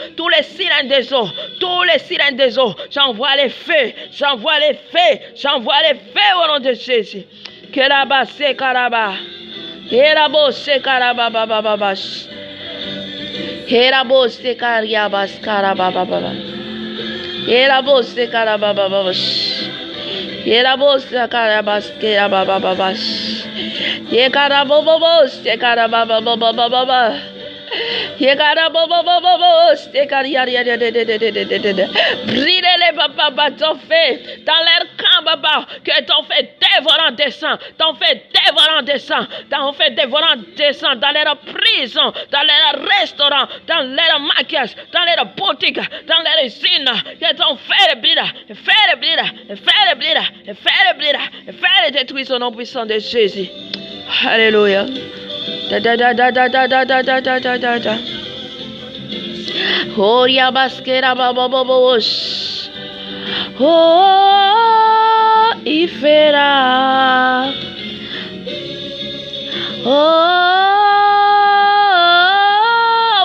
j'envoie les feux, au nom de Jésus. Keraba se karaba. Herabo se karaba baba babash. Herabo se kariabas karaba baba. Herabo se karaba babash. Herabo se karabas keraba babash. Ye karabo bobo se karaba baba. Brûlez-les, papa, ton feu dans leur camp, papa, que ton feu dévorant descend, dans leur prison, dans leur restaurant, dans leur maquillage, dans leur boutique, dans leur usine, que ton feu détruise au nom puissant de Jésus. Alléluia. Oh, yabaskera bababos. Oh, ifera. Oh,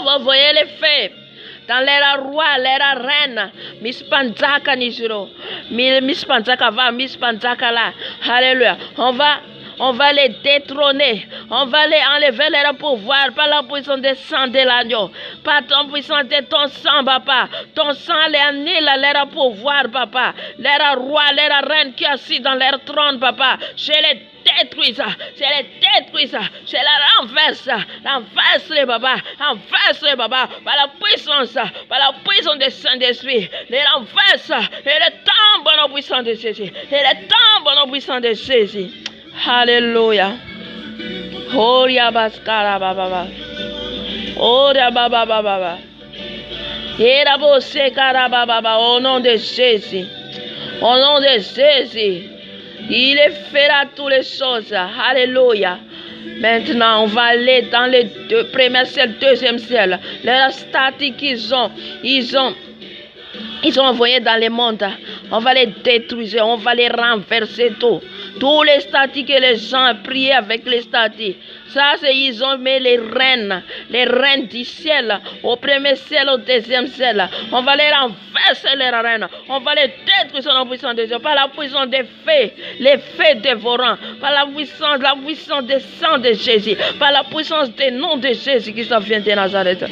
vous voyez les faits dans l'air roi, l'air reine. Miss Panzaka Nijiro. Miss Panzaka va, Miss Panzaka là. Alléluia. On va les détrôner. On va les enlever leur pouvoir par la puissance du sang de l'agneau. Par ton puissance de ton sang, papa. Ton sang les annule leur pouvoir, papa. Leur roi, leur reine qui est assis dans leur trône, papa. Je les détruis ça. Je les renverse. Renverse-les, papa. Par la puissance du Saint-Esprit. Les renverse. Et les tombe au nom puissant de Jésus. Alléluia. Oh, yabaskara baba. Oh, baba baba. Au nom de Jésus. Il fera toutes les choses. Alléluia. Maintenant, on va aller dans les deux premiers ciels, deuxième ciel. Les statues qu'ils ont envoyé dans le monde. On va les détruire, on va les renverser tout. Tous les statues que les gens priaient avec les statues. Ça, c'est ils ont mis les reines du ciel, au premier ciel, au deuxième ciel. On va les renverser, les reines. On va les détruire sur la puissance de Dieu, par la puissance des feux, les feux dévorants, par la puissance des sangs de Jésus, par la puissance des noms de Jésus qui s'en vient de Nazareth.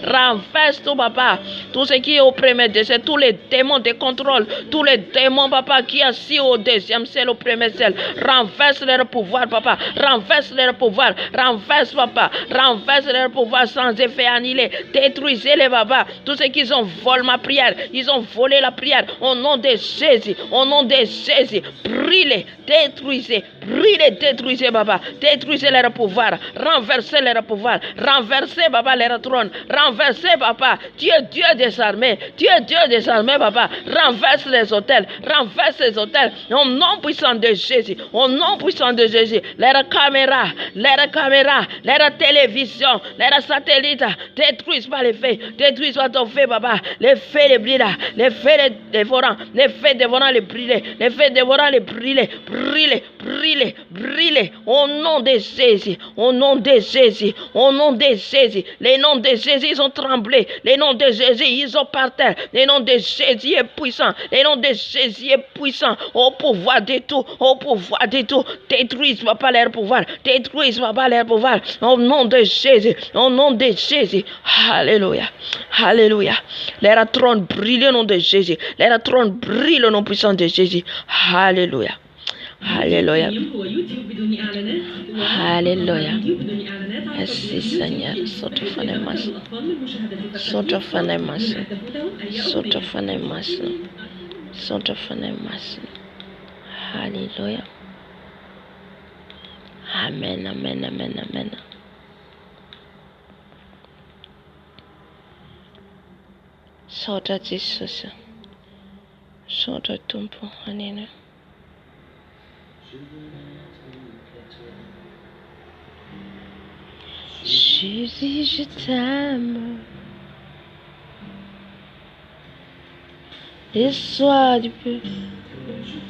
Renverse tout, papa. Tout ce qui est au premier décès, tous les démons de contrôle, tous les démons, papa, qui sont assis au deuxième ciel, au premier ciel. Renverse leur pouvoir, papa. Renverse, papa. Renverse leur pouvoir sans effet annulé. Détruisez-les, papa. Tous ceux qui ont volé ma prière, ils ont volé la prière. Au nom de Jésus, brûlez, détruisez, papa. Détruisez leur pouvoir. Renversez leur pouvoir. Renversez, papa, leur trône. Renversez, papa. Dieu des armées, papa. Renverse les hôtels. Au nom puissant de Jésus. Leurs caméras, leurs télévisions, leurs satellites. Détruisent pas les faits. Détruisent pas ton fait, papa. Les faits, les brûlent. Les faits, les dévorants. Les faits dévorants, les brûlés. Brûlez. Au nom de Jésus. Les noms de Jésus, ils ont tremblé. Les noms de Jésus, ils ont par terre. Les noms de Jésus est puissant. Au pouvoir de tout. Détruisent, papa, leur pouvoir. Au nom de Jésus. Alléluia. Leur trône brille au nom de Jésus. Leur trône brille au nom puissant de Jésus. Alléluia. Merci Seigneur. Alléluia. Amen. Saotra Jesosy. Saotra Tompo. Anena. Jésus, je t'aime. Et sois du peu,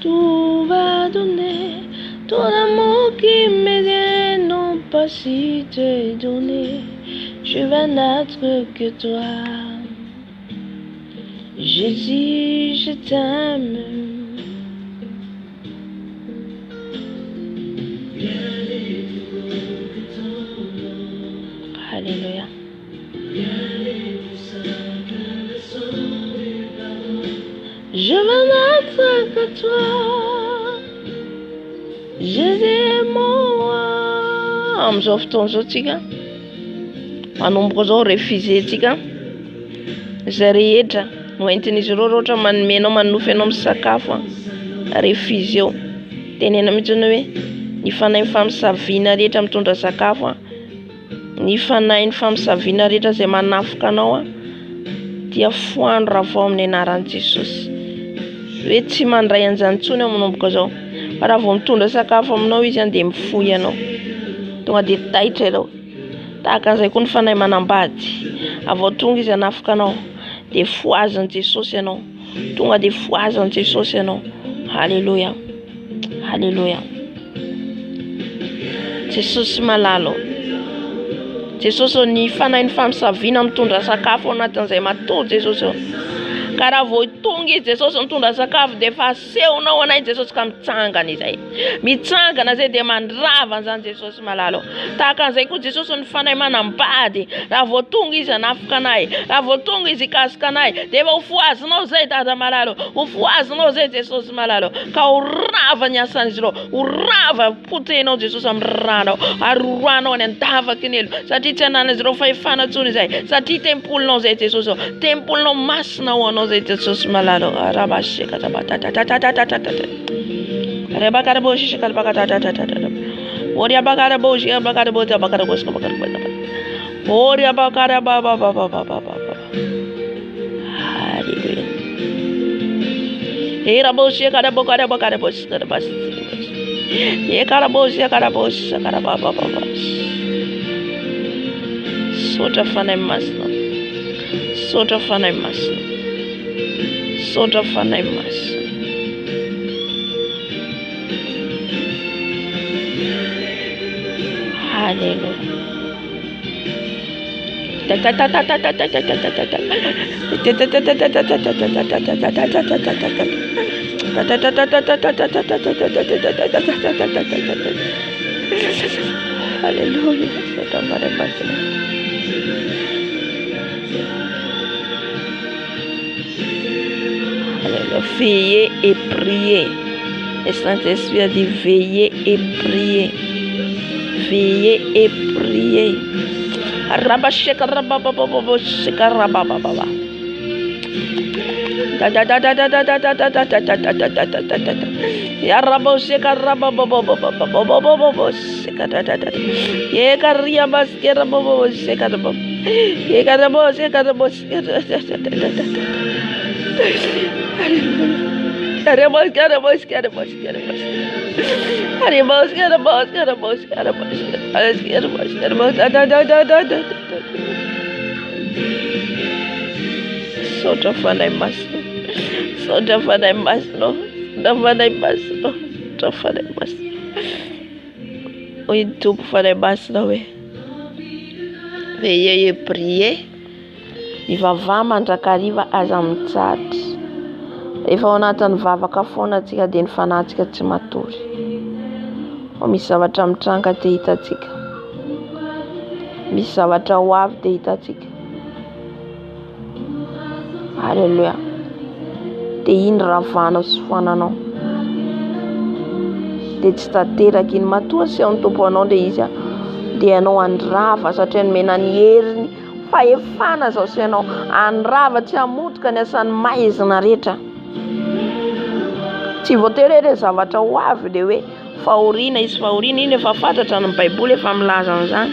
tout va donner. Ton amour qui me vient, non pas si te donné. Je vais n'être que toi. Jésus, je t'aime. Alléluia. Je veux n'être que toi. Jésus, moi. Amizao fotoan'izao tsika manomboka zao refusétsika zay rehetra noentin'izy ireo rehetra manomenao manofy anao amin'ny sakafo refusé eo tenena mihitsy hoe ny fanahy famisaviana rehetra mitondra sakafo ny fanahy ny famisaviana rehetra zay manafika anao dia foandro raha vao amin'ny anaran'i Jesosy hoe tsy mandray an'izany intsony manomboka zao fa raha vao mitondra sakafo aminao izy dia mifoy anao tonga dia taitra ianao tahaka an'izay koa ny fanahy manambady avao tonga izy hanafika anao dia foazan'i Jesosy ianao tonga dia foazan'i Jesosy ianao. Halleluja. Halleluja. Jesosy malalo. Jesosy ny fanahy ny famisaviana mitondra sakafo ao anatin'izay matory Jesosy eo. Ka raha vao tonga izy Jesosy mitondra sakafo dia efa asehonao anay Jesosy ka mitsangana izay. Mitsangana izay dia mandrava an'izany Jesosy malalo. Tahaka an'izay koa Jesosy ny fanahy manambady. Raha vao tonga izy hanafika anay, raha vao tonga izy hikasika anay, dia efa ho foazinao izay dada malalo. Ho foazinao izay Jesosy malalo. Ka ho rava ny asan'izy ireo. Ho rava potehinao Jesosy amin'ny ranao. Ary roanao any an-davaka ny elo. Satria tsy hanan'izy ireo fahefana intsony izay. Satria tempolinao izay Jesosy. Tempolinao masina ho anao izay Jesosy malalo. Rabasheka tatatatatatatatatata. Rebakaraboshi shekalbakatatatatatatata. Oria bakaraboshi bakaraboshi bakaraboshi bakaraboshi. Oria bakarababababababa. Hallelujah. Eraboshi karabokaraboshi karaboshi. Ekaraboshi karaboshi karababababa. Sotra fanahy masina. Sotra fanahy masina. Sotra fanahy masina. Hallelujah. Hallelujah. Veillez et priez. Le Saint-Esprit a dit veillez et priez. Veillez et priez. Rabasheka rababababa sheka rabababa. Ya rabosheka rababababa sheka dadada. Ye karia baskera bababa sheka rabab. Ye karabosheka rabosheka. Sotra fanahy masina. Sotra fanahy masina. Sotra fanahy masina. Sotra fanahy masina. Oi tompo fanahy masina hoe. Veillez et priez. Ny vavah mandrakariva aza mitsatra. Efa ao anatin'ny vavaka foana antsika dia ny fanahintsika tsy matory. Misy zavatra mitranga dia hitantsika. Misy zavatra ho avy dia hitantsika. Halleluja. Dia iny ravanao sy foananao. Dia tsy tanteraky iny matoa sy ao ny tompo anao dia izy dia anao andrava satria nomena ny heriny fahefana zao sy anao andrava tsy hamotika ny asan'ny maizina rehetra. Tsy voatery hoe zavatra ho avy dia hoe fahoriana izy fahoriana iny efa fantatra ny Baiboly efa milaza an'izany.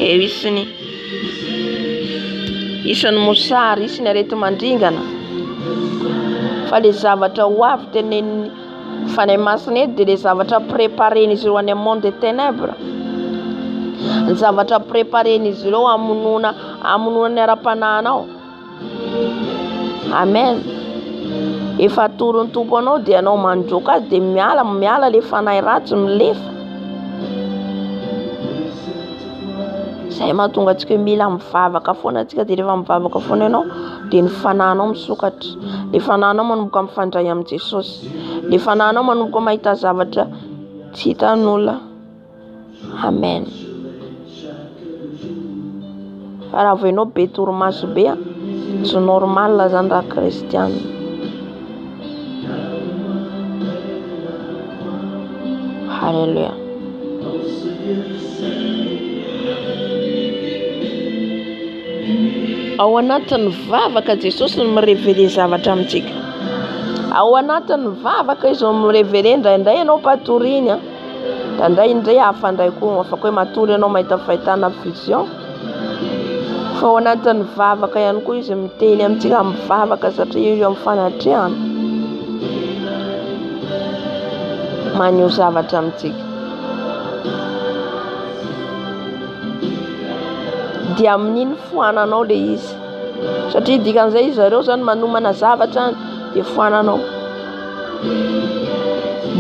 Isiny isan'ny mosary isiny arety mandringana fa le zavatra ho avy teneniny fanay masina eto dia le zavatra préparen'izy ireo any monde des ténèbres, ny zavatra préparen'izy ireo amonona ny ara-pananao. Amen. Efa atorony tompo anao dia anao mandroka azy dia miala le fanahy ratsy milefa. Zay mahatonga antsika mila mivavaka foana antsika, dia rehefa mivavaka foana ianao dia ny fanahinao misokatra, le fanahinao manomboka mifandray amin'ny Jesosy, le fanahinao manomboka mahita zavatra tsy hitan'olona. Amen. Fa raha voenao be torimaso be tsy normal zany raha kristianina. Halleluja. Ao anatin'ny vavaka Jesosy no mirevele zavatra amintsika. Ao anatin'ny vavaka izy no mirevele. Indraindray ianao patoriny indray hafa indray koa afaka hoe matory ianao mahita fahitana vision. Fa ao anatin'ny vavaka ihany koa izy miteny amintsika mivavaka satria io amin'ny fanatrehana maneho zavatra amintsika. Dia amin'iny foananao le izy, satria dikan'izay izy zareo zany manomana zavatra dia foananao.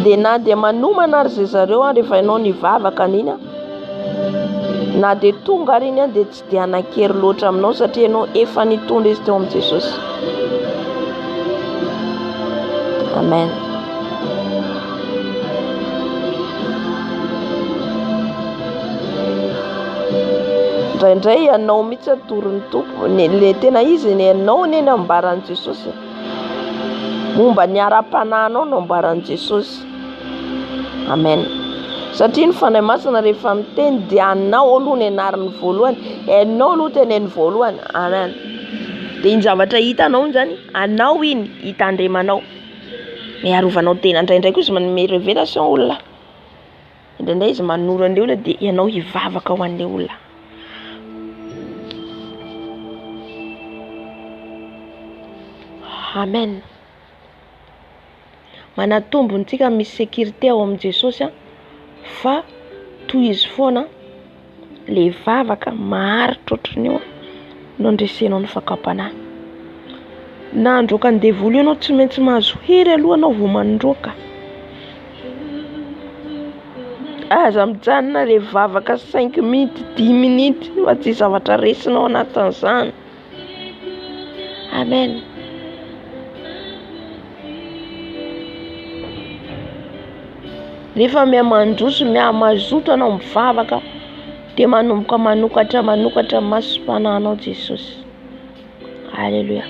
Dia na dia manomana ary zay zareo rehefa ianao nivavaka an'iny na dia tonga ary iny dia tsy dia anakery loatra aminao satria ianao efa nitondra izy teo amin'ny Jesosy. Amen. Indraindray ianao mihitsy atorin'ny tompo le tena izy ny ianao neny ambaran'i Jesosy, momba ny ara-pananao no ambaran'i Jesosy. Amen. Satria ny fanahy masina rehefa miteny dia anao aloha ny anarany voalohany, ianao aloha teneny voalohany. Amen. Dia iny zavatra hitanao zany anao iny hitandremanao, miarovanao tena. Indraindray koa izy manome révélation olona, indraindray izy manoro an'ilay olona dia ianao hivavaka ho an'ilay olona. Amen. Manatombontsika misy sécurité ao amin'ny Jesosy fa toy izy foana le vavaka maharitra ohatran'io no andresenao ny fakapanahy. Na androaka ny devoly ianao tsy maintsy mahazo hery aloha anao vao mandroaka. Aza mijanona le vavaka 5 minutes 10 minutes fa tsy zavatra resinao anatin'izany. Amen. Rehefa mihamandroso mihamazoto anao mivavaka dia manomboka manokatra masom-pananao Jesosy. Alléluia.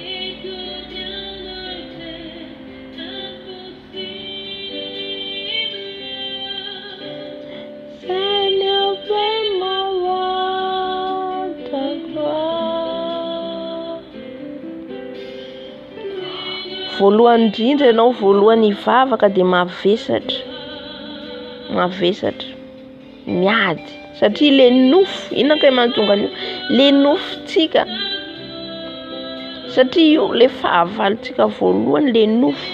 Seigneur, fais-moi ta gloire. Voalohany indrindra ianao voalohany hivavaka dia mavesatra miady satria le nofo inona kay mahatonga an'io le nofotsika, satria io le fahavalontsika voalohany le nofo.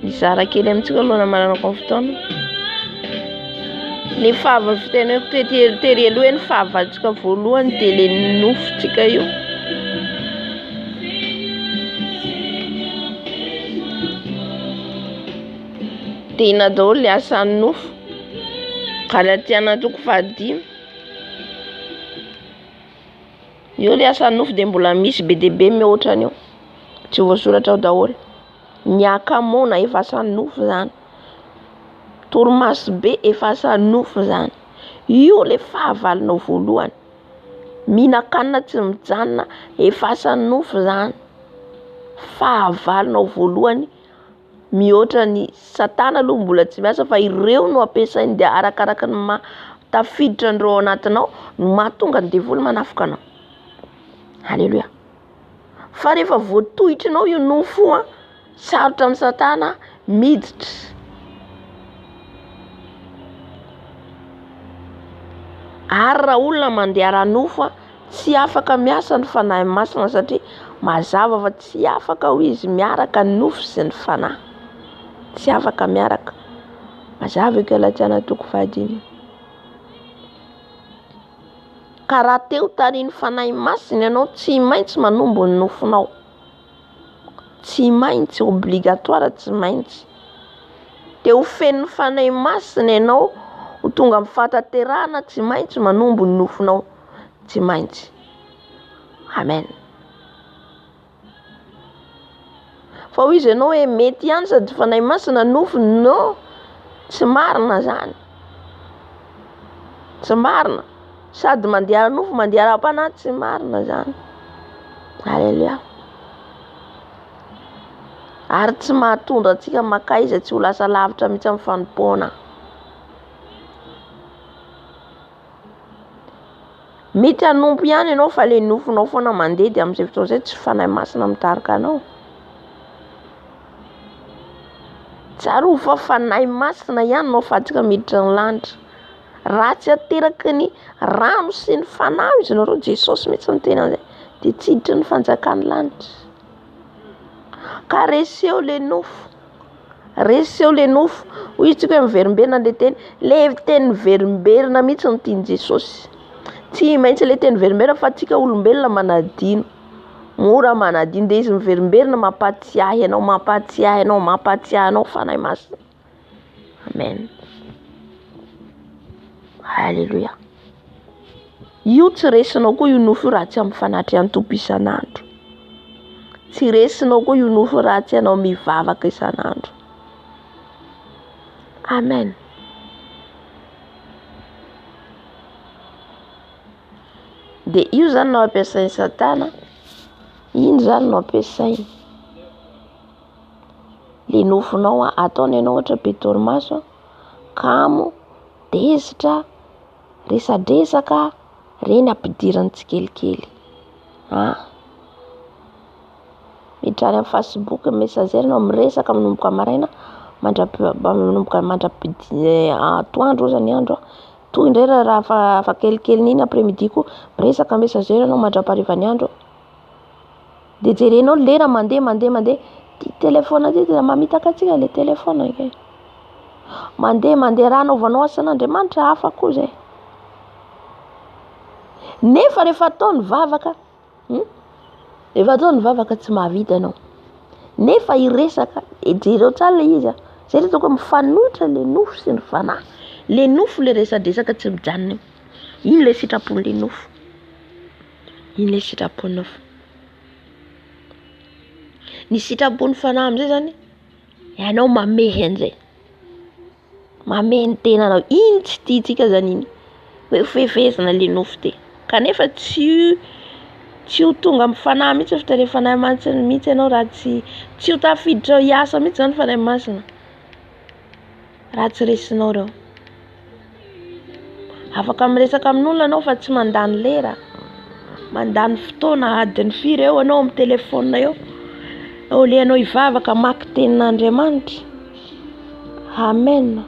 Mizara kely amintsika aloha maranako amin'ny fotoana le fahaval fiteneko tery aloha hoe ny fahavalontsika voalohany dia le nofotsika io. Tena daholo le asan'ny nofo. Galatiana 5:10. Io le asan'ny nofo dia mbola misy be dia be mihoatra an'io, tsy voasoratra ao daholo. Ny akamona efa asan'ny nofo zany, torimaso be efa asan'ny nofo zany. Io le fahavalonao voalohany, mihinan-kanina tsy mijanona efa asan'ny nofo zany. Fahavalonao voalohany mihoatra ny Satana aloha mbola tsy miasa fa ireo no ampiasainy dia arakaraka ny tafiditra andreo anatinao no mahatonga ny devoly manafika anao. Alléluia. Fa rehefa voatohitranao io nofo sarotra amin'ny Satana miditra. Ary raha olona mandeha ranofo tsy afaka miasa ny fanahy masina satria mazava fa tsy afaka ho izy miaraka ny nofo sy ny fanahy. Tsy afaka miaraka. Mazava io Galatiana 3:10. Ka raha teo tariny fanahy masina ianao tsy maintsy manombo ny nofonao. Tsy maintsy obligatoire, tsy maintsy. Teo feno fanahy masina ianao ho tonga amin'ny fataterana tsy maintsy manombo ny nofonao. Tsy maintsy. Amen. Fa ho izy ianao hoe mety ihany sady fanahy masina nofo, no, tsy marina zany. Tsy marina. Sady mandeha nofo mandeha ara-panahy, tsy marina zany. Alléluia. Ary tsy mahatondra antsika makaiza tsy ho lasa lavitra mitsy amin'ny fanompoana. Mety hanompo ihany ianao fa le nofonao foana mandeha dia amin'izay fotoana izay tsy fanahy masina mitarika anao. Tsaro fa fanahy masina ihany no afatsika miditra ny lanitra. Raha tsy ateraky ny rano sy ny fanahy izy nareo, Jesosy mitsy miteny an'izay, dia tsy hiditra ny fanjakany lanitra. Ka reseho le nofo. Reseho le nofo. Hoy tsika hoe miverimberina le teny. Le teny verimberina mitsy ny tiany Jesosy. Tsy maintsy le teny verimberina fa tsika olombelona manadino. Mora manadino dia izy miverimberina mampatsiahy ianao, mampatsiahy ianao, mampatsiahy ianao fanahy masina. Amen. Alléluia. Io tsy resinao koa io nofo raha tsy amin'ny fanatrian'ny Tompo isan'andro. Tsy resinao koa io nofo raha tsy ianao mivavaka isan'andro. Amen. Dia io zany no ampiasainy Satana. Iny zany no ampiasainy. Le nofonao ataony ianao ohatra be torimaso, kamo, desitra, resadresaka, reny ampidirany tsikelikely. Miditra any amin'ny Facebook messager anao miresaka manomboka maraina manomboka atoandro zany andro. Toy indray raha fa kelikely niny après-midi koa miresaka messager anao mandrapaharivan'ny andro. Dia jerenao lera mandeha ty telefona ty dia mamitaka atsika le telefona ke. Mandeha raha anaovanao asan'Andriamanitra hafa koa zay. Nefa rehefa ataony vavaka, rehefa ataony vavaka tsy mahavita anao. Nefa iresaka, jereo tsara le izy. Zay le toko mifanohitra le nofo sy ny fanahy. Le nofo le resadresaka tsy mijanona. Iny le sitrapon'le nofo. Iny le sitrapon'ny nofo. Ny sitrapon'ny fanahy amin'izay zany, ianao mamehy an'izay. Mamehy ny tenanao. Iny tsy tiantsika zany iny. Hoe fefezana le nofo te. Kanefa tsy ho tonga amin'ny fanahy mitsy fa le fanahy masina mitsy ianao raha tsy ho tafiditra hiasa mitsy zany fanahy masina. Raha tsy resinao reo. Afaka miresaka amin'olona anao fa tsy mandany lera. Mandany fotoana adiny firy eo anao amin'ny telefona eo. Ao le anao hivavaka maki tenin'Andriamanitra. Amen.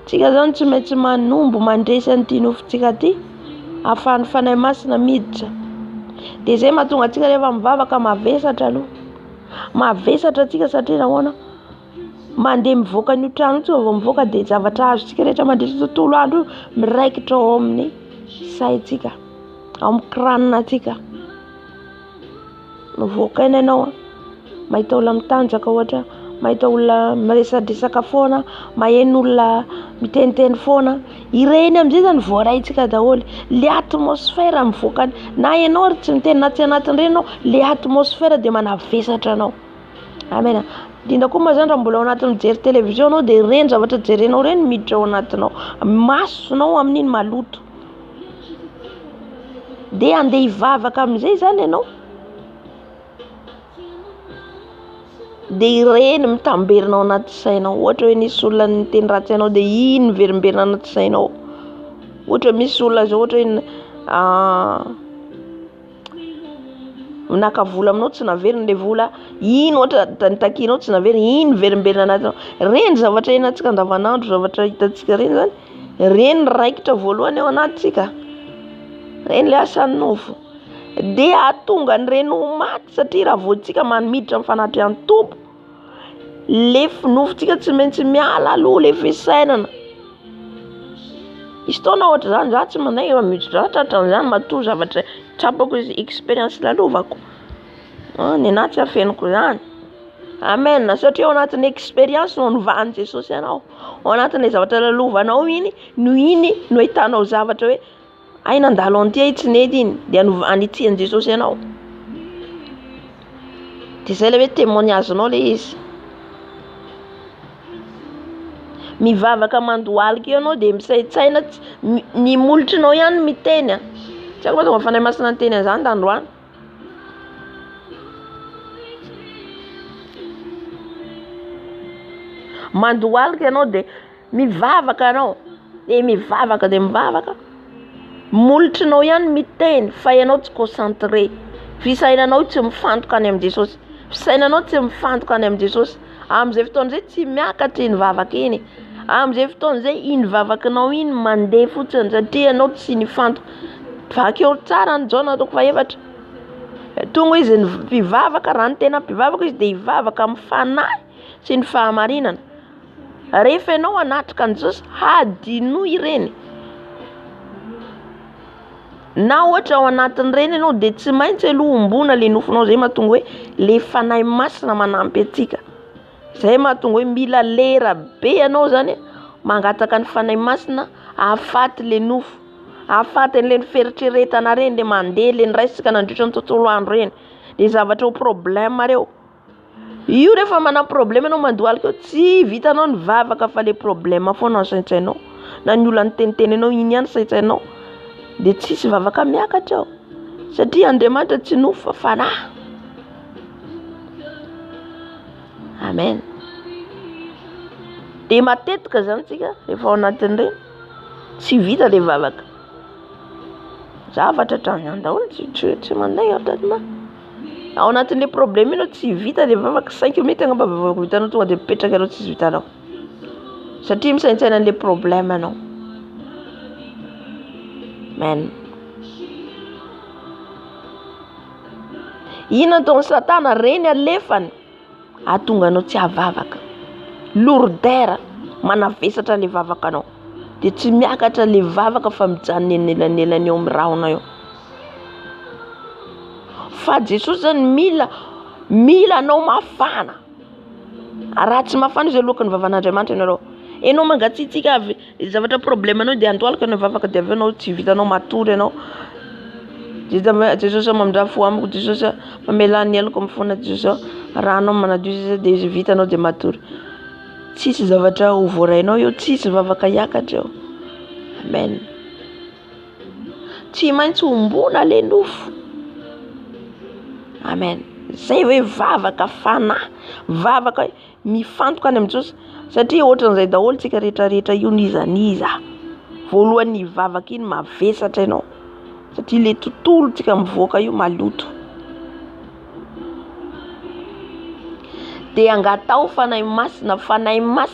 Tsika zany tsy maintsy manombo mandresy an'ity nofontsika ty ahafahan'ny fanahy masina miditra. Dia zay mahatonga antsika rehefa mivavaka mavesatra aloha. Mavesatra tsika satria nahoana? Mandeha mivoaka ny trano tsy vao mivoaka dia zavatra azontsika rehetra mandritra tontolo andro miraikitra ao amin'ny saintsika, ao amin'ny kranina tsika. Mivoaka iny ianao, mahita olona mitanjaka ohatra, mahita olona miresadresaka foana, maheno olona miteniteny foana. Ireny amin'izay zany voaraintsika daholo. Le atmosfera mivoaka na ianao ary tsy miteny na tsy anatin'ireny ianao, le atmosfera dia manavesatra anao. Amen. Indrindra koa moa zany raha mbola ao anatin'ny mijery televizion anao dia ireny zavatra jerenao ireny miditra ao anatinao. Masonao amin'iny maloto. Dia andeha hivavaka amin'izay zany ianao. Dia ireny mitamberina ao anaty sainao. Ohatra hoe nisy olona niteny ratsy ianao dia iny miverimberina anaty sainao. Ohatra misy olona zao ohatra hoe naka vola aminao tsy naveriny le vola, iny ohatra nitakinao tsy naveriny, iny miverimberina anatinao. Reny zavatra hiainantsika andavanandro, zavatra hitantsika reny zany Reny raikitra voalohany ao anatsika. Reny le asan'ny nofo. Dia ahatonga ny reny ho maty satria raha voantsika manimiditra amin'ny fanatrian'ny tompo, le nofontsika tsy maintsy miala aloha le fisainana. Izy taona ohatra zany za tsy manday miditra tratran'izany matoa zavatra trapako izy expérience lalovako. Ny anahy tsy afeniko zany. Amen. Satria ao anatin'ny expérience no nivahan' Jesosy ianao. Ao anatin'ilay zavatra lalovanao iny no ahitanao zavatra hoe ay nandalo an'ity ay tsy nety iny dia anitsihany Jesosy ianao. Dia zay le hoe témoignage-nao le izy. Mivavaka mandohalika ianao dia misaitsaina ny molotrinao ihany miteny. Tsy aiko tonga fanahy masina ny teny an'izany tandroany. Mandohalika ianao dia mivavaka ianao. Dia mivavaka. Molotrinao ihany miteny fa ianao tsy concentré. Fisainanao tsy mifantoka any amin'ny Jesosy. Fisainanao tsy mifantoka any amin'ny Jesosy. Amin'izay fotoana izay tsy miakatra iny vavaka iny. Amin'izay fotoana izay iny vavakanao iny mandeha fotsiny satria ianao tsy nifantoka. Vakeo tsara ny Jaona 4:7. Tonga izy mpivavaka, raha ny tena mpivavaka izy dia hivavaka amin'ny fanahy sy ny fahamarinana. Rehefa ianao anatrika ny Jesosy, hadinoa ireny. Na ohatra ao anatin'ireny ianao dia tsy maintsy aloha ombona le nofonao, zay mahatonga hoe le fanahy masina manampy antsika. Zay mahatonga hoe mila lera be ianao zany mangataka ny fanahy masina ahafaty le nofo, ahafaty an'ireny feritreretana reny le mandeha le niraisika nandritra ny tontolo andro reny, le zavatra ho problème reo. Io rehefa mana problème ianao mandohalika tsy vitanao ny vavaka fa le problème foana no saintsainao. Na ny olona nitenitenanao iny ihany saintsainao. Dia tsisy vavaka miakatra ao. Satria Andriamanitra tsy nofo fa fanahy. Amen. Dia matetika zany tsika rehefa ao anatin'ireny tsy vita le vavaka. Zavatra hatramin'izany daholo tsy manday ao tadina. Ao anatin'ilay problème ianao tsy vita le vavaka 5 minutes angamba vavaka vitanao tonga dia mipetraka ianao tsisy vitanao. Satria misaintsaina an'ilay problème ianao. Amen. Ina ataon'ny Satana reny alefany ahatonga anao tsy havavaka. Lourdeur manavesatra le vavakanao. Dia tsy miakatra le vavaka fa mijanona enelanelany eo amin'ny rahona eo. Fa Jesosy zany mila anao mafana. Raha tsy mafana izy alohan'ny vavan'Andriamanitra ianareo. Enao mangatsiatsika avy zavatra problème anao dia andohalika anao vavaka dia avy anao tsy vitanao matory ianao. Jesosy mamindra-fo amiko, Jesosy mamelany eloko amin'ny fona, Jesosy raha anao manadio Jesosy dia vitanao dia matory. Tsisy zavatra ho voarainao eo, tsisy vavaka hiakatra eo. Amen. Tsy maintsy ombona le nofo. Amen. Zay hoe vavaka fanahy, vavaka mifantoka any amin'ny Jesosy. Satria ohatran'izay daholo tsika rehetrarehetra io nizaniza. Voalohany vavaka iny mavesatra ianao. Satria le tontolo tsika mivoaka io maloto. Dia angatao fanahy masina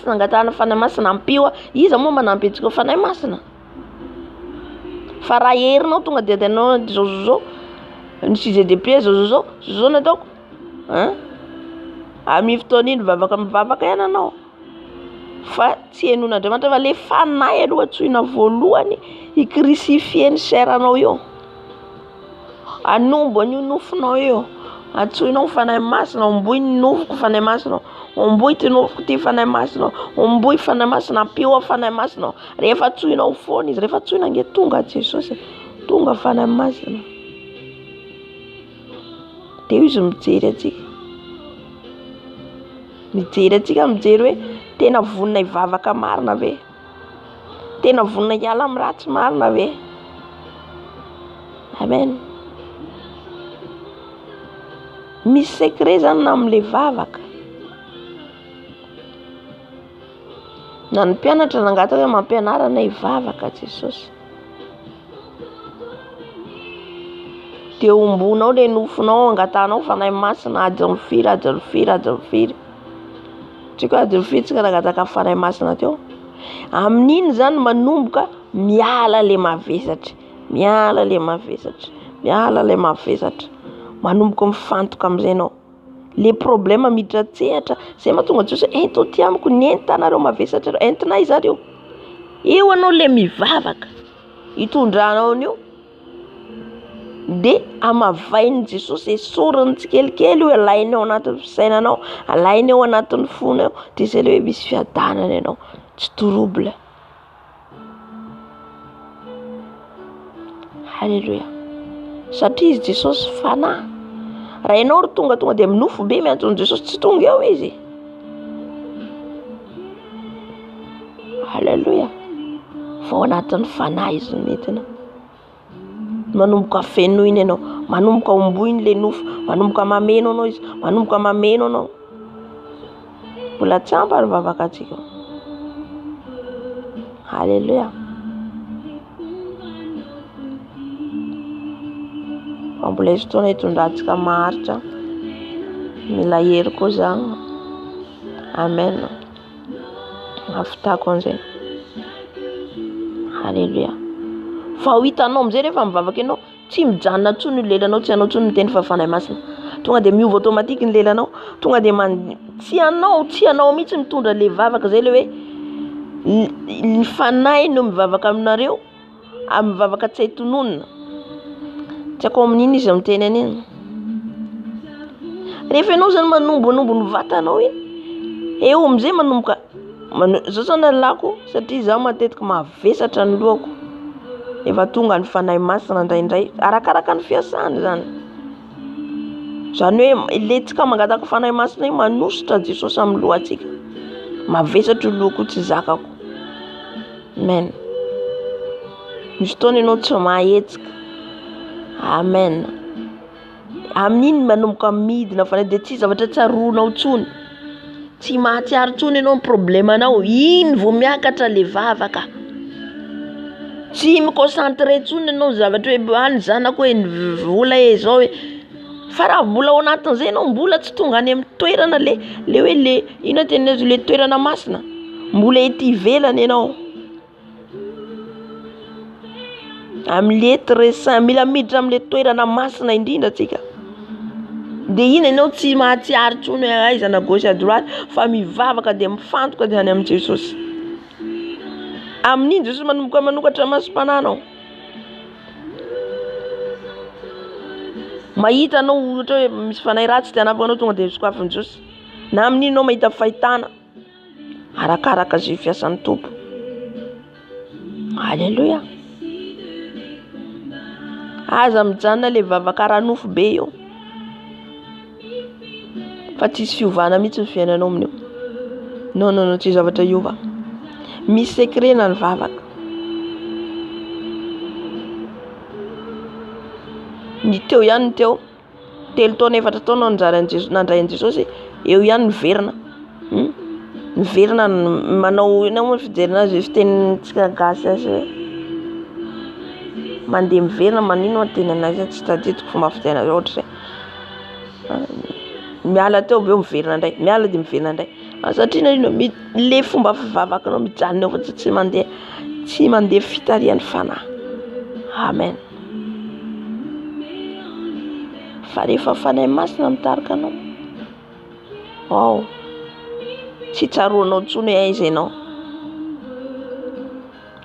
angatahana fanahy masina ampio. Iza moa manampy antsika fanahy masina? Fa raha herinao tonga dia anao zao ny CGDP zao nataoko. Amin'ny fotoana iny mivavaka ihany anao. Fa tsy henon'Andriamanitra fa le fanahy aloha antsoina voalohany hikrisifie ny sairanao eo. Anombo an'io nofonao eo. Antsoinao fanahy masina, omboy ny nofoko fanahy masina. Omboy ty nofoko ty fanahy masina. Omboy fanahy masina, ampio fanahy masina. Rehefa antsoinao foana izy, rehefa antsoina nge tonga Jesosy, tonga fanahy masina. Dia izy mijery atsika. Mijery hoe tena vonina hivavaka marina ve? Tena vonina hiala amin'ny ratsy marina ve? Amen. Misy secret zany na amin'ilay vavaka. Na ny mpianatra nangataka hoe mampianarana hivavaka Jesosy. Dia ombonao le nofonao, angatanao fanahy masina, ady ny firy. Tsika ady ny firy tsika nangataka fanahy masina teo. Amin'iny zany manomboka miala le mavesatra, miala le mavesatra, miala le mavesatra, manomboka mifantoka amin'izay anao. Le problème miditra tsehatra, zay mahatonga Jesosy ento ty amiko ny entanareo mavesatra, entinay zareo. Io anao le mivavaka hitondranao an'io, de amavainy Jesosy esoriny tsikelikely io, alainy ao anatin'ny fisainanao, alainy ao anatin'ny fonao, de zay le hoe misy fiadanana ianao, tsy trouble. Halleluja. Satria izy Jesosy fanahy. Raha ianao tonga de minofo be miantona Jesosy, tsy tonga eo izy. Halleluja. Vao anatin'ny fanahy izy metina. Manomboka fenoiny ianao, manomboka omboiny le nofo, manomboka mameno anao izy, manomboka mameno anao. Mbola tsy ampy ary vavaka atsika. Halleluja. Mbola izy fotoana hitondrantsika maharitra, mila hery koa zany. Amen. Afitako an'izay. Halleluja. Fa ho hitanao amin'izay rehefa mivavaka ianao, tsy mijanona intsony io lelanao, tsy anao intsony miteny fa fanahy masina. Tonga de miova automatique ny lelanao, tonga de tsy anao mihitsy mitondra le vavaka zay le hoe ny fanahy no mivavaka aminareo, amin'ny vavaka tsy hay tononona. Tsy ako amin'iny izy miteny an'iny. Rehefa ianao zany manombonombo ny vatanao iny, eo amin'izay manomboka zao zany alako satria zaho matetika mavesatra ny lohako. Efa tonga ny fanahy masina indraindray, arakaraka ny fiasany zany. Zany hoe iletsika mangataka fanahy masina iny manositra Jesosy amin'ny lohantsika. Mavesatra io lohako tsy zakako. Amen. Misy fotoana ianao tsy mahetsika. Amen. Amin'iny manomboka midina fanahy de tsy zavatra tsaroanao intsony. Tsy mahatsiaro intsony ianao ny problemanao, iny vao miakatra le vavaka. Tsy mi-concentré intsony ianao zavatra hoe ny zanako hoe vola zao hoe, fa raha mbola ao anatin'izay ianao, mbola tsy tonga any amin'ny toerana le hoe le ino teny azy le toerana masina, mbola ety ivelany ianao. Amin'ny être mila miditra amin'le toerana masina indrindra atsika. De iny ianao tsy mahatsiaro intsony hoe aiza na gauche à droite, fa mivavaka de mifantoka de any amin'ny Jesosy. Amin'iny Jesosy manokatra masom-panahinao. Mahita anao ohatra hoe misy fanahy ratsy te hanampy anao, tonga de sokafin' Jesosy. Na amin'iny anao mahita fahitana, arakaraka zay fiasan'ny tompo. Halleluja. Aza mijanona le vavaka ranofo be io, fa tsisy fiovana mihitsy ny fiainanao amin'io. Non, tsy zavatra iova. Misy secret na ny vavaka. Ny teo ihany ny teo, 3 taona 4 taona nandrain'i Jesosy, eo ihany ny verina. Ny verina manao inao fijerina azy fitenintsika gasy azy hoe mandeha miverina manino teny anazy tsy tadidiko fomba fitena ohatra miala teo be miverina ndray, miala de miverina ndray. Satria le fomba fivavakanao mijanona eo fa tsy mandeha fitarian'ny fanahy. Amen. Fa rehefa fanahy masina mitarika anao, tsy tsaroanao intsony hoe aiza ianao.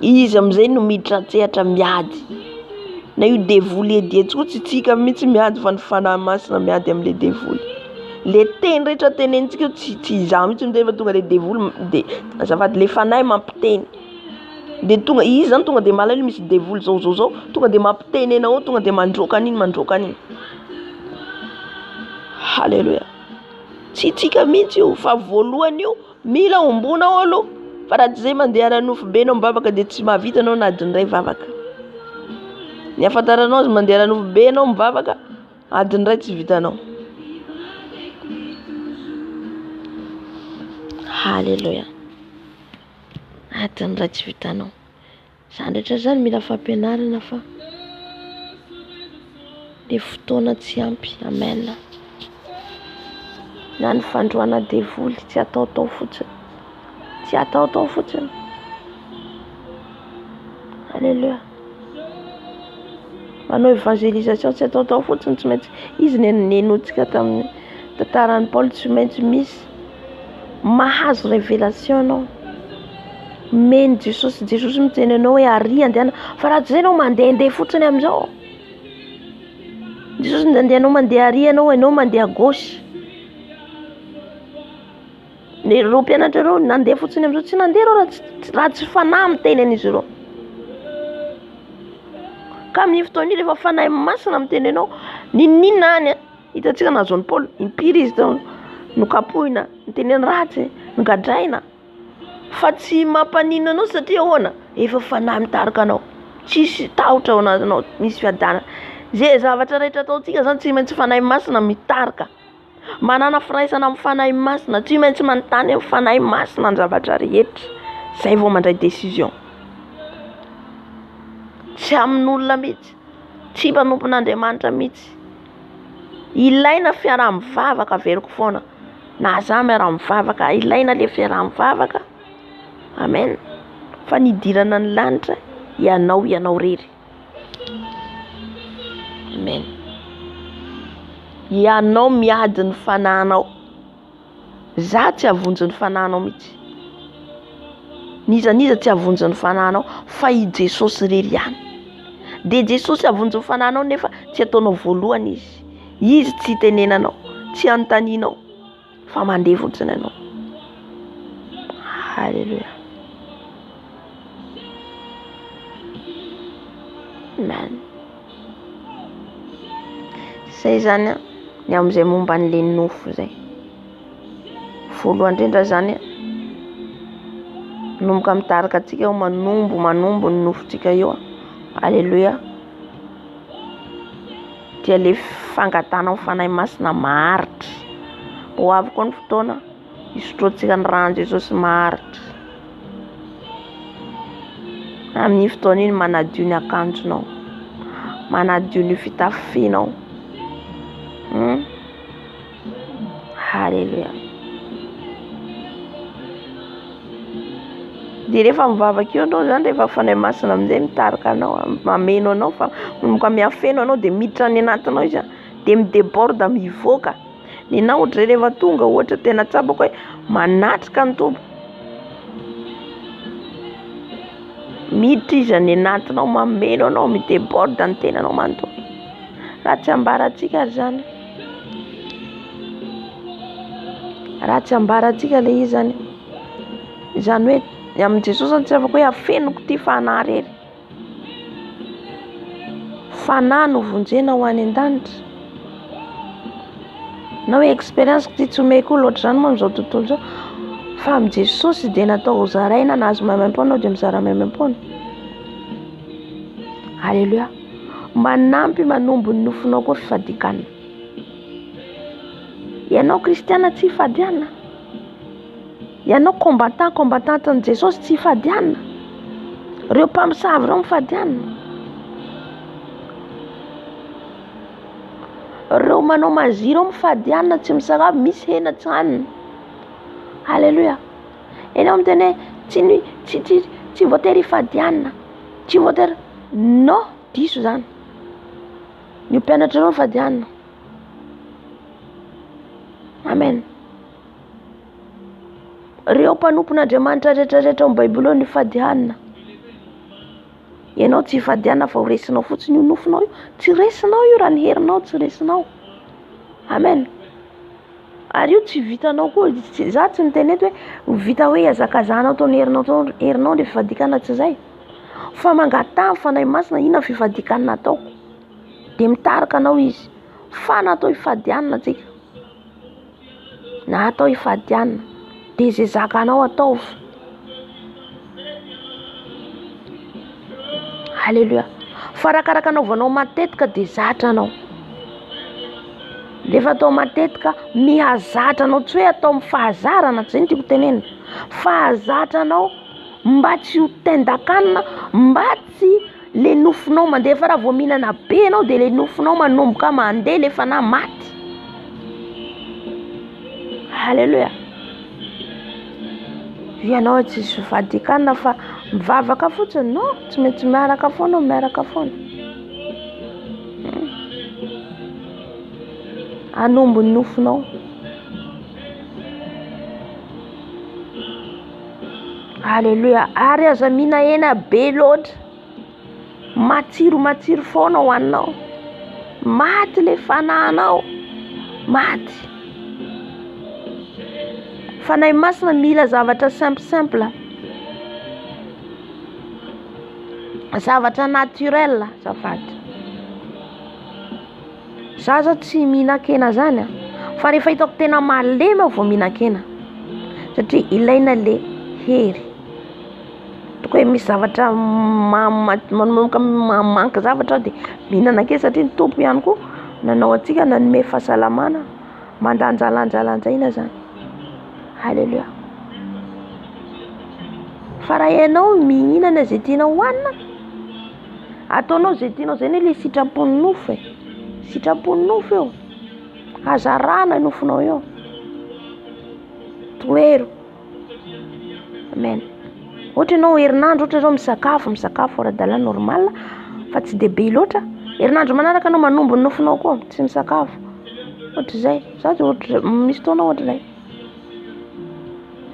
Izy amin'izay no miditra tsehatra miady. Na io devoly edetsika tsy tsika mihitsy miady fa ny fanahy masina miady amin'le devoly. Le teny rehetra tenentsika tsy izaho mihitsy miteny fa tonga le devoly de azafady le fanahy mampiteny. De tonga izy zany tonga de malala misy devoly zao tonga de mampiteny anao, tonga de mandroaka an'iny. Halleluja. Tsy tsika mihitsy io, fa voalohany io mila ombonao aloha. Fa raha tsy zay mandeha ranofo be anao mivavaka de tsy mahavita anao na adiny iray vavaka. Ny afantaranao azy mandeha ranofo be anao mivavaka, adiny iray tsy vitanao. Halleluja. Adiny iray tsy vitanao. Zany rehetra zany mila fampianarana fa le fotoana tsy ampy. Amen. Na ny fandroana devoly tsy ataotao fotsiny. Tsy ataotao fotsiny. Alléluia. Manao évangélisation tsy atao fotsiny tsy maintsy izy nenotsika tamin'ny tantaran'ny Paul tsy maintsy misy mahazo révélation anao. Men Jesosy miteny anao hoe arỳ andeana fa raha tsy zay anao mandeha fotsiny amin'izao. Jesosy andehanao mandeha arỳ anao mandeha gauche. Ny reo mpianatra reo nandeha fotsiny amin'izao tsy nandeha reo raha tsy fanahy miteny an'izy ireo. Ka amin'ny fotoana io rehefa fanahy masina miteny anao ninona any hitantsika nahazo an'i Paul impiry izy tao nokapohina niteneny ratsy nogadraina fa tsy mampanino anao satria ahoana efa fanahy mitarika anao tsisy tahotra ao anatinao misy fiadana zay zavatra rehetra ataontsika zany tsy maintsy fanahy masina mitarika manana firaisana amin'ny fanahy masina tsy maintsy manontany amin'ny fanahy masina ny zavatra rehetra zay vao mandray décision. Tsy amin'olona mihitsy tsy mpanompon'Andriamanitra mihitsy ilaina fiaraha-mivavaka veriko foana na za miara-mivavaka ilaina le fiaraha-mivavaka. Amen. Fa nidirana ny lanitra ianao rery. Amen. Ianao miady ny fanahinao. Za tsy avonjy ny fanahinao mihitsy. Niza tsy avonjy ny fanahinao fa i Jesosy rery ihany. De Jesosy avonjy ny fanahinao nefa tsy ataonao voalohany izy. Izy tsy tenenanao, tsy anontanianao fa mandeha fotsiny ianao. Alléluia. Amen. Zay zany ny amin'izay momba n'le nofo zay. Voalohany indrindra zany nomboka mitarika antsika manombo ny nofontsika io. Alléluia. Dia le fangatana amin'ny fanahy masina maharitra. Ho avy koa ny fotoana isotroantsika ny rano Jesosy maharitra. Amin'ny fotoana iny manadio ny akanjonao, manadio ny fitafianao. Alléluia. De rehefa mivavaka eo anao zany rehefa fanahy masina amin'izay mitarika anao, mameno anao fa manomboka miafeno anao de miditra any anatinao izy de midéborde mivoaka. Ny nahy ohatra rehefa tonga ohatra tena tsapako hoe manatrika ny tompo. Miditra izy any anatinao mameno anao midéborde ny tenanao manontolo. Raha tsy ambarantsika zany. Raha tsy ambarantsika le izy zany. Zany hoe amin'ny Jesosy tsy afaka hoe afenoko ty fanahy rery. Fanahy no vonjena ho any an-danitra. Na hoe expérience ty tsy omeko loatra zany moa amin'izao tontolo zao. Fa amin'ny Jesosy dia natao ho zaraina nahazo maimam-poana dia mizara maimam-poana. Alléluia. Manampy manombo ny nofinao koa fifadikana. Ianao kristiana tsy hifadiana. Ianao combattant ny Jesosy tsy hifadiana. Reo mpamosavy reo mifadiana. Reo manao mazy reo mifadiana tsy misarabo misy hena tsy hanina. Alléluia. Ianao miteny tsy voatery hifadiana. Tsy voatery non diso zany. Ny mpianatra reo mifadiana. Amen. Reo mpanompon'Andriamanitra rehetrarehetra amin'ny Baiboly ny fadiana. Ianao tsy hifadiana fa ho resinao fotsiny io nofinao io. Tsy resinao io raha ny herinao tsy resinao. Amen. Ary io tsy vitanao koa. Za tsy miteny eto hoe vita hoe azakazanao tao ny herinao le fifadikana tsy zay. Fa mangatà fanahy masina ina fifadikana ataoko. De mitarika anao izy. Fa natao hifadiana tsika. Na atao hifadiana. De zay zakanao ataovy. Alléluia. Fa rakaraka anaovanao matetika de zatra anao. Rehefa atao matetika mihazatra anao tsy hoe atao amin'ny fahazarana tsy zay ny tiako tenena. Fahazatra anao mba tsy ho tendakanina, mba tsy le nofinao mandeha fa raha vao mihinana be anao de le nofinao manomboka mandeha le fanahy maty. Alléluia. Ianao tsy fifadikana fa mivavaka fotsiny no tsy maintsy miaraka foana miaraka foana. Anombo ny nofonao. Alléluia. Ary aza mihina hena be loatra, matsiro foana hoaninao, maty le fanahinao, maty. Fanahy masina mila zavatra simple, zavatra naturel zafady. Zaza tsy mihinan-kena zany fa rehefa hitako tena malemy aho vao mihinan-kena, satria ilaina le hery. Toko hoe misy zavatra manomboka manka zavatra dia mihinana-kena, satria ny tompo ihany koa nanao antsika nanome fahasalamana, mandanjalanjalanjaina zany. Alléluia. Fa raha ianao mihinana zay tianao hohanina, ataonao zay tianao, zay le sitrapony nofo sitrapony nofo eo, azarana nofonao eo. Toero. Amen. Ohatra ianao herinandro, ohatra zao misakafo ara-dalàna normal fa tsy dia be loatra, herinandro manaraka anao manombo ny nofonao koa tsy misakafo. Ohatra zay, ohatra misy fotoana ohatra zay.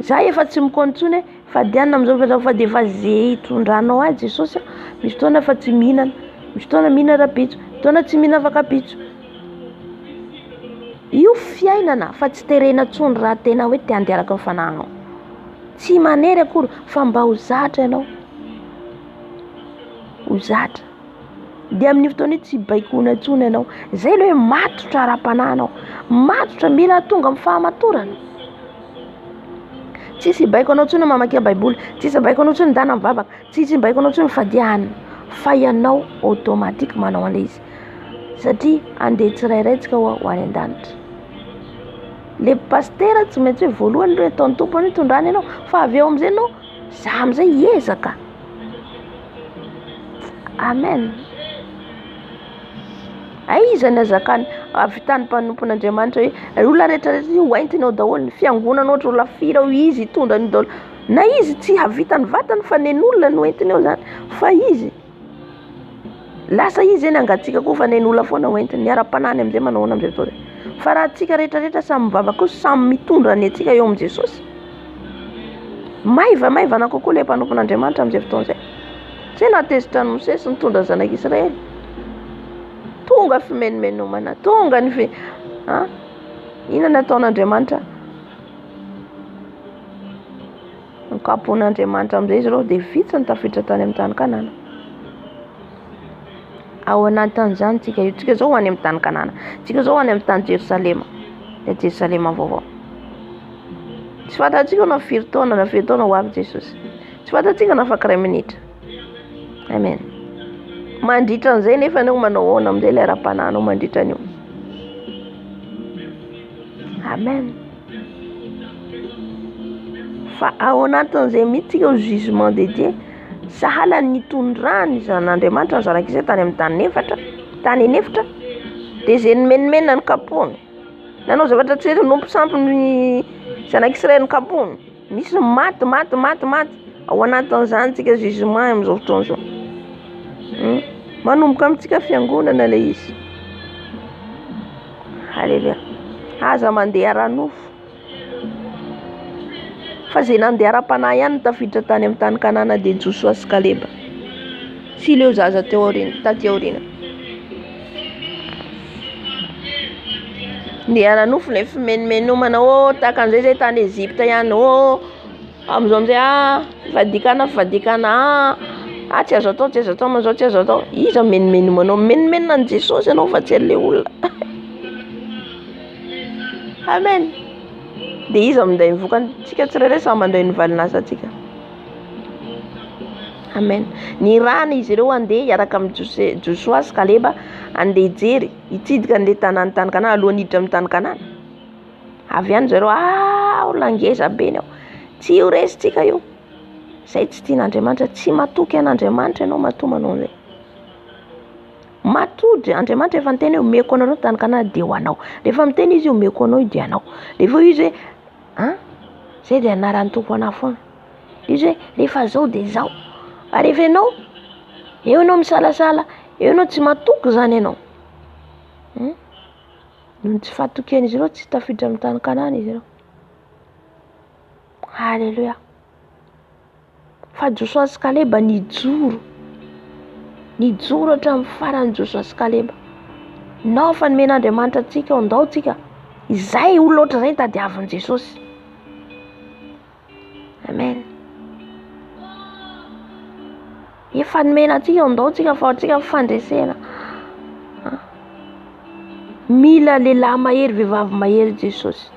Zay efa tsy mikontsony fadianina amizao fa dia efa zay hitondranao azy Jesosy. Misy fotoana efa tsy mihinana, misy fotoana mihinana rapitso, fotoana tsy mihinana vakapitso. Io fiainana fa tsy terena tsony raha tena hoe te handeharaka amin'ny fanahinao. Tsy manery akory fa mba ho zatra ianao. Ho zatra. Dia amin'ny fotoana tsy baikona tsony ianao. Zay le hoe matotra ara-panahinao. Matotra mila tonga amin'ny fahamatorana. Tsisy baiko anao tsony mamaky baiboly, tsisy baiko anao tsony midana mivavaka, tsisy baiko anao tsony fadiahana. Fa ianao automatique manao an'ilay izy. Satria andeha tsirairaitsika ho any an-danitra. Le pasteur tsy maintsy hoe voalohany hoe ataon'ny tompony hitondrany ianao, fa avy eo amin'izay ianao za amin'izay hiezaka. Amen. Aiza ny azakany avitany mpanompon'Andriamanitra hoe olona rehetrarehetra io hoentiny ao daholo, ny fiangonana ohatra olona firy ao izy hitondra ny daholo. Na izy tsy havitany vatany fa nen'olona no hoentiny ao zany, fa izy lasa izy eny angatsika koa fa nen'olona foana hoentiny, niara-panany amin'izay manao amin'izay fotoana. Fa raha atsika rehetrarehetra samy mivavaka samy mitondra ny atsika eo amin'i Jesosy, maivana kokoa ilay mpanompon'Andriamanitra amin'izay fotoana izay. Tsy natezitra ny Mosesy nitondra ny zanak'Israely. Tonga fimenomenomana, tonga ny inona ny ataon'Andriamanitra? Nikapon'Andriamanitra amin'izay izy ireo dia vitsy ny tafiditra tany amin'ny tany Kanana. Ao anatin'izany tsika io, tsika zao ho any amin'ny tany Kanana, tsika zao ho any amin'ny tany Jerosalema, dia Jerosalema vaovao. Tsy fantatsika na firy taona ho avy Jesosy. Tsy fantatsika na afaky 2 minitra. Amen. Mandritra an'izay nefa anao manao ahoana amin'izay ilay ara-panahinao mandritra an'io. Amen. Fa ao anatin'izay mihitsy tsika ho jugement de Dieu. Sahala nitondrany zan'Andriamanitra ny zanak'izay tany amin'ny tany inefitra, dia izay nomenomenina ny kapony. Nanao zavatra tsy rehetra nompo sampy ny zanak'Israely ny kapony. Misy maty. Ao anatin'izany tsika jugement amin'izao fotoana izao. Manomboka amintsika fiangonana ilay izy. Halleluja. Aza mandeha ara-nofo. Fa zay nandeha ara-panahy ihany tafiditra tany amin'ny tany Kanana dia Josua sy Kaleba. Sy ileo zaza taty aoriana. Ndeha ara-nofo ilay fimenomenomana tahaka an'izay zay tany Ezipta ihany. Amin'izao amin'izay fivadikana tsy azo atao manzao tsy azo atao. Iza menomenomanao, menomenona ny Jesosy ianao fa tsy an'ilay olona. Amen. Dia iza minday mivokany, tsika tsirairay samy manday ny valin'asantsika. Amen. Ny rana izy ireo andeha hiaraka amin'ny Josua sy Kaleba andeha hijery hitsidika an'ilay tany Kanana alohan'ny hiditra amin'ny tany Kanana. Avy any zareo olona ngeza be ao. Tsy io resitsika io. Zay tsy tian'Andriamanitra, tsy matoky an'Andriamanitra ianao matomanao an'izay. Matody Andriamanitra efa miteny hoe omeko anareo tany Kanana dia ho anao. Rehefa miteny izy omeko anao dia anao. Rehefa izy hoe zay dia anaran'ny tompo anahy foana. izy hoe rehefa zao de zao. Rehefa ianao eo ianao misalasala, eo ianao tsy matoky zany ianao. Noho tsy fahatokian'izy ireo tsy tafiditra amin'ny tany Kanana izy ireo. Halleluja. Fa Joshua sy Kaleba nijoro hatramin'ny farany Joshua sy Kaleba. Nao fa nomen'Andriamanitra antsika andao tsika. Izay olona ohatran'izay tadiavin'i Jesosy. Amen. Efa nomena antsika andao tsika fa antsika fandresena. Mila lehilahy mahery, vehivavy mahery Jesosy.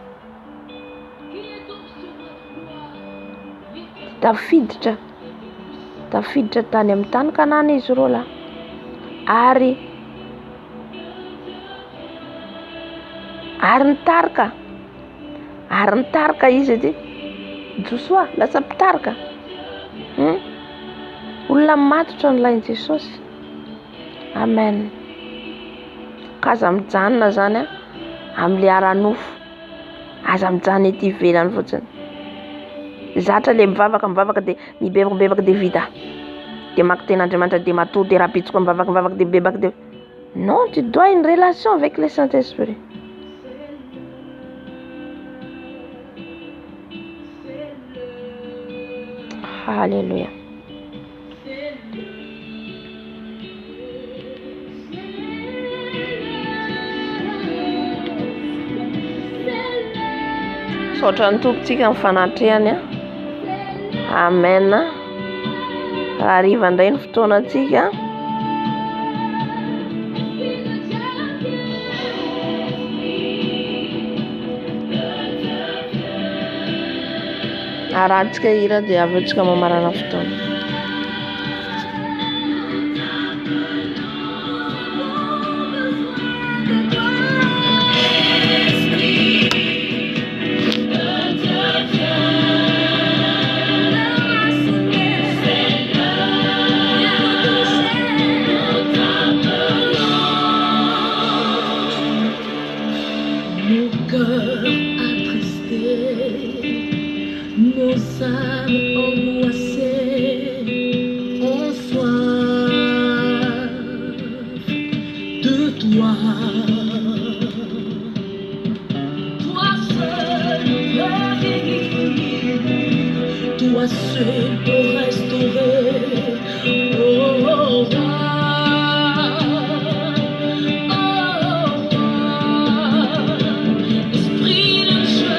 Tafiditra tany amin'ny tany Kanana izy ireo la. Ary nitarika izy edy. Joshua lasa mpitarika. Olona matotra ny lain Jesosy. Amen. Kaza mijanona zany amin'le ara-nofo. Aza mijanona ety ivelany fotsiny. Zatra le mivavaka de mibebaka de vita. De maky ten'Andriamanitra de matory de rapitsika mivavaka de bebaka de. Non, tu dois une relation avec le Saint-Esprit. Alléluia. Saotra ny tompontsika ny fanatrehany. Amen. Arriva indray ny fotoanantsika. Arahantsika hira dia avy eo tsika mamarana fotoana. Nos âmes angoissées ont soif de toi. Toi seul peux guérir, toi seul peux restaurer. Oh, roi. Esprit de Dieu.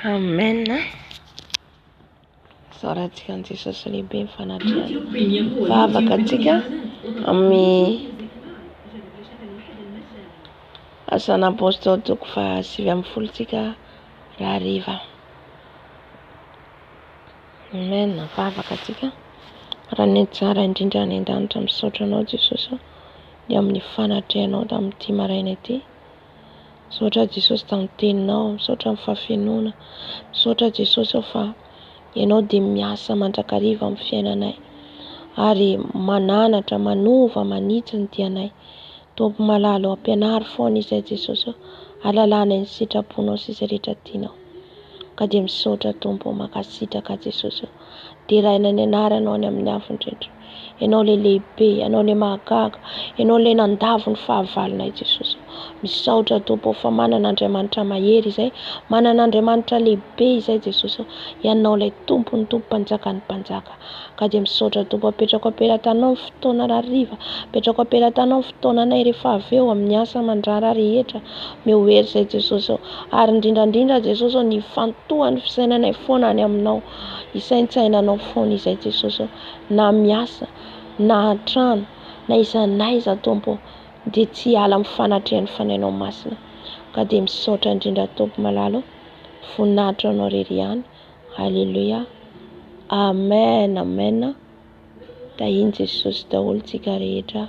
Amen. Soratsika ny Jesosy lehibe ny fanatrehana. Vavaka antsika amin'ny asana apôstôly toko 7:10 raha hariva. Amen. Vavaka antsika raha ny tsara indrindra ny an-danitra misaotra anao Jesosy dia amin'ny fanatrehanao tamin'ity maraina ity. Misaotra Jesosy tamin'ny teninao, misaotra amin'ny fahafenoana, misaotra Jesosy fa ianao dia miasa mandrakariva amin'ny fiainanay ary mananatra, manova, manitsy ny dianay. Tompo malalo ampianary foana izay Jesosy, alalana ny sitraponao sy izay rehetra tianao. Ka dia misaotra Tompo makasitraka Jesosy, deraina ny anaranao any amin'ny afo indrindra. Ianao le lehibe, ianao le mahagaga, ianao le nandavo ny fahavalonay Jesosy. Misaotra Tompo fa manana Andriamanitra mahery izay, manana Andriamanitra lehibe izay Jesosy. Ianao ilay tompo ny tompo mpanjaka ny mpanjaka. Ka dia misaotra Tompo apetrako ampelatanao ny fotoana rariva, apetrako ampelatanao ny fotoananay rehefa avy eo amin'ny asa aman-draharaha rehetra miohery izay Jesosy. Ary indrindrandrindra Jesosy ny fantohan'ny fisainanay foana any aminao, isaintsainanao foana izay Jesosy, na miasa na an-trano na izanaiza Tompo dia tsy ala amin'ny fanatrehan'ny fanainao masina. Ka dia misaotra indrindra Tompo malalo, voninahitra anao rery ihany. Halleluia. Amen. Amen. Tahiny Jesosy daholo tsika rehetra.